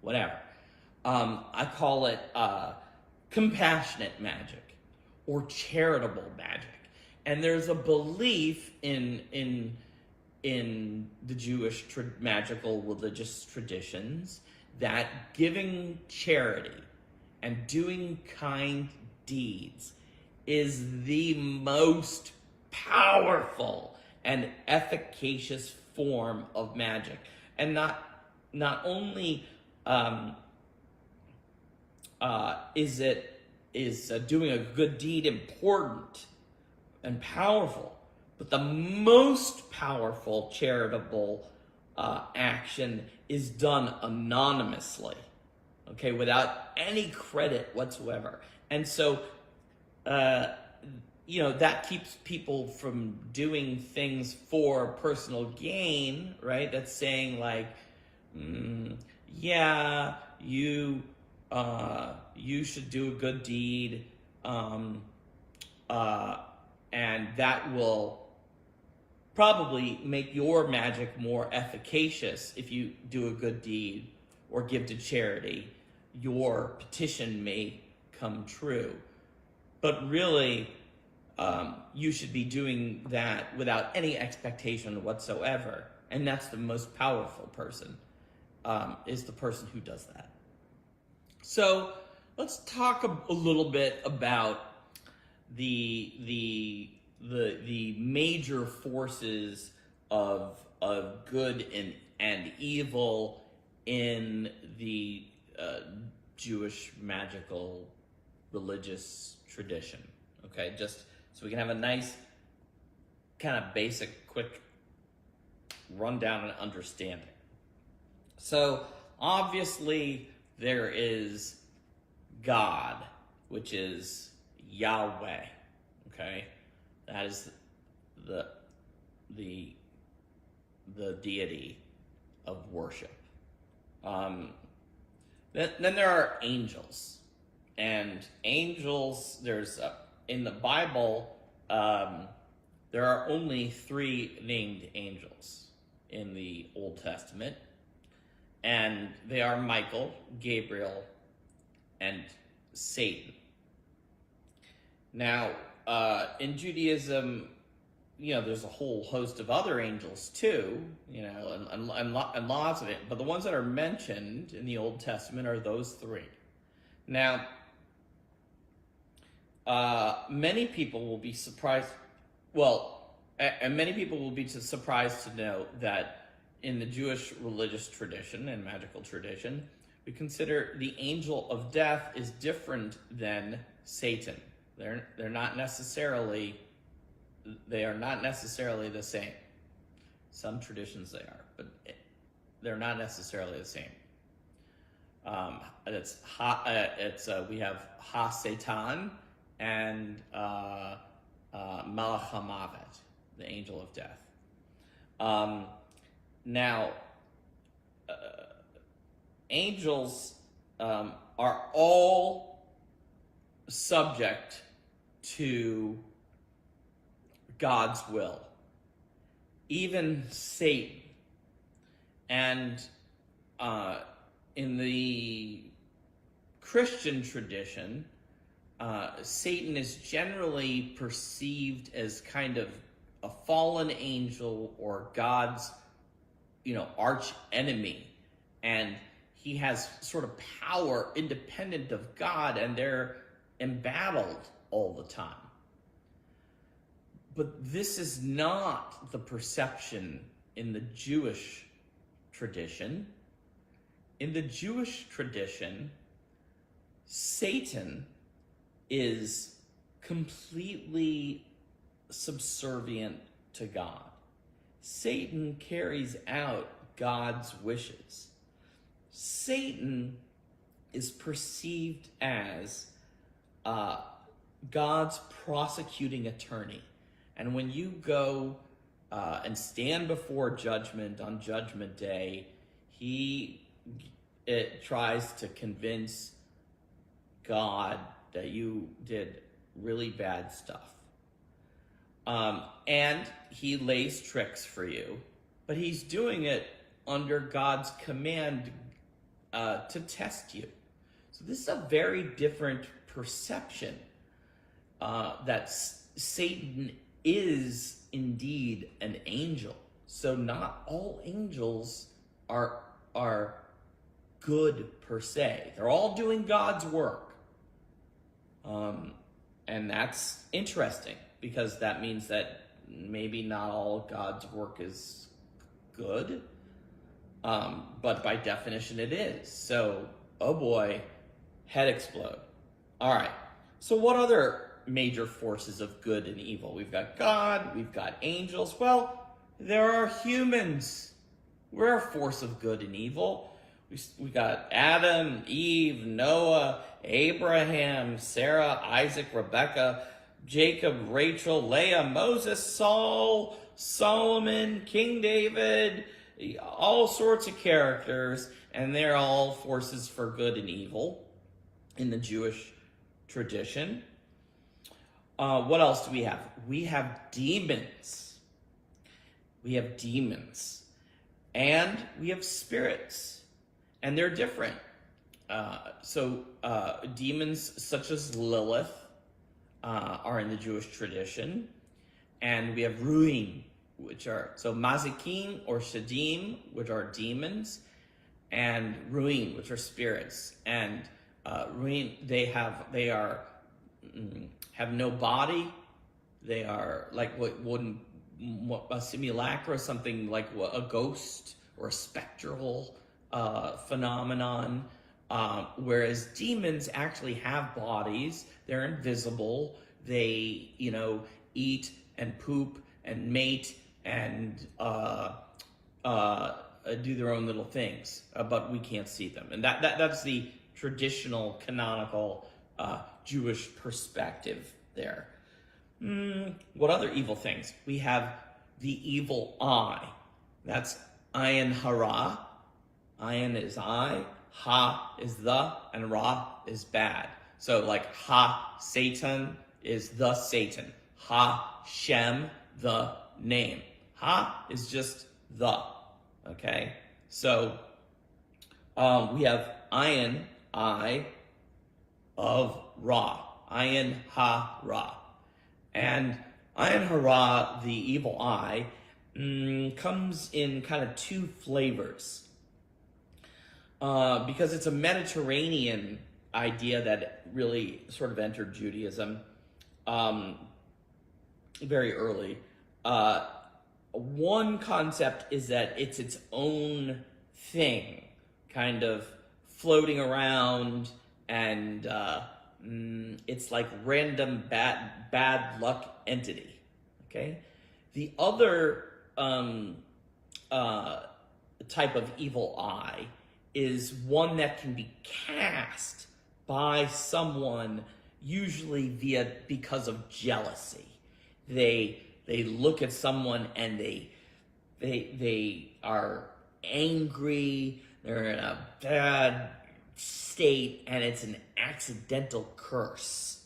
whatever. I call it compassionate magic or charitable magic. And there's a belief in the Jewish magical religious traditions that giving charity and doing kind deeds is the most powerful and efficacious form of magic. And not only is doing a good deed important and powerful, but the most powerful charitable action is done anonymously, okay, without any credit whatsoever. And so, that keeps people from doing things for personal gain, right? That's saying like, yeah, you should do a good deed, and that will probably make your magic more efficacious. If you do a good deed or give to charity, your petition may come true. But really, you should be doing that without any expectation whatsoever. And that's the most powerful person, is the person who does that. So let's talk a little bit about the major forces of good and evil in the Jewish magical religious tradition. Okay, just so we can have a nice kind of basic, quick rundown and understanding. So obviously there is God, which is Yahweh. Okay, that is the deity of worship. Then there are angels, and angels. There's in the Bible, there are only 3 named angels in the Old Testament, and they are Michael, Gabriel, and Satan. Now, in Judaism, there's a whole host of other angels too, and lots of it. But the ones that are mentioned in the Old Testament are those 3. Now, many people will be surprised. And many people will be surprised to know that in the Jewish religious tradition and magical tradition, we consider the angel of death is different than Satan. They are not necessarily the same. Some traditions they are, but they're not necessarily the same. We have Ha Satan and Malach HaMavet, the angel of death. Now, angels are all subject to God's will, even Satan. And in the Christian tradition, Satan is generally perceived as kind of a fallen angel or God's, arch enemy. And he has sort of power independent of God, and they're embattled all the time. But this is not the perception in the Jewish tradition. In the Jewish tradition, Satan is completely subservient to God. Satan carries out God's wishes. Satan is perceived as God's prosecuting attorney. And when you go and stand before judgment on Judgment Day, it tries to convince God that you did really bad stuff. And he lays tricks for you, but he's doing it under God's command to test you. So this is a very different perception that Satan is indeed an angel. So not all angels are good per se. They're all doing God's work. And that's interesting, because that means that maybe not all God's work is good, but by definition it is. So, oh boy, head explode. All right, so what other major forces of good and evil? We've got God, we've got angels. Well, there are humans. We're a force of good and evil. We got Adam, Eve, Noah, Abraham, Sarah, Isaac, Rebecca, Jacob, Rachel, Leah, Moses, Saul, Solomon, King David, all sorts of characters, and they're all forces for good and evil in the Jewish tradition. What else do we have? We have demons. We have demons. And we have spirits. And they're different. Demons such as Lilith are in the Jewish tradition. And we have Ruim, which are, Mazikim or Shadim, which are demons, and Ruim, which are spirits. And Ruim, they have no body. They are like a simulacra, something like a ghost or a spectral phenomenon, whereas demons actually have bodies. They're invisible. They, eat and poop and mate and do their own little things, but we can't see them. And that's the traditional canonical Jewish perspective there. What other evil things? We have the evil eye. That's Ayin Hara. Ayin is I, Ha is the, and Ra is bad. So like Ha Satan is the Satan. Ha Shem, the name. Ha is just the, okay? So we have Ayin, I, of Ra. Ayin Ha Ra. And Ayin Hara, the evil eye, comes in kind of two flavors. Because it's a Mediterranean idea that really sort of entered Judaism very early. One concept is that it's its own thing, kind of floating around, and it's like random bad luck entity, okay? The other type of evil eye is one that can be cast by someone, usually because of jealousy. They look at someone and they are angry, they're in a bad state, and it's an accidental curse.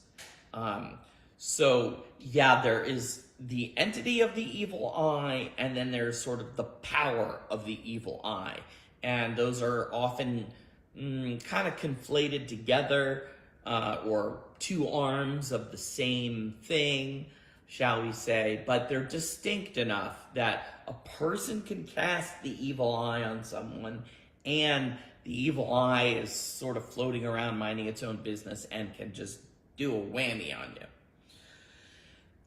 So yeah, there is the entity of the evil eye, and then there's sort of the power of the evil eye. And those are often kind of conflated together, or two arms of the same thing, shall we say, but they're distinct enough that a person can cast the evil eye on someone, and the evil eye is sort of floating around minding its own business and can just do a whammy on you.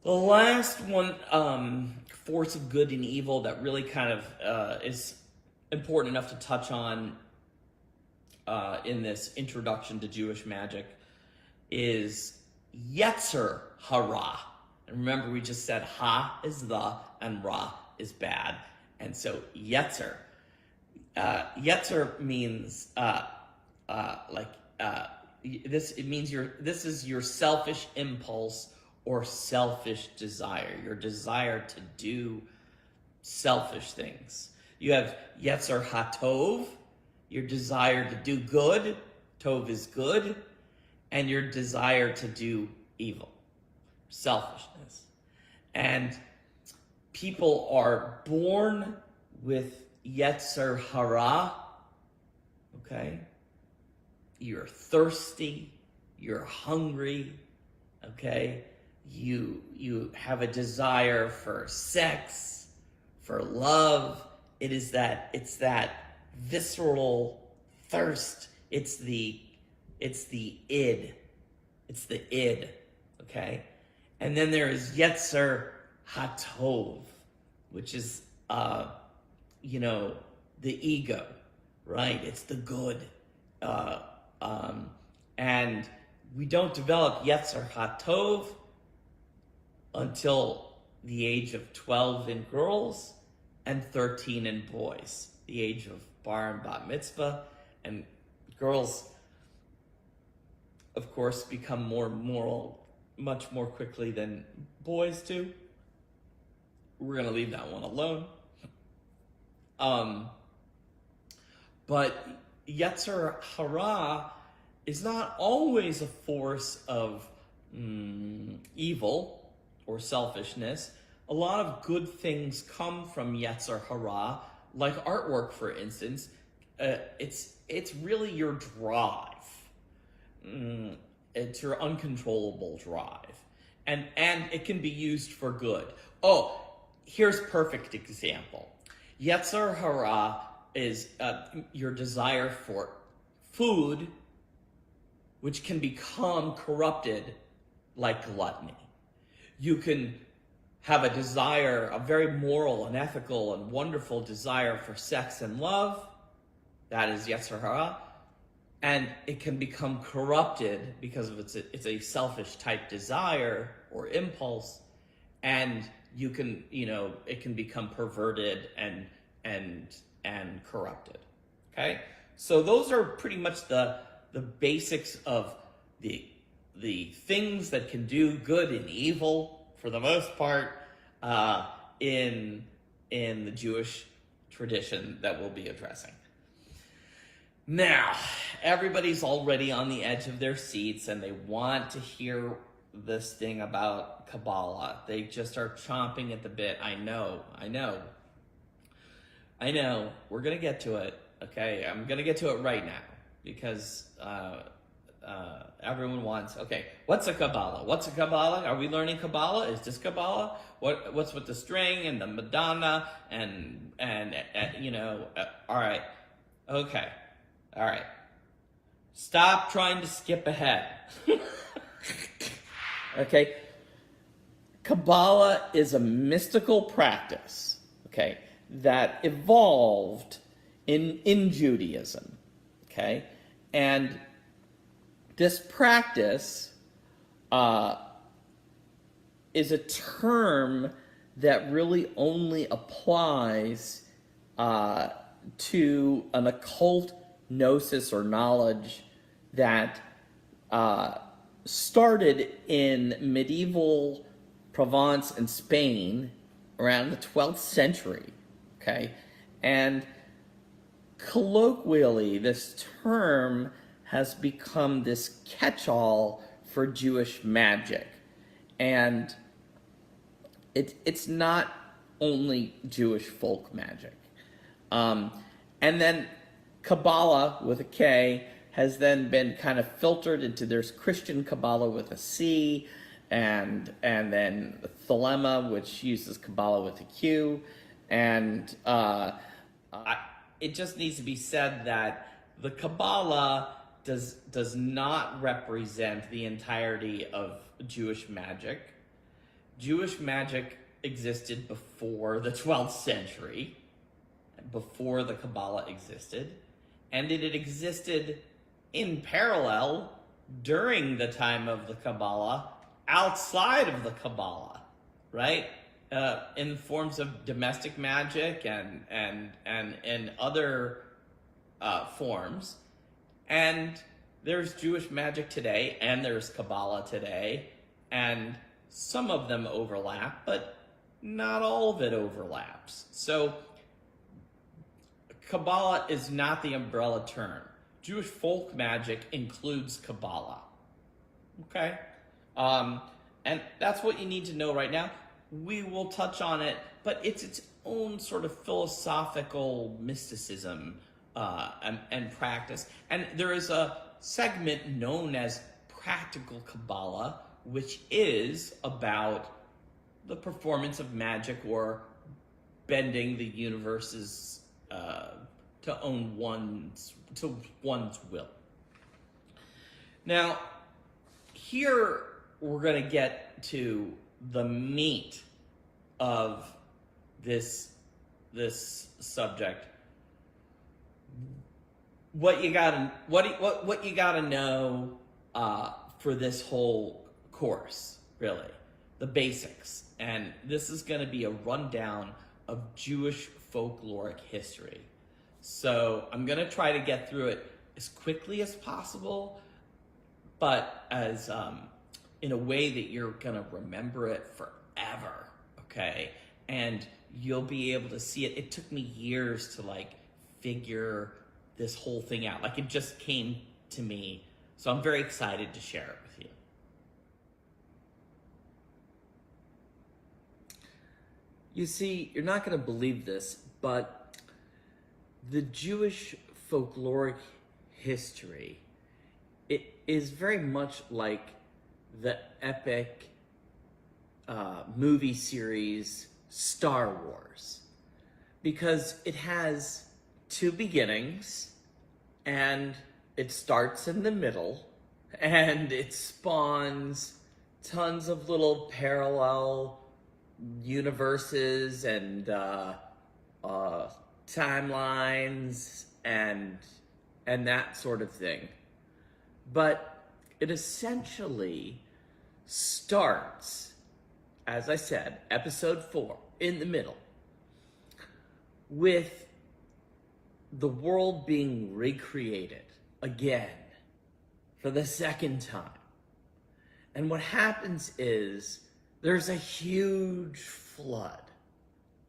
The last one, force of good and evil, that really kind of is important enough to touch on in this introduction to Jewish magic is Yetzer Hara. And remember, we just said ha is the and ra is bad. And so Yetzer. Yetzer means this is your selfish impulse or selfish desire, your desire to do selfish things. You have Yetzer HaTov, your desire to do good, Tov is good, and your desire to do evil, selfishness. And people are born with Yetzer Hara, okay? You're thirsty, you're hungry, okay? You have a desire for sex, for love. It's that visceral thirst. It's the id. It's the id, okay? And then there is Yetzer HaTov, which is the ego, right? It's the good. And we don't develop Yetzer HaTov until the age of 12 in girls and 13 in boys, the age of bar and bat mitzvah. And girls, of course, become more moral much more quickly than boys do. We're going to leave that one alone. But Yetzer Hara is not always a force of evil or selfishness. A lot of good things come from Yetzer Hara, like artwork, for instance. It's really your drive. It's your uncontrollable drive. And it can be used for good. Oh, here's a perfect example. Yetzer Hara is your desire for food, which can become corrupted like gluttony. You can have a desire, a very moral and ethical and wonderful desire for sex and love. That is Yetzer Hara. And it can become corrupted because of it's a selfish type desire or impulse. And you can, it can become perverted and corrupted. Okay? So those are pretty much the basics of the things that can do good and evil, for the most part, in the Jewish tradition that we'll be addressing. Now, everybody's already on the edge of their seats and they want to hear this thing about Kabbalah. They just are chomping at the bit. I know. We're going to get to it, okay? I'm going to get to it right now because everyone wants, okay, what's a Kabbalah? What's a Kabbalah? Are we learning Kabbalah? Is this Kabbalah? What's with the string and the Madonna and all right. Okay. All right. Stop trying to skip ahead. Okay. Kabbalah is a mystical practice, okay, that evolved in Judaism, okay? And this practice is a term that really only applies to an occult gnosis or knowledge that started in medieval Provence and Spain around the 12th century, okay? And colloquially, this term has become this catch-all for Jewish magic. And it's not only Jewish folk magic. And then Kabbalah with a K has then been kind of filtered into, there's Christian Kabbalah with a C, and then Thelema, which uses Kabbalah with a Q. And it just needs to be said that the Kabbalah does not represent the entirety of Jewish magic. Jewish magic existed before the 12th century, before the Kabbalah existed, and it had existed in parallel during the time of the Kabbalah, outside of the Kabbalah, right? In forms of domestic magic and other forms. And there's Jewish magic today, and there's Kabbalah today, and some of them overlap, but not all of it overlaps. So Kabbalah is not the umbrella term. Jewish folk magic includes Kabbalah, okay? And that's what you need to know right now. We will touch on it, but it's its own sort of philosophical mysticism and practice. And there is a segment known as Practical Kabbalah, which is about the performance of magic or bending the universe's to one's will. Now, here we're going to get to the meat of this subject. What you gotta know for this whole course, really, the basics, and this is going to be a rundown of Jewish folkloric history. So I'm going to try to get through it as quickly as possible, but as in a way that you're going to remember it forever, okay? And you'll be able to see it. It took me years to like figure this whole thing out. Like, it just came to me. So I'm very excited to share it with you. You see, you're not going to believe this, but the Jewish folkloric history, it is very much like the epic movie series Star Wars, because it has two beginnings, and it starts in the middle, and it spawns tons of little parallel universes and timelines and that sort of thing. But it essentially starts, as I said, episode 4, in the middle, with the world being recreated again for the second time. And what happens is there's a huge flood,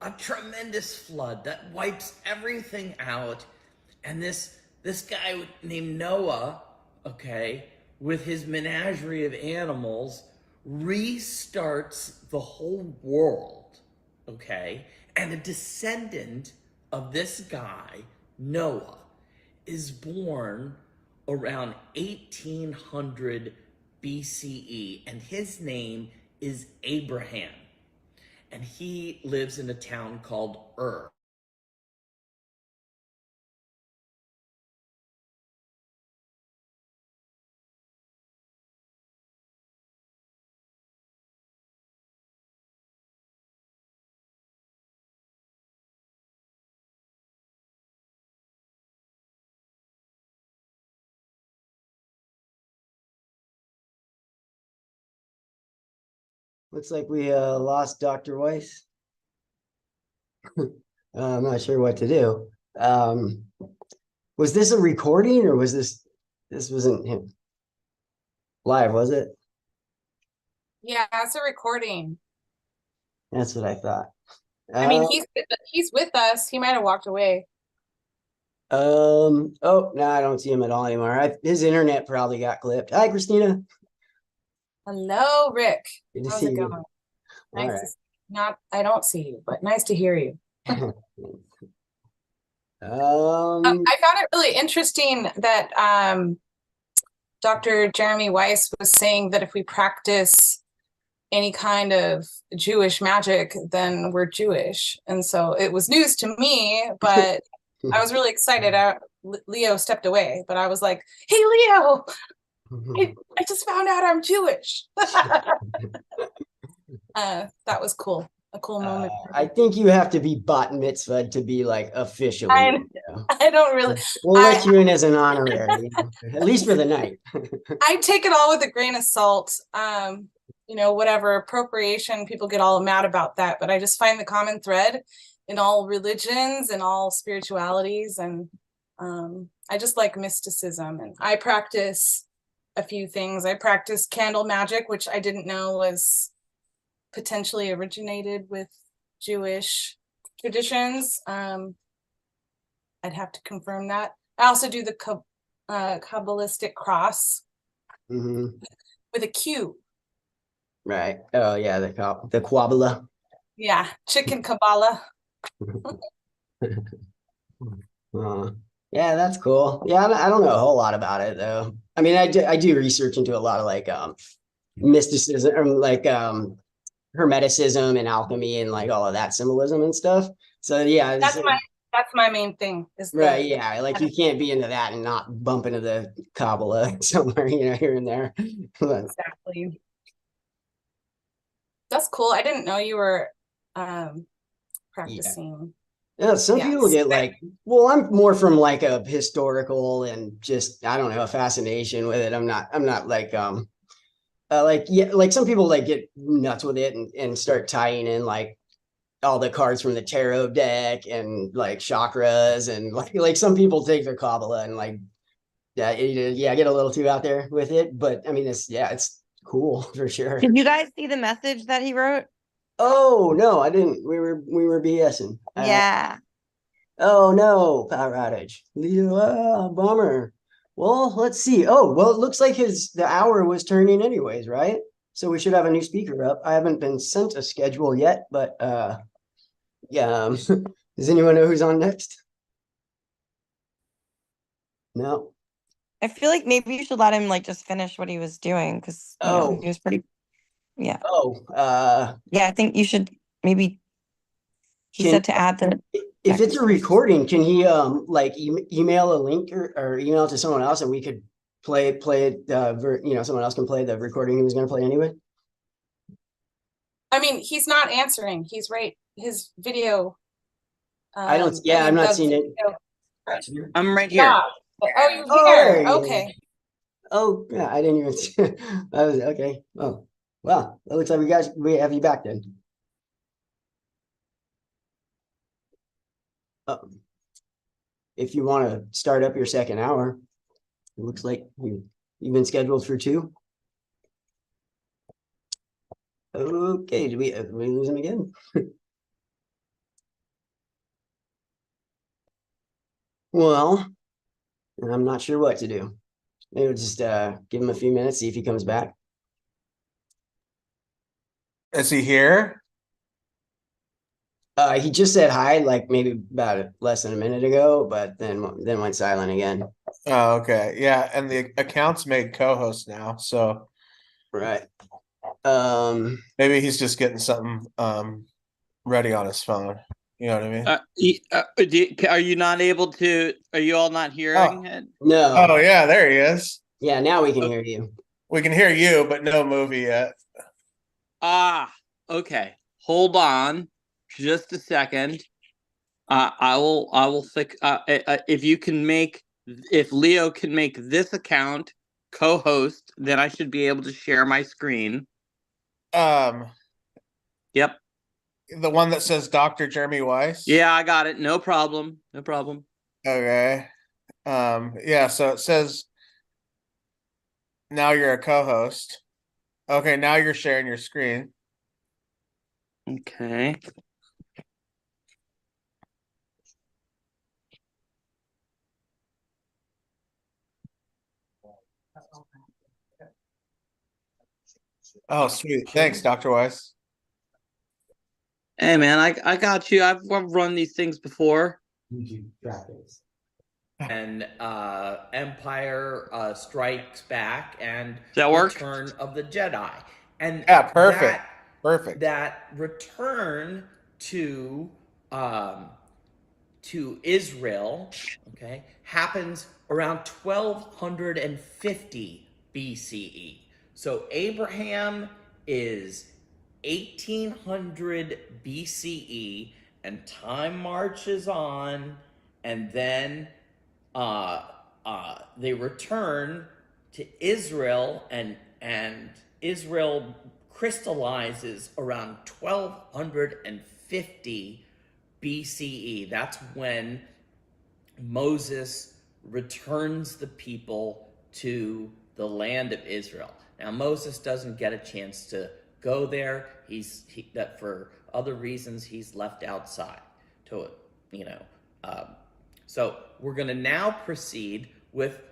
a tremendous flood that wipes everything out. And this guy named Noah, okay, with his menagerie of animals, restarts the whole world, okay? And a descendant of this guy, Noah, is born around 1800 BCE, and his name is Abraham. And he lives in a town called Ur. Looks like we lost Dr. Weiss. I'm not sure what to do. Was this a recording or was this wasn't him live, was it? Yeah, it's a recording. That's what I thought. I mean, he's with us. He might have walked away. Oh, no, I don't see him at all anymore. His internet probably got clipped. Hi, Christina. Hello, Rick. Good to How's see it you. going? All Nice right. to not I don't see you, but nice to hear you. I found it really interesting that Dr. Jeremy Weiss was saying that if we practice any kind of Jewish magic, then we're Jewish. And so it was news to me, but I was really excited. Leo stepped away, but I was like, hey, Leo, I just found out I'm Jewish. That was cool. A cool moment. I think you have to be bat mitzvah to be like officially. I don't really. We'll let you in as an honorary, at least for the night. I take it all with a grain of salt. Whatever appropriation, people get all mad about that, but I just find the common thread in all religions and all spiritualities, and I just like mysticism. And I practice a few things. I practice candle magic, which I didn't know was potentially originated with Jewish traditions. I'd have to confirm that. I also do the Kabbalistic cross with a Q. Right. Oh yeah, the Kabbalah. Yeah, chicken Kabbalah. Yeah, that's cool. Yeah, I don't know a whole lot about it though. I mean, I do research into a lot of like mysticism, or like hermeticism and alchemy and like all of that symbolism and stuff. So yeah, that's my main thing. Right. Yeah. Like you can't be into that and not bump into the Kabbalah somewhere, here and there. Exactly. That's cool. I didn't know you were practicing. Yeah, some people get like, well, I'm more from like a historical and just, I don't know, a fascination with it. I'm not like like some people like get nuts with it and start tying in like all the cards from the tarot deck and like chakras, and like some people take their Kabbalah and like get a little too out there with it. But I mean, it's cool for sure. Did you guys see the message that he wrote? Oh no, I didn't. We were BSing. Yeah. Oh no, power outage. Bummer. Well, let's see. Oh, well, it looks like the hour was turning anyways, right? So we should have a new speaker up. I haven't been sent a schedule yet, but yeah. Does anyone know who's on next? No. I feel like maybe you should let him like just finish what he was doing, because he was pretty. Yeah. Yeah, I think you should maybe. He said to add the. If it's a recording, can he like email a link or email it to someone else, and we could play it? Someone else can play the recording he was going to play anyway. I mean, he's not answering. He's right. His video. I'm not seeing it. I'm right here. Yeah. Oh, you're here. Okay. Oh yeah, I didn't even see it. I was okay. Oh, well, it looks like we have you back then. If you want to start up your second hour, it looks like you've been scheduled for 2. Okay, did we lose him again? Well, I'm not sure what to do. Maybe we'll just give him a few minutes, see if he comes back. Is he here? He just said hi, like maybe about less than a minute ago, but then went silent again. Oh, okay. Yeah, and the account's made co-host now, so right. Maybe he's just getting something ready on his phone. You know what I mean? Are you not able to? Are you all not hearing it? No. Oh yeah, there he is. Yeah, now we can hear you. We can hear you, but no movie yet. Okay. Hold on, just a second. I will fix. If Leo can make this account co-host, then I should be able to share my screen. Yep. the one that says Dr. Jeremy Weiss? Yeah, I got it. No problem. No problem. Okay. Yeah, so it says now you're a co-host. Okay, now you're sharing your screen. Okay. Oh, sweet. Thanks, Dr. Weiss. Hey man, I got you. I've run these things before. And Empire Strikes Back and that work? Return of the Jedi. And yeah, perfect. Perfect. That return to Israel, okay, happens around 1250 BCE. So Abraham is 1800 BCE, and time marches on, and then they return to Israel, and Israel crystallizes around 1250 BCE. That's when Moses returns the people to the land of Israel. Now Moses doesn't get a chance to go there. That for other reasons he's left outside to it, so we're going to now proceed with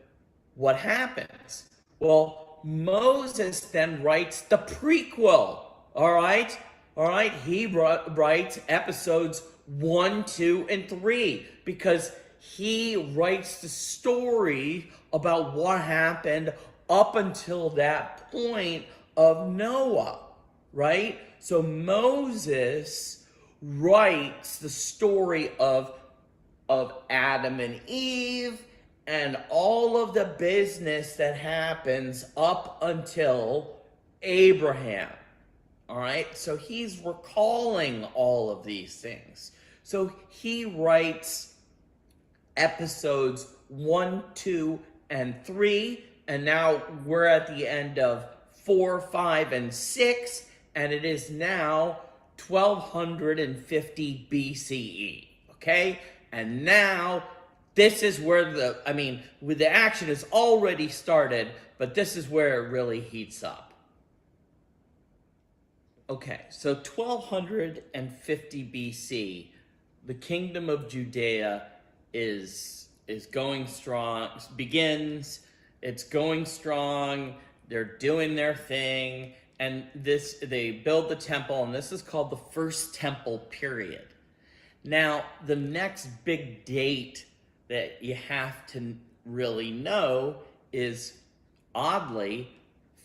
what happens. Well, Moses then writes the prequel. All right. He writes episodes 1, 2, and 3 because he writes the story about what happened up until that point of Noah, right? So Moses writes the story of Adam and Eve and all of the business that happens up until Abraham. All right, so he's recalling all of these things. So he writes episodes 1, 2, and 3, and now we're at the end of 4, 5, and 6, and it is now 1250 BCE. Okay, and now this is where with the action has already started, but this is where it really heats up. Okay, so 1250 BC, the kingdom of Judea is going strong, begins, it's going strong, they're doing their thing, and they build the temple, and this is called the First Temple period. Now, the next big date that you have to really know is, oddly,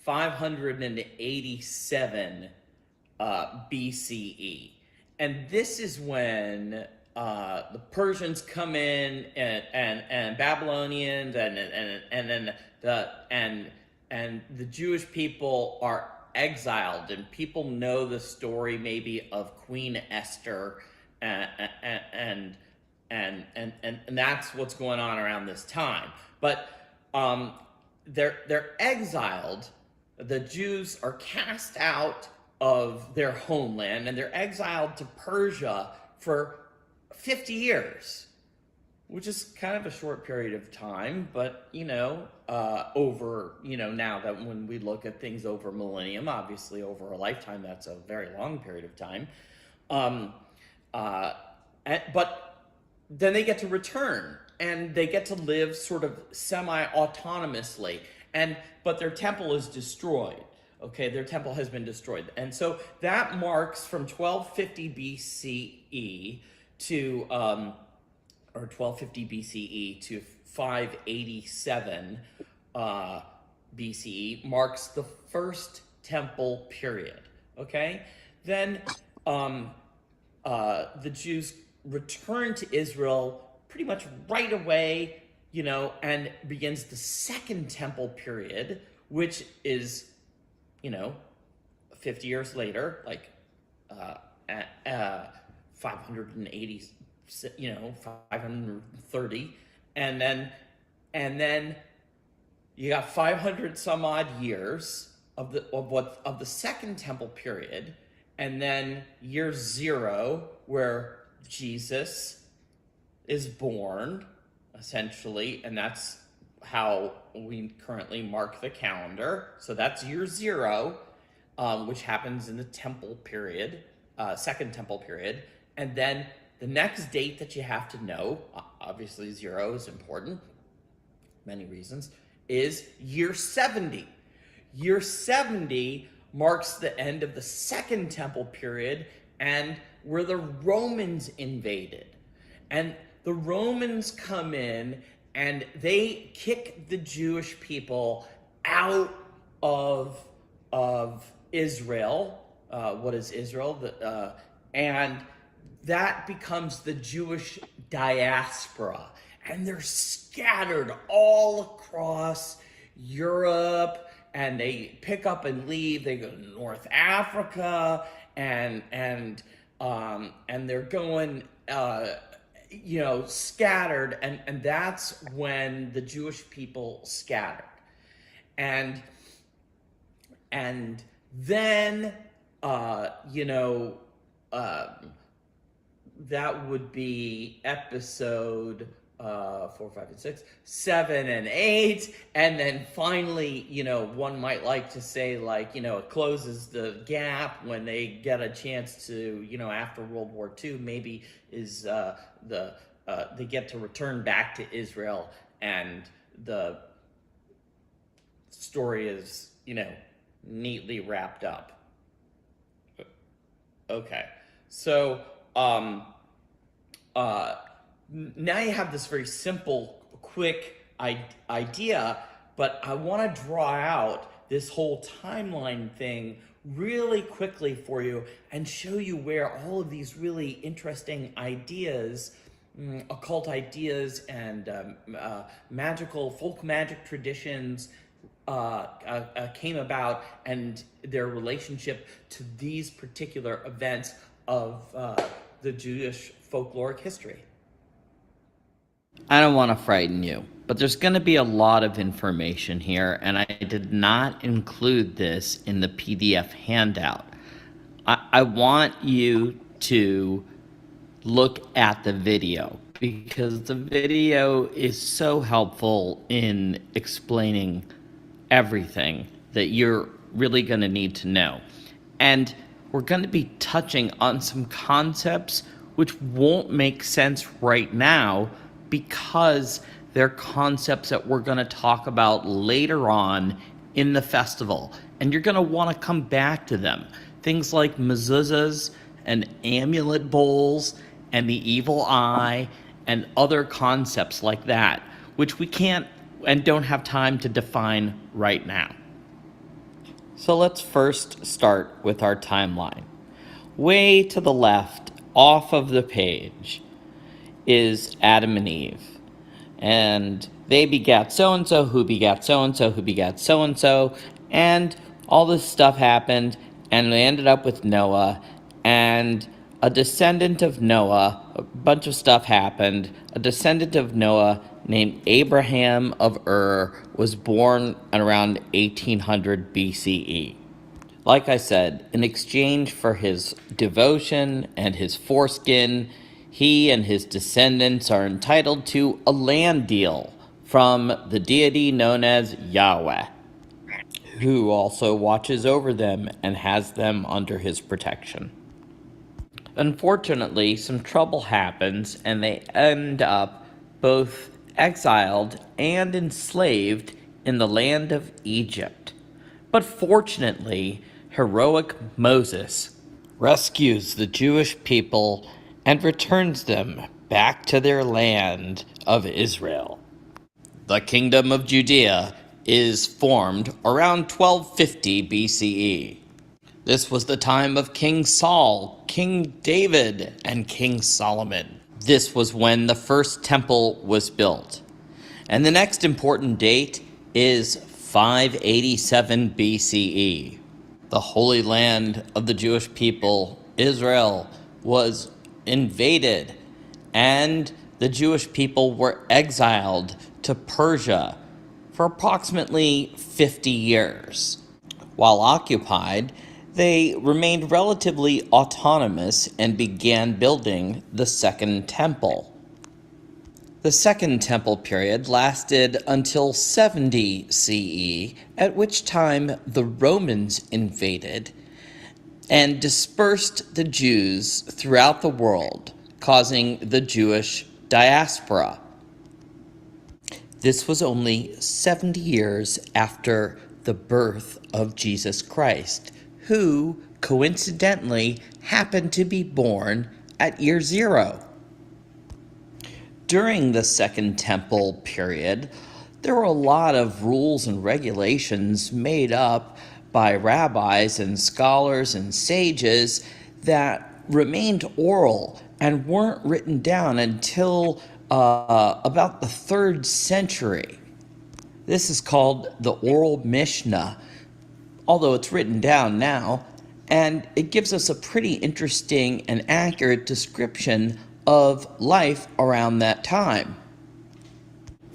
587 BCE. And this is when the Persians come in and Babylonians and the Jewish people are exiled, and people know the story maybe of Queen Esther and that's what's going on around this time. But they're exiled. The Jews are cast out of their homeland, and they're exiled to Persia for 50 years, which is kind of a short period of time, but over now that when we look at things over a millennium, obviously over a lifetime, that's a very long period of time. But then they get to return, and they get to live sort of semi-autonomously, but their temple is destroyed. Okay, their temple has been destroyed. And so that marks from 1250 BCE to, or 1250 BCE to 587 BCE marks the First Temple period. Okay, then the Jews return to Israel pretty much right away, and begins the Second Temple period, which is 50 years later, like 580, 530, and then you got 500 some odd years of the Second Temple period, and then year 0, where Jesus is born, essentially, and that's how we currently mark the calendar. So that's year 0, which happens in the temple period, second temple period. And then the next date that you have to know, obviously 0 is important, many reasons, is year 70. Year 70 marks the end of the second temple period and where the Romans invaded. And the Romans come in and they kick the Jewish people out of Israel. What is Israel? And that becomes the Jewish diaspora. And they're scattered all across Europe, and they pick up and leave. They go to North Africa, and they're going, scattered, and that's when the Jewish people scattered, and then that would be episode 4, 5, and 6, 7, and 8, and then finally, one might like to say, it closes the gap when they get a chance to, after World War II, maybe is they get to return back to Israel, and the story is, neatly wrapped up. Okay, so now you have this very simple, quick idea, but I want to draw out this whole timeline thing really quickly for you and show you where all of these really interesting ideas, occult ideas and folk magic traditions came about, and their relationship to these particular events of the Jewish folkloric history. I don't want to frighten you, but there's going to be a lot of information here, and I did not include this in the PDF handout. I want you to look at the video, because the video is so helpful in explaining everything that you're really going to need to know. And we're going to be touching on some concepts which won't make sense right now, because they're concepts that we're going to talk about later on in the festival. And you're going to want to come back to them. Things like mezuzahs and amulet bowls and the evil eye and other concepts like that, which we can't and don't have time to define right now. So let's first start with our timeline. Way to the left, off of the page, is Adam and Eve. And they begat so-and-so, who begat so-and-so, who begat so-and-so, and all this stuff happened, and they ended up with Noah, and a descendant of Noah, a bunch of stuff happened, a descendant of Noah named Abraham of Ur was born around 1800 BCE. Like I said, in exchange for his devotion and his foreskin, he and his descendants are entitled to a land deal from the deity known as Yahweh, who also watches over them and has them under his protection. Unfortunately, some trouble happens, and they end up both exiled and enslaved in the land of Egypt. But fortunately, heroic Moses rescues the Jewish people and returns them back to their land of Israel. The kingdom of Judea is formed around 1250 BCE. This was the time of King Saul, King David, and King Solomon. This was when the first temple was built. And the next important date is 587 BCE. The Holy Land of the Jewish people, Israel, was invaded, and the Jewish people were exiled to Persia for approximately 50 years. While occupied, They remained relatively autonomous and began building the Second Temple. The Second Temple period lasted until 70 CE, at which time the Romans invaded and dispersed the Jews throughout the world, causing the Jewish diaspora. This was only 70 years after the birth of Jesus Christ, who coincidentally happened to be born at year 0. During the Second Temple period, there were a lot of rules and regulations made up by rabbis and scholars and sages that remained oral and weren't written down until about the 3rd century. This is called the Oral Mishnah, although it's written down now, and it gives us a pretty interesting and accurate description of life around that time.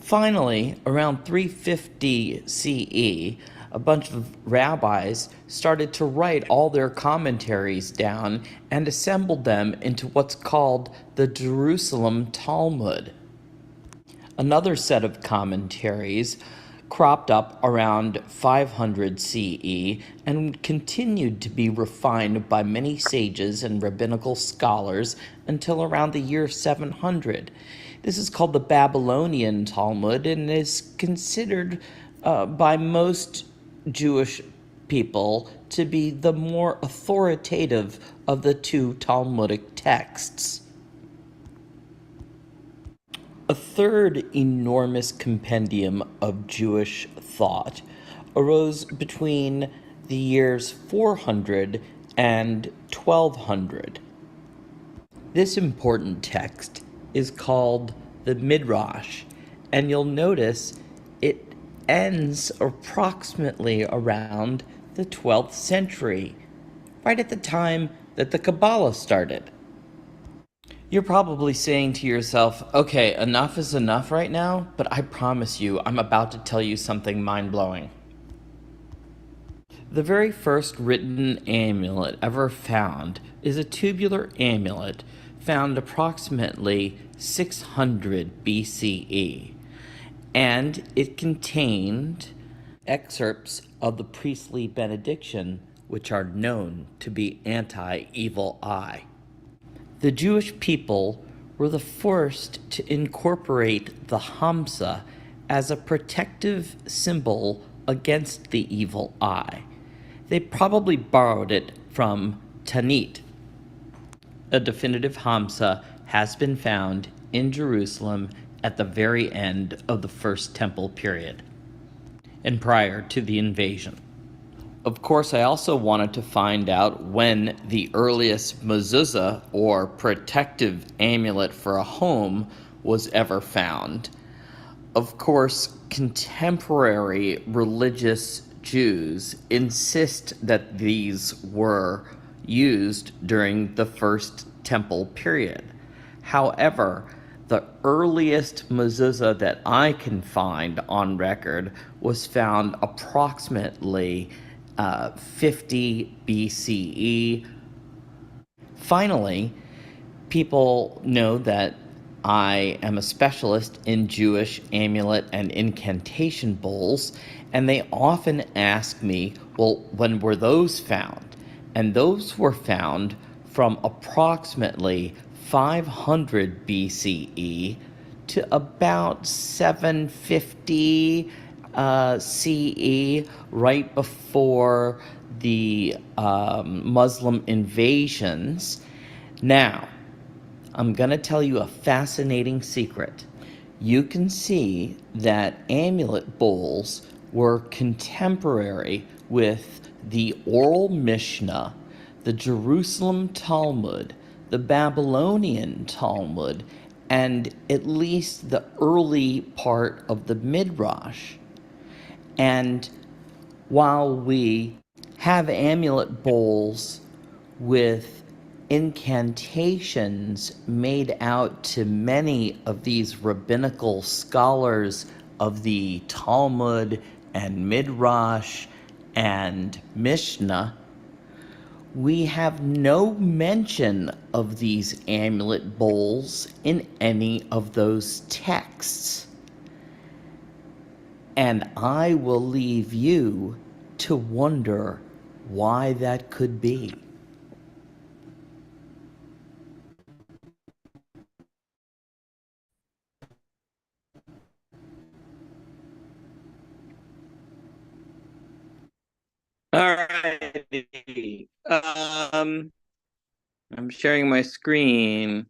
Finally, around 350 CE, a bunch of rabbis started to write all their commentaries down and assembled them into what's called the Jerusalem Talmud. Another set of commentaries cropped up around 500 CE and continued to be refined by many sages and rabbinical scholars until around the year 700. This is called the Babylonian Talmud and is considered by most Jewish people to be the more authoritative of the 2 Talmudic texts. A third enormous compendium of Jewish thought arose between the years 400 and 1200. This important text is called the Midrash, and you'll notice it ends approximately around the 12th century, right at the time that the Kabbalah started. You're probably saying to yourself, okay, enough is enough right now, but I promise you, I'm about to tell you something mind-blowing. The very first written amulet ever found is a tubular amulet found approximately 600 BCE, and it contained excerpts of the priestly benediction, which are known to be anti-evil eye. The Jewish people were the first to incorporate the Hamsa as a protective symbol against the evil eye. They probably borrowed it from Tanit. A definitive Hamsa has been found in Jerusalem at the very end of the First Temple period and prior to the invasion. Of course, I also wanted to find out when the earliest mezuzah, or protective amulet for a home, was ever found. Of course, contemporary religious Jews insist that these were used during the First Temple period. However, the earliest mezuzah that I can find on record was found approximately 50 BCE. Finally, people know that I am a specialist in Jewish amulet and incantation bowls, and they often ask me, well, when were those found? And those were found from approximately 500 BCE to about 750 CE, right before the Muslim invasions. Now, I'm going to tell you a fascinating secret. You can see that amulet bowls were contemporary with the Oral Mishnah, the Jerusalem Talmud, the Babylonian Talmud, and at least the early part of the Midrash. And while we have amulet bowls with incantations made out to many of these rabbinical scholars of the Talmud and Midrash and Mishnah, We have no mention of these amulet bowls in any of those texts. And I will leave you to wonder why that could be. All right. I'm sharing my screen.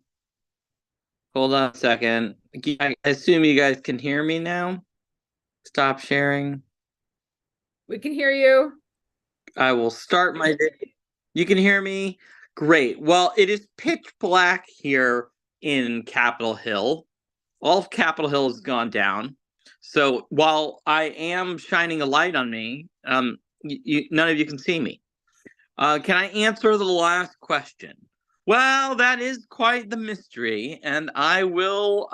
Hold on a second. I assume you guys can hear me now. Stop sharing. We can hear you. I will start my video. You can hear me? Great. Well, it is pitch black here in Capitol Hill. All of Capitol Hill has gone down. So while I am shining a light on me, none of you can see me. Can I answer the last question? Well, that is quite the mystery, and I will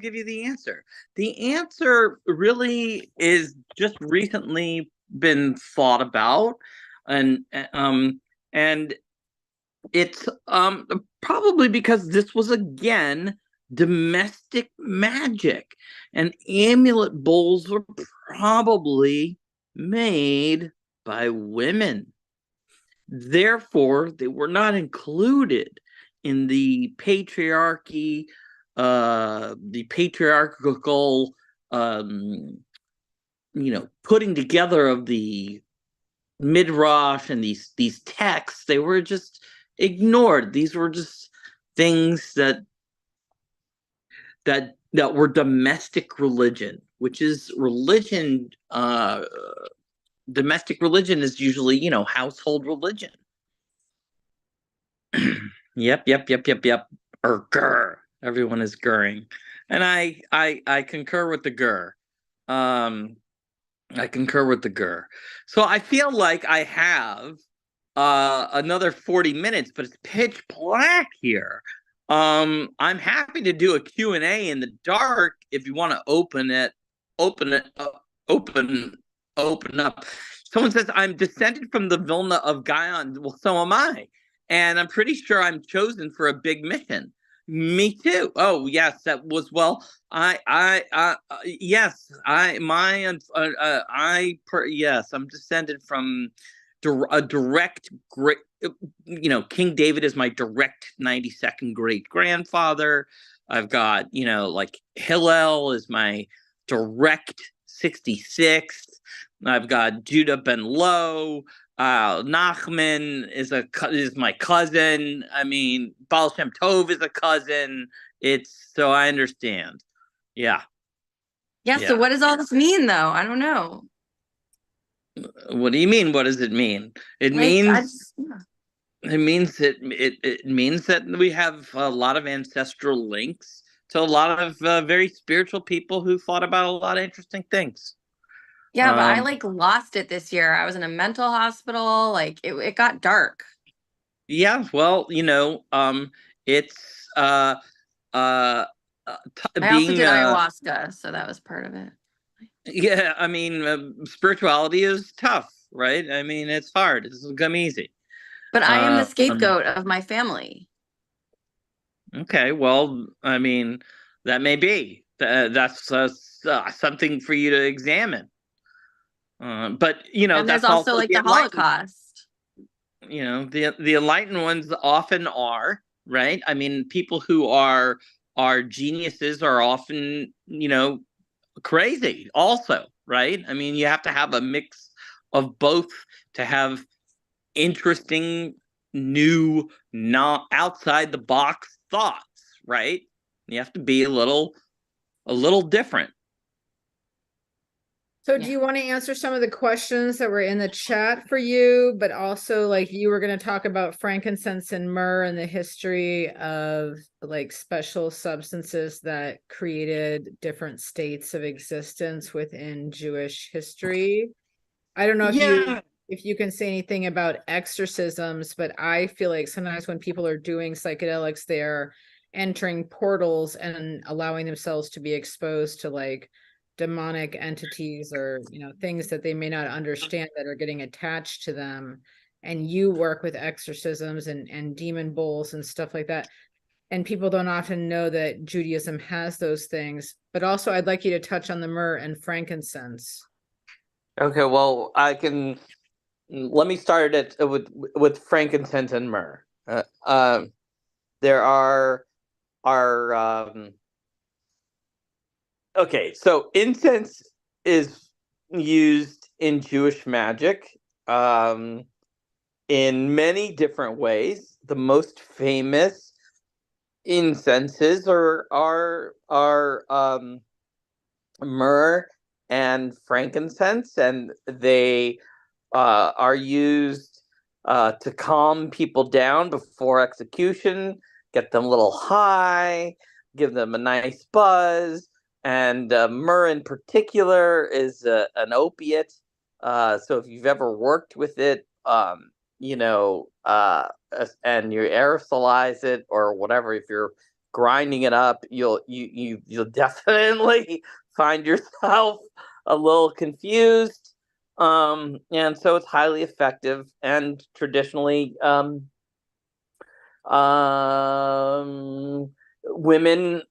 give you the answer. The answer really is just recently been thought about, and and it's probably because this was again domestic magic, and amulet bowls were probably made by women. Therefore, they were not included in the patriarchal, putting together of the midrash and these texts. They were just ignored. These were just things that were domestic religion, which is religion. Domestic religion is usually, household religion. Yep. Grr. Everyone is grrring. And I concur with the grr. I concur with the grr. So I feel like I have another 40 minutes, but it's pitch black here. I'm happy to do a Q&A in the dark if you want to open up. Someone says, I'm descended from the Vilna of Gaon. Well, so am I. And I'm pretty sure I'm chosen for a big mission. Me too. Oh, yes, that was, well, yes, yes, I'm descended from a direct great, King David is my direct 92nd great grandfather. I've got, like Hillel is my direct 66th. I've got Judah ben Lo. Nachman is my cousin. I mean, Baal Shem Tov is a cousin. So I understand. Yeah. Yeah. So what does all this mean, though? I don't know. What do you mean? What does it mean? It means that we have a lot of ancestral links to a lot of very spiritual people who thought about a lot of interesting things. Yeah, but I lost it this year. I was in a mental hospital. It got dark. Yeah, well, it's I also did ayahuasca, so that was part of it. Yeah, I mean, spirituality is tough, right? I mean, it's hard. It's come easy. But I am the scapegoat of my family. Okay, well, I mean, that may be. That's something for you to examine. But and there's also like the Holocaust. The enlightened ones often are, right? I mean, people who are geniuses are often, crazy also, right? I mean, you have to have a mix of both to have interesting, new, not outside the box thoughts, right? You have to be a little different. So do you want to answer some of the questions that were in the chat for you, but also like you were going to talk about frankincense and myrrh and the history of like special substances that created different states of existence within Jewish history? I don't know if you can say anything about exorcisms, but I feel like sometimes when people are doing psychedelics, they're entering portals and allowing themselves to be exposed to like demonic entities or things that they may not understand that are getting attached to them, and you work with exorcisms and demon bowls and stuff like that. And people don't often know that Judaism has those things. But also, I'd like you to touch on the myrrh and frankincense. Okay, well, let me start it with frankincense and myrrh. There are okay, so incense is used in Jewish magic in many different ways. The most famous incenses are myrrh and frankincense, and they are used to calm people down before execution, get them a little high, give them a nice buzz. And myrrh in particular is an opiate. So if you've ever worked with it, and you aerosolize it or whatever, if you're grinding it up, you'll definitely find yourself a little confused. And so it's highly effective, and traditionally, women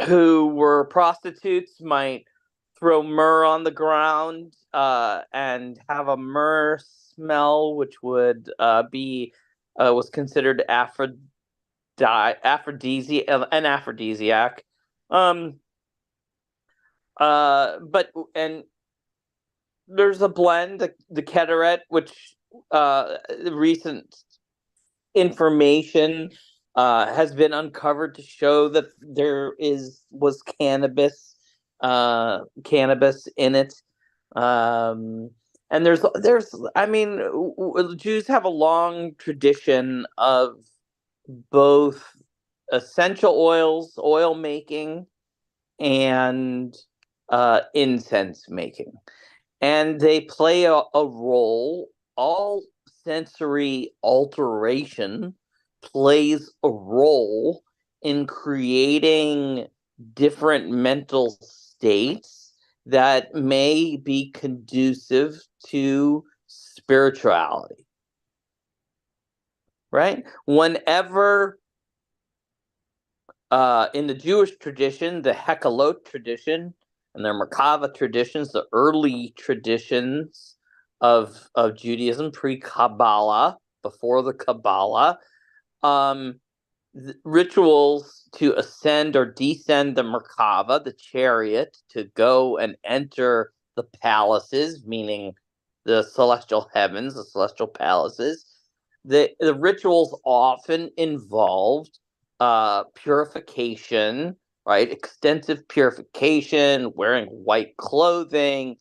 who were prostitutes might throw myrrh on the ground and have a myrrh smell, which would was considered an aphrodisiac. But there's a blend, the Keteret, which recent information has been uncovered to show that was cannabis in it. And Jews have a long tradition of both essential oils, oil making, and incense making. And they play a role. All sensory alteration plays a role in creating different mental states that may be conducive to spirituality. Right? Whenever in the Jewish tradition, the Hekkalot tradition, and their Merkava traditions, the early traditions of Judaism, pre-Kabbalah, before the Kabbalah, rituals to ascend or descend the Merkava, the chariot, to go and enter the palaces, meaning the celestial heavens, the celestial palaces. The rituals often involved purification, right? Extensive purification, wearing white clothing,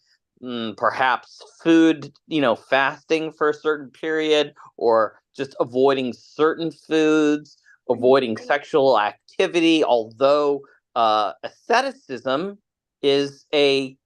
perhaps food, fasting for a certain period, or just avoiding certain foods, avoiding sexual activity. Although asceticism is a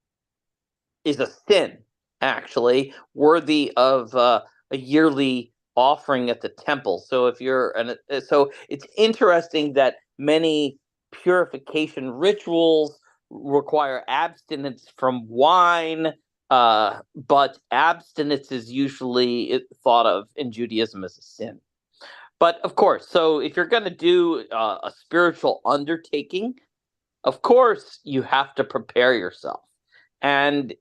sin, actually, worthy of a yearly offering at the temple. So so it's interesting that many purification rituals require abstinence from wine, but abstinence is usually thought of in Judaism as a sin. But of course, so if you're going to do a spiritual undertaking, of course you have to prepare yourself, and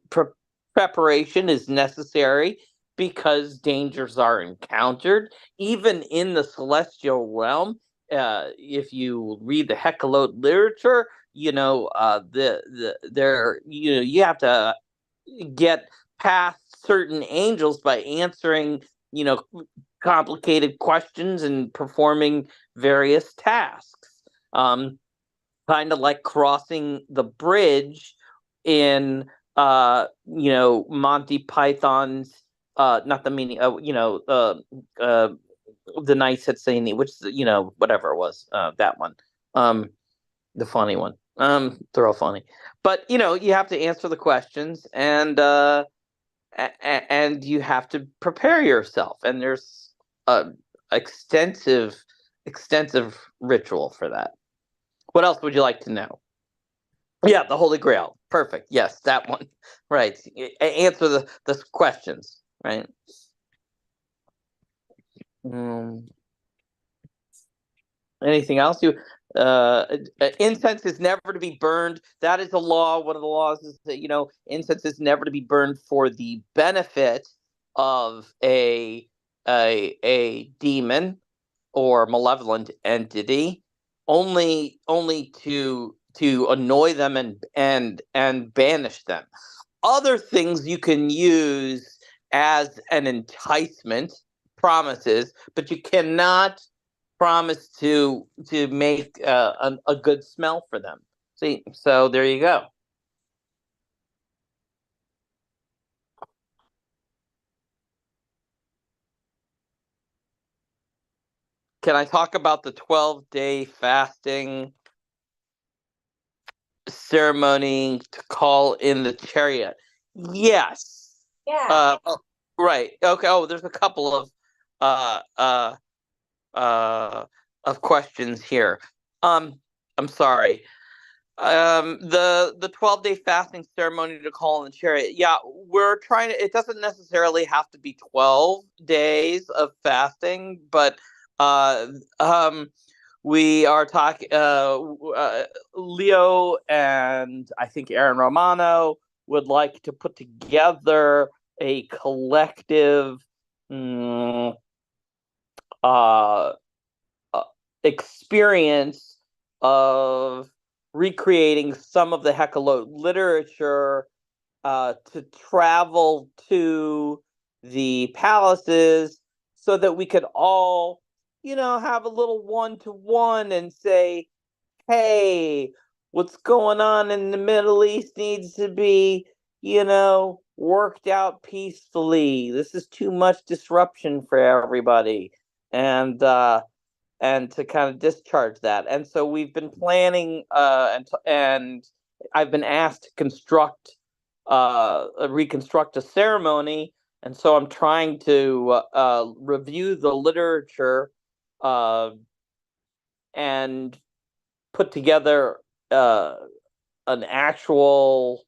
preparation is necessary because dangers are encountered, even in the celestial realm. If you read the Hekkalot literature, you have to get past certain angels by answering, complicated questions and performing various tasks. Kind of like crossing the bridge in Monty Python's not the meaning the Knights at St. which whatever it was, that one, the funny one, they're all funny, but you have to answer the questions, and you have to prepare yourself, and there's a extensive ritual for that. What else would you like to know? Yeah, the Holy Grail. Perfect. Yes, that one. Right. Answer the questions, right? Anything else? Incense is never to be burned. That is a law. One of the laws is that incense is never to be burned for the benefit of a demon or malevolent entity. Only to annoy them and banish them. Other things you can use as an enticement, promises, but you cannot promise to make a good smell for them. See, so there you go. Can I talk about the 12-day fasting ceremony to call in the chariot? Yes. Yeah. Right. Okay. Oh, there's a couple of questions here. I'm sorry. The 12-day fasting ceremony to call in the chariot. Yeah, we're trying to. It doesn't necessarily have to be 12 days of fasting, but we are talking. Leo and I think Aaron Romano would like to put together a collective experience of recreating some of the Heckalot literature to travel to the palaces so that we could all, have a little one-to-one and say, hey, what's going on in the Middle East needs to be, worked out peacefully. This is too much disruption for everybody. And to kind of discharge that. And so we've been planning, and I've been asked to reconstruct a ceremony. And so I'm trying to review the literature and put together an actual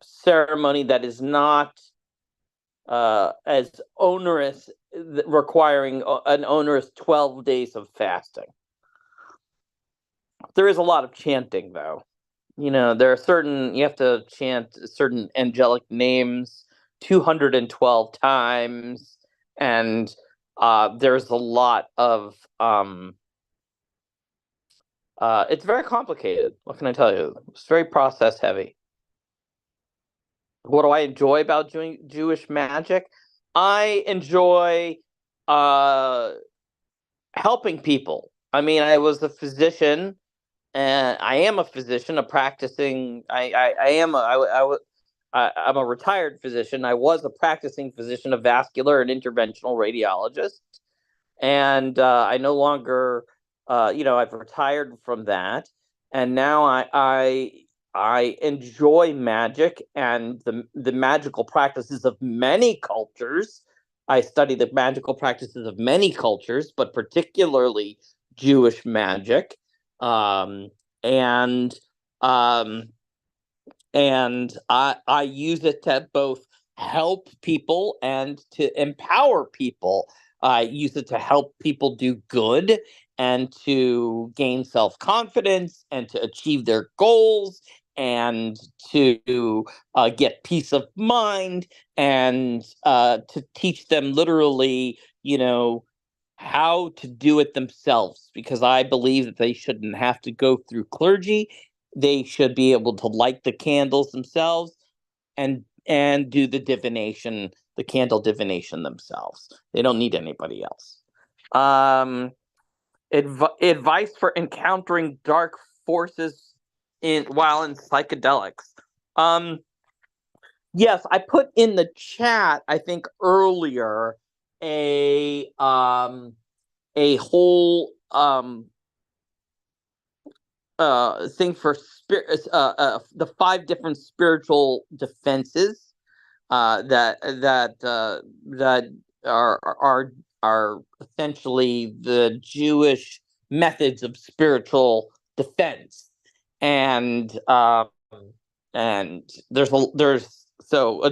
ceremony that is not as onerous, requiring an onerous 12 days of fasting. There is a lot of chanting, though. There are you have to chant certain angelic names 212 times, and there's a lot of it's very complicated. What can I tell you? It's very process heavy. What do I enjoy about Jewish magic? I enjoy helping people. I mean, I was a physician, and I am a physician, a practicing. I'm a retired physician. I was a practicing physician, a vascular and interventional radiologist, and I no longer, I've retired from that, and now I enjoy magic and the magical practices of many cultures. I study the magical practices of many cultures, but particularly Jewish magic, and um, I use it to both help people and to empower people. I use it to help people do good and to gain self-confidence and to achieve their goals and to get peace of mind and to teach them literally, how to do it themselves, because I believe that they shouldn't have to go through clergy. They should be able to light the candles themselves and do the divination, the candle divination themselves. They don't need anybody else. Advice for encountering dark forces while in psychedelics. Yes, I put in the chat, I think earlier, a whole thing for the 5 different spiritual defenses that are essentially the Jewish methods of spiritual defense, and there's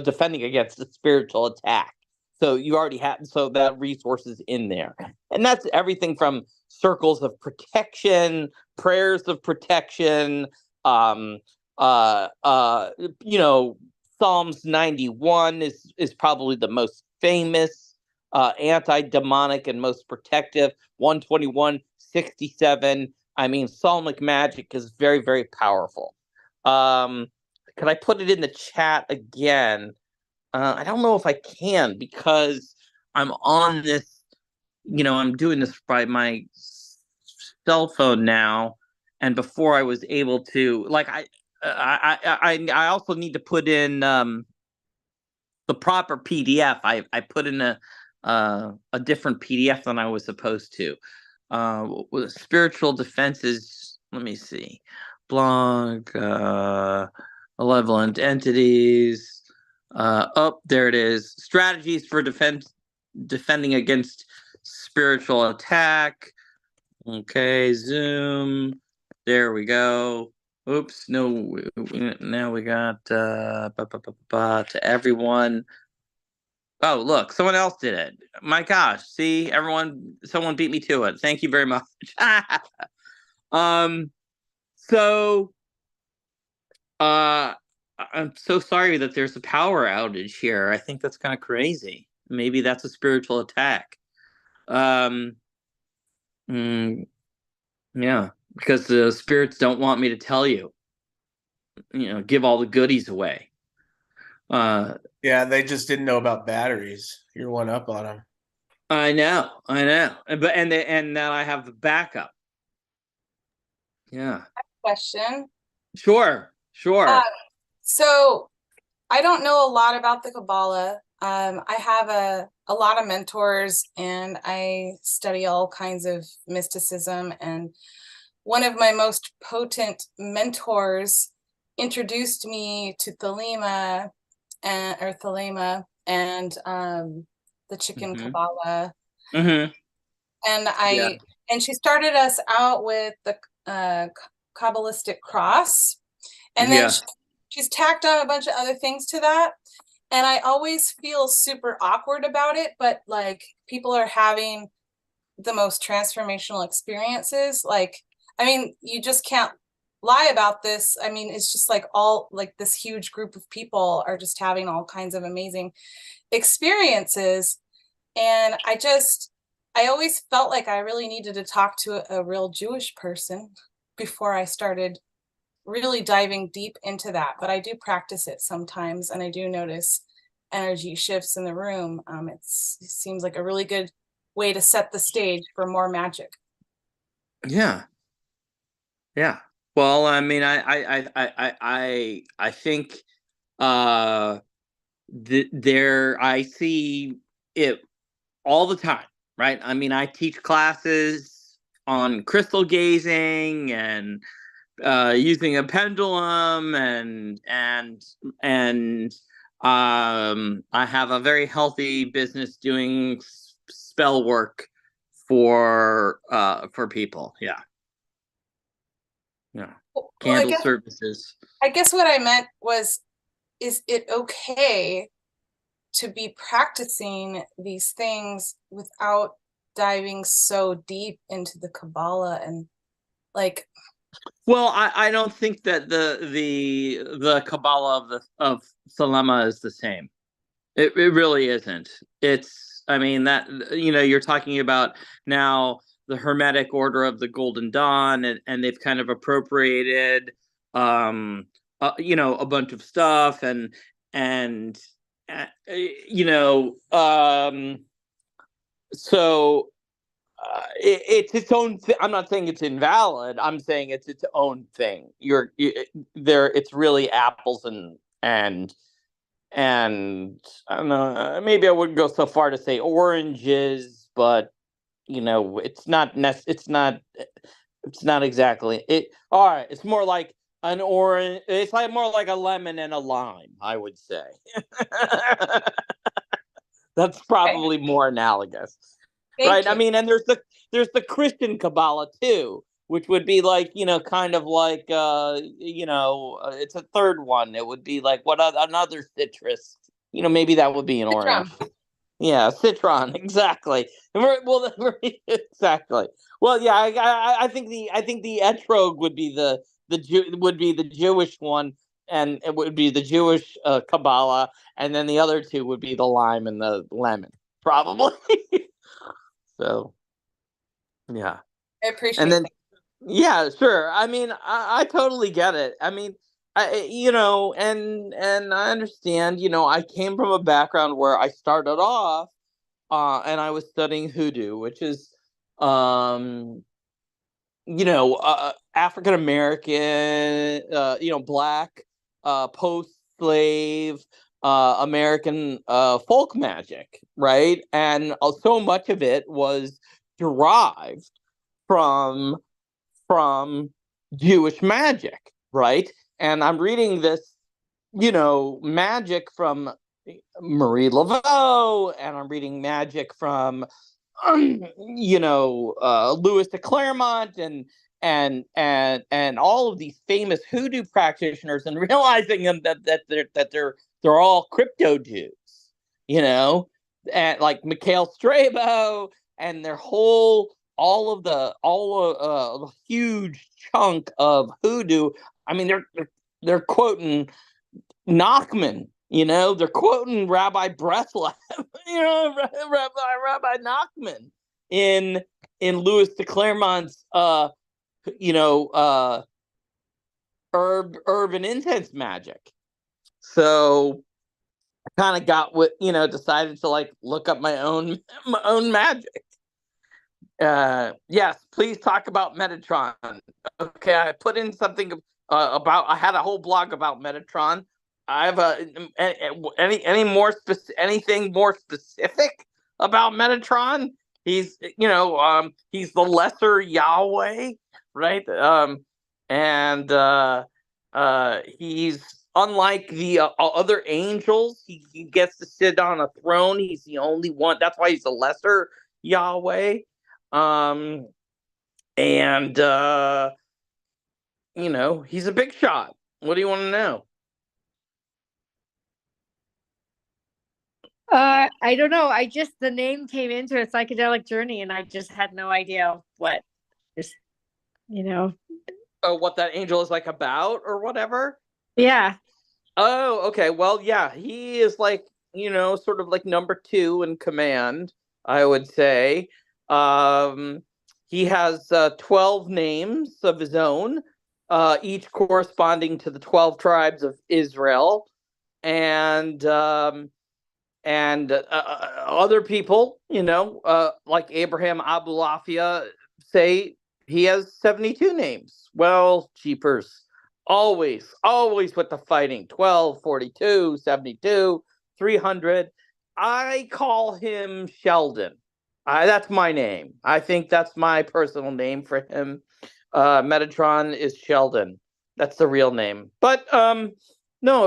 defending against the spiritual attack So you already have, so that resource is in there. And that's everything from circles of protection, prayers of protection, you know, Psalms 91 is probably the most famous, anti-demonic and most protective. 121, 67. I mean, psalmic magic is very, very powerful. Could I put it in the chat again? I don't know if I can, because I'm on this, you know, I'm doing this by my cell phone now. And before I was able to, like, I also need to put in the proper PDF. I put in a different PDF than I was supposed to. With spiritual defenses, let me see. Blog, malevolent entities. There it is. Strategies for defending against spiritual attack. Okay, Zoom. There we go. Oops, no. Now we got to everyone. Oh, look, someone else did it. My gosh, see, someone beat me to it. Thank you very much. So I'm so sorry that there's a power outage here. I think that's kind of crazy. Maybe that's a spiritual attack. Yeah, because the spirits don't want me to tell you. You know, give all the goodies away. Yeah, they just didn't know about batteries. You're one up on them. I know, but and now I have the backup. Yeah. Question. Sure. So I don't know a lot about the Kabbalah. I have a lot of mentors, and I study all kinds of mysticism. And one of my most potent mentors introduced me to Thelema and the Chicken Kabbalah. Mm-hmm. And she started us out with the Kabbalistic cross, and then she's tacked on a bunch of other things to that. And I always feel super awkward about it, but like people are having the most transformational experiences. Like, I mean, you just can't lie about this. I mean, it's just like all like this huge group of people are just having all kinds of amazing experiences. And I always felt like I really needed to talk to a real Jewish person before I started really diving deep into that. But I do practice it sometimes, and I do notice energy shifts in the room. It seems like a really good way to set the stage for more magic. Yeah. Well, I mean, I think there I see it all the time, right? I mean, I teach classes on crystal gazing and using a pendulum, and I have a very healthy business doing spell work for people. Yeah. Candle services. I guess what I meant was, is it okay to be practicing these things without diving so deep into the Kabbalah and like? Well, I don't think that the Kabbalah of Thelema is the same. It really isn't. It's, I mean, that, you know, you're talking about now the Hermetic Order of the Golden Dawn, and they've kind of appropriated you know, a bunch of stuff, and you know, so it's its own I'm not saying it's invalid. I'm saying it's its own thing. It's really apples and I don't know, maybe I wouldn't go so far to say oranges, but you know, it's not exactly it. All right, it's more like an orange. It's like more like a lemon and a lime, I would say. That's probably more analogous. Right? I mean, and there's the Christian Kabbalah too, which would be like, you know, kind of like you know, it's a third one. It would be like another citrus. You know, maybe that would be an orange. Yeah, citron, exactly. Well, exactly. Well, yeah, I think the etrog would be the Jewish one, and it would be the Jewish Kabbalah, and then the other two would be the lime and the lemon, probably. So, yeah. I appreciate And then, that. yeah, sure. I mean, I totally get it. I mean, and I understand. I came from a background where I started off, and I was studying hoodoo, which is, um, African American, Black, post slave, American folk magic, right? And so much of it was derived from Jewish magic, right? And I'm reading this, magic from Marie Laveau, and I'm reading magic from Louis de Clermont, and all of these famous hoodoo practitioners, and realizing them that they're all crypto Jews, and like Mikhail Strabo, and their whole the huge chunk of hoodoo. I mean, they're quoting Nachman, they're quoting Rabbi Breslov, Rabbi Nachman in Louis de Clermont's herb and incense magic. So I kind of got decided to like look up my own magic. Yes, please talk about Metatron. Okay, I put in something about. I had a whole blog about Metatron. I have any more anything more specific about Metatron? He's the lesser Yahweh, right? And he's unlike the other angels. He gets to sit on a throne. He's the only one. That's why he's the lesser Yahweh. Um, and he's a big shot. What do you want to know? I don't know. The name came into a psychedelic journey, and I just had no idea what just, Oh, what that angel is like about, or whatever. Yeah. Oh, okay. Well, yeah, he is like, sort of like number 2 in command, I would say. He has 12 names of his own, each corresponding to the 12 tribes of Israel. And other people, like Abraham Abulafia, say he has 72 names. Well, jeepers. Always with the fighting. 12, 42, 72, 300. I call him Sheldon. That's my name. I think that's my personal name for him. Metatron is Sheldon. That's the real name. But no,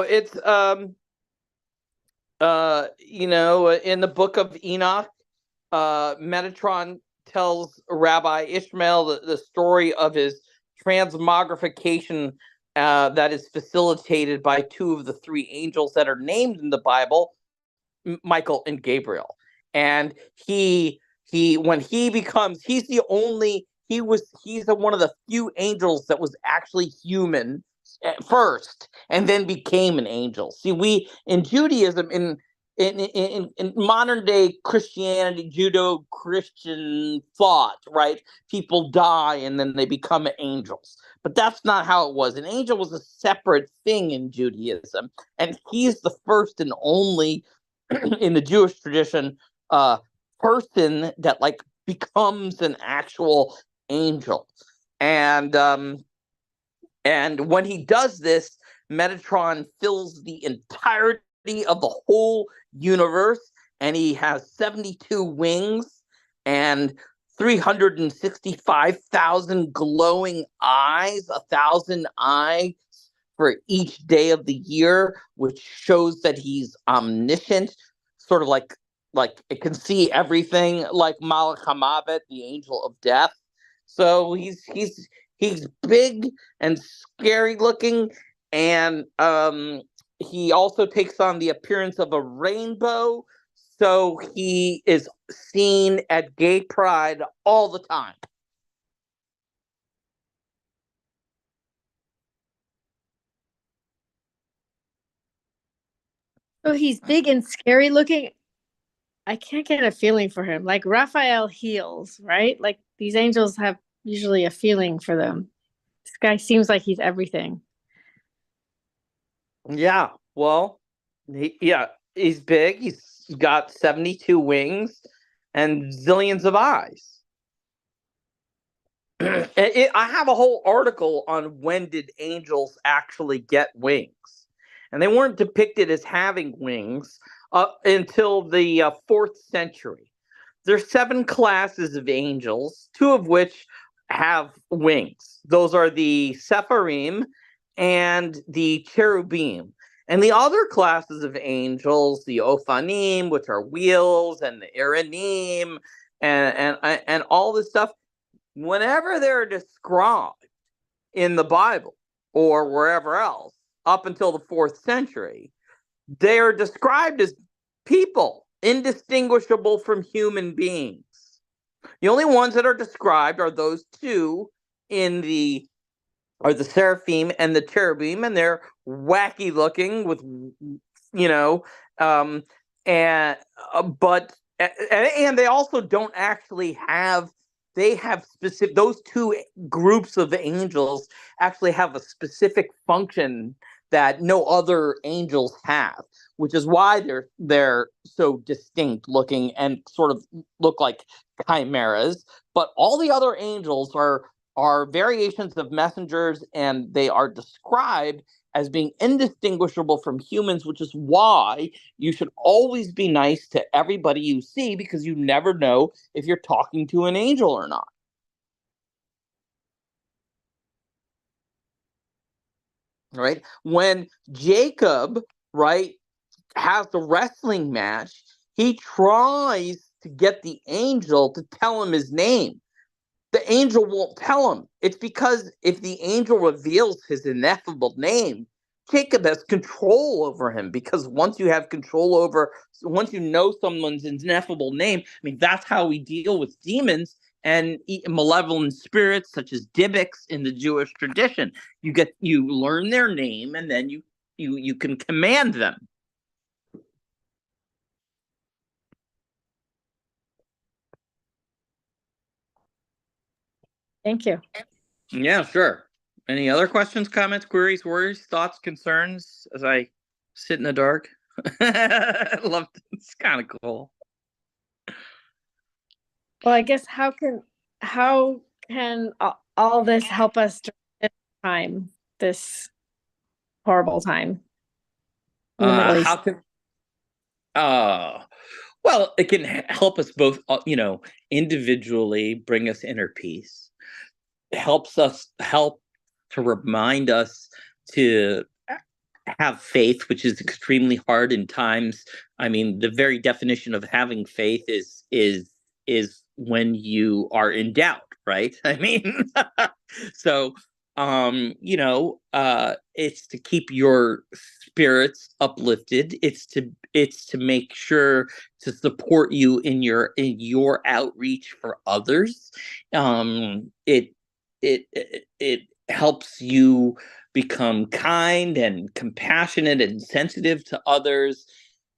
it's in the book of Enoch, Metatron tells Rabbi Ishmael the story of his transmogrification that is facilitated by 2 of the 3 angels that are named in the Bible, Michael and Gabriel. And he's one of the few angels that was actually human at first and then became an angel. See, we in Judaism, in modern day Christianity, Judo-Christian thought, right? People die and then they become angels. But that's not how it was. An angel was a separate thing in Judaism, and he's the first and only in the Jewish tradition person that like becomes an actual angel. And when he does this, Metatron fills the entirety of the whole universe, and he has 72 wings and 365,000 glowing eyes, 1,000 eyes for each day of the year, which shows that he's omniscient, sort of like it can see everything, like Malach HaMavet, the angel of death. So he's big and scary looking, and he also takes on the appearance of a rainbow. so he is seen at gay pride all the time. So he's big and scary looking. I can't get a feeling for him. Like Raphael heals, right? Like these angels have usually a feeling for them. This guy seems like he's everything. Yeah, well, he's big. He's got 72 wings and zillions of eyes. I have a whole article on when did angels actually get wings. And they weren't depicted as having wings until the 4th century. There's 7 classes of angels, 2 of which have wings. Those are the Sephirim and the Cherubim. And the other classes of angels, the Ophanim, which are wheels, and the Iranim, and all this stuff, whenever they're described in the Bible or wherever else, up until the 4th century, they are described as people, indistinguishable from human beings. The only ones that are described are those 2 are the seraphim and the cherubim, and they're wacky looking with, and they also don't actually have. They have specific. Those 2 groups of angels actually have a specific function that no other angels have, which is why they're so distinct looking and sort of look like chimeras. But all the other angels are variations of messengers, and they are described as being indistinguishable from humans, which is why you should always be nice to everybody you see, because you never know if you're talking to an angel or not. Right? When Jacob, right, has the wrestling match, he tries to get the angel to tell him his name. The angel won't tell him. It's because if the angel reveals his ineffable name, Jacob has control over him. Because once you know someone's ineffable name, I mean, that's how we deal with demons and malevolent spirits such as Dybbuk in the Jewish tradition. You learn their name, and then you can command them. Thank you. Yeah, sure. Any other questions, comments, queries, worries, thoughts, concerns as I sit in the dark? I love it. It's kind of cool. Well, I guess how can all this help us during this time, this horrible time in the Middle East? How can well, it can help us both, individually bring us inner peace. It help to remind us to have faith, which is extremely hard in times. I mean, the very definition of having faith is when you are in doubt, right? I mean, so it's to keep your spirits uplifted. It's to make sure to support you in your outreach for others. It helps you become kind and compassionate and sensitive to others,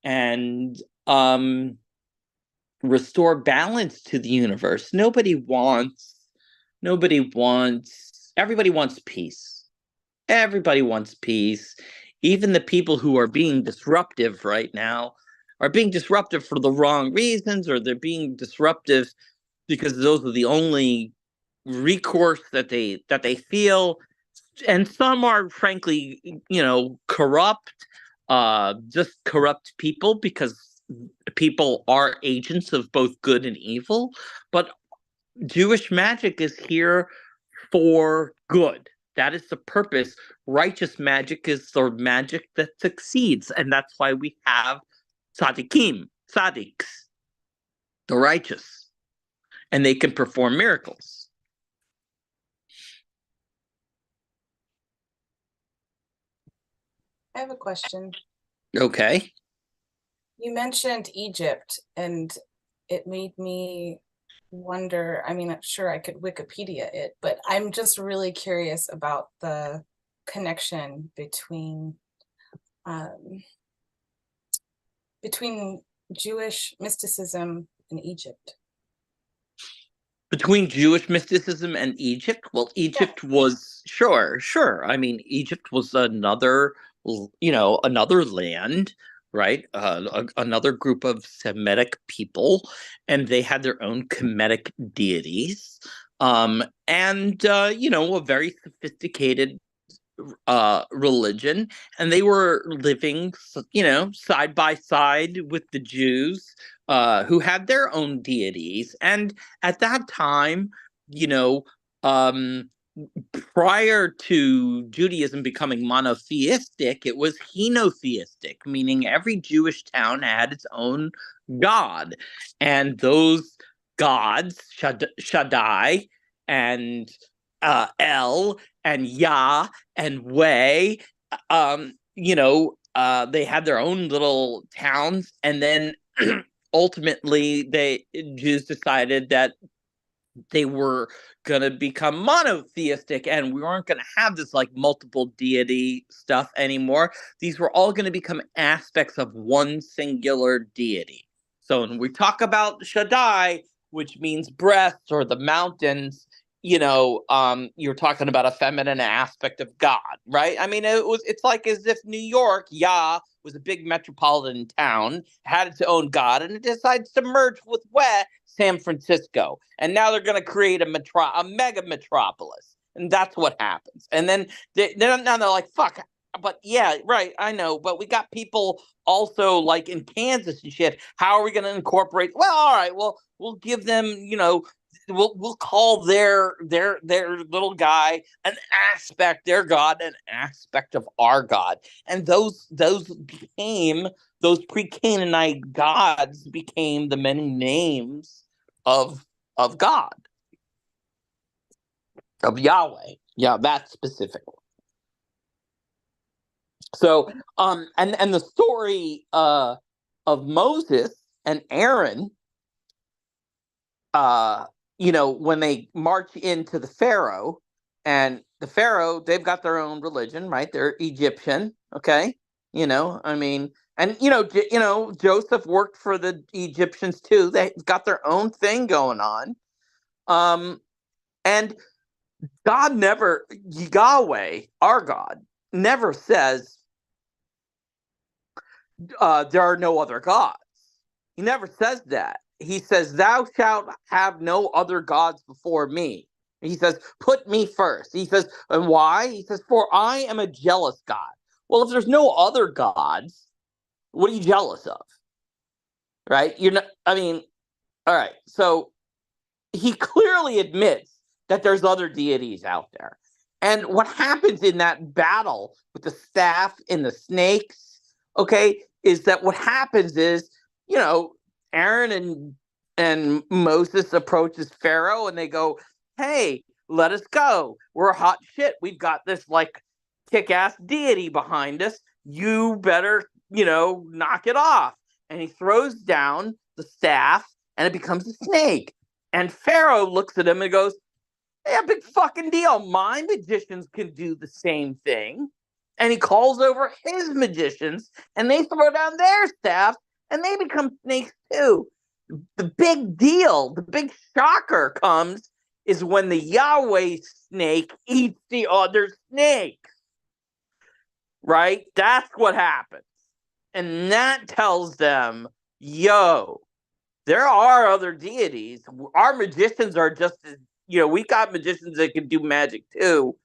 and restore balance to the universe. Everybody wants peace. Everybody wants peace. Even the people who are being disruptive right now are being disruptive for the wrong reasons, or they're being disruptive because those are the only recourse that they feel. And some are frankly, corrupt, just corrupt people, because people are agents of both good and evil. But Jewish magic is here for good. That is the purpose. Righteous magic is the magic that succeeds, and that's why we have tzaddikim, tzaddiks, the righteous, and they can perform miracles. I have a question. Okay. You mentioned Egypt, and it made me wonder. I mean, I'm sure I could Wikipedia it, but I'm just really curious about the connection um, between Jewish mysticism and Egypt. Between Jewish mysticism and Egypt? Well, Egypt was sure. I mean, Egypt was another, another land, right? Another group of Semitic people, and they had their own Kemetic deities, and a very sophisticated religion, and they were living side by side with the Jews, who had their own deities. And at that time, you know um prior to Judaism becoming monotheistic, it was henotheistic, meaning every Jewish town had its own god. And those gods, Shaddai and El and Yah and Way, they had their own little towns. And then ultimately, Jews decided that they were going to become monotheistic, and we weren't going to have this like multiple deity stuff anymore. These were all going to become aspects of one singular deity. So when we talk about Shaddai, which means breasts or the mountains, you're talking about a feminine aspect of God, right? I mean, it's like as if New York, was a big metropolitan town, had its own god, and it decides to merge with San Francisco. And now they're going to create a mega metropolis. And that's what happens. And then now they're like, fuck, but yeah, right, I know. But we got people also like in Kansas and shit. How are we going to incorporate? Well, all right, well, we'll give them, we'll call their little guy an aspect, their god, an aspect of our god. And those pre-Canaanite gods became the many names of God, of Yahweh. Yeah, that specifically. So and the story of Moses and Aaron, when they march into the Pharaoh, and the Pharaoh, they've got their own religion, right? They're Egyptian, okay? I mean, and Joseph worked for the Egyptians too. They got their own thing going on. And God never, Yahweh, our God, never says there are no other gods. He never says that. He says, "Thou shalt have no other gods before me." He says, "Put me first." He says, and why? He says, "For I am a jealous God." Well, if there's no other gods, what are you jealous of? Right? You're not, I mean, all right. So he clearly admits that there's other deities out there. And what happens in that battle with the staff and the snakes, okay, is that what happens is, Aaron and Moses approaches Pharaoh and they go, "Hey, let us go. We're hot shit. We've got this like kick-ass deity behind us. You better, knock it off." And he throws down the staff and it becomes a snake. And Pharaoh looks at him and goes, "Yeah, big fucking deal. My magicians can do the same thing." And he calls over his magicians and they throw down their staffs and they become snakes too. The big deal, the big shocker comes is when the Yahweh snake eats the other snakes. Right? That's what happens. And that tells them, yo, there are other deities. Our magicians are just as, we got magicians that can do magic too,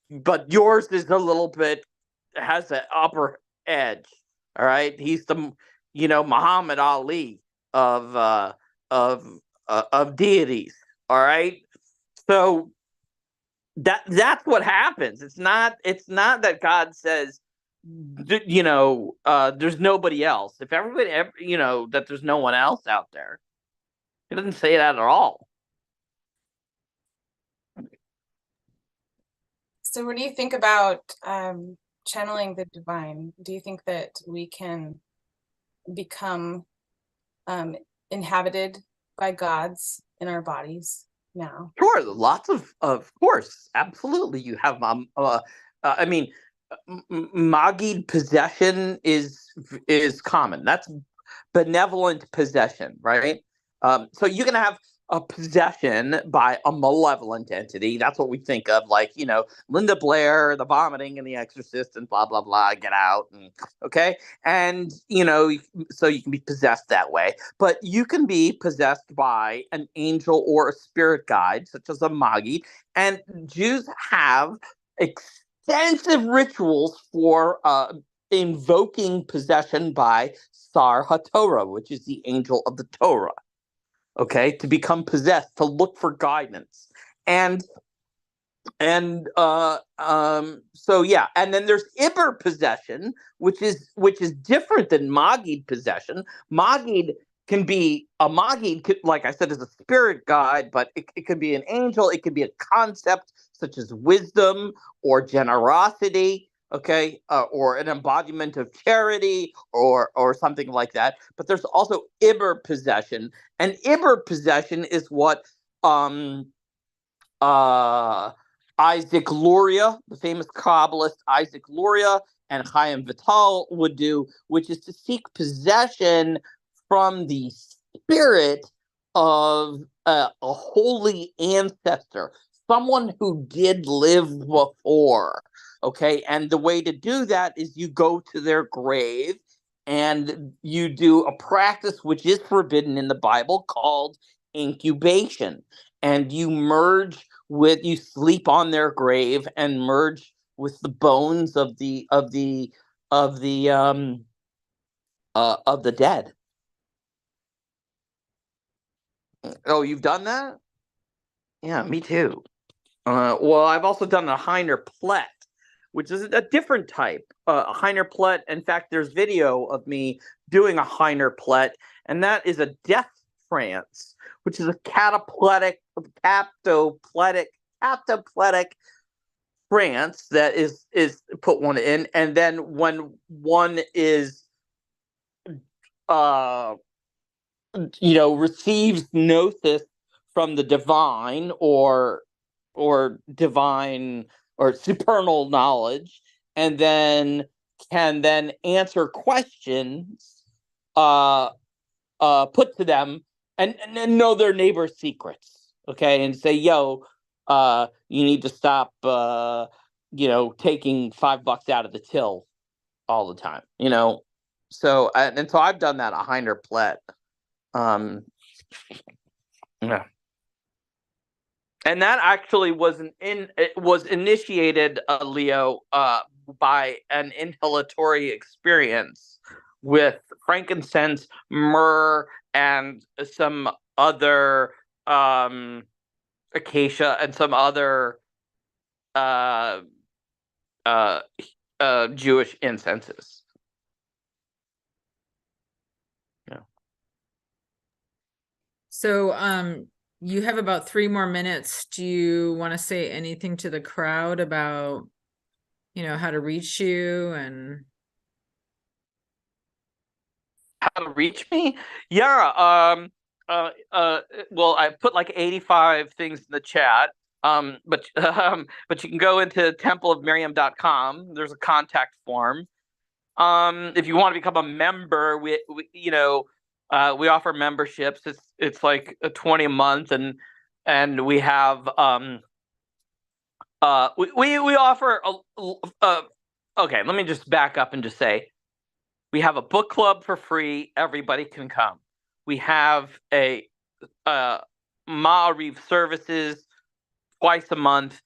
but yours is a little bit, has an upper edge. All right. He's the, Muhammad Ali of deities. All right. So that's what happens. It's not that God says, there's nobody else. If everybody, that there's no one else out there. He doesn't say that at all. So what do you think about channeling the divine? Do you think that we can become inhabited by gods in our bodies now? Sure, lots of course, absolutely. You have I mean, Magid possession is common. That's benevolent possession, right? So you can have a possession by a malevolent entity. That's what we think of, like, Linda Blair, the vomiting and the Exorcist, and blah blah blah. Get out, and okay, and so you can be possessed that way. But you can be possessed by an angel or a spirit guide, such as a magi, and Jews have extensive rituals for invoking possession by Sar HaTorah, which is the angel of the Torah. Okay, to become possessed, to look for guidance, and so yeah, and then there's Iber possession, which is different than Magid possession. Magid can be a Magid, like I said, is a spirit guide, but it could be an angel. It could be a concept such as wisdom or generosity, okay, or an embodiment of charity, or something like that. But there's also Iber possession, and Iber possession is what Isaac Luria, the famous Kabbalist Isaac Luria, and Chaim Vital would do, which is to seek possession from the spirit of a holy ancestor, someone who did live before. Okay, and the way to do that is you go to their grave and you do a practice which is forbidden in the Bible called incubation, and you sleep on their grave and merge with the bones of the dead. Oh, you've done that? Yeah, me too. Well, I've also done a Heiner Plet, which is a different type. A Heiner Plet. In fact, there's video of me doing a Heiner Plet, and that is a death trance, which is a catapletic trance that is put one in, and then when one is receives gnosis from the divine or divine or supernal knowledge, and then can then answer questions put to them, and know their neighbor's secrets, okay, and say, yo, you need to stop taking $5 out of the till all the time, so and so I've done that a Heiner Plet. Yeah. And that actually it was initiated, Leo, by an inhalatory experience with frankincense, myrrh, and some other acacia and some other Jewish incenses. Yeah. So, you have about 3 more minutes. Do you want to say anything to the crowd about, how to reach you and how to reach me? Yeah. Well, I put like 85 things in the chat. But you can go into templeofmiriam.com. There's a contact form. If you want to become a member, we offer memberships. It's like a 20 a month, and we have we offer okay, let me just back up and just say we have a book club for free. Everybody can come. We have a Ma'ariv services twice a month.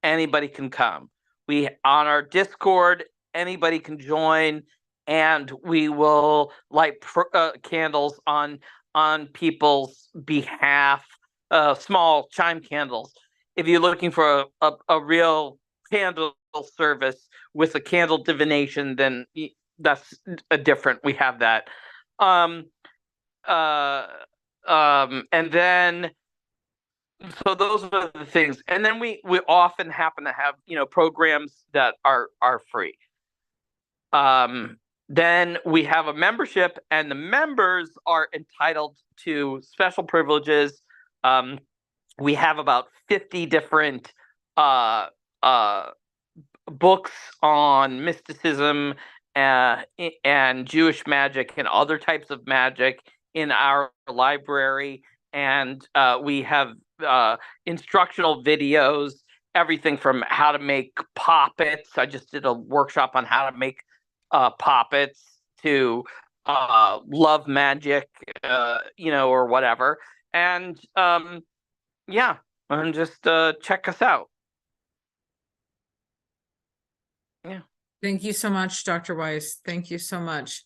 Anybody can come. We on our Discord, anybody can join, and we will light candles on people's behalf, small chime candles. If you're looking for a real candle service with a candle divination, then that's a different. We have that. And then so those are the things, and then we often happen to have programs that are free. then we have a membership, and the members are entitled to special privileges. We have about 50 different books on mysticism and Jewish magic and other types of magic in our library. And we have instructional videos, everything from how to make poppets. I just did a workshop on how to make poppets, to love magic, or whatever. And yeah, and just check us out. Yeah. Thank you so much, Dr. Weiss. Thank you so much.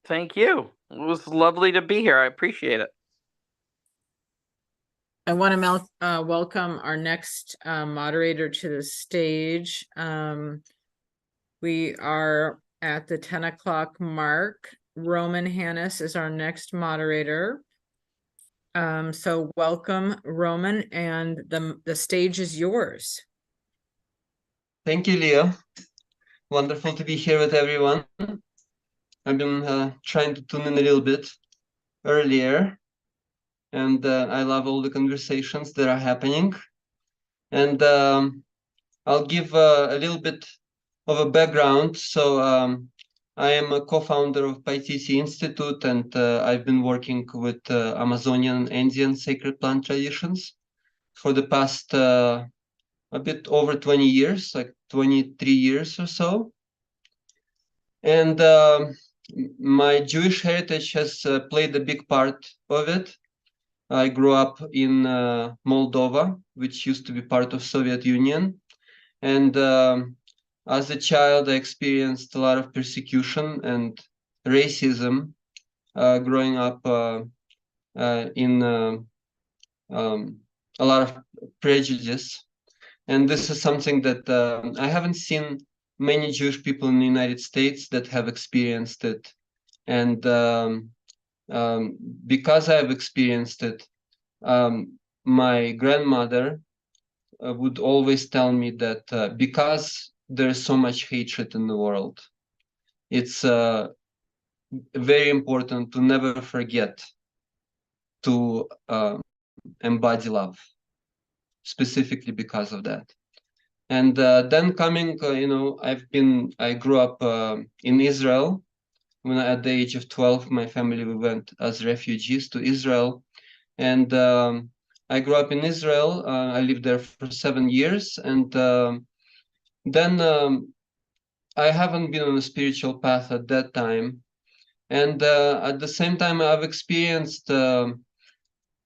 Thank you. It was lovely to be here. I appreciate it. I want to welcome our next moderator to the stage. We are at the 10 o'clock mark. Roman Hannes is our next moderator. So welcome, Roman, and the stage is yours. Thank you, Leo. Wonderful to be here with everyone. I've been trying to tune in a little bit earlier, and I love all the conversations that are happening. And I'll give a little bit of a background. So I am a co-founder of Pt.2 Institute, and I've been working with Amazonian and Andean sacred plant traditions for the past a bit over 20 years, like 23 years or so. And my Jewish heritage has played a big part of it. I grew up in Moldova, which used to be part of Soviet Union. And as a child, I experienced a lot of persecution and racism growing up in a lot of prejudice. And this is something that I haven't seen many Jewish people in the United States that have experienced it. And because I have experienced it, my grandmother would always tell me that because there's so much hatred in the world, it's very important to never forget to embody love, specifically because of that. And then coming, I grew up in Israel. When at the age of 12, my family, we went as refugees to Israel. And I grew up in Israel. I lived there for 7 years. And then I haven't been on a spiritual path at that time. And at the same time, I've experienced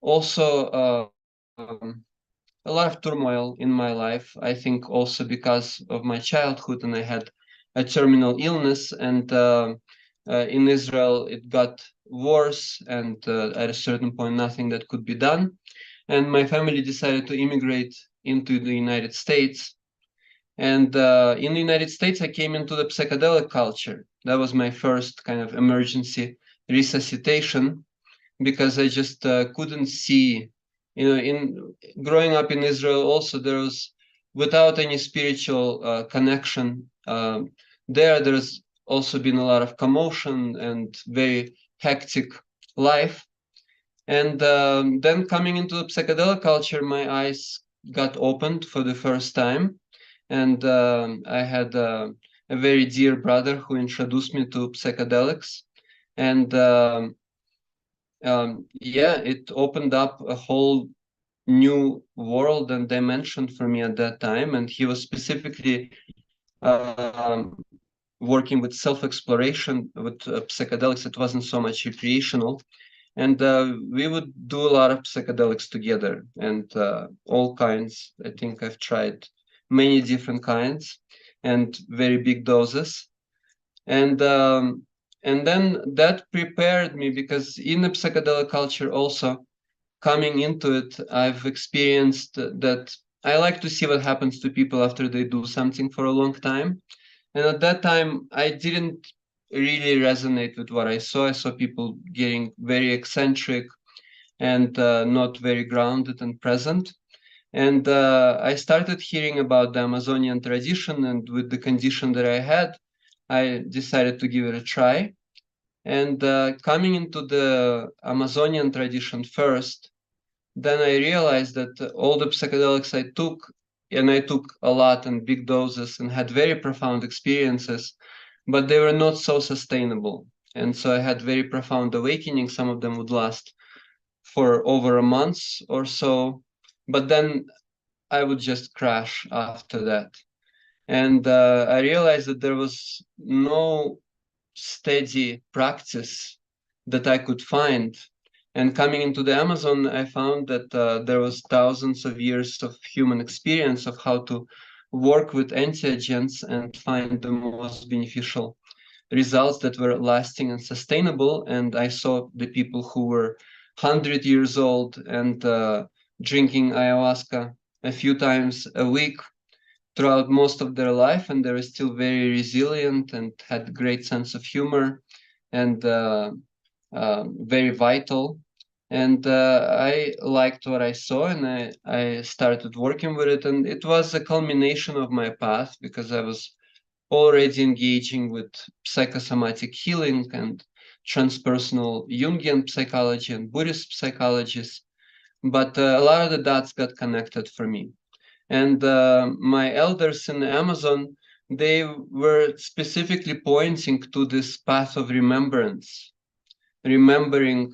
also a lot of turmoil in my life. I think also because of my childhood, and I had a terminal illness, and in Israel it got worse, and at a certain point nothing that could be done, and my family decided to immigrate into the United States. And in the United States, I came into the psychedelic culture. That was my first kind of emergency resuscitation, because I just couldn't see, in growing up in Israel also, there was, without any spiritual connection, there's also been a lot of commotion and very hectic life. And then coming into the psychedelic culture, my eyes got opened for the first time. And I had a very dear brother who introduced me to psychedelics. And yeah, it opened up a whole new world and dimension for me at that time. And he was specifically working with self-exploration with psychedelics. It wasn't so much recreational. And we would do a lot of psychedelics together, and all kinds. I think I've tried many different kinds and very big doses. And then that prepared me, because in the psychedelic culture also, coming into it, I've experienced that I like to see what happens to people after they do something for a long time. And at that time, I didn't really resonate with what I saw. I saw people getting very eccentric and not very grounded and present. And I started hearing about the Amazonian tradition, and with the condition that I had, I decided to give it a try. And coming into the Amazonian tradition first, then I realized that all the psychedelics I took, and I took a lot and big doses and had very profound experiences, but they were not so sustainable. And so I had very profound awakening. Some of them would last for over a month or so, but then I would just crash after that. And I realized that there was no steady practice that I could find. And coming into the Amazon, I found that there was thousands of years of human experience of how to work with entheogens and find the most beneficial results that were lasting and sustainable. And I saw the people who were 100 years old and drinking ayahuasca a few times a week throughout most of their life, and they were still very resilient and had great sense of humor and very vital. And I liked what I saw, and I started working with it. And it was a culmination of my path because I was already engaging with psychosomatic healing and transpersonal Jungian psychology and Buddhist psychologies. But a lot of the dots got connected for me. And my elders in the Amazon, they were specifically pointing to this path of remembrance, remembering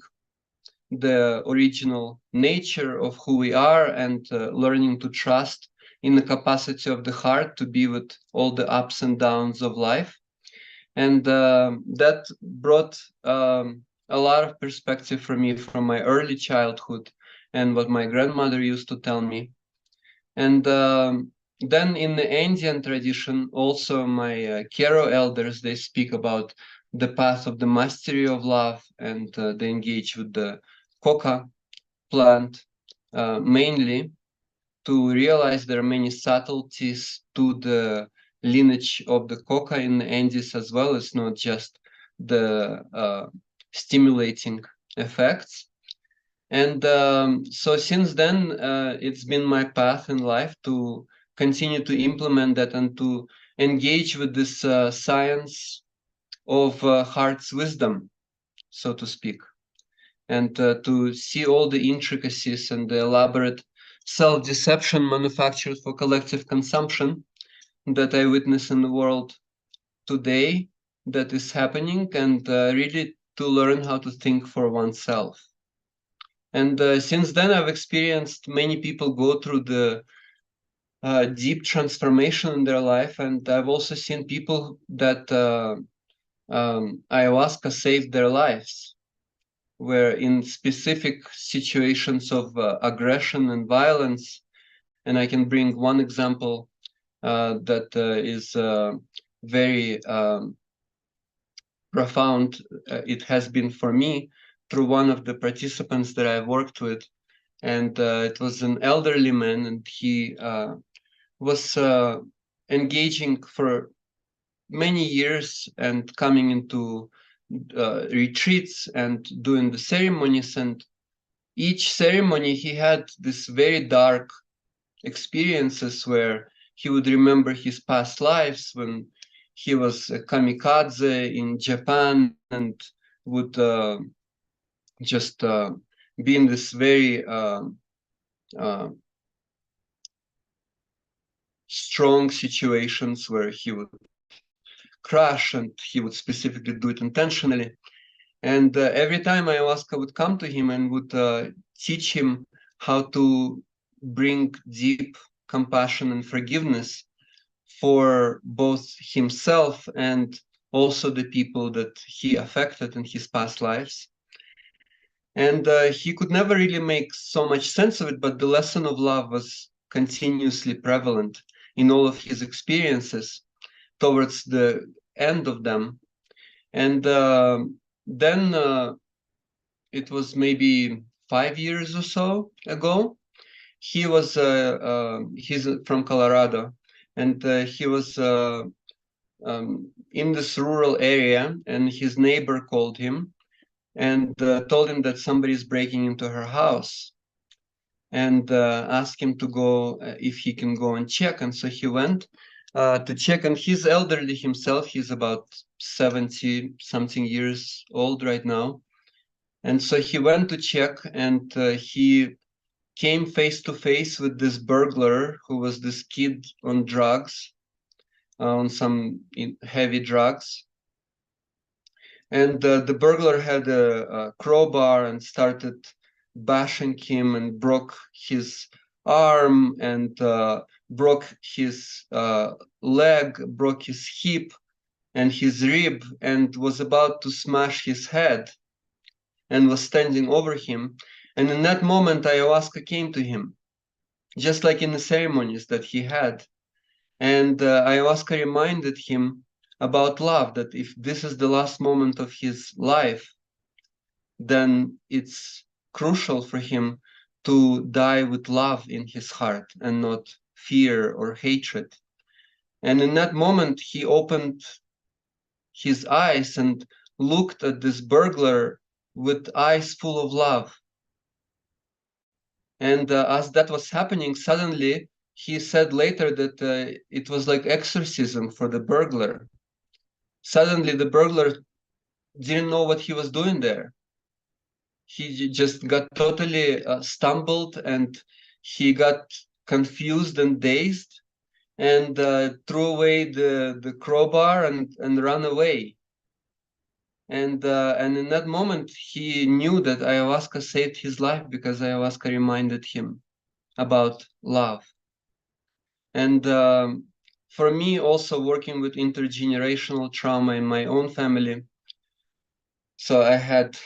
the original nature of who we are and learning to trust in the capacity of the heart to be with all the ups and downs of life. And that brought a lot of perspective for me from my early childhood and what my grandmother used to tell me. And then in the Indian tradition, also my Kero elders, they speak about the path of the mastery of love, and they engage with the coca plant mainly to realize there are many subtleties to the lineage of the coca in the Andes as well. It's not just the stimulating effects. And so since then, it's been my path in life to continue to implement that and to engage with this science of heart's wisdom, so to speak, and to see all the intricacies and the elaborate self-deception manufactured for collective consumption that I witness in the world today that is happening, and really to learn how to think for oneself. And since then, I've experienced many people go through the deep transformation in their life. And I've also seen people that ayahuasca saved their lives, where in specific situations of aggression and violence. And I can bring one example that is very profound. It has been for me through one of the participants that I've worked with. And it was an elderly man, and he was engaging for many years and coming into retreats and doing the ceremonies. And each ceremony, he had this very dark experiences where he would remember his past lives when he was a kamikaze in Japan and would just be in this very strong situations where he would crash, and he would specifically do it intentionally. And every time ayahuasca would come to him and would teach him how to bring deep compassion and forgiveness for both himself and also the people that he affected in his past lives. And he could never really make so much sense of it, but the lesson of love was continuously prevalent in all of his experiences towards the end of them. And then it was maybe 5 years or so ago. He was he's from Colorado, and he was in this rural area, and his neighbor called him and told him that somebody is breaking into her house, and asked him to go if he can go and check. And so he went, to check, and he's elderly himself. He's about 70 something years old right now. And so he went to check, and he came face to face with this burglar who was this kid on drugs, on some heavy drugs. And the burglar had a crowbar and started bashing him and broke his arm and broke his leg, broke his hip and his rib, and was about to smash his head and was standing over him. And in that moment, ayahuasca came to him, just like in the ceremonies that he had. And ayahuasca reminded him about love, that if this is the last moment of his life, then it's crucial for him to die with love in his heart and not fear or hatred. And in that moment, he opened his eyes and looked at this burglar with eyes full of love. And as that was happening, suddenly he said later that it was like exorcism for the burglar. Suddenly the burglar didn't know what he was doing there. He just got totally stumbled, and he got confused and dazed, and threw away the crowbar and ran away. And in that moment, he knew that ayahuasca saved his life, because ayahuasca reminded him about love. And for me, also working with intergenerational trauma in my own family, so I had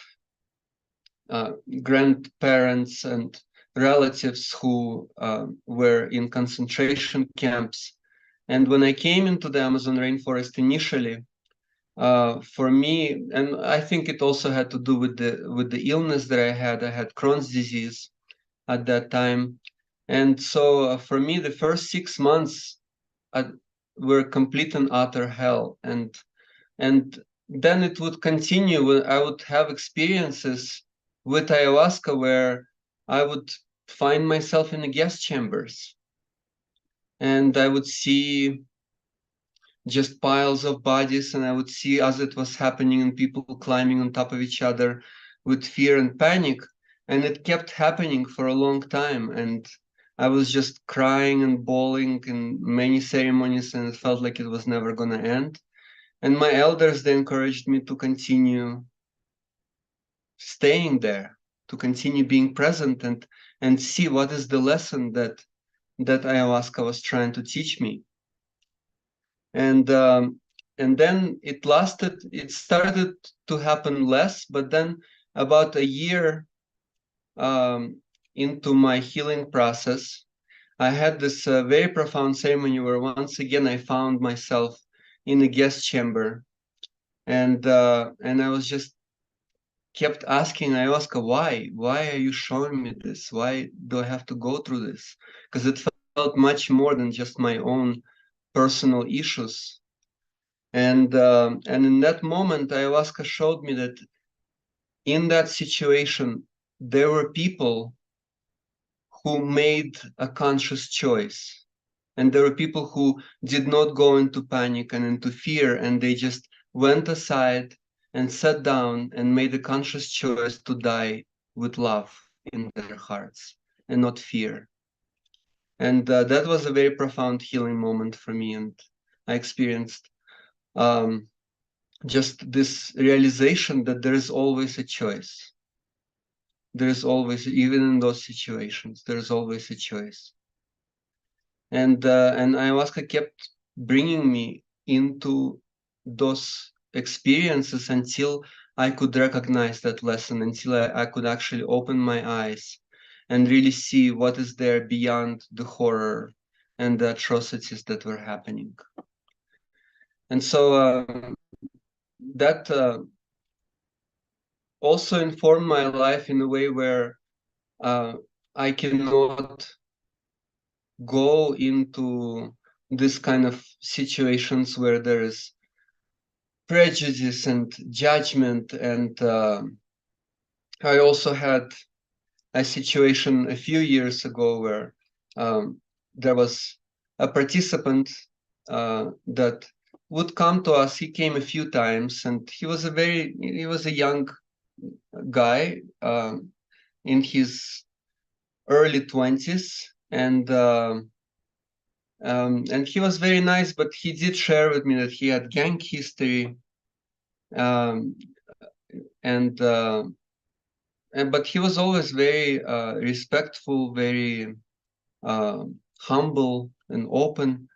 grandparents and relatives who were in concentration camps. And when I came into the Amazon rainforest initially, for me, and I think it also had to do with the illness that I had Crohn's disease at that time. And so for me, the first 6 months were complete and utter hell. And then it would continue. I would have experiences with ayahuasca where I would find myself in the gas chambers, and I would see just piles of bodies, and I would see as it was happening and people climbing on top of each other with fear and panic. And it kept happening for a long time, and I was just crying and bawling in many ceremonies, and it felt like it was never going to end. And my elders, they encouraged me to continue staying there, to continue being present and see what is the lesson that ayahuasca was trying to teach me. And then it started to happen less, but then about a year into my healing process, I had this very profound ceremony where once again I found myself in a guest chamber, and I was just kept asking ayahuasca, why are you showing me this? Why do I have to go through this? Because it felt much more than just my own personal issues. And in that moment, ayahuasca showed me that in that situation, there were people who made a conscious choice. And there were people who did not go into panic and into fear, and they just went aside and sat down and made a conscious choice to die with love in their hearts and not fear. And that was a very profound healing moment for me. And I experienced just this realization that there is always a choice. There is always, even in those situations, there is always a choice. And ayahuasca kept bringing me into those experiences until I could recognize that lesson, until I could actually open my eyes and really see what is there beyond the horror and the atrocities that were happening. And so that also informed my life in a way where I cannot go into this kind of situations where there is prejudice and judgment. And I also had a situation a few years ago where there was a participant that would come to us. He came a few times, and he was a young guy in his early 20s, and he was very nice, but he did share with me that he had gang history, and but he was always very respectful, very humble and open.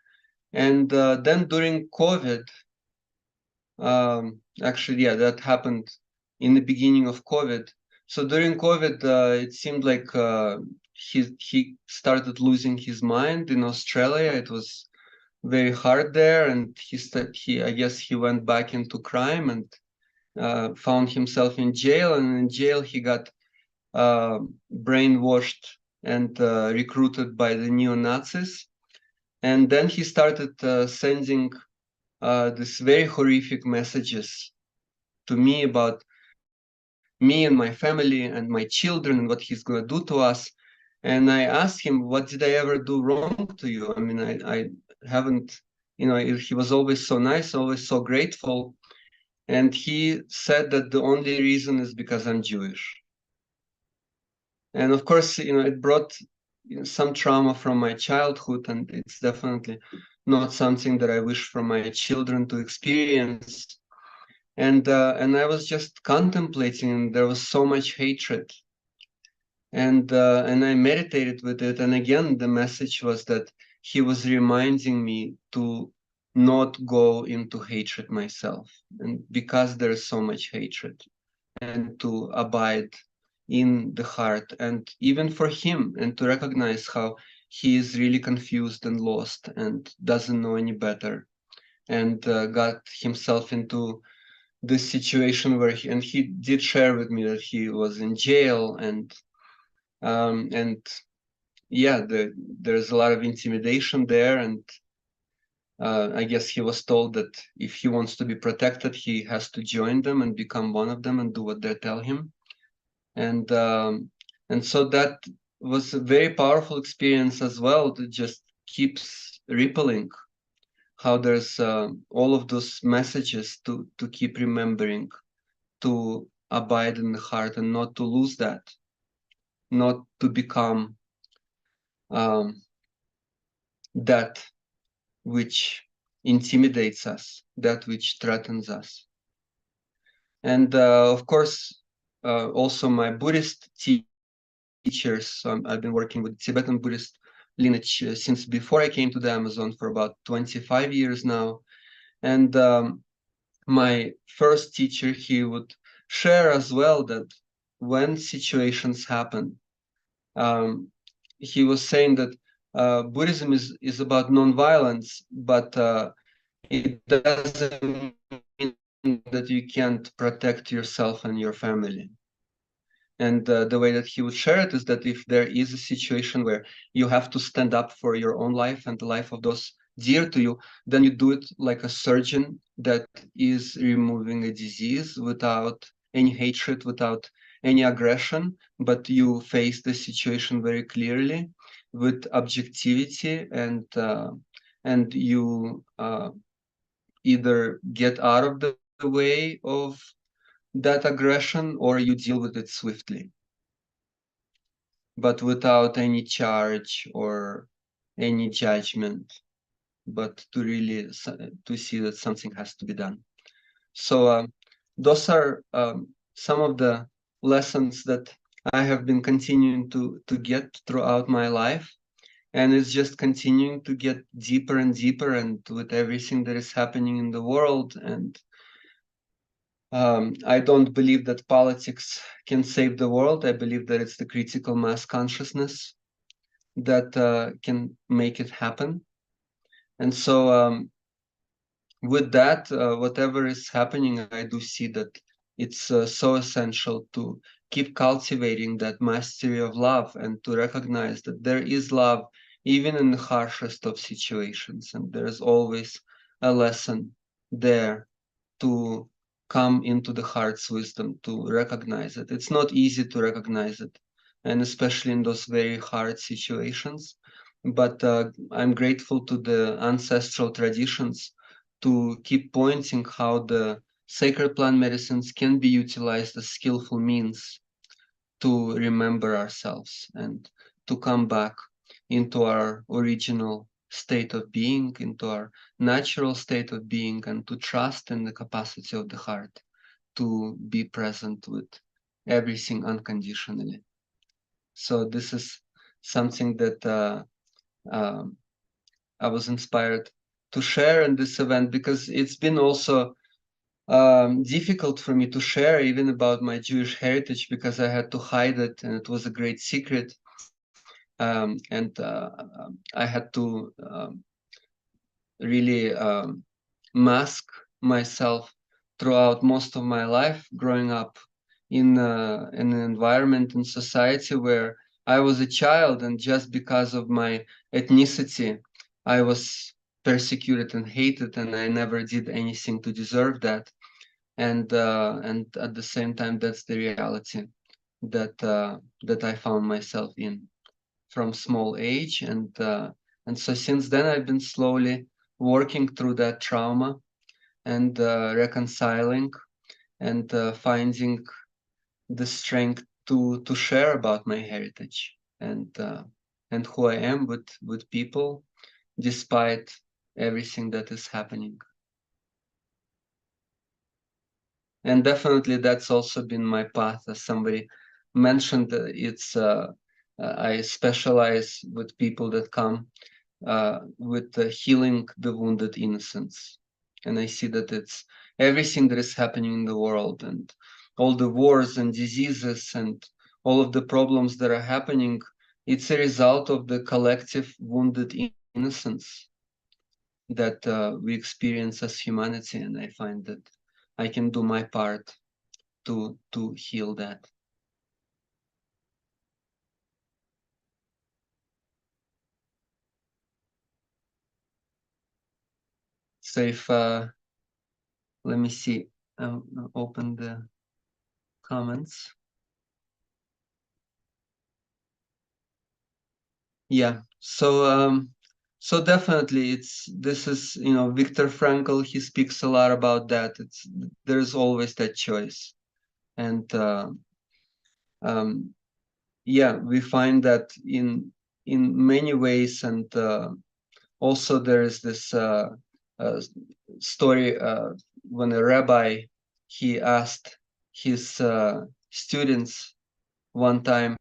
And then during COVID, actually, yeah, that happened in the beginning of COVID. So during COVID, it seemed like he started losing his mind in Australia. It was very hard there, and I guess he went back into crime and found himself in jail. And in jail, he got brainwashed and recruited by the neo-Nazis. And then he started sending these very horrific messages to me about me and my family and my children and what he's going to do to us. And I asked him, what did I ever do wrong to you? I mean, I haven't, he was always so nice, always so grateful. And he said that the only reason is because I'm Jewish. And of course, it brought some trauma from my childhood, and it's definitely not something that I wish for my children to experience. And I was just contemplating, and there was so much hatred. And I meditated with it, and again, the message was that he was reminding me to not go into hatred myself, and because there's so much hatred, and to abide in the heart, and even for him, and to recognize how he is really confused and lost and doesn't know any better, and got himself into this situation where he did share with me that he was in jail, and yeah, there's a lot of intimidation there, and I guess he was told that if he wants to be protected, he has to join them and become one of them and do what they tell him. And so that was a very powerful experience as well, that just keeps rippling, how there's all of those messages to keep remembering, to abide in the heart and not to lose that, not to become that which intimidates us, that which threatens us. And of course, also my Buddhist teachers. I've been working with Tibetan Buddhist lineage since before I came to the Amazon, for about 25 years now. And my first teacher, he would share as well that when situations happen, he was saying that Buddhism is about nonviolence, but it doesn't mean that you can't protect yourself and your family. And the way that he would share it is that if there is a situation where you have to stand up for your own life and the life of those dear to you, then you do it like a surgeon that is removing a disease without any hatred, without any aggression, but you face the situation very clearly with objectivity, and you either get out of the way of that aggression or you deal with it swiftly, but without any charge or any judgment, but to really to see that something has to be done. So those are some of the lessons that I have been continuing to get throughout my life, and it's just continuing to get deeper and deeper, and with everything that is happening in the world. And I don't believe that politics can save the world. I believe that it's the critical mass consciousness that can make it happen. And so with that, whatever is happening, I do see that it's so essential to keep cultivating that mastery of love, and to recognize that there is love even in the harshest of situations, and there's always a lesson there to come into the heart's wisdom, to recognize it. It's not easy to recognize it, and especially in those very hard situations, but I'm grateful to the ancestral traditions to keep pointing how the sacred plant medicines can be utilized as skillful means to remember ourselves and to come back into our original state of being, into our natural state of being, and to trust in the capacity of the heart to be present with everything unconditionally. So this is something that I was inspired to share in this event, because it's been also difficult for me to share even about my Jewish heritage, because I had to hide it and it was a great secret. And I had to really mask myself throughout most of my life, growing up in an environment in society where I was a child, and just because of my ethnicity, I was persecuted and hated, and I never did anything to deserve that. And at the same time, that's the reality that that I found myself in from small age, and so since then I've been slowly working through that trauma and reconciling and finding the strength to share about my heritage and who I am with people despite everything that is happening. And definitely that's also been my path, as somebody mentioned. It's I specialize with people that come with healing the wounded innocence. And I see that it's everything that is happening in the world, and all the wars and diseases and all of the problems that are happening, it's a result of the collective wounded innocence that we experience as humanity. And I find that I can do my part to heal that. So if let me see, I'll open the comments. Yeah, so so definitely this is, you know, Viktor Frankl, he speaks a lot about that. There's always that choice. And yeah, we find that in many ways. And also there is this story when a rabbi, he asked his students one time,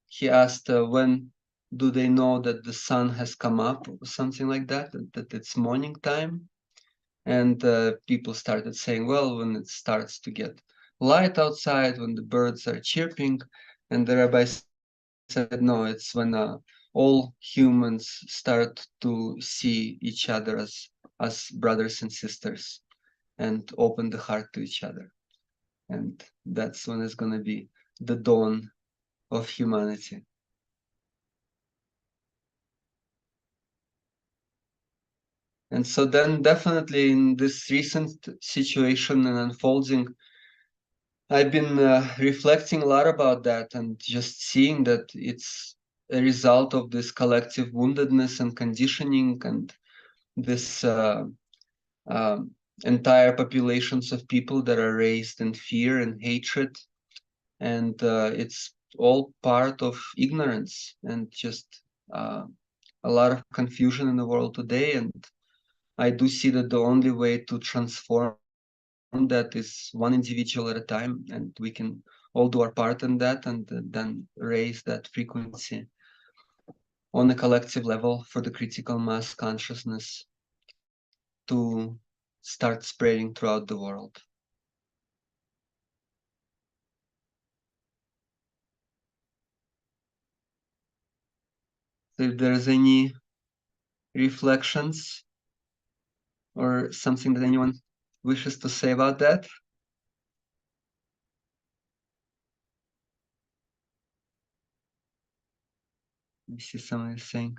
he asked when do they know that the sun has come up, or something like that, that it's morning time. And people started saying, well, when it starts to get light outside, when the birds are chirping. And the rabbi said, no, it's when all humans start to see each other as brothers and sisters and open the heart to each other. And that's when it's going to be the dawn of humanity. And so then definitely in this recent situation and unfolding, I've been reflecting a lot about that, and just seeing that it's a result of this collective woundedness and conditioning, and this entire populations of people that are raised in fear and hatred. And it's all part of ignorance and just a lot of confusion in the world today. And I do see that the only way to transform that is one individual at a time, and we can all do our part in that, and then raise that frequency on a collective level for the critical mass consciousness to start spreading throughout the world. So if there's any reflections or something that anyone wishes to say about that. I see someone is saying,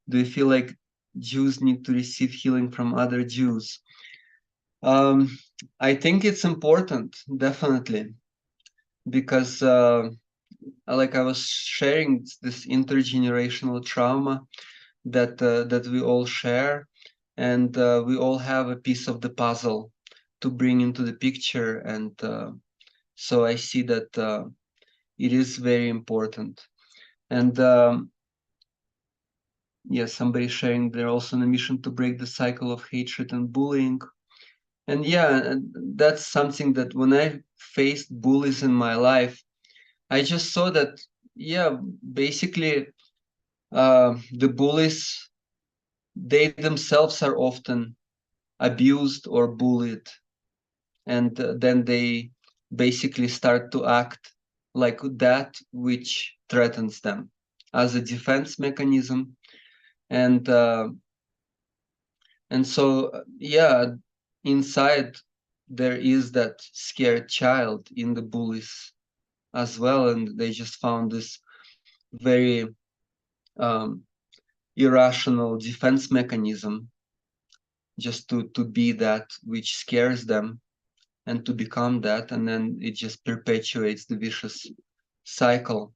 do you feel like Jews need to receive healing from other Jews? I think it's important, definitely, because like I was sharing, this intergenerational trauma that we all share, and we all have a piece of the puzzle to bring into the picture. And so I see that it is very important. And yes, somebody sharing they're also on a mission to break the cycle of hatred and bullying. And yeah, that's something that when I faced bullies in my life, I just saw that, yeah, basically the bullies, they themselves are often abused or bullied. And then they basically start to act like that which threatens them as a defense mechanism. And so, yeah, inside there is that scared child in the bullies as well, and they just found this very irrational defense mechanism just to be that which scares them and to become that, and then it just perpetuates the vicious cycle.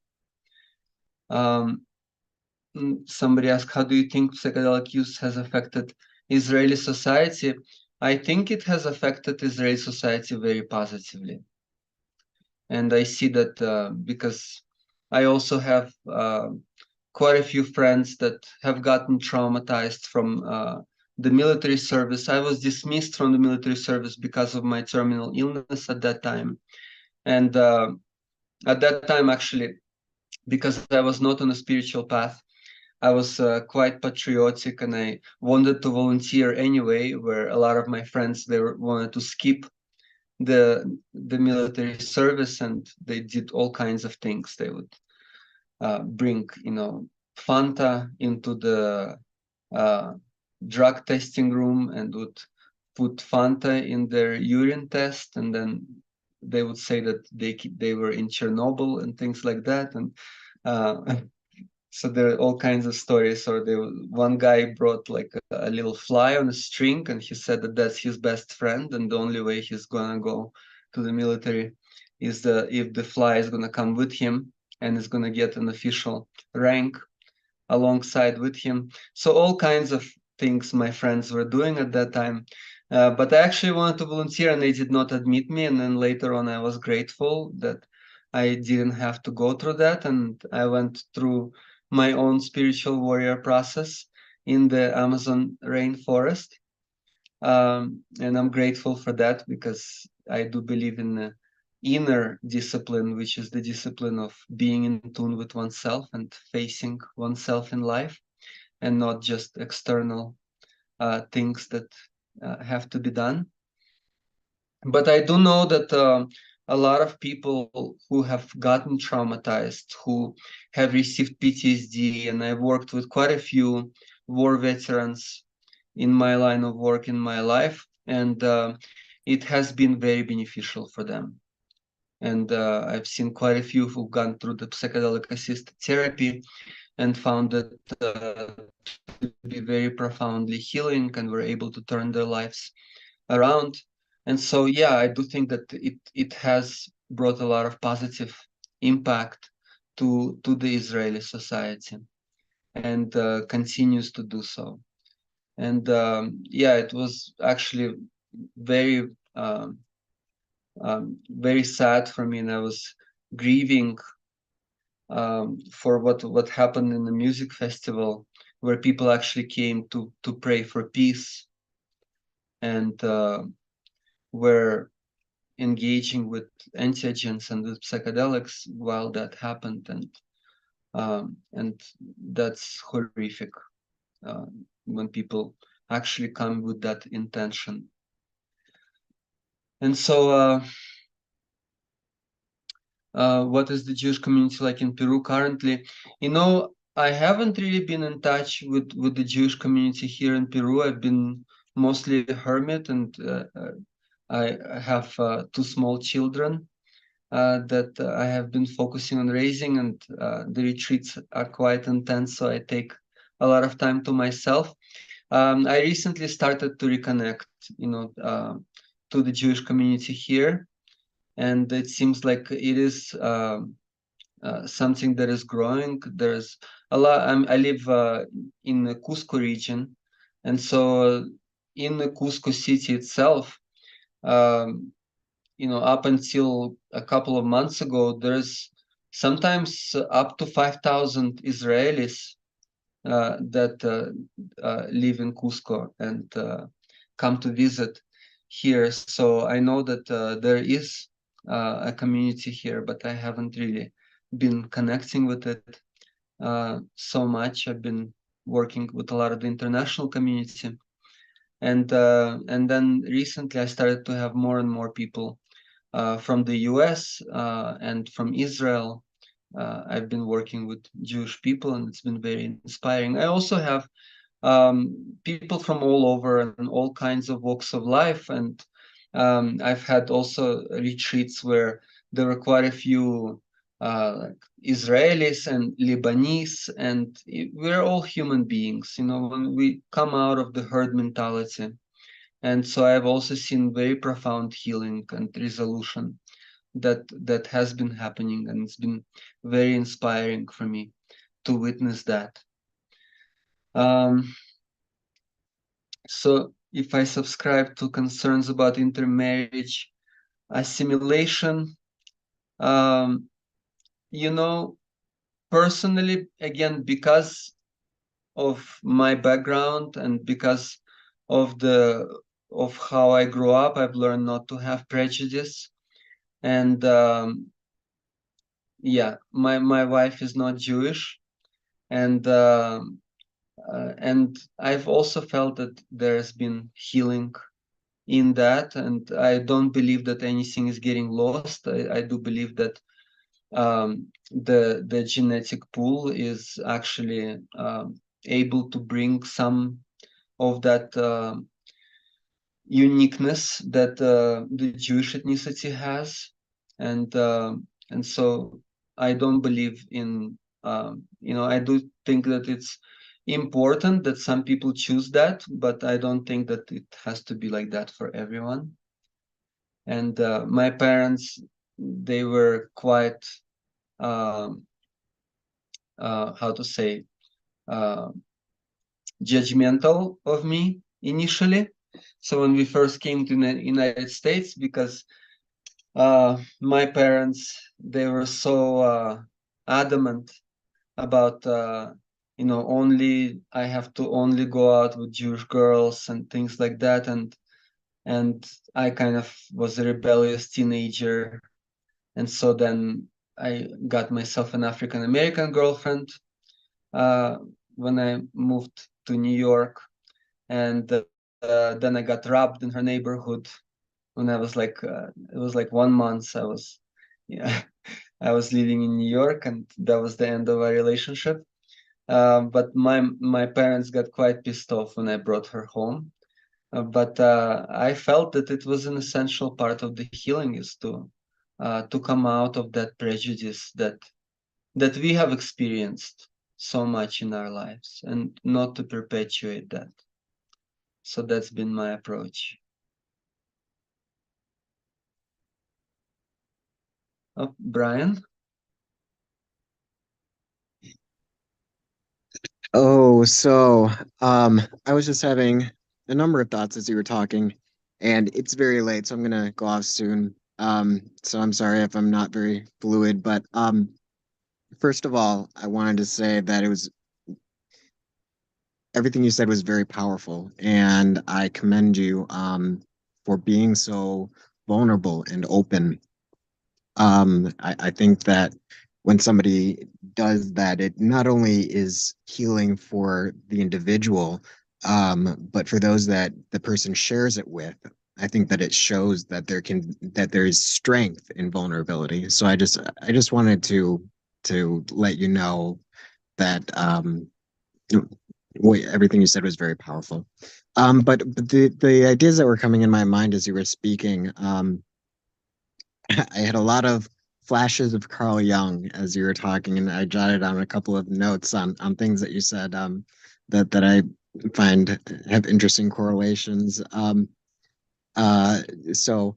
Somebody asked, how do you think psychedelic use has affected Israeli society? I think it has affected Israeli society very positively. And I see that because I also have quite a few friends that have gotten traumatized from the military service. I was dismissed from the military service because of my terminal illness at that time. And at that time, actually, because I was not on a spiritual path, I was quite patriotic, and I wanted to volunteer anyway, where a lot of my friends, they wanted to skip the military service, and they did all kinds of things. They would bring, Fanta into the drug testing room and would put Fanta in their urine test, and then they would say that they were in Chernobyl and things like that. And so there are all kinds of stories. Or one guy brought like a little fly on a string, and he said that that's his best friend, and the only way he's gonna go to the military is if the fly is gonna come with him and is gonna get an official rank alongside with him. So all kinds of things my friends were doing at that time. But I actually wanted to volunteer, and they did not admit me. And then later on, I was grateful that I didn't have to go through that, and I went through my own spiritual warrior process in the Amazon rainforest. And I'm grateful for that, because I do believe in the inner discipline, which is the discipline of being in tune with oneself and facing oneself in life, and not just external things that have to be done. But I do know that a lot of people who have gotten traumatized, who have received PTSD, and I've worked with quite a few war veterans in my line of work in my life, and it has been very beneficial for them. And I've seen quite a few who've gone through the psychedelic assisted therapy and found it to be very profoundly healing, and were able to turn their lives around. And so, yeah, I do think that it has brought a lot of positive impact to the Israeli society, and continues to do so. And yeah, it was actually very very sad for me, and I was grieving for what happened in the music festival, where people actually came to pray for peace, and were engaging with entheogens and with psychedelics while that happened. And that's horrific when people actually come with that intention. And so what is the Jewish community like in Peru currently? I haven't really been in touch with the Jewish community here in Peru. I've been mostly a hermit, and I have 2 small children that I have been focusing on raising, and the retreats are quite intense, so I take a lot of time to myself. I recently started to reconnect, to the Jewish community here, and it seems like it is something that is growing. There's a lot. I live in the Cusco region, and so in the Cusco city itself, up until a couple of months ago, there's sometimes up to 5,000 Israelis that live in Cusco and come to visit here. So I know that there is a community here, but I haven't really been connecting with it so much. I've been working with a lot of the international community, and then recently I started to have more and more people from the US and from Israel. I've been working with Jewish people, and it's been very inspiring. I also have people from all over and all kinds of walks of life, and I've had also retreats where there were quite a few like Israelis and Lebanese, and we're all human beings, when we come out of the herd mentality. And so I've also seen very profound healing and resolution that has been happening, and it's been very inspiring for me to witness that. So if I subscribe to concerns about intermarriage, assimilation, personally, again, because of my background and because of how I grew up, I've learned not to have prejudice. And my wife is not Jewish, and I've also felt that there's been healing in that, and I don't believe that anything is getting lost. I do believe that the genetic pool is actually able to bring some of that uniqueness that the Jewish ethnicity has, and so I don't believe in I do think that it's important that some people choose that, but I don't think that it has to be like that for everyone. And my parents, they were quite how to say judgmental of me initially. So when we first came to the United States, because my parents, they were so adamant about only I have to only go out with Jewish girls and things like that, and I kind of was a rebellious teenager, and so then I got myself an African American girlfriend when I moved to New York, and then I got robbed in her neighborhood when I was like it was like 1 month. I was living in New York, and that was the end of our relationship. But my parents got quite pissed off when I brought her home. But I felt that it was an essential part of the healing, is to come out of that prejudice that we have experienced so much in our lives, and not to perpetuate that. So that's been my approach. Oh, Brian? Oh, so I was just having a number of thoughts as you were talking, and it's very late, so I'm gonna go off soon. So I'm sorry if I'm not very fluid, but first of all, I wanted to say that everything you said was very powerful, and I commend you for being so vulnerable and open. I think that when somebody does that, it not only is healing for the individual, but for those that the person shares it with. I think that it shows that there is strength in vulnerability. So I just wanted to let you know that everything you said was very powerful. But the ideas that were coming in my mind as you were speaking, I had a lot of flashes of Carl Jung as you were talking, and I jotted down a couple of notes on things that you said that I find have interesting correlations. So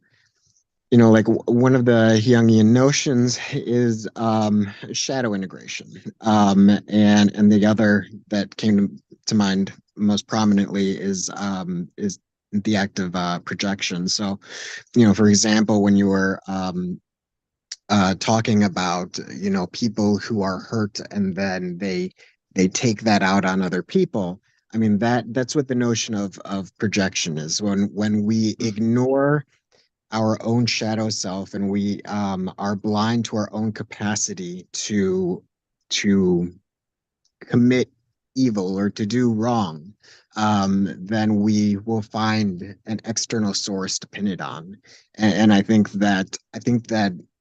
like one of the Jungian notions is shadow integration, and the other that came to mind most prominently is the act of projection. So, for example, when you were talking about people who are hurt and then they take that out on other people. I mean that's what the notion of projection is. When we ignore our own shadow self and we are blind to our own capacity to commit evil or to do wrong, then we will find an external source to pin it on. And I think that,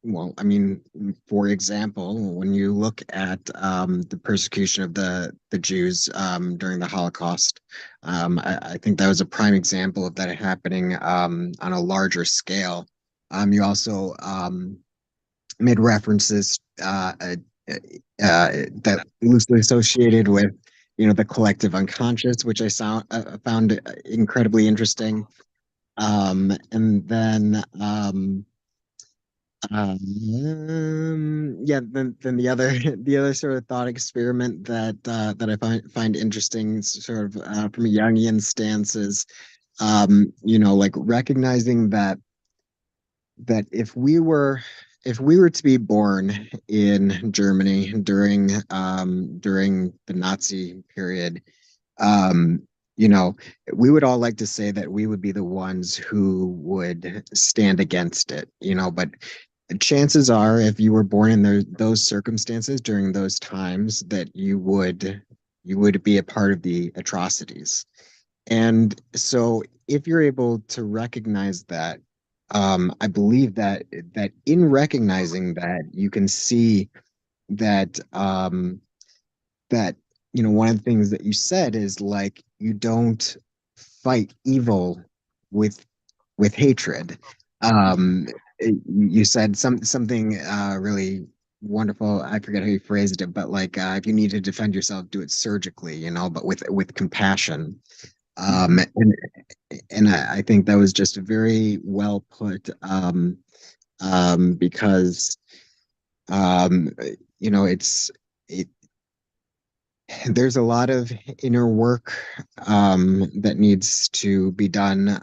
well, I mean, for example, when you look at the persecution of the Jews during the Holocaust, I think that was a prime example of that happening on a larger scale. You also made references that loosely associated with the collective unconscious, which found incredibly interesting. And then yeah, then the other the other sort of thought experiment that I find interesting, sort of from a Jungian stance, is like recognizing that if we were to be born in Germany during the Nazi period, um, you know, we would all like to say that we would be the ones who would stand against it, but chances are, if you were born in those circumstances during those times, that you would be a part of the atrocities. And so if you're able to recognize that, I believe that in recognizing that, you can see that that one of the things that you said is, like, you don't fight evil with hatred. You said something really wonderful. I forget how you phrased it, but like, if you need to defend yourself, do it surgically, but with compassion. And I think that was just very well put, because um, it there's a lot of inner work that needs to be done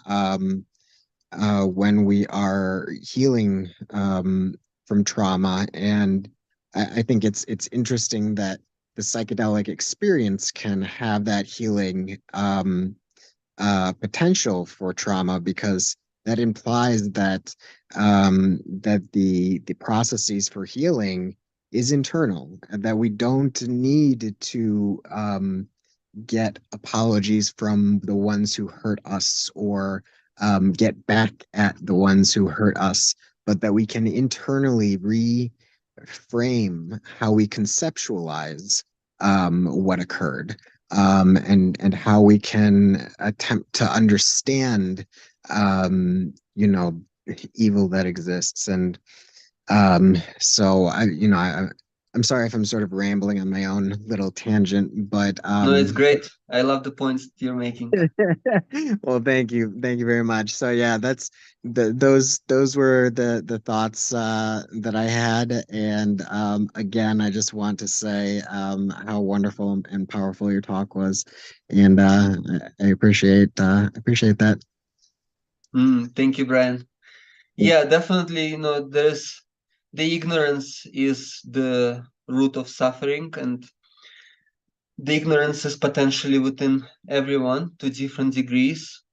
when we are healing from trauma. And I think it's interesting that the psychedelic experience can have that healing potential for trauma, because that implies that the processes for healing is internal, and that we don't need to get apologies from the ones who hurt us, or get back at the ones who hurt us, but that we can internally reframe how we conceptualize what occurred, and how we can attempt to understand evil that exists. And so I'm sorry if I'm sort of rambling on my own little tangent, but No, it's great. I love the points you're making. well, thank you very much. So yeah, those were the thoughts that I had. And again, I just want to say how wonderful and powerful your talk was, and I appreciate that. Thank you, Brian. Yeah, definitely. There's the ignorance is the root of suffering, and the ignorance is potentially within everyone to different degrees,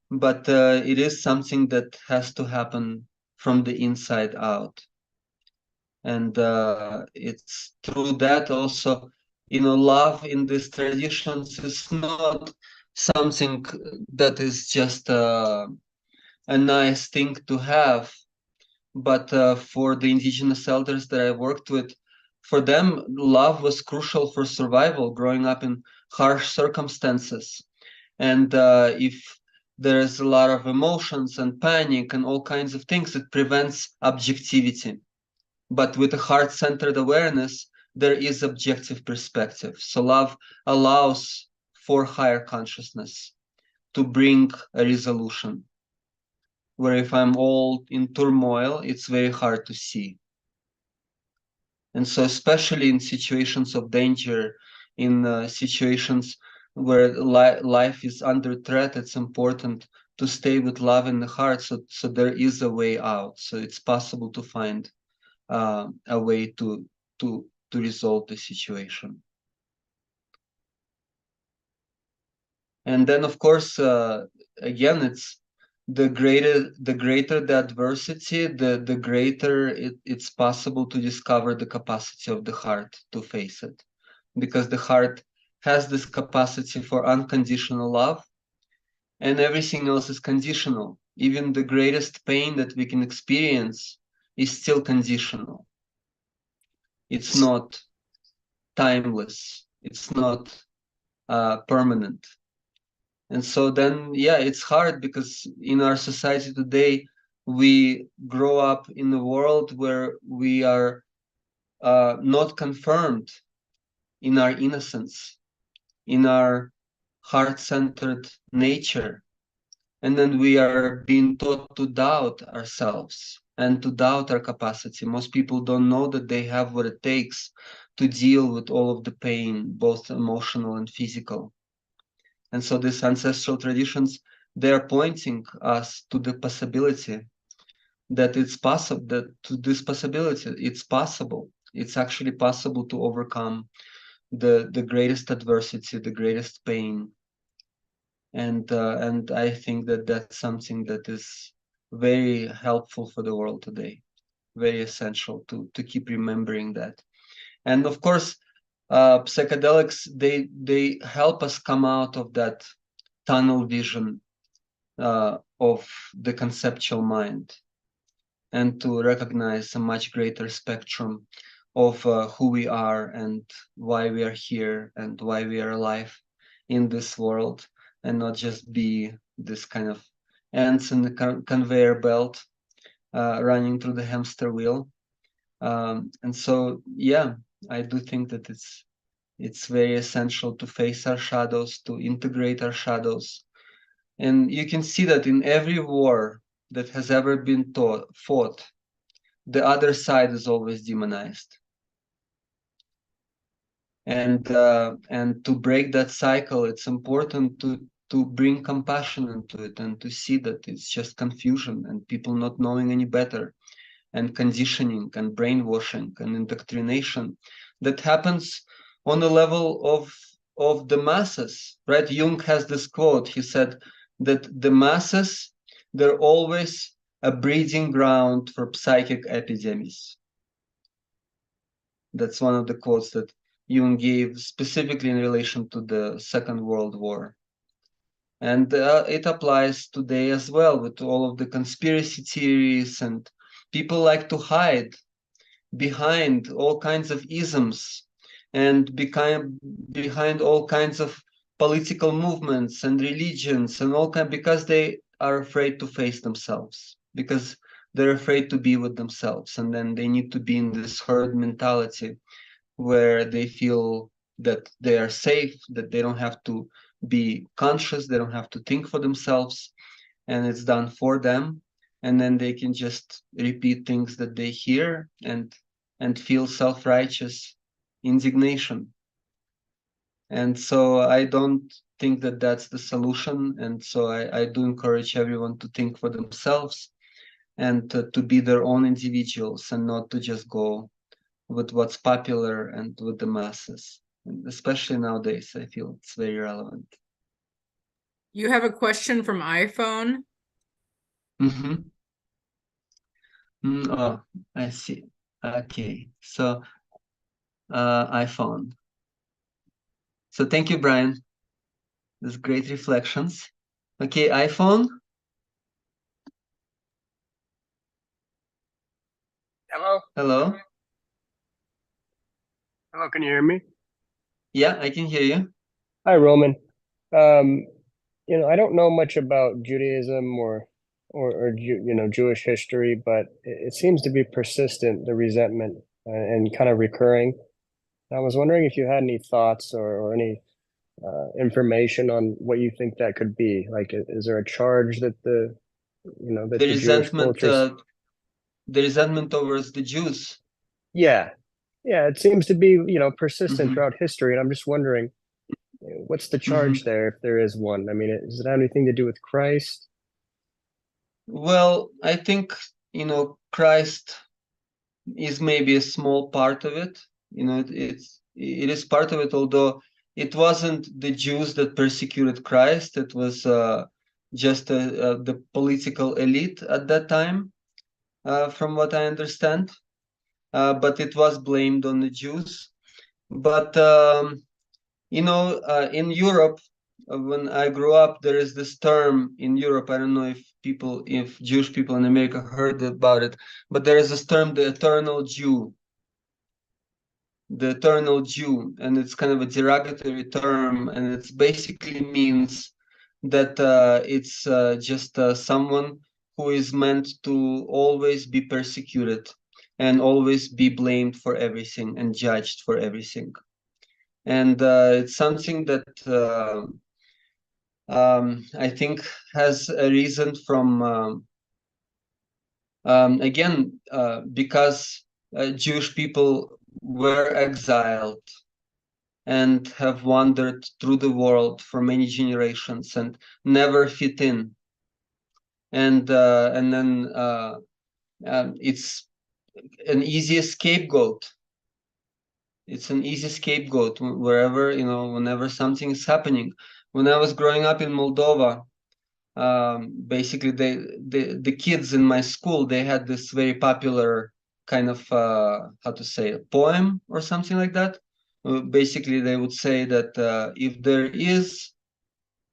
but it is something that has to happen from the inside out. And it's through that also, love in these traditions is not something that is just a nice thing to have, but for the indigenous elders that I worked with, for them, love was crucial for survival, growing up in harsh circumstances. And if there's a lot of emotions and panic and all kinds of things, it prevents objectivity. But with a heart-centered awareness, there is objective perspective. So love allows for higher consciousness to bring a resolution. where if I'm all in turmoil, it's very hard to see. And so, especially in situations of danger, in situations where life is under threat, it's important to stay with love in the heart. So there is a way out. So it's possible to find a way to resolve the situation. And then, of course, again, it's the greater the adversity, the greater it's possible to discover the capacity of the heart to face it, because the heart has this capacity for unconditional love, and everything else is conditional. Even the greatest pain that we can experience is still conditional. It's not timeless. It's not permanent. And so then, yeah, it's hard because in our society today, we grow up in a world where we are not confirmed in our innocence, in our heart-centered nature. And then we are being taught to doubt ourselves and to doubt our capacity. Most people don't know that they have what it takes to deal with all of the pain, both emotional and physical. And so these ancestral traditions, they're pointing us to the possibility that it's possible, that to this possibility, it's possible. It's actually possible to overcome the greatest adversity, the greatest pain. And I think that that's something that is very helpful for the world today, very essential to keep remembering that. And of course, psychedelics, they help us come out of that tunnel vision of the conceptual mind, and to recognize a much greater spectrum of who we are and why we are here and why we are alive in this world, and not just be this kind of ants in the conveyor belt running through the hamster wheel. And so, yeah, I do think that it's very essential to face our shadows, to integrate our shadows. And you can see that in every war that has ever been fought, the other side is always demonized. And to break that cycle, it's important to bring compassion into it and to see that it's just confusion and people not knowing any better, and conditioning and brainwashing and indoctrination that happens on the level of the masses, right? Jung has this quote. He said that the masses, they're always a breeding ground for psychic epidemics. That's one of the quotes that Jung gave specifically in relation to the Second World War. And it applies today as well with all of the conspiracy theories, and people like to hide behind all kinds of isms and behind all kinds of political movements and religions and all kind, because they are afraid to face themselves, because they're afraid to be with themselves, and then they need to be in this herd mentality where they feel that they are safe, that they don't have to be conscious, they don't have to think for themselves, and it's done for them. And then they can just repeat things that they hear and feel self-righteous indignation. And so I don't think that that's the solution. And so I do encourage everyone to think for themselves and to be their own individuals, and not to just go with what's popular and with the masses. And especially nowadays, I feel it's very relevant. You have a question from iPhone? Mm-hmm. Oh, I see. Okay, so iPhone. So thank you, Brian. Those great reflections. Okay, iPhone. Hello. Hello. Hello, can you hear me? Yeah, I can hear you. Hi, Roman. Um, I don't know much about Judaism or Jewish history, but it seems to be persistent, the resentment and kind of recurring. I was wondering if you had any thoughts or any information on what you think that could be. Like, is there a charge that the you know, that The the Jewish resentment, culture. the resentment towards the Jews. Yeah, yeah, it seems to be, you know, persistent Mhm. throughout history, and I'm just wondering, what's the charge there, if there is one? I mean, does it have anything to do with Christ? Well, I think, you know, Christ is maybe a small part of it. You know, it is part of it, although it wasn't the Jews that persecuted Christ. It was just the political elite at that time, from what I understand. But it was blamed on the Jews. But you know, in Europe, when I grew up, there is this term in Europe. I don't know if Jewish people in America heard about it, but there is this term, the eternal Jew. The eternal Jew, and it's kind of a derogatory term, and it basically means that it's just someone who is meant to always be persecuted and always be blamed for everything and judged for everything. And it's something that I think has a reason from again because Jewish people were exiled and have wandered through the world for many generations and never fit in. And then it's an easy scapegoat. It's an easy scapegoat wherever, you know, whenever something is happening. When I was growing up in Moldova, basically the kids in my school, they had this very popular kind of how to say, a poem or something like that. Basically they would say that if there is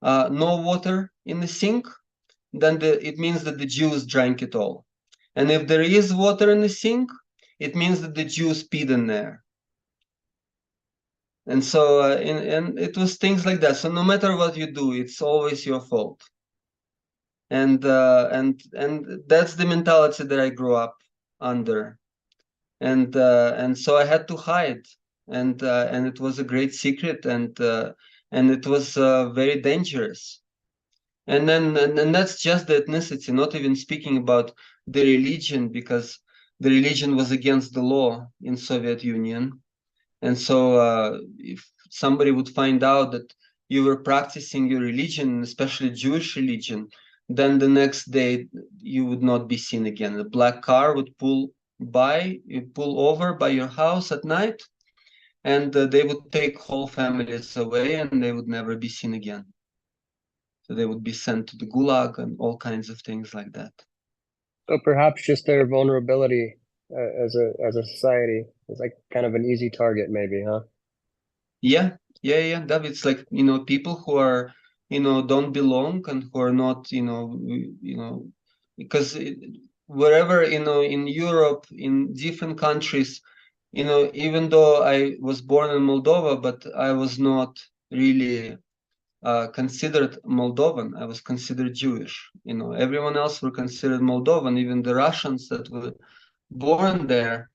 no water in the sink, then it means that the Jews drank it all. And if there is water in the sink, it means that the Jews peed in there. And so and it was things like that. So no matter what you do, it's always your fault. And that's the mentality that I grew up under. And so I had to hide, and it was a great secret, and it was very dangerous. And then and that's just the ethnicity, not even speaking about the religion, because the religion was against the law in Soviet Union. And so if somebody would find out that you were practicing your religion, especially Jewish religion, then the next day you would not be seen again. A black car would pull over by your house at night, and they would take whole families away, and they would never be seen again. So they would be sent to the gulag and all kinds of things like that. So perhaps just their vulnerability as a society is like kind of an easy target, maybe, huh? Yeah. That it's like, you know, people who are, you know, don't belong and who are not, you know, because wherever, you know, in Europe, in different countries, you know, even though I was born in Moldova, but I was not really considered Moldovan. I was considered Jewish. You know, everyone else were considered Moldovan, even the Russians that were born there.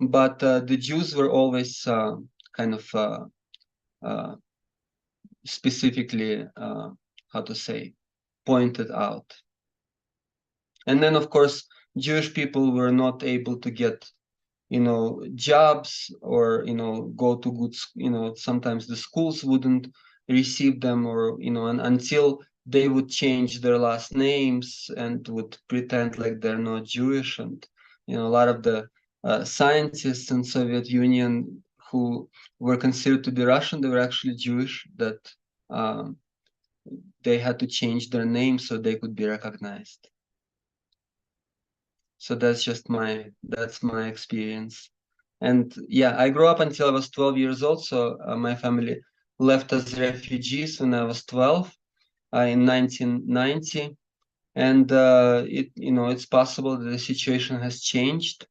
But the Jews were always kind of specifically, how to say, pointed out. And then, of course, Jewish people were not able to get, you know, jobs, or, you know, go to good, you know, sometimes the schools wouldn't receive them, or, you know, and until they would change their last names and would pretend like they're not Jewish. And, you know, a lot of the scientists in Soviet Union who were considered to be Russian, they were actually Jewish, that they had to change their name so they could be recognized. So that's my experience. And yeah, I grew up until I was 12 years old. So my family left as refugees when I was 12 in 1990. And it's possible that the situation has changed.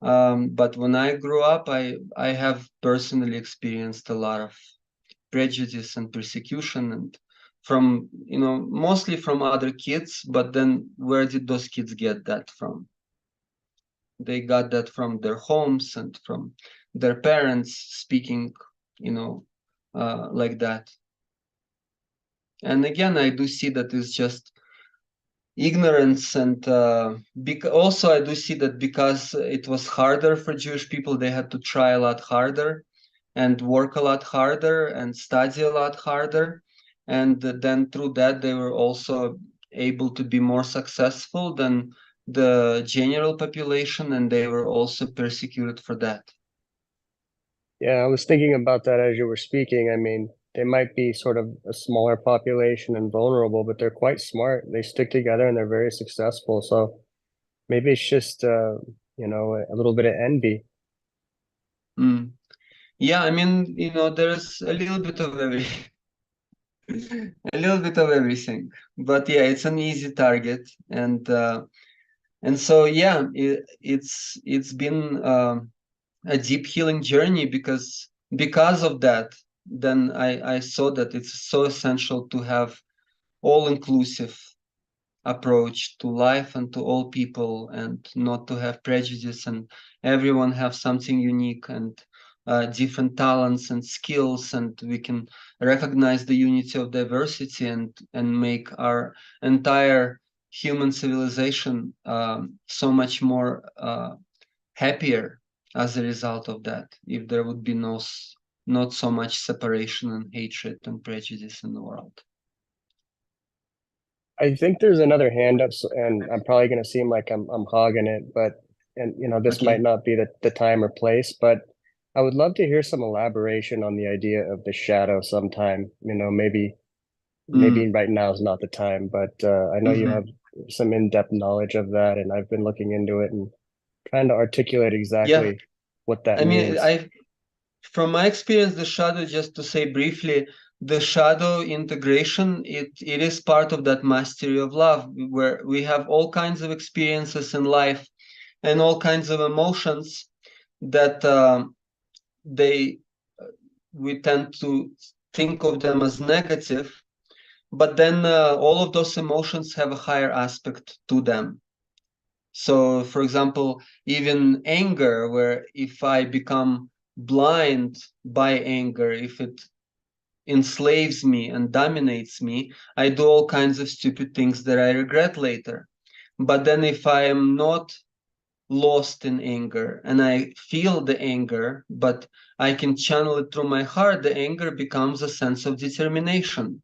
But when I grew up, I have personally experienced a lot of prejudice and persecution, and from, you know, mostly from other kids. But then where did those kids get that from? They got that from their homes and from their parents speaking, you know, like that. And again, I do see that it's just ignorance, and also I do see that because it was harder for Jewish people, they had to try a lot harder and work a lot harder and study a lot harder, and then through that they were also able to be more successful than the general population, and they were also persecuted for that. Yeah, I was thinking about that as you were speaking. I mean, they might be sort of a smaller population and vulnerable, but they're quite smart. They stick together and they're very successful. So maybe it's just, you know, a little bit of envy. Mm. Yeah, I mean, you know, there's a little bit of a little bit of everything, but yeah, it's an easy target, and so yeah, it's been a deep healing journey because of that. Then I saw that it's so essential to have all-inclusive approach to life and to all people, and not to have prejudice, and everyone have something unique and different talents and skills, and we can recognize the unity of diversity and make our entire human civilization so much more happier as a result of that, if there would be not so much separation and hatred and prejudice in the world. I think there's another hand up, and I'm probably going to seem like I'm hogging it, but and you know this might not be the time or place, but I would love to hear some elaboration on the idea of the shadow sometime. You know, maybe right now is not the time, but I know you have some in-depth knowledge of that, and I've been looking into it and trying to articulate exactly what that I mean, means. from my experience, the shadow, just to say briefly, the shadow integration, it is part of that mastery of love, where we have all kinds of experiences in life and all kinds of emotions that they we tend to think of them as negative, but then all of those emotions have a higher aspect to them. So, for example, even anger, where if I become blind by anger, if it enslaves me and dominates me, I do all kinds of stupid things that I regret later. But then if I am not lost in anger and I feel the anger, but I can channel it through my heart, the anger becomes a sense of determination.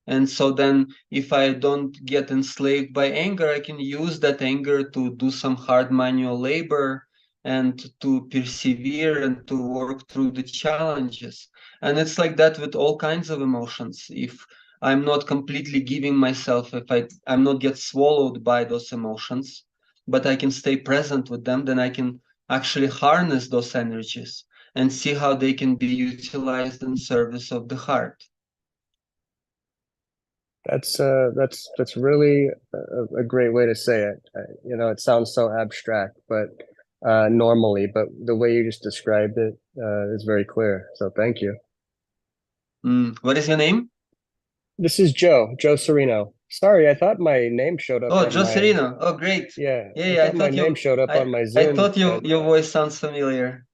And so then if I don't get enslaved by anger, I can use that anger to do some hard manual labor and to persevere and to work through the challenges. And it's like that with all kinds of emotions. If I'm not completely giving myself, if I'm not get swallowed by those emotions, but I can stay present with them, then I can actually harness those energies and see how they can be utilized in service of the heart. That's really a great way to say it. You know, it sounds so abstract, but normally, but the way you just described it is very clear. So thank you. What is your name? This is Joe Serino. Sorry, I thought my name showed up Oh, on Joe my. Serino. Oh, great. Yeah, Yeah, I thought my name showed up on my I Zoom. thought your voice sounds familiar.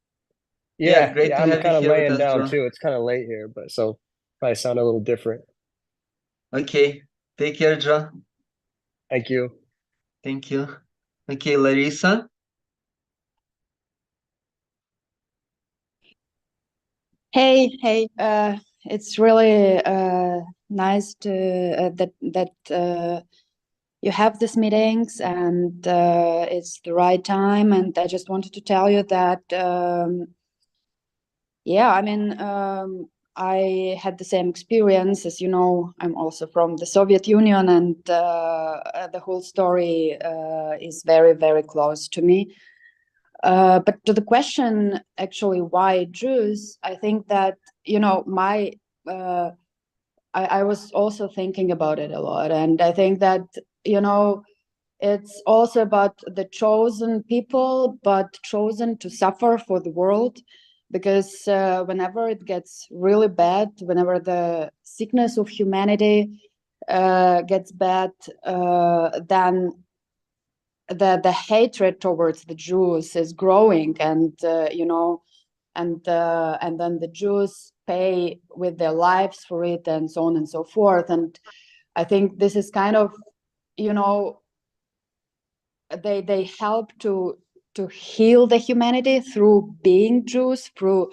Yeah, Yeah, great to I'm have you kind of here with laying us, down Joe. too. It's kind of late here, but so probably sound a little different. Okay. Take care, Joe. Thank you. Thank you. Okay, Larissa. Hey, it's really nice to that you have these meetings, and it's the right time. And I just wanted to tell you that, yeah, I mean, I had the same experience. As you know, I'm also from the Soviet Union, and the whole story is very, very close to me. But to the question, actually, why Jews? I think that, you know, I was also thinking about it a lot. And I think that, you know, it's also about the chosen people, but chosen to suffer for the world. Because whenever it gets really bad, whenever the sickness of humanity gets bad, then the hatred towards the Jews is growing, and you know, and then the Jews pay with their lives for it, and so on and so forth. And I think this is kind of, you know, they help to heal the humanity through being Jews, through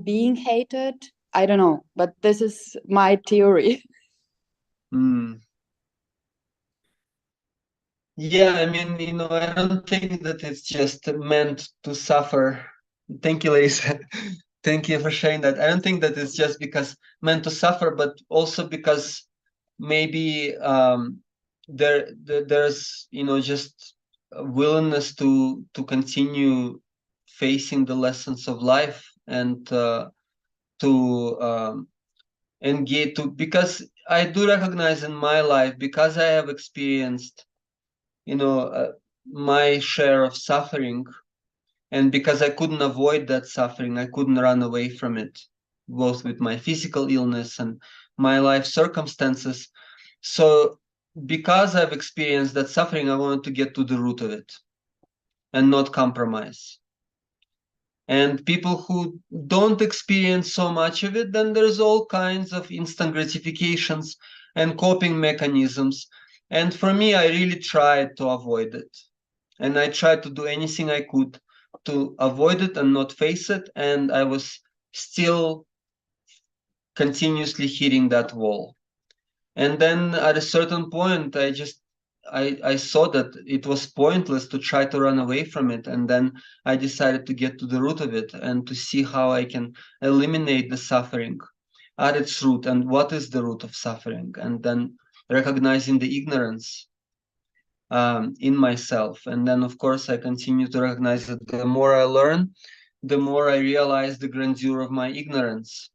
being hated. I don't know, but this is my theory. Yeah, I mean, you know, I don't think that it's just meant to suffer. Thank you, Lisa. Thank you for sharing that. I don't think that it's just because meant to suffer, but also because maybe there's, you know, just a willingness to continue facing the lessons of life and to engage to, because I do recognize in my life, because I have experienced, you know, my share of suffering, and because I couldn't avoid that suffering, I couldn't run away from it, both with my physical illness and my life circumstances. So because I've experienced that suffering, I wanted to get to the root of it and not compromise. And people who don't experience so much of it, then there's all kinds of instant gratifications and coping mechanisms. And for me, I really tried to avoid it. And I tried to do anything I could to avoid it and not face it. And I was still continuously hitting that wall. And then at a certain point, I saw that it was pointless to try to run away from it. And then I decided to get to the root of it and to see how I can eliminate the suffering at its root. And what is the root of suffering? And then recognizing the ignorance in myself. And then, of course, I continue to recognize that the more I learn, the more I realize the grandeur of my ignorance.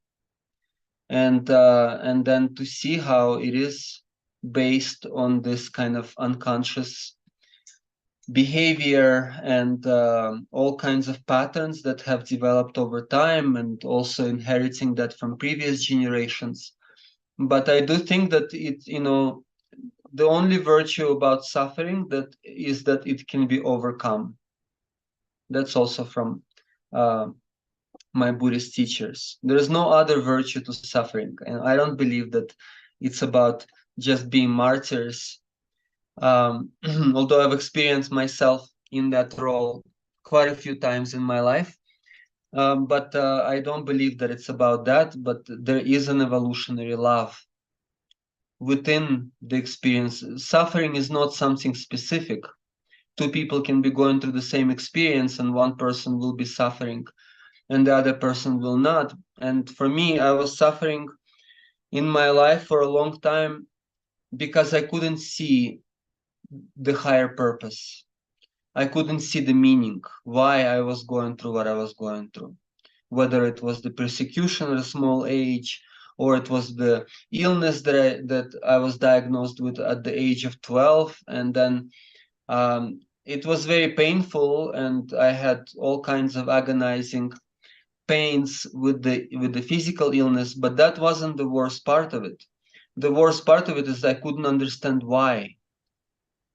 And then to see how it is based on this kind of unconscious behavior and all kinds of patterns that have developed over time, and also inheriting that from previous generations. But I do think that it, you know, the only virtue about suffering that is that it can be overcome. That's also from my Buddhist teachers. There is no other virtue to suffering, and I don't believe that it's about just being martyrs. Although I've experienced myself in that role quite a few times in my life, but I don't believe that it's about that. But there is an evolutionary love within the experience. Suffering is not something specific. Two people can be going through the same experience, and one person will be suffering and the other person will not. And for me, I was suffering in my life for a long time because I couldn't see the higher purpose. I couldn't see the meaning, why I was going through what I was going through, whether it was the persecution at a small age, or it was the illness that I was diagnosed with at the age of 12. And then it was very painful, and I had all kinds of agonizing pains with the physical illness, but that wasn't the worst part of it. The worst part of it is I couldn't understand why.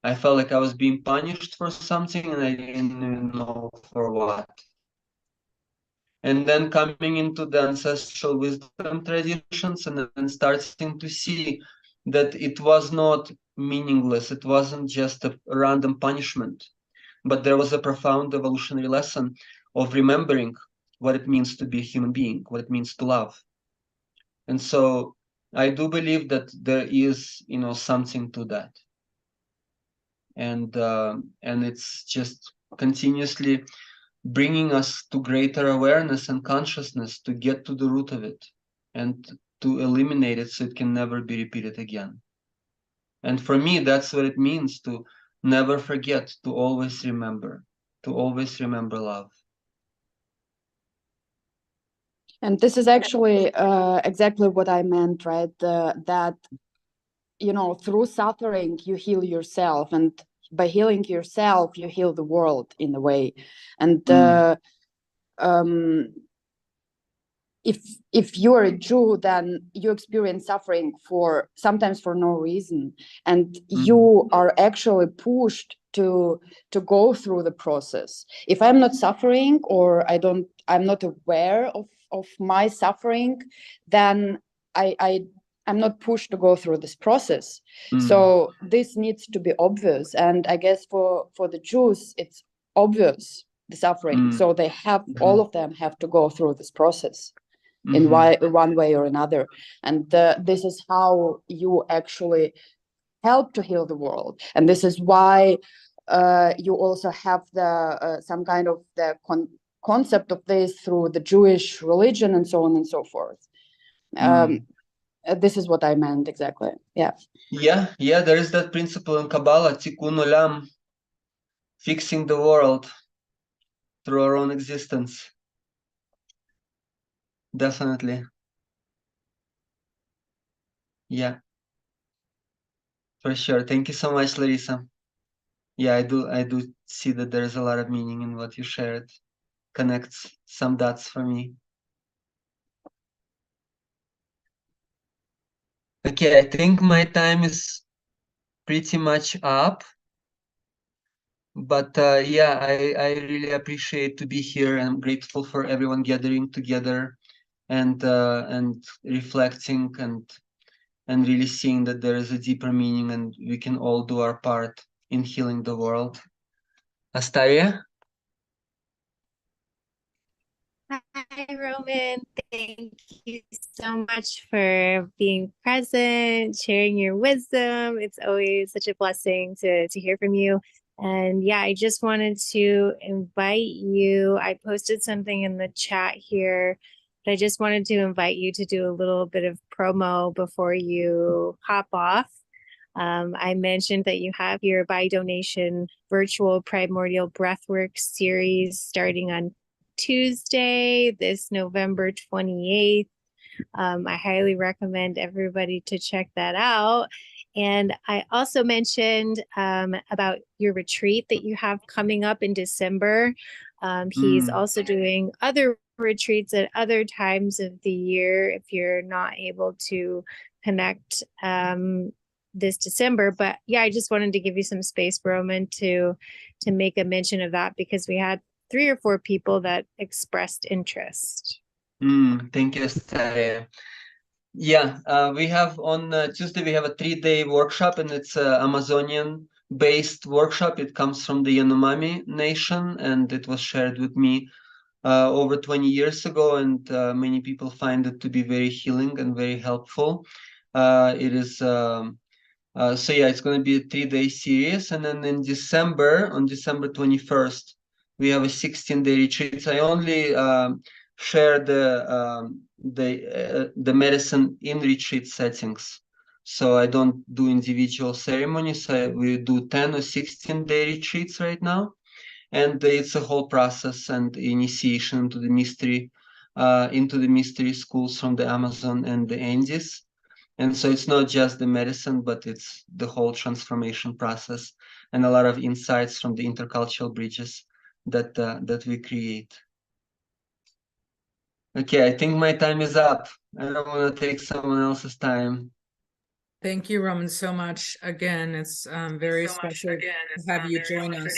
I felt like I was being punished for something, and I didn't even know for what. And then coming into the ancestral wisdom traditions, and then starting to see that it was not meaningless, it wasn't just a random punishment, but there was a profound evolutionary lesson of remembering what it means to be a human being, what it means to love. And so I do believe that there is, you know, something to that. And it's just continuously bringing us to greater awareness and consciousness to get to the root of it and to eliminate it so it can never be repeated again. And for me, that's what it means to never forget, to always remember love. And this is actually exactly what I meant, right? That, you know, through suffering, you heal yourself. And by healing yourself, you heal the world in a way. And if you are a Jew, then you experience suffering sometimes for no reason. And you are actually pushed to go through the process. If I'm not suffering, or I'm not aware of my suffering, then I'm not pushed to go through this process. So this needs to be obvious. And I guess for the Jews, it's obvious, the suffering. So they have, all of them have to go through this process in one way or another. And this is how you actually help to heal the world. And this is why you also have the some kind of the concept of this through the Jewish religion and so on and so forth. This is what I meant exactly. Yeah. Yeah, there is that principle in Kabbalah, tikkun olam, fixing the world through our own existence. Definitely. Yeah, for sure. Thank you so much, Larissa. Yeah, I do see that there's a lot of meaning in what you shared. Connects some dots for me. Okay, I think my time is pretty much up. But yeah, I really appreciate to be here. I'm grateful for everyone gathering together and reflecting and really seeing that there is a deeper meaning and we can all do our part in healing the world. Astaria? Hi, Roman. Thank you so much for being present, sharing your wisdom. It's always such a blessing to hear from you. And yeah, I just wanted to invite you. I posted something in the chat here, but I just wanted to invite you to do a little bit of promo before you hop off. I mentioned that you have your by donation virtual primordial breathwork series starting on Tuesday, this November 28th. I highly recommend everybody to check that out. And I also mentioned about your retreat that you have coming up in December. He's also doing other retreats at other times of the year if you're not able to connect this December. But yeah, I just wanted to give you some space, Roman, to make a mention of that because we had 3 or 4 people that expressed interest. Thank you, Astaria. Yeah, we have on Tuesday, we have a 3-day workshop and it's a Amazonian-based workshop. It comes from the Yanomami nation and it was shared with me over 20 years ago and many people find it to be very healing and very helpful. It is so yeah, it's going to be a 3-day series, and then in December, on December 21st, we have a 16-day retreat. I only share the medicine in retreat settings, so I don't do individual ceremonies. We do 10 or 16-day retreats right now, and it's a whole process and initiation into the mystery schools from the Amazon and the Andes. And so it's not just the medicine, but it's the whole transformation process and a lot of insights from the intercultural bridges that we create. Okay, I think my time is up. I don't want to take someone else's time. Thank you, Roman, so much. Again, it's very special to have you join us.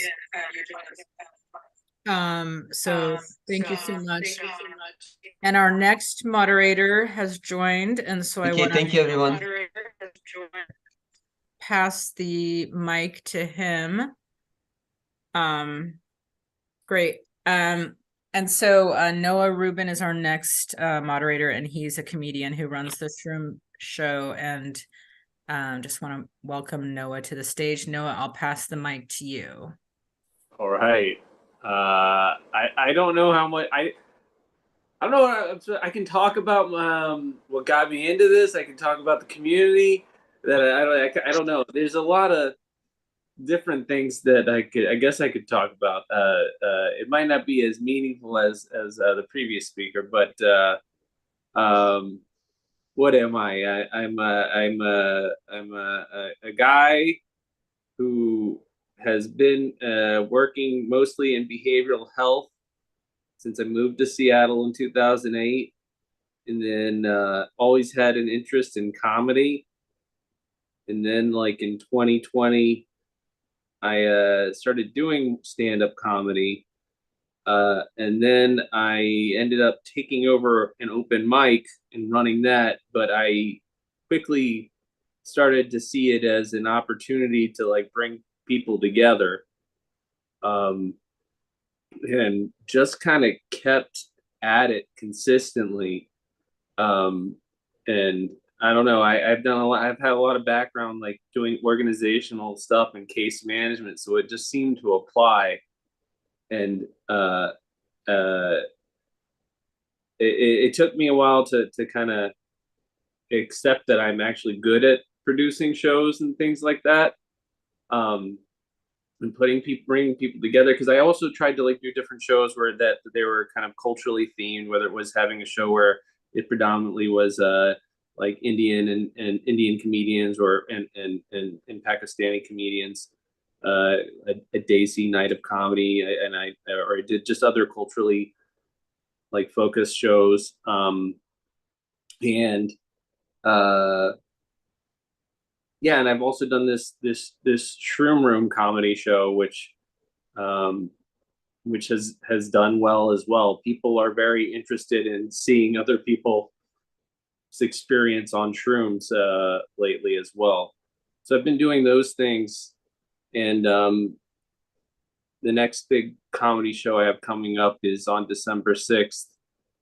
So thank you so much. And our next moderator has joined, and so I want to thank you, everyone. Pass the mic to him. Great. And so Noah Rubin is our next moderator, and he's a comedian who runs the Shroom Show. And just want to welcome Noah to the stage. Noah, I'll pass the mic to you. All right. I don't know how much I don't know. I can talk about what got me into this. I can talk about the community. I don't know. There's a lot of different things that I guess I could talk about. It might not be as meaningful as the previous speaker, but what am I? I'm a guy who has been working mostly in behavioral health since I moved to Seattle in 2008, and then always had an interest in comedy. And then like in 2020, I started doing stand-up comedy. And then I ended up taking over an open mic and running that, but I quickly started to see it as an opportunity to like bring people together, and just kind of kept at it consistently. And I don't know, I've done a lot, I've had a lot of background like doing organizational stuff and case management, so it just seemed to apply. And it took me a while to kind of accept that I'm actually good at producing shows and things like that, and bringing people together. Because I also tried to like do different shows where that they were kind of culturally themed, whether it was having a show where it predominantly was like Indian and Indian comedians, or and Pakistani comedians, a Desi night of comedy, and I did just other culturally like focused shows, and yeah, and I've also done this Shroom Room comedy show, which has done well as well. People are very interested in seeing other people's experience on shrooms lately as well. So I've been doing those things, and the next big comedy show I have coming up is on December 6th,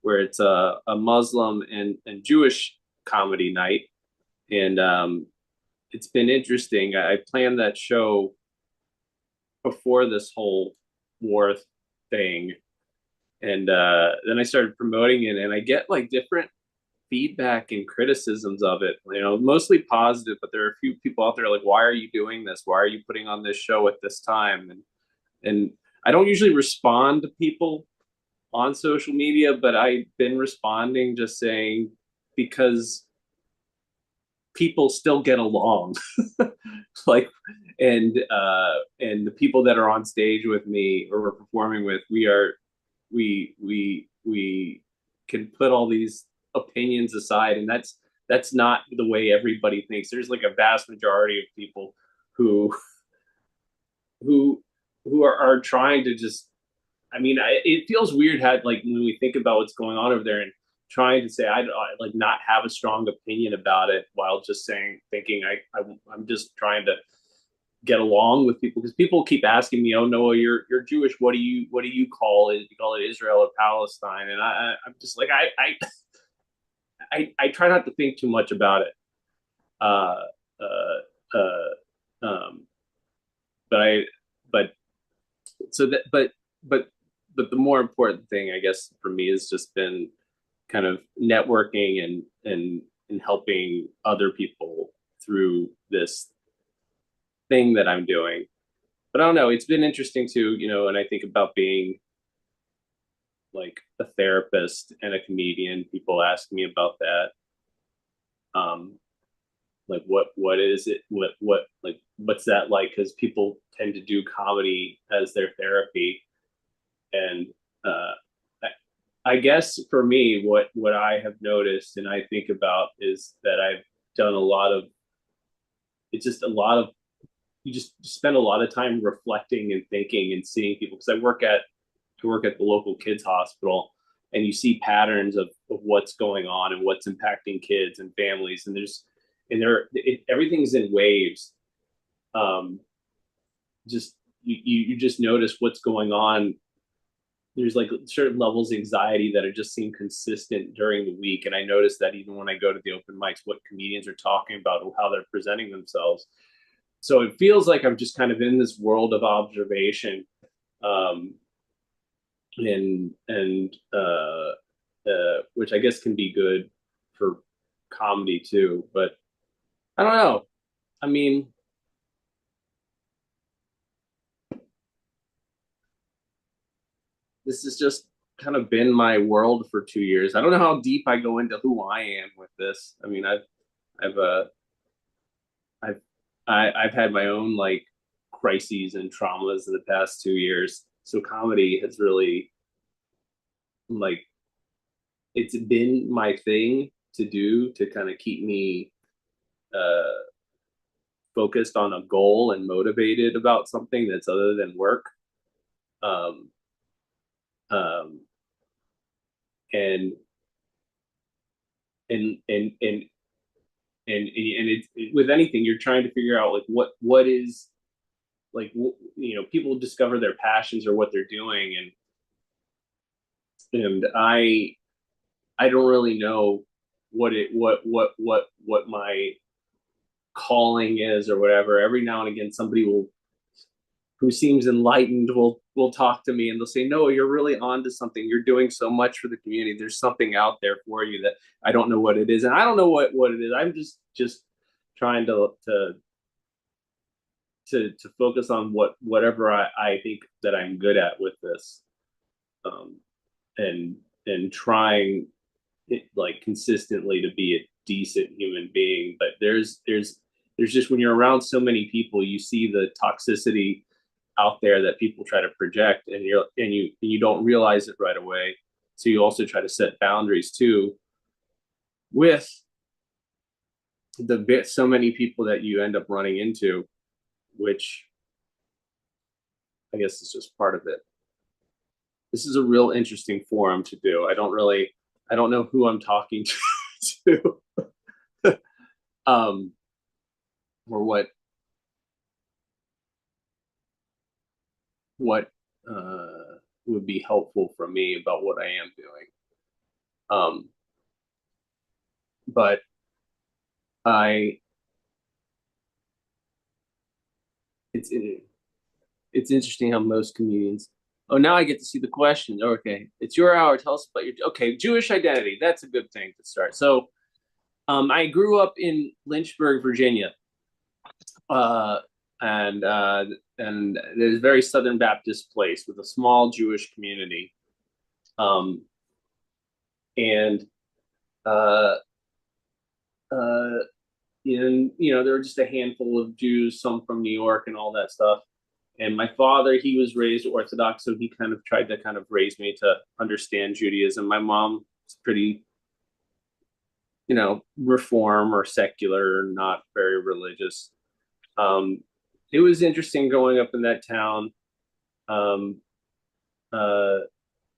where it's a Muslim and Jewish comedy night. And it's been interesting. I planned that show before this whole war thing. And then I started promoting it, and I get like different feedback and criticisms of it, you know, mostly positive, but there are a few people out there like, why are you doing this? Why are you putting on this show at this time? And I don't usually respond to people on social media, but I've been responding just saying, because people still get along. Like, and the people that are on stage with me or we're performing with, we can put all these opinions aside, and that's not the way everybody thinks. There's like a vast majority of people who are trying to just, I mean, it feels weird how, like, when we think about what's going on over there and trying to say I like not have a strong opinion about it, while just thinking I'm just trying to get along with people, because people keep asking me, "Oh, Noah, you're Jewish. What do you call it? You call it Israel or Palestine?" And I'm just like, I try not to think too much about it. Uh, uh, but so that but the more important thing, I guess, for me has just been kind of networking and helping other people through this thing that I'm doing. But I don't know, it's been interesting too, you know, and I think about being like a therapist and a comedian. People ask me about that. Like what is it? What like what's that like? Because people tend to do comedy as their therapy. And I guess for me, what I have noticed and I think about is that I've done a lot of, it's just a lot of, you just spend a lot of time reflecting and thinking and seeing people, because I work at the local kids hospital, and you see patterns of what's going on and what's impacting kids and families, and everything's in waves. Just you just notice what's going on. There's like certain levels of anxiety that are just seem consistent during the week. And I notice that even when I go to the open mics, what comedians are talking about or how they're presenting themselves. So it feels like I'm just kind of in this world of observation, and which I guess can be good for comedy too. But I don't know. I mean, this has just kind of been my world for 2 years. I don't know how deep I go into who I am with this. I mean, I've had my own like crises and traumas in the past 2 years. So comedy has really, like, it's been my thing to do to kind of keep me focused on a goal and motivated about something that's other than work. Um, um, and and and and with anything, you're trying to figure out like what is like, people discover their passions or what they're doing, and I don't really know what my calling is or whatever. Every now and again, somebody who seems enlightened will talk to me, and they'll say, no, you're really onto something. You're doing so much for the community. There's something out there for you that I don't know what it is. And I don't know what it is. I'm just trying to focus on whatever I think that I'm good at with this. And trying like consistently to be a decent human being. But there's just, when you're around so many people, you see the toxicity out there that people try to project, and you don't realize it right away. So you also try to set boundaries too with so many people that you end up running into, which I guess is just part of it. This is a real interesting forum to do. I don't know who I'm talking to, or what would be helpful for me about what I am doing. But it's interesting how most comedians. Oh, now I get to see the questions. Okay, it's your hour. Tell us about Jewish identity. That's a good thing to start. So, I grew up in Lynchburg, Virginia, and there's a very Southern Baptist place with a small Jewish community, and there were just a handful of Jews, some from New York and all that stuff. And my father, he was raised Orthodox, so he kind of tried to raise me to understand Judaism. My mom was pretty, reform or secular, not very religious. It was interesting growing up in that town,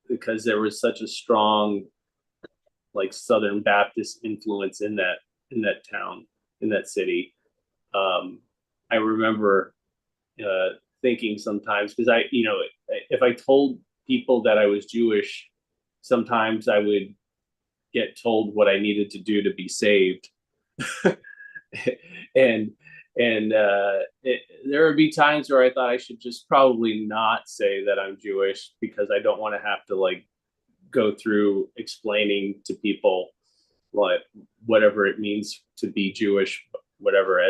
because there was such a strong, like, Southern Baptist influence in that town, in that city. I remember thinking sometimes, because if I told people that I was Jewish, sometimes I would get told what I needed to do to be saved. and there would be times where I thought I should just probably not say that I'm Jewish, because I don't want to have to like go through explaining to people whatever it means to be Jewish, whatever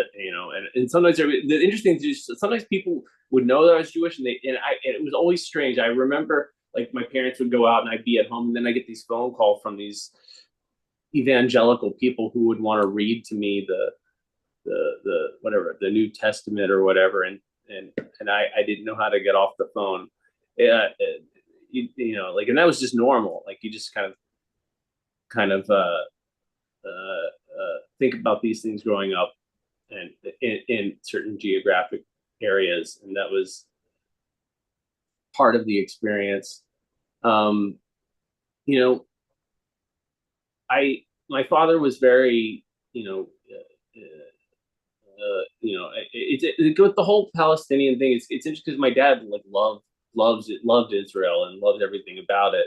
and sometimes the interesting thing is sometimes people would know that I was Jewish, and it was always strange. I remember, like, my parents would go out and I'd be at home, and then I get these phone calls from these evangelical people who would want to read to me the whatever, the New Testament or whatever, and I didn't know how to get off the phone. Like, and that was just normal. Like, you just kind of think about these things growing up and in certain geographic areas, and that was part of the experience. My father was very, with the whole Palestinian thing. It's interesting because my dad loved Israel and loved everything about it.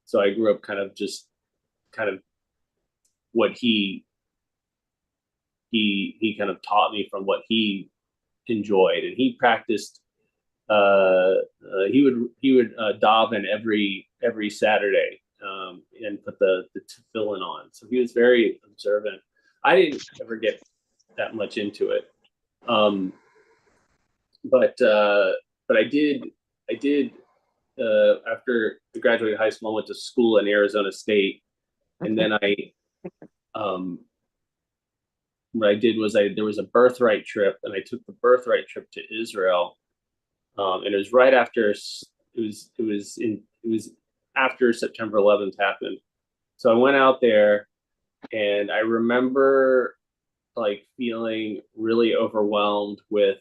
So I grew up kind of what he kind of taught me from what he enjoyed, and he practiced. He would daven every Saturday, and put the tefillin on. So he was very observant. I didn't ever get that much into it, but I did. After I graduated high school, I went to school in Arizona State, and then what I did was there was a birthright trip, and I took the birthright trip to Israel, and it was right after it was after September 11th happened. So I went out there, and I remember like feeling really overwhelmed with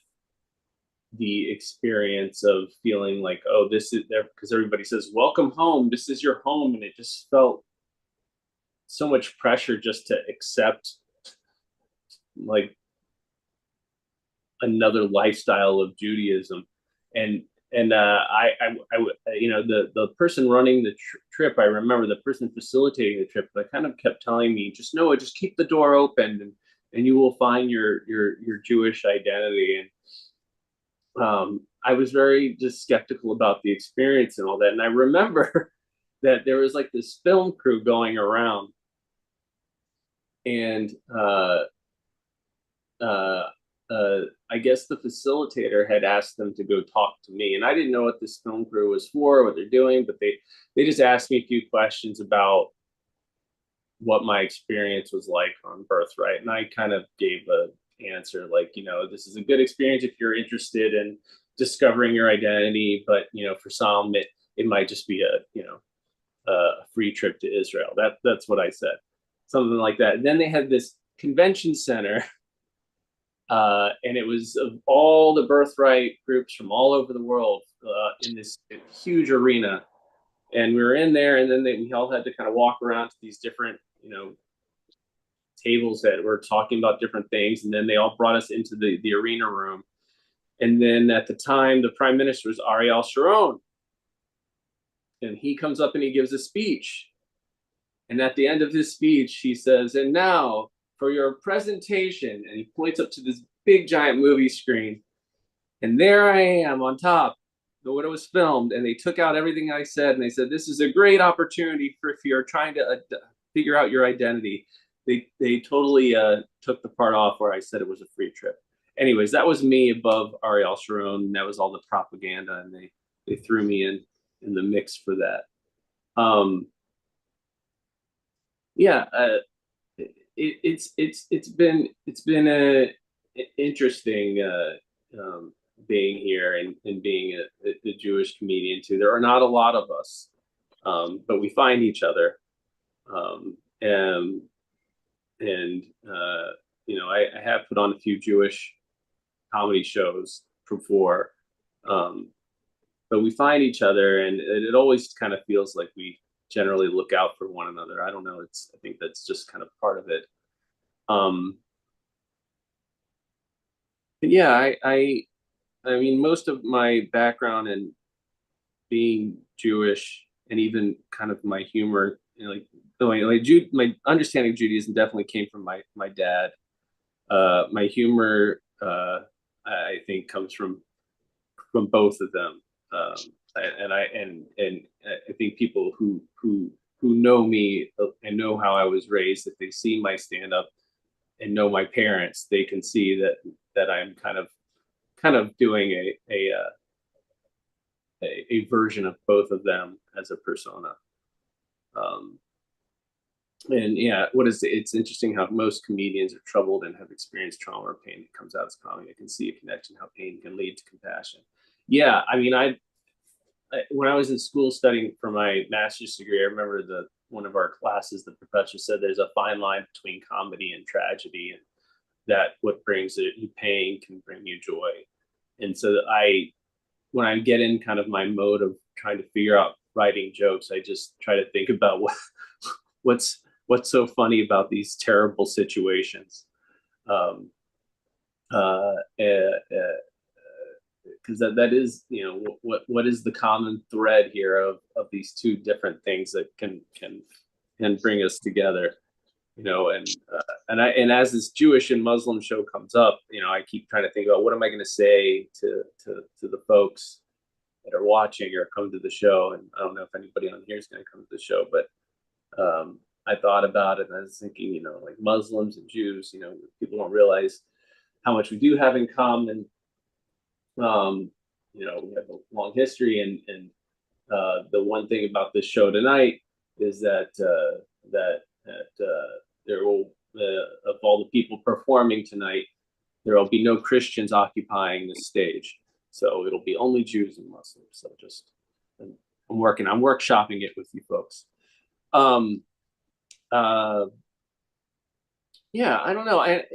the experience of feeling like, oh, this is there, because everybody says, welcome home, this is your home. And it just felt so much pressure just to accept like another lifestyle of Judaism. And you know, the person running the trip, I remember the person facilitating the trip, I kind of kept telling me, just Noah, just keep the door open, and you will find your Jewish identity. And I was very just skeptical about the experience and all that. And I remember that there was like this film crew going around, and I guess the facilitator had asked them to go talk to me, and I didn't know what this film crew was for, what they're doing, but they just asked me a few questions about what my experience was like on Birthright, and I kind of gave a answer like, you know, this is a good experience if you're interested in discovering your identity, but you know, for some it might just be a, you know, a free trip to Israel. That's what I said, something like that. And then they had this convention center. And it was of all the Birthright groups from all over the world in this huge arena. And we were in there, and then we all had to kind of walk around to these different, you know, tables that were talking about different things. And then they all brought us into the arena room. And then at the time, the prime minister was Ariel Sharon. And he comes up and he gives a speech. And at the end of his speech, he says, and now for your presentation, and he points up to this big giant movie screen, and there I am on top when it was filmed, and they took out everything I said, and they said, this is a great opportunity for if you're trying to figure out your identity. They totally took the part off where I said it was a free trip. Anyways, that was me above Ariel Sharon, and that was all the propaganda, and they threw me in the mix for that. Yeah, it's been a interesting being here and being a Jewish comedian too. There are not a lot of us, but we find each other, and you know, I have put on a few Jewish comedy shows before, but we find each other, and it always kind of feels like we generally look out for one another. I don't know. I think that's just kind of part of it. But yeah, I mean, most of my background in being Jewish, and even kind of my humor, you know, my understanding of Judaism definitely came from my dad. My humor, I think, comes from both of them. And I think people who know me and know how I was raised, if they see my stand up and know my parents, they can see that I'm kind of doing a version of both of them as a persona. And yeah, it's interesting how most comedians are troubled and have experienced trauma or pain that comes out as comedy. I can see a connection, how pain can lead to compassion. Yeah, I mean, when I was in school studying for my master's degree, I remember one of our classes, the professor said there's a fine line between comedy and tragedy, and that what brings you pain can bring you joy. And so when I get in kind of my mode of trying to figure out writing jokes, I just try to think about what's so funny about these terrible situations. Because that is, you know, what is the common thread here of these two different things that can bring us together, you know. And as this Jewish and Muslim show comes up, you know, I keep trying to think about what am I going to say to the folks that are watching or come to the show. And I don't know if anybody on here is going to come to the show, but I thought about it, and I was thinking, you know, like Muslims and Jews, you know, people don't realize how much we do have in common. You know, we have a long history, and the one thing about this show tonight is that there will, of all the people performing tonight, there will be no Christians occupying the stage. So it'll be only Jews and Muslims. So I'm workshopping it with you folks. Yeah, I don't know. I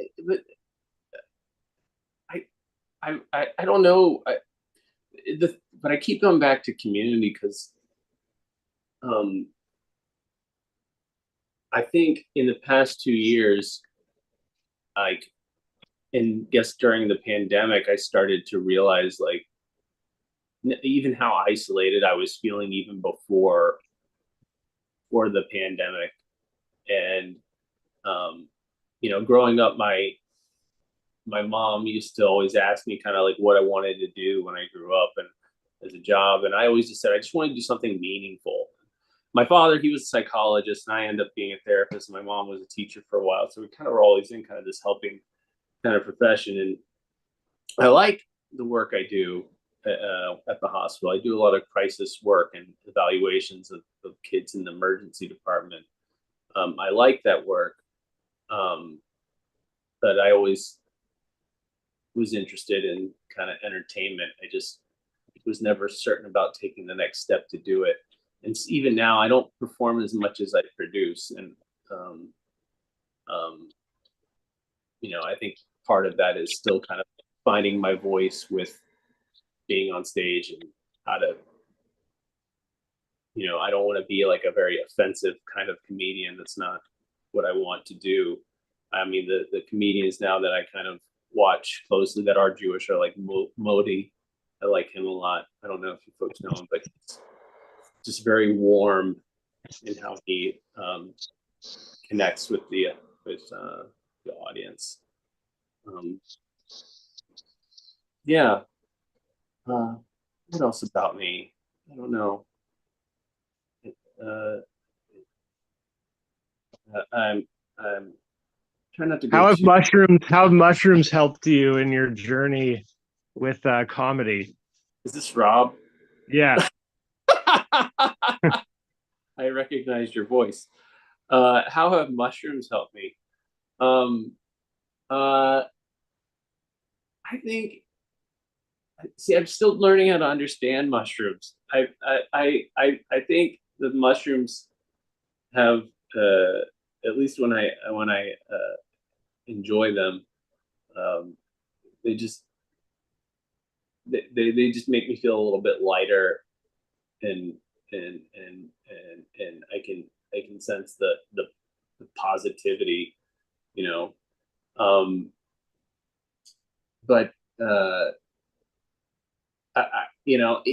don't know. But I keep going back to community because I think in the past 2 years, like and guess during the pandemic, I started to realize like even how isolated I was feeling even before the pandemic. And you know, growing up, my mom used to always ask me kind of like what I wanted to do when I grew up and as a job, and I always just said I just wanted to do something meaningful. My father, he was a psychologist, and I ended up being a therapist. And my mom was a teacher for a while, so we kind of were always in kind of this helping kind of profession. And I like the work I do at the hospital. I do a lot of crisis work and evaluations of kids in the emergency department. I like that work, but I always was interested in kind of entertainment. I just was never certain about taking the next step to do it. And even now, I don't perform as much as I produce. And, you know, I think part of that is still kind of finding my voice with being on stage and how to, you know, I don't want to be like a very offensive kind of comedian. That's not what I want to do. I mean, the comedians now that I kind of watch closely that are Jewish are like Modi. I like him a lot. I don't know if you folks know him, but he's just very warm in how he connects with the audience. Yeah. What else about me? I don't know. I'm trying not to go How have too. mushrooms helped you in your journey with comedy? Is this Rob? Yeah. I recognized your voice. How have mushrooms helped me? I think. See, I'm still learning how to understand mushrooms. I think the mushrooms have, at least when I enjoy them, they just they just make me feel a little bit lighter, and I can sense the positivity, you know. But you know,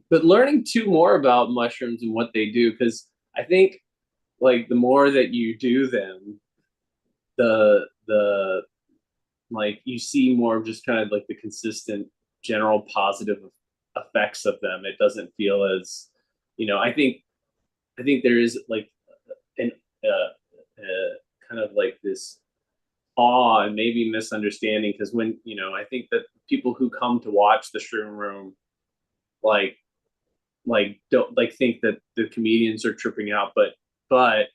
but learning too more about mushrooms and what they do, because I think like the more that you do them, the like you see more of just kind of like the consistent general positive effects of them. It doesn't feel as, you know, I think there is like an kind of like this awe and maybe misunderstanding, because when, you know, I think that people who come to watch the Shroom Room like don't like think that the comedians are tripping out, but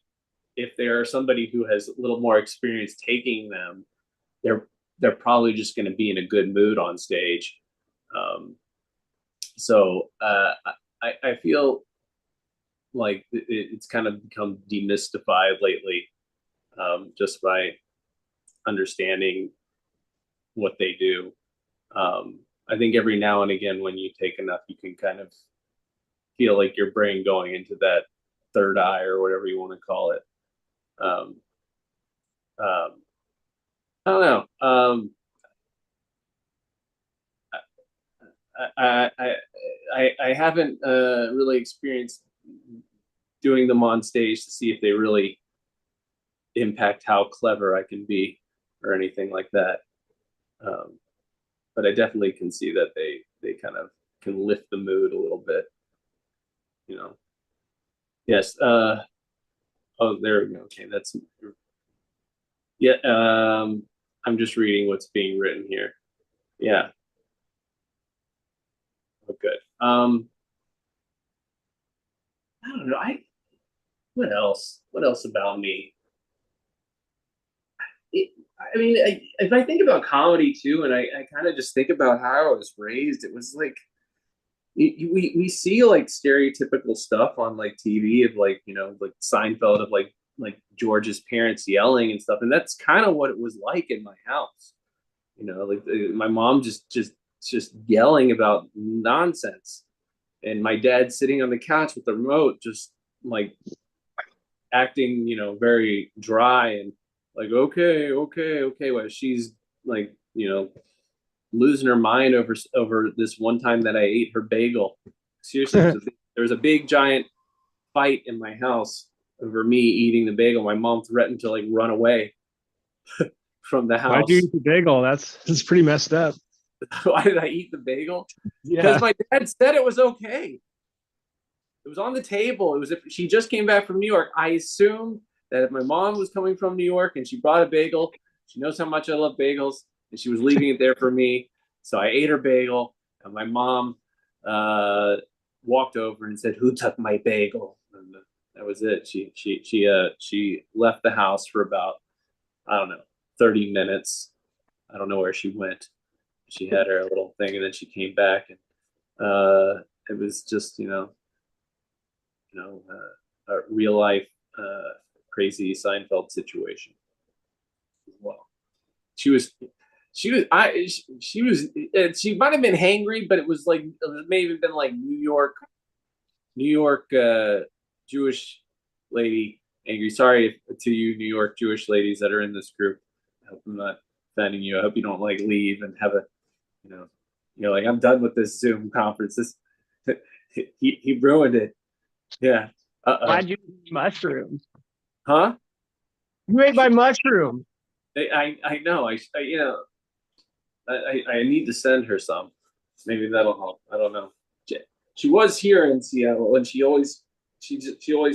if there are somebody who has a little more experience taking them, they're probably just going to be in a good mood on stage. So I feel like it's kind of become demystified lately, just by understanding what they do. I think every now and again, when you take enough, you can kind of feel like your brain going into that third eye or whatever you want to call it. I don't know. I haven't really experienced doing them on stage to see if they really impact how clever I can be or anything like that. But I definitely can see that they kind of can lift the mood a little bit, you know. Yes. Oh, there we go. Okay, that's yeah. I'm just reading what's being written here. Yeah. Oh, good. I don't know. What else? What else about me? I mean, if I think about comedy too, and I kind of just think about how I was raised, it was like we see like stereotypical stuff on like TV of like, you know, like Seinfeld of like George's parents yelling and stuff, and that's kind of what it was like in my house. You know, like my mom just yelling about nonsense, and my dad sitting on the couch with the remote, just like acting, you know, very dry like, okay. Well, she's like, losing her mind over this one time that I ate her bagel. Seriously, there was a big giant fight in my house over me eating the bagel. My mom threatened to like run away from the Why'd house. you eat the bagel? That's pretty messed up. Why did I eat the bagel? Yeah. Because my dad said it was okay. It was on the table. It was if she just came back from New York. I assumed that if my mom was coming from New York and she brought a bagel, she knows how much I love bagels, and she was leaving it there for me. So I ate her bagel, and my mom walked over and said, "Who took my bagel?" And that was it. She left the house for about, I don't know, 30 minutes. I don't know where she went. She had her little thing, and then she came back, and it was just a real life crazy Seinfeld situation as well. She might have been hangry, but it was like, it may have been like New York Jewish lady angry. Sorry to you New York Jewish ladies that are in this group. I hope I'm not offending you. I hope you don't like leave and have a, like, I'm done with this Zoom conference. He ruined it. Yeah. Why'd you eat mushrooms? Huh? You ate my mushroom. I know. I need to send her some. Maybe that'll help. I don't know. She was here in Seattle, and she always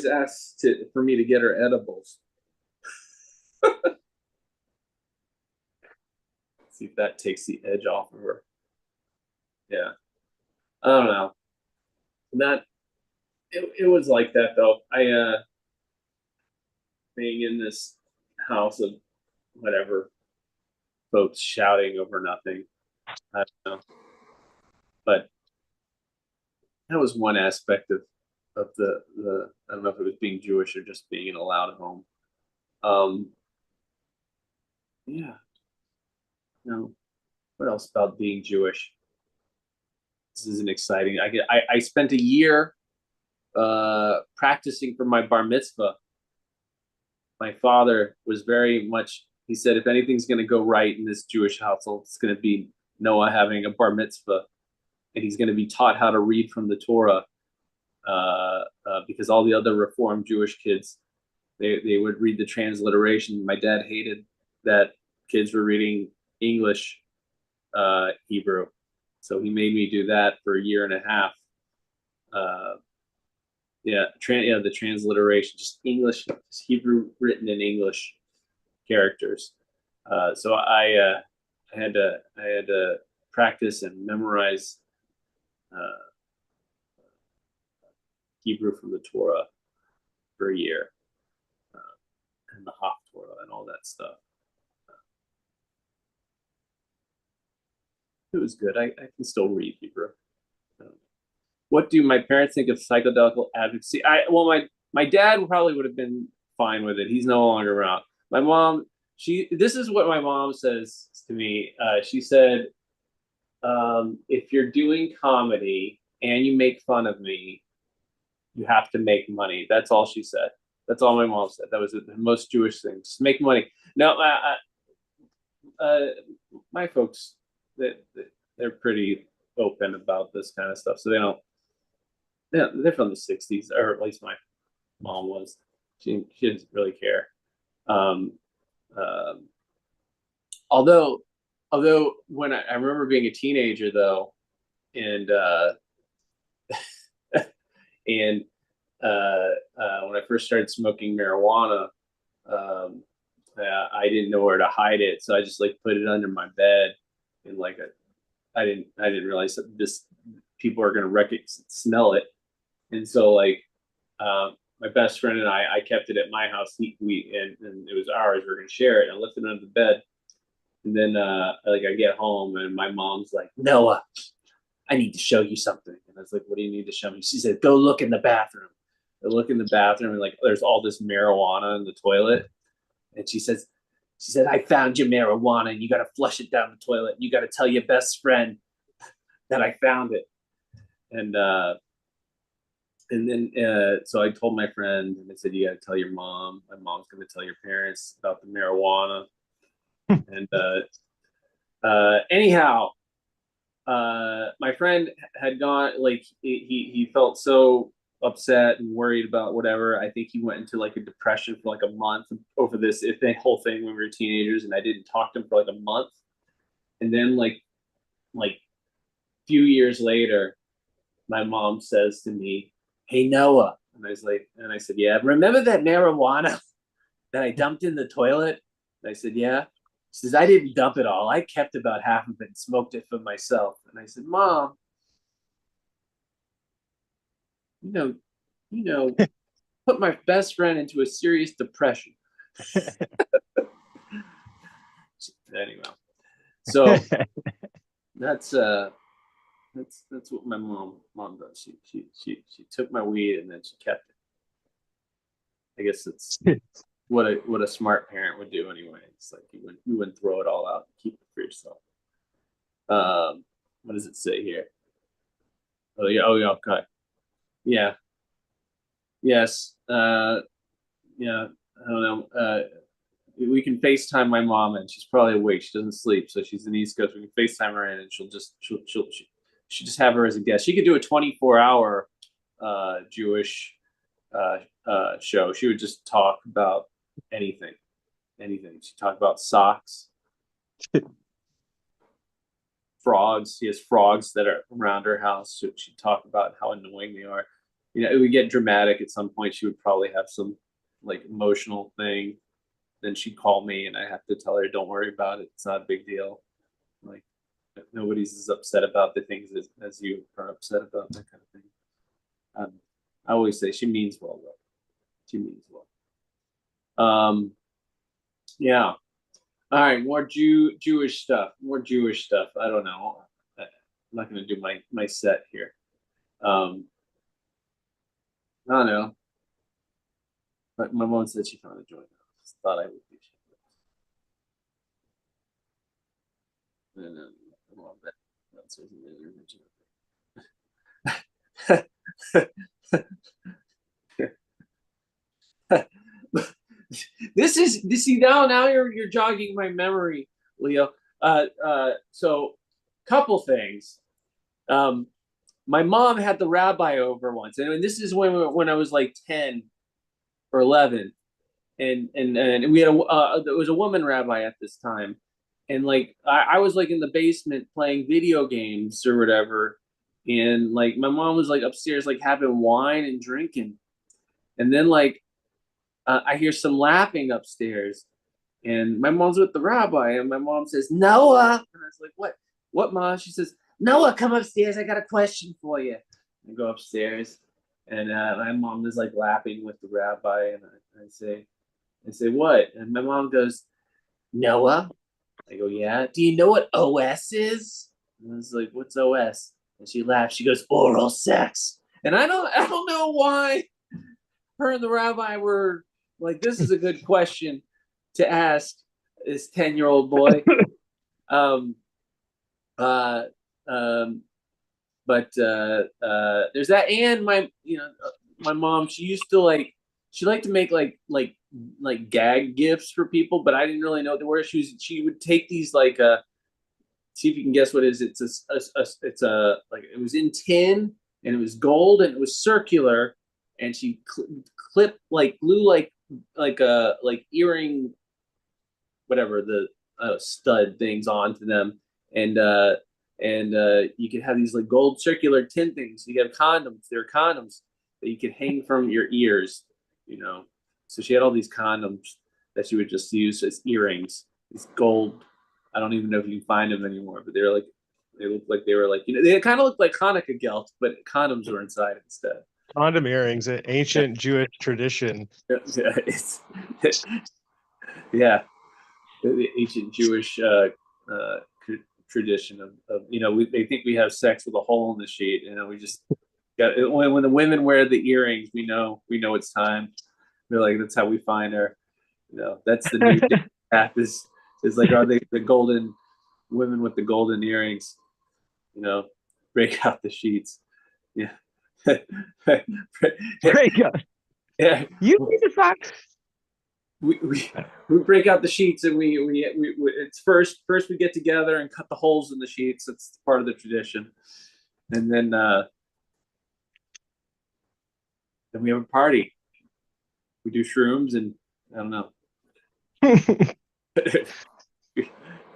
asks for me to get her edibles. See if that takes the edge off of her. Yeah. I don't know. It was like that though. Being in this house of whatever, folks shouting over nothing. I don't know. But that was one aspect of the I don't know if it was being Jewish or just being in a loud home. Yeah. No. What else about being Jewish? This isn't exciting. I spent a year practicing for my bar mitzvah. My father was very much, he said, if anything's going to go right in this Jewish household, it's going to be Noah having a bar mitzvah, and he's going to be taught how to read from the Torah, because all the other Reformed Jewish kids, they would read the transliteration. My dad hated that kids were reading English Hebrew, so he made me do that for a year and a half. The transliteration, just English, just Hebrew written in English characters. So I had to practice and memorize Hebrew from the Torah for a year, and the Haftorah and all that stuff. It was good. I can still read Hebrew. What do my parents think of psychedelic advocacy? My dad probably would have been fine with it. He's no longer around. My mom, this is what my mom says to me. She said, if you're doing comedy and you make fun of me, you have to make money. That's all she said. That's all my mom said. That was the most Jewish thing. Just make money. No, my folks, they're pretty open about this kind of stuff, so they don't. Yeah, they're from the '60s, or at least my mom was. She didn't really care. Although when I remember being a teenager though, and when I first started smoking marijuana, I didn't know where to hide it, so I just like put it under my bed, and like I didn't realize that people are gonna smell it. And so like my best friend and I kept it at my house. And it was ours. We were gonna share it. I left it under the bed, and then I get home and my mom's like, Noah, I need to show you something. And I was like, what do you need to show me? She said, go look in the bathroom. I look in the bathroom, and like there's all this marijuana in the toilet. And she said, I found your marijuana, and you got to flush it down the toilet. And you got to tell your best friend that I found it. And And then so I told my friend, and I said, you got to tell your mom. My mom's going to tell your parents about the marijuana. And anyhow, my friend had gone, like, he felt so upset and worried about whatever. I think he went into like a depression for like a month over this whole thing when we were teenagers, and I didn't talk to him for like a month. And then like few years later, my mom says to me, "Hey Noah," and I said, "Yeah, remember that marijuana that I dumped in the toilet?" And I said, "Yeah." She says, "I didn't dump it all. I kept about half of it and smoked it for myself." And I said, "Mom, you know, you know, put my best friend into a serious depression." Anyway, so that's what my mom does. She took my weed and then she kept it. I guess it's what a smart parent would do anyway. It's like you wouldn't throw it all out and keep it for yourself. What does it say here? Oh yeah, okay. Yeah. Yes. Yeah, I don't know. We can FaceTime my mom, and she's probably awake. She doesn't sleep, so she's in the East Coast. We can FaceTime her in, and she'll just have her as a guest. She could do a 24-hour Jewish show. She would just talk about anything. She'd talk about socks, frogs. She has frogs that are around her house. So she'd talk about how annoying they are. You know, it would get dramatic at some point. She would probably have some like emotional thing. Then she'd call me, and I have to tell her, "Don't worry about it. It's not a big deal. Like nobody's as upset about the things as you are upset about, that kind of thing." I always say she means well, though. She means well. Yeah. All right, more Jewish stuff. More Jewish stuff. I don't know. I'm not going to do my set here. I don't know. But my mom said she found a joint. I just thought I would be. And well, that's this see now you're jogging my memory, Leo. So couple things. My mom had the rabbi over once, and this is when I was like 10 or 11, and we had there was a woman rabbi at this time, and like I was like in the basement playing video games or whatever, and like my mom was like upstairs like having wine and drinking, and then like I hear some laughing upstairs, and my mom's with the rabbi, and my mom says, "Noah," and I was like, what, Mom?" She says, "Noah, come upstairs. I got a question for you." I go upstairs, and my mom is like laughing with the rabbi, and I say, "What?" And my mom goes, "Noah." I go, "Yeah." "Do you know what OS is?" And I was like, "What's OS?" And she laughs. She goes, "Oral sex." And I don't know why her and the rabbi were like, this is a good question to ask this 10-year-old boy. But there's that, and my mom, she liked to make like gag gifts for people, but I didn't really know what they were. She would take these like see if you can guess what it is. It's a like, it was in tin, and it was gold, and it was circular, and she clipped like glue like earring, whatever, the stud things onto them, and you could have these like gold circular tin things. You have condoms. There are condoms that you could hang from your ears, So she had all these condoms that she would just use as earrings. These gold. I don't even know if you can find them anymore, but they looked like they were like, they kind of looked like Hanukkah gelt, but condoms were inside instead. Condom earrings, an ancient Jewish tradition. Yeah, the ancient Jewish tradition of they think we have sex with a hole in the sheet. We just got, when the women wear the earrings, we know it's time. They're like, that's how we find her. That's the new path is like, are they the golden women with the golden earrings? Break out the sheets. Yeah. Break up. Yeah, You need to fuck. We break out the sheets and we it's first we get together and cut the holes in the sheets. It's part of the tradition, and then we have a party. We do shrooms and I don't know.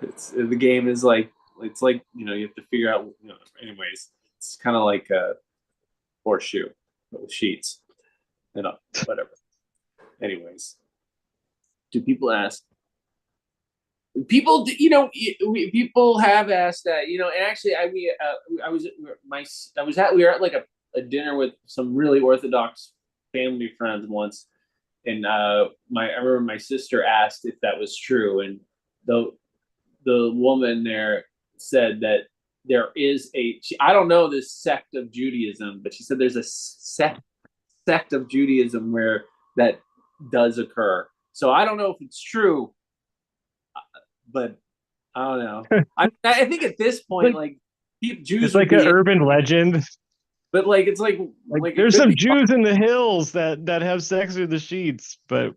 It's the game is like it's like you have to figure out. Anyways, it's kind of like a horseshoe but with sheets. Whatever. Anyways, do people ask? People, people have asked that, and actually, we were at like a dinner with some really Orthodox family friends once, and I remember my sister asked if that was true, and the woman there said that there is I don't know this sect of Judaism, but she said there's a sect of Judaism where that does occur. So I don't know if it's true. But I don't know. I think at this point, like Jews, it's like an urban legend. But like it's like there's some Jews in the hills that have sex with the sheets. But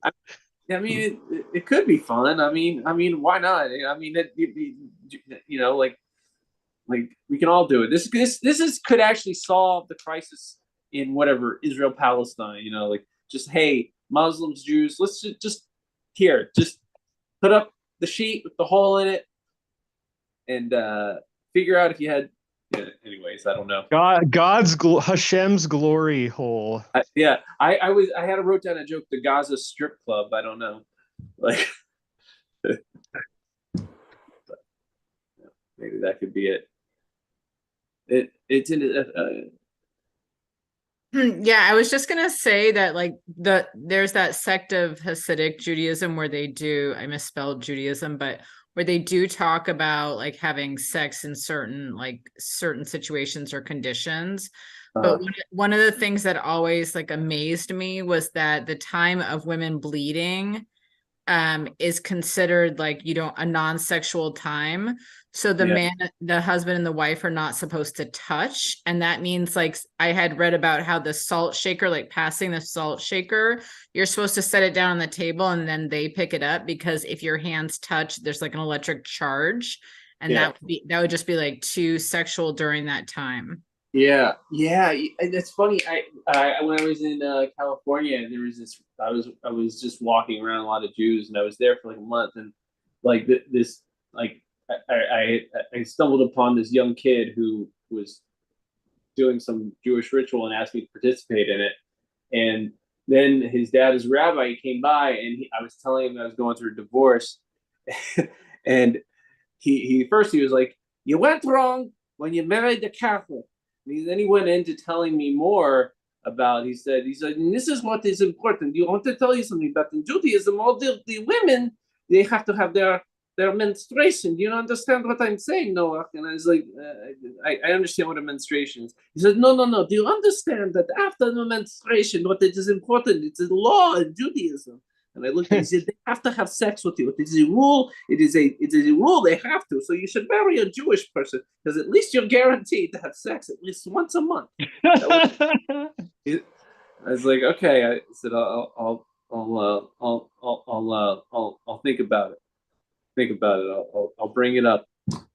I mean, it could be fun. I mean, why not? I mean, like we can all do it. This could actually solve the crisis in whatever Israel Palestine. Like just hey, Muslims, Jews, let's just put up the sheet with the hole in it and figure out if you had anyways, I don't know. Hashem's glory hole. I wrote down a joke, the Gaza strip club. I don't know, like maybe that could be it. It's in Yeah, I was just gonna say that like there's that sect of Hasidic Judaism where they do, I misspelled Judaism, but where they do talk about like having sex in certain situations or conditions. But one of the things that always like amazed me was that the time of women bleeding is considered like a non-sexual time. So the husband and the wife are not supposed to touch. And that means like I had read about how the salt shaker, like passing the salt shaker, you're supposed to set it down on the table and then they pick it up, because if your hands touch, there's like an electric charge. And that would just be like too sexual during that time. Yeah. It's funny. I when I was in California, there was this. I was just walking around a lot of Jews, and I was there for like a month, and like this, like I stumbled upon this young kid who was doing some Jewish ritual and asked me to participate in it, and then his dad, as a rabbi, came by, and I was telling him I was going through a divorce, and he was like, "You went wrong when you married the Catholic." And then he went into telling me more about. He said, "This is what is important. You want to tell you something about in Judaism? All the women, they have to have their menstruation. Do you understand what I'm saying, Noah?" And I was like, "I understand what a menstruation is." He said, "No. Do you understand that after the menstruation, what it is important? It's a law in Judaism." And I looked at him, he said, "They have to have sex with you. It is a rule. It is a rule. They have to. So you should marry a Jewish person, because at least you're guaranteed to have sex at least once a month." I was like, "Okay." I said, "I'll think about it. Think about it. I'll bring it up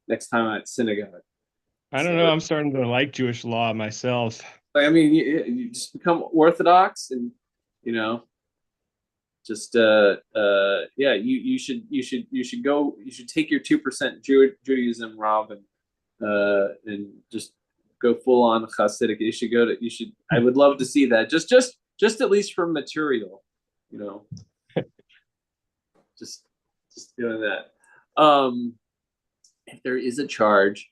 next time I'm at synagogue." I don't know. I'm starting to like Jewish law myself. I mean, you just become Orthodox, and just you should take your 2% Judaism, Rob, and just go full on Hasidic. I would love to see that, just at least for material, just doing that. If there is a charge,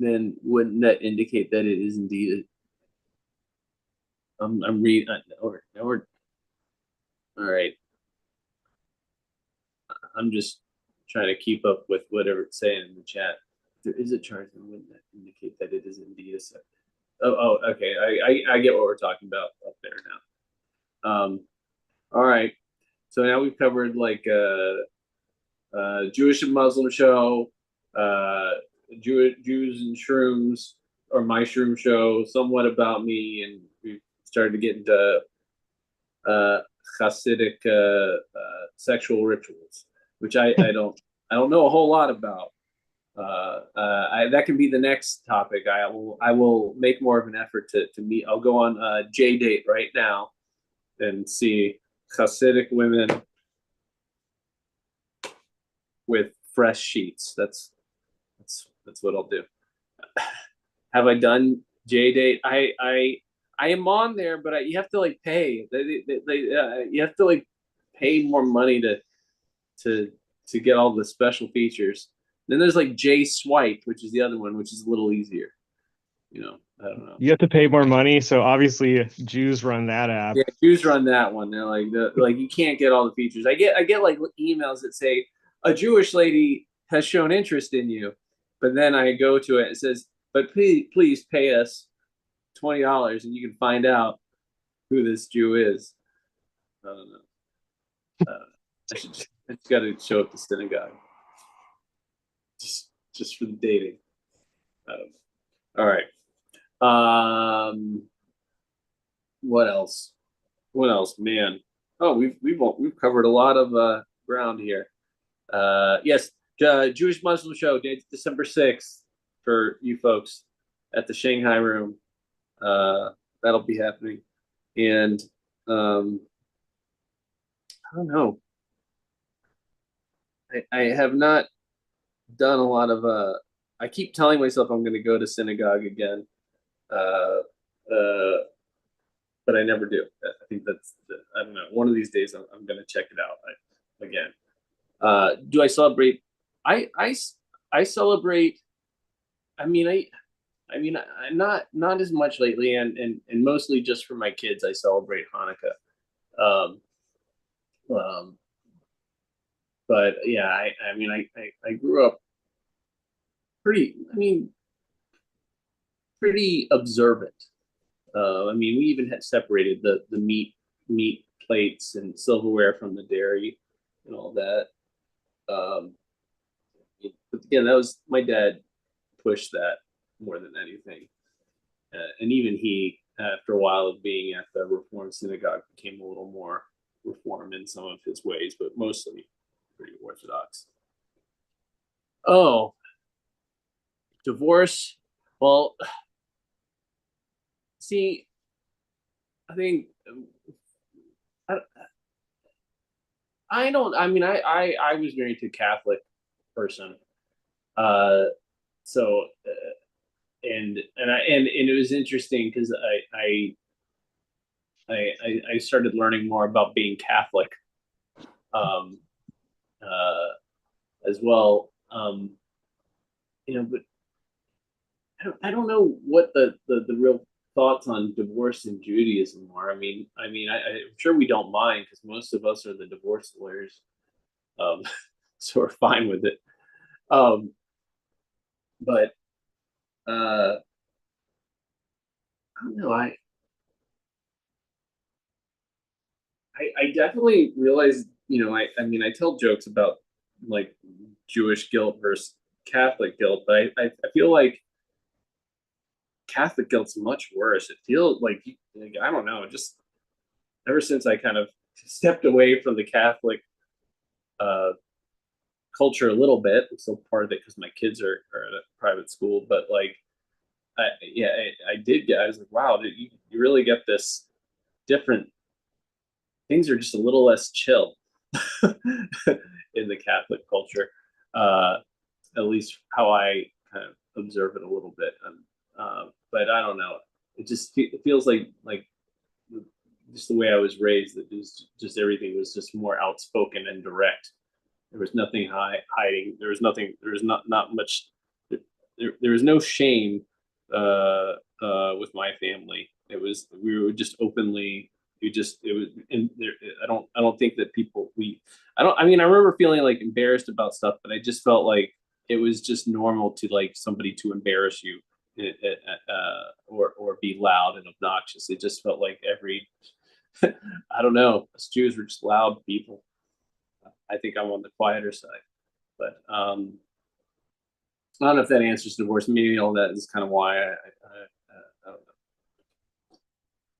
then wouldn't that indicate that it is indeed I'm reading or all right. I'm just trying to keep up with whatever it's saying in the chat. If there is a charge, then wouldn't that indicate that it is indeed a sect? Oh, okay. I get what we're talking about up there now. All right. So now we've covered like Jewish and Muslim show, Jews and shrooms, or my shroom show, Somewhat About Me, and we started to get into Hasidic sexual rituals, which I don't know a whole lot about. That can be the next topic. I will make more of an effort to meet. I'll go on JDate right now and see Hasidic women with fresh sheets. That's what I'll do. Have I done JDate? I am on there, but you have to like pay. You have to like pay more money to get all the special features. Then there's like J Swipe, which is the other one, which is a little easier. You know, I don't know. You have to pay more money, so obviously Jews run that app. Yeah, Jews run that one. They're like you can't get all the features. I get like emails that say a Jewish lady has shown interest in you, but then I go to it. It says, but please pay us $20 and you can find out who this Jew is. I don't know. I just got to show up to synagogue just for the dating. I don't know. All right. What else? What else, man? Oh, we've covered a lot of ground here. Yes, Jewish Muslim show, December 6th for you folks at the Shanghai Room. That'll be happening, and I don't know. I have not done a lot of. I keep telling myself I'm going to go to synagogue again. But I never do. I think I don't know. One of these days I'm going to check it out again. Do I celebrate? I celebrate. I mean, I not as much lately, and mostly just for my kids. I celebrate Hanukkah. But yeah, I grew up pretty. Pretty observant. We even had separated the meat plates and silverware from the dairy and all that. But again, that was my dad pushed that more than anything, and even he, after a while of being at the Reform synagogue, became a little more Reform in some of his ways, but mostly pretty Orthodox. Oh, divorce. Well, see, I think I don't. I was married to a Catholic person, so and it was interesting because I started learning more about being Catholic, um, as well. But I don't know what the real thoughts on divorce in Judaism are. I'm sure we don't mind because most of us are the divorce lawyers, so we're fine with it. But I don't know. I definitely realize, I tell jokes about like Jewish guilt versus Catholic guilt, but I feel like Catholic guilt's much worse. It feels like I don't know, just ever since I kind of stepped away from the Catholic culture a little bit. I'm still part of it because my kids are at a private school, but like, I was like, wow, you really get this different. Things are just a little less chill in the Catholic culture, at least how I kind of observe it a little bit. But I don't know. It feels like just the way I was raised, that just everything was just more outspoken and direct. There was nothing hiding. There was nothing. There was not much. There was no shame with my family. We were just openly. It was. And there, I don't think that people. I remember feeling like embarrassed about stuff, but I just felt like it was just normal to like somebody to embarrass you, or be loud and obnoxious. It just felt like every. I don't know. Us Jews were just loud people. I think I'm on the quieter side, but I don't know if that answers divorce. Maybe all that is kind of why I don't know.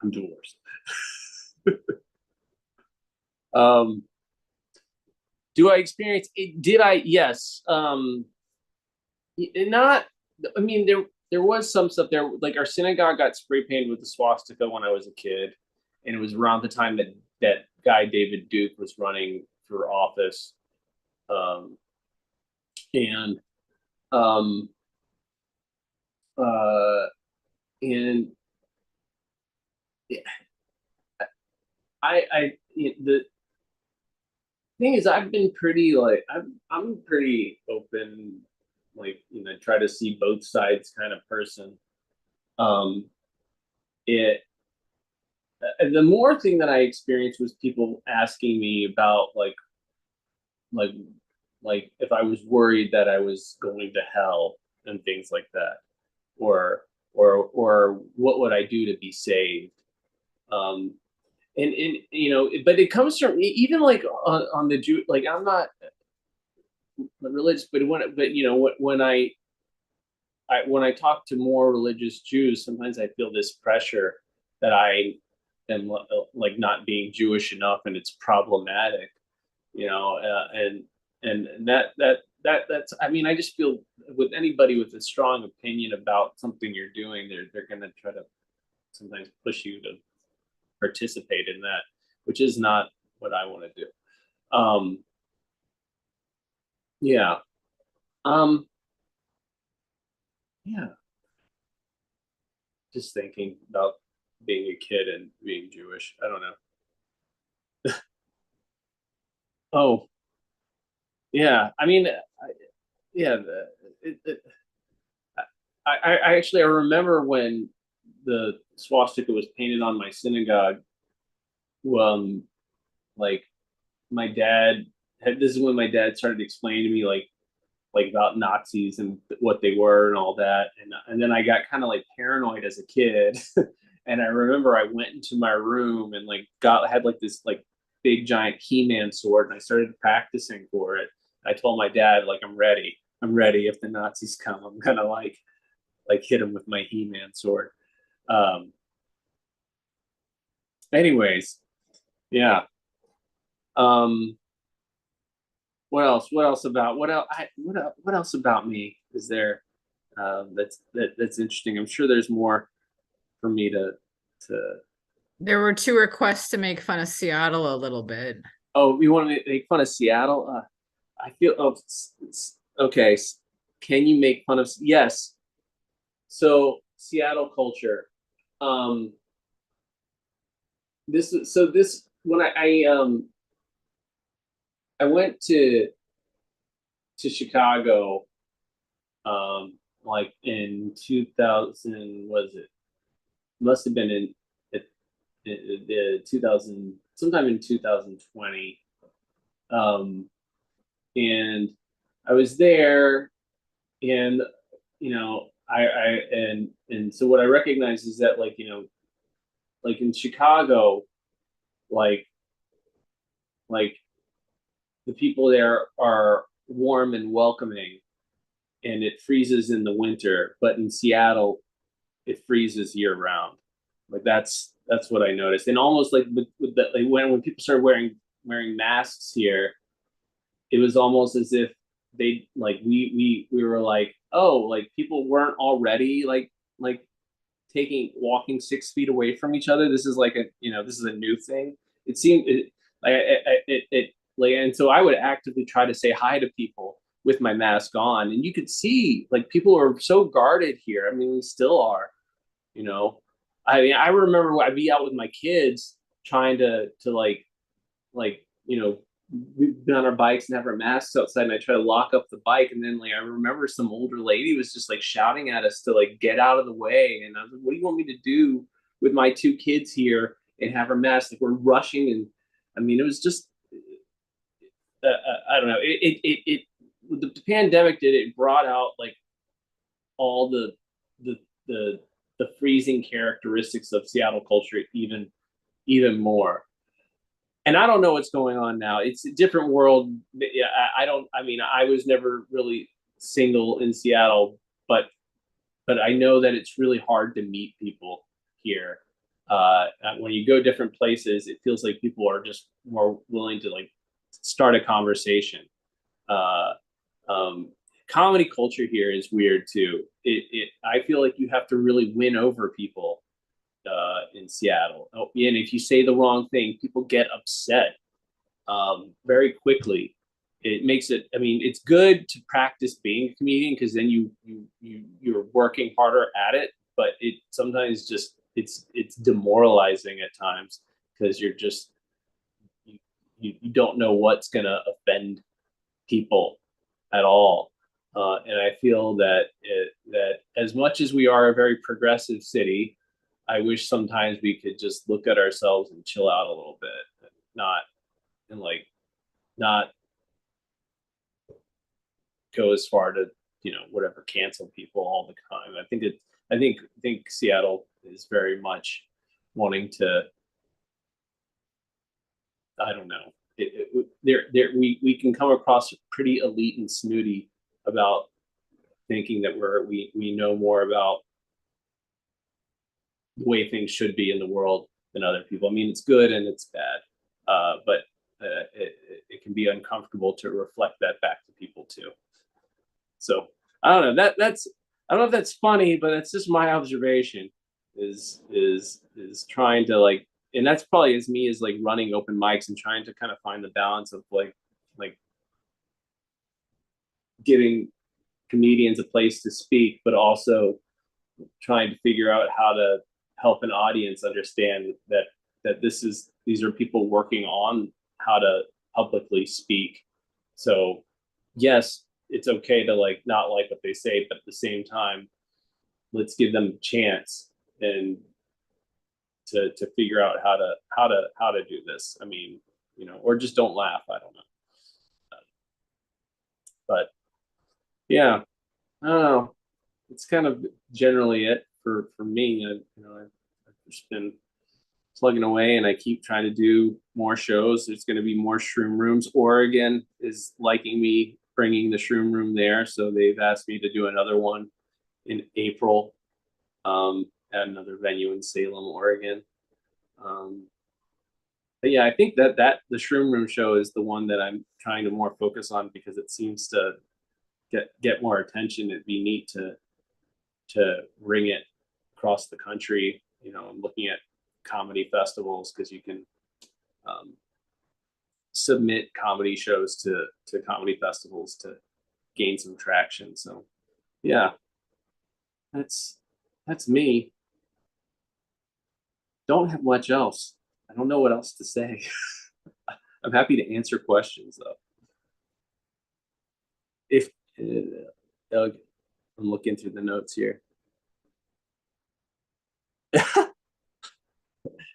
I'm divorced. Do I experience it? Did I? Yes. Not. I mean, there was some stuff there. Like our synagogue got spray painted with the swastika when I was a kid, and it was around the time that guy David Duke was running for office, and um, uh, and the thing is, I've been pretty like I'm pretty open, like try to see both sides kind of person. Um, it the more thing that I experienced was people asking me about like like if I was worried that I was going to hell and things like that, or or what would I do to be saved? Um, and but it comes from even like on the Jew. Like I'm not religious, but when I talk to more religious Jews, sometimes I feel this pressure that I am like not being Jewish enough, and it's problematic, and that's. I mean, I just feel with anybody with a strong opinion about something you're doing, they're gonna try to sometimes push you to participate in that, which is not what I want to do. Um, yeah. Um, yeah. Just thinking about being a kid and being Jewish. I don't know. Oh, yeah. I mean, yeah. I actually I remember when the swastika was painted on my synagogue. Um, like my dad had. This is when my dad started explaining to me like about Nazis and what they were and all that. And then I got kind of like paranoid as a kid. And I remember I went into my room and like had like this like big giant He-Man sword, and I started practicing for it. I told my dad like I'm ready. I'm ready if the Nazis come. I'm gonna like hit him with my He-Man sword. Um anyways, yeah. Um what else about what else about me is there that's interesting. I'm sure there's more for me to. There were two requests to make fun of Seattle a little bit. Oh, you want to make fun of Seattle? I feel okay. Can you make fun of yes? So Seattle culture. Um, this when I went to Chicago like in 2000, was it must have been in the 2000, sometime in 2020. And I was there, and and so what I recognize is that like in Chicago, like like the people there are warm and welcoming, and it freezes in the winter, but in Seattle it freezes year round. Like that's what I noticed. And almost like with the, like when people started wearing masks here, it was almost as if they like we were like, oh, like people weren't already like walking 6 feet away from each other. This is like this is a new thing. It seemed it like, and so I would actively try to say hi to people with my mask on, and you could see like people are so guarded here. I mean, we still are, you know. I mean, I remember I'd be out with my kids trying to like we'd been on our bikes and have our masks outside, and I try to lock up the bike, and then like I remember some older lady was just like shouting at us to like get out of the way, and I was like, what do you want me to do with my two kids here and have our masks? Like we're rushing, and I mean it was just I don't know, it the pandemic did it brought out like all the the the freezing characteristics of Seattle culture even more. And I don't know what's going on now. It's a different world. Yeah, I don't. I mean, I was never really single in Seattle, but I know that it's really hard to meet people here. When you go different places, it feels like people are just more willing to like start a conversation. Comedy culture here is weird too. I feel like you have to really win over people in Seattle. Oh, and if you say the wrong thing, people get upset very quickly. It makes it. I mean, it's good to practice being a comedian because then you're working harder at it. But it sometimes just it's demoralizing at times because you're just you don't know what's gonna offend people at all. And I feel that that as much as we are a very progressive city, I wish sometimes we could just look at ourselves and chill out a little bit, and not and like not go as far to whatever cancel people all the time. I think Seattle is very much wanting to. I don't know. We can come across pretty elite and snooty about thinking that we know more about the way things should be in the world than other people. I mean, it's good and it's bad, but it can be uncomfortable to reflect that back to people too. So I don't know. That's I don't know if that's funny, but it's just my observation. Is trying to like, and that's probably as me as like running open mics and trying to kind of find the balance of like giving comedians a place to speak, but also trying to figure out how to help an audience understand that these are people working on how to publicly speak. So yes, it's okay to like not like what they say, but at the same time, let's give them a chance and to figure out how to do this. I mean, or just don't laugh. I don't know. But yeah, I don't know. It's kind of generally it for me. I've just been plugging away, and I keep trying to do more shows. There's going to be more shroom rooms. Oregon is liking me bringing the shroom room there, so they've asked me to do another one in April at another venue in Salem, Oregon. But yeah, I think that the shroom room show is the one that I'm trying to more focus on because it seems to get more attention. It'd be neat to ring it across the country. I'm looking at comedy festivals because you can submit comedy shows to comedy festivals to gain some traction. So yeah, that's me. Don't have much else. I don't know what else to say. I'm happy to answer questions though. If I'm looking through the notes here.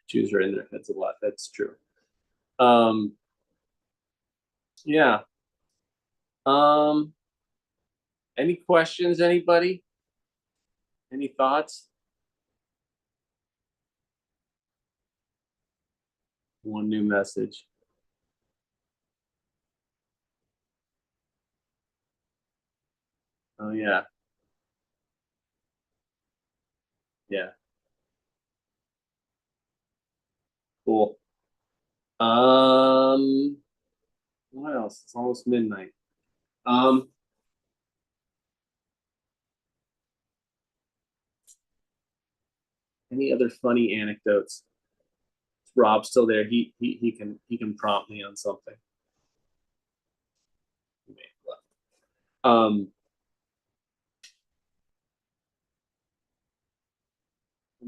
Jews are in their heads a lot. That's true. Yeah. Any questions, anybody? Any thoughts? One new message. Oh yeah. Yeah. Cool. What else? It's almost midnight. Any other funny anecdotes? Is Rob still there? He can prompt me on something. I'm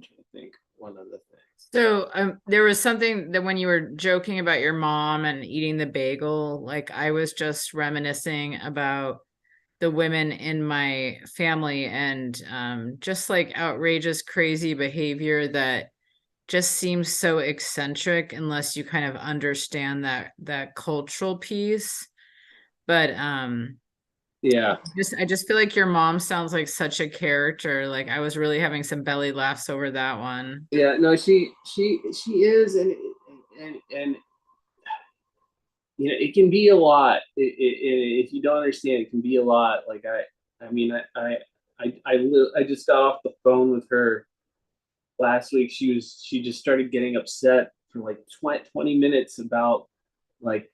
trying to think one other thing. So there was something that when you were joking about your mom and eating the bagel, like I was just reminiscing about the women in my family and just like outrageous, crazy behavior that just seems so eccentric unless you kind of understand that cultural piece. But yeah, I just feel like your mom sounds like such a character. Like I was really having some belly laughs over that one. Yeah, no, she is, and you know, it can be a lot. If you don't understand, it can be a lot. Like I mean, I just got off the phone with her last week. She just started getting upset for like 20 minutes about like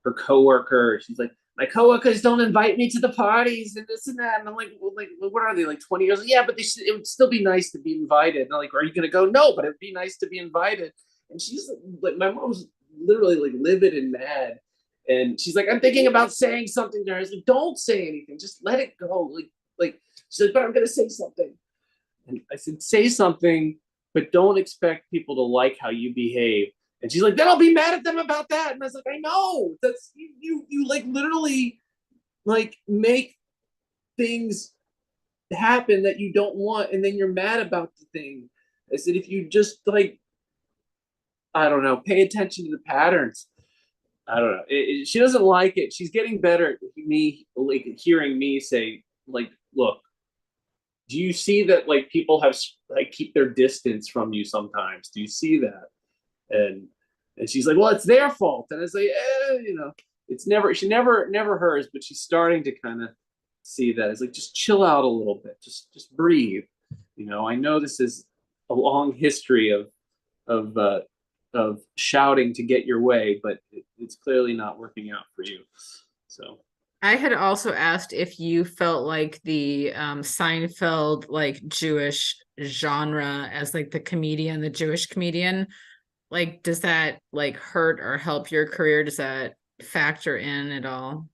her coworker. She's like, my coworkers don't invite me to the parties and this and that. And I'm like, well, what are they, like 20 years? Yeah, but it would still be nice to be invited. And I'm like, are you gonna go? No, but it'd be nice to be invited. And she's like, my mom's literally like livid and mad. And she's like, I'm thinking about saying something to her. I was like, don't say anything, just let it go. Like she's like, but I'm gonna say something. And I said, say something, but don't expect people to like how you behave. And she's like, then I'll be mad at them about that. And I was like, I know. That's you like literally like make things happen that you don't want, and then you're mad about the thing. I said, if you just like, I don't know, pay attention to the patterns. I don't know. She doesn't like it. She's getting better at me, like hearing me say, like, look, do you see that like people have like keep their distance from you sometimes? Do you see that? And she's like, well, it's their fault. And it's like, you know, it's never never hers, but she's starting to kind of see that. It's like, just chill out a little bit, just breathe. You know, I know this is a long history of of shouting to get your way, but it's clearly not working out for you. So I had also asked if you felt like the Seinfeld like Jewish genre as like the comedian, the Jewish comedian, like does that like hurt or help your career? Does that factor in at all?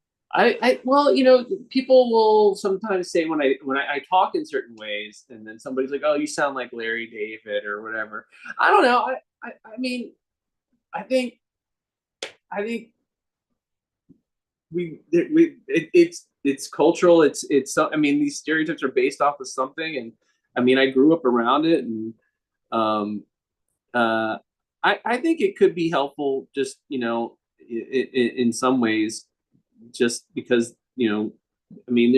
well, you know, people will sometimes say when I talk in certain ways, and then somebody's like, "Oh, you sound like Larry David" or whatever. I don't know. I mean, I think I think it's cultural. It's I mean, these stereotypes are based off of something, and I mean, I grew up around it, and um, uh, I think it could be helpful, just you know, in some ways, just because you know, I mean,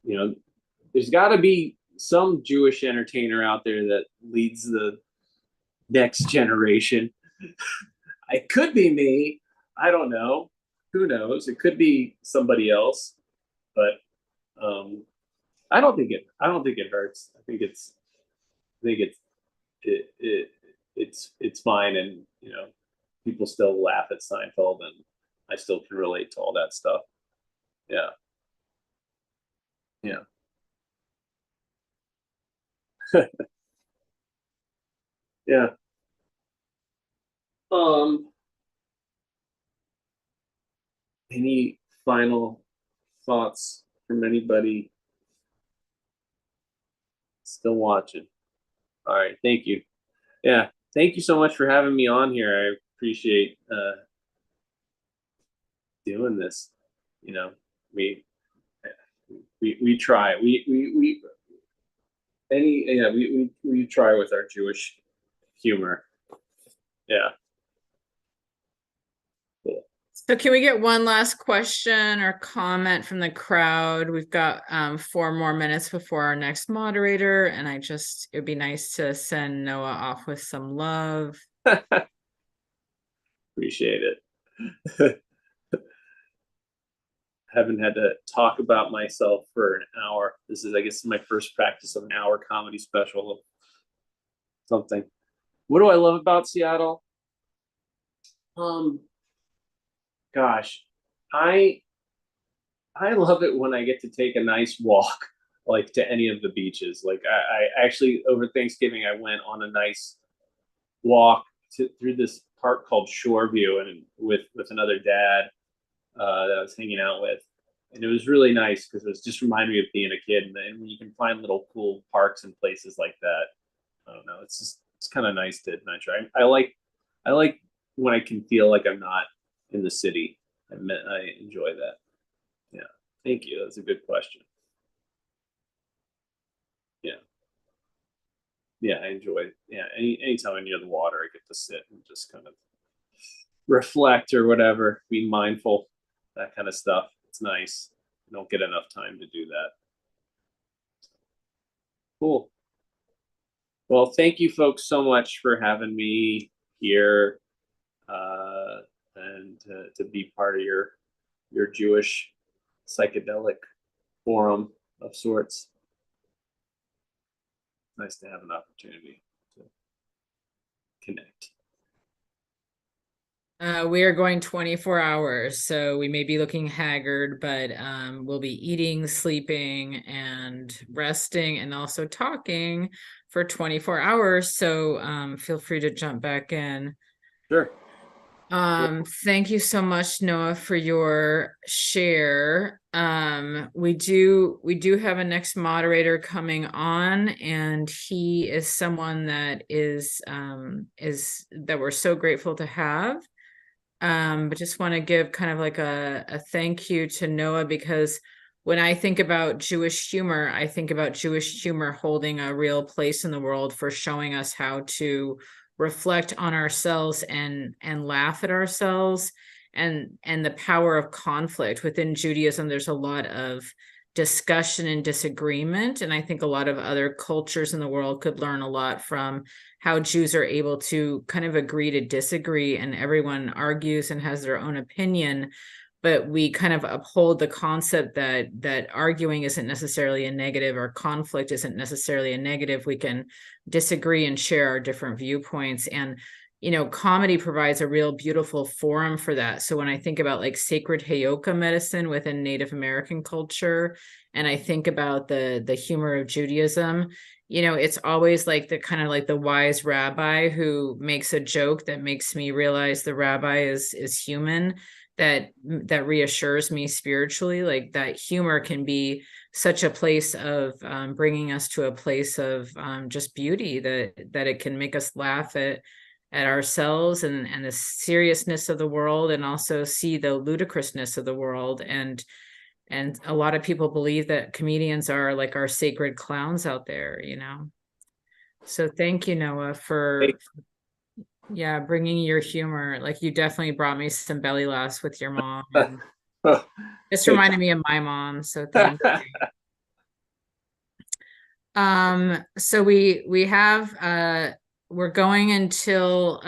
you know, there's got to be some Jewish entertainer out there that leads the next generation. It could be me. I don't know. Who knows? It could be somebody else, but um, I don't think it hurts. I think it's fine, and you know, people still laugh at Seinfeld, and I still can relate to all that stuff. Yeah, yeah. Yeah. Um, any final thoughts from anybody still watching? All right, thank you. Yeah, thank you so much for having me on here. I appreciate doing this. You know, we we try. We any yeah we try with our Jewish humor. Yeah. Cool. So can we get one last question or comment from the crowd? We've got 4 more minutes before our next moderator, and it'd be nice to send Noah off with some love. Appreciate it. Haven't had to talk about myself for an hour. This is, I guess, my first practice of an hour comedy special of something. What do I love about Seattle? Gosh, I I love it when I get to take a nice walk, like to any of the beaches. Like I actually over Thanksgiving I went on a nice walk through this park called Shoreview, and with another dad that I was hanging out with, and it was really nice because it was just reminded me of being a kid, and when you can find little cool parks and places like that, I don't know, it's kind of nice to adventure. I like when I can feel like I'm not in the city. I enjoy that. Yeah, thank you. That's a good question. Yeah, yeah, I enjoy. Yeah, anytime I'm near the water, I get to sit and just kind of reflect or whatever, be mindful, that kind of stuff. It's nice. I don't get enough time to do that. Cool. Well, thank you folks so much for having me here. And and to be part of your Jewish psychedelic forum of sorts. Nice to have an opportunity to connect. We are going 24 hours, so we may be looking haggard, but we'll be eating, sleeping, and resting, and also talking for 24 hours. So feel free to jump back in. Sure. Thank you so much, Noah, for your share. We do have a next moderator coming on, and he is someone that is that we're so grateful to have. But just want to give kind of like a thank you to Noah, because when I think about Jewish humor, I think about Jewish humor holding a real place in the world for showing us how to reflect on ourselves and laugh at ourselves, and the power of conflict. Within Judaism, there's a lot of discussion and disagreement, and I think a lot of other cultures in the world could learn a lot from how Jews are able to kind of agree to disagree, and everyone argues and has their own opinion, but we kind of uphold the concept that arguing isn't necessarily a negative, or conflict isn't necessarily a negative. We can disagree and share our different viewpoints. And comedy provides a real beautiful forum for that. So when I think about like sacred Heyoka medicine within Native American culture, and I think about the humor of Judaism, it's always like the kind of like the wise rabbi who makes a joke that makes me realize the rabbi is human, that reassures me spiritually. Like that humor can be such a place of bringing us to a place of just beauty, that it can make us laugh at ourselves and the seriousness of the world, and also see the ludicrousness of the world. And a lot of people believe that comedians are like our sacred clowns out there, So thank you, Noah, for bringing your humor. Like, you definitely brought me some belly laughs with your mom. This reminded me of my mom, so thank you. So we have we're going until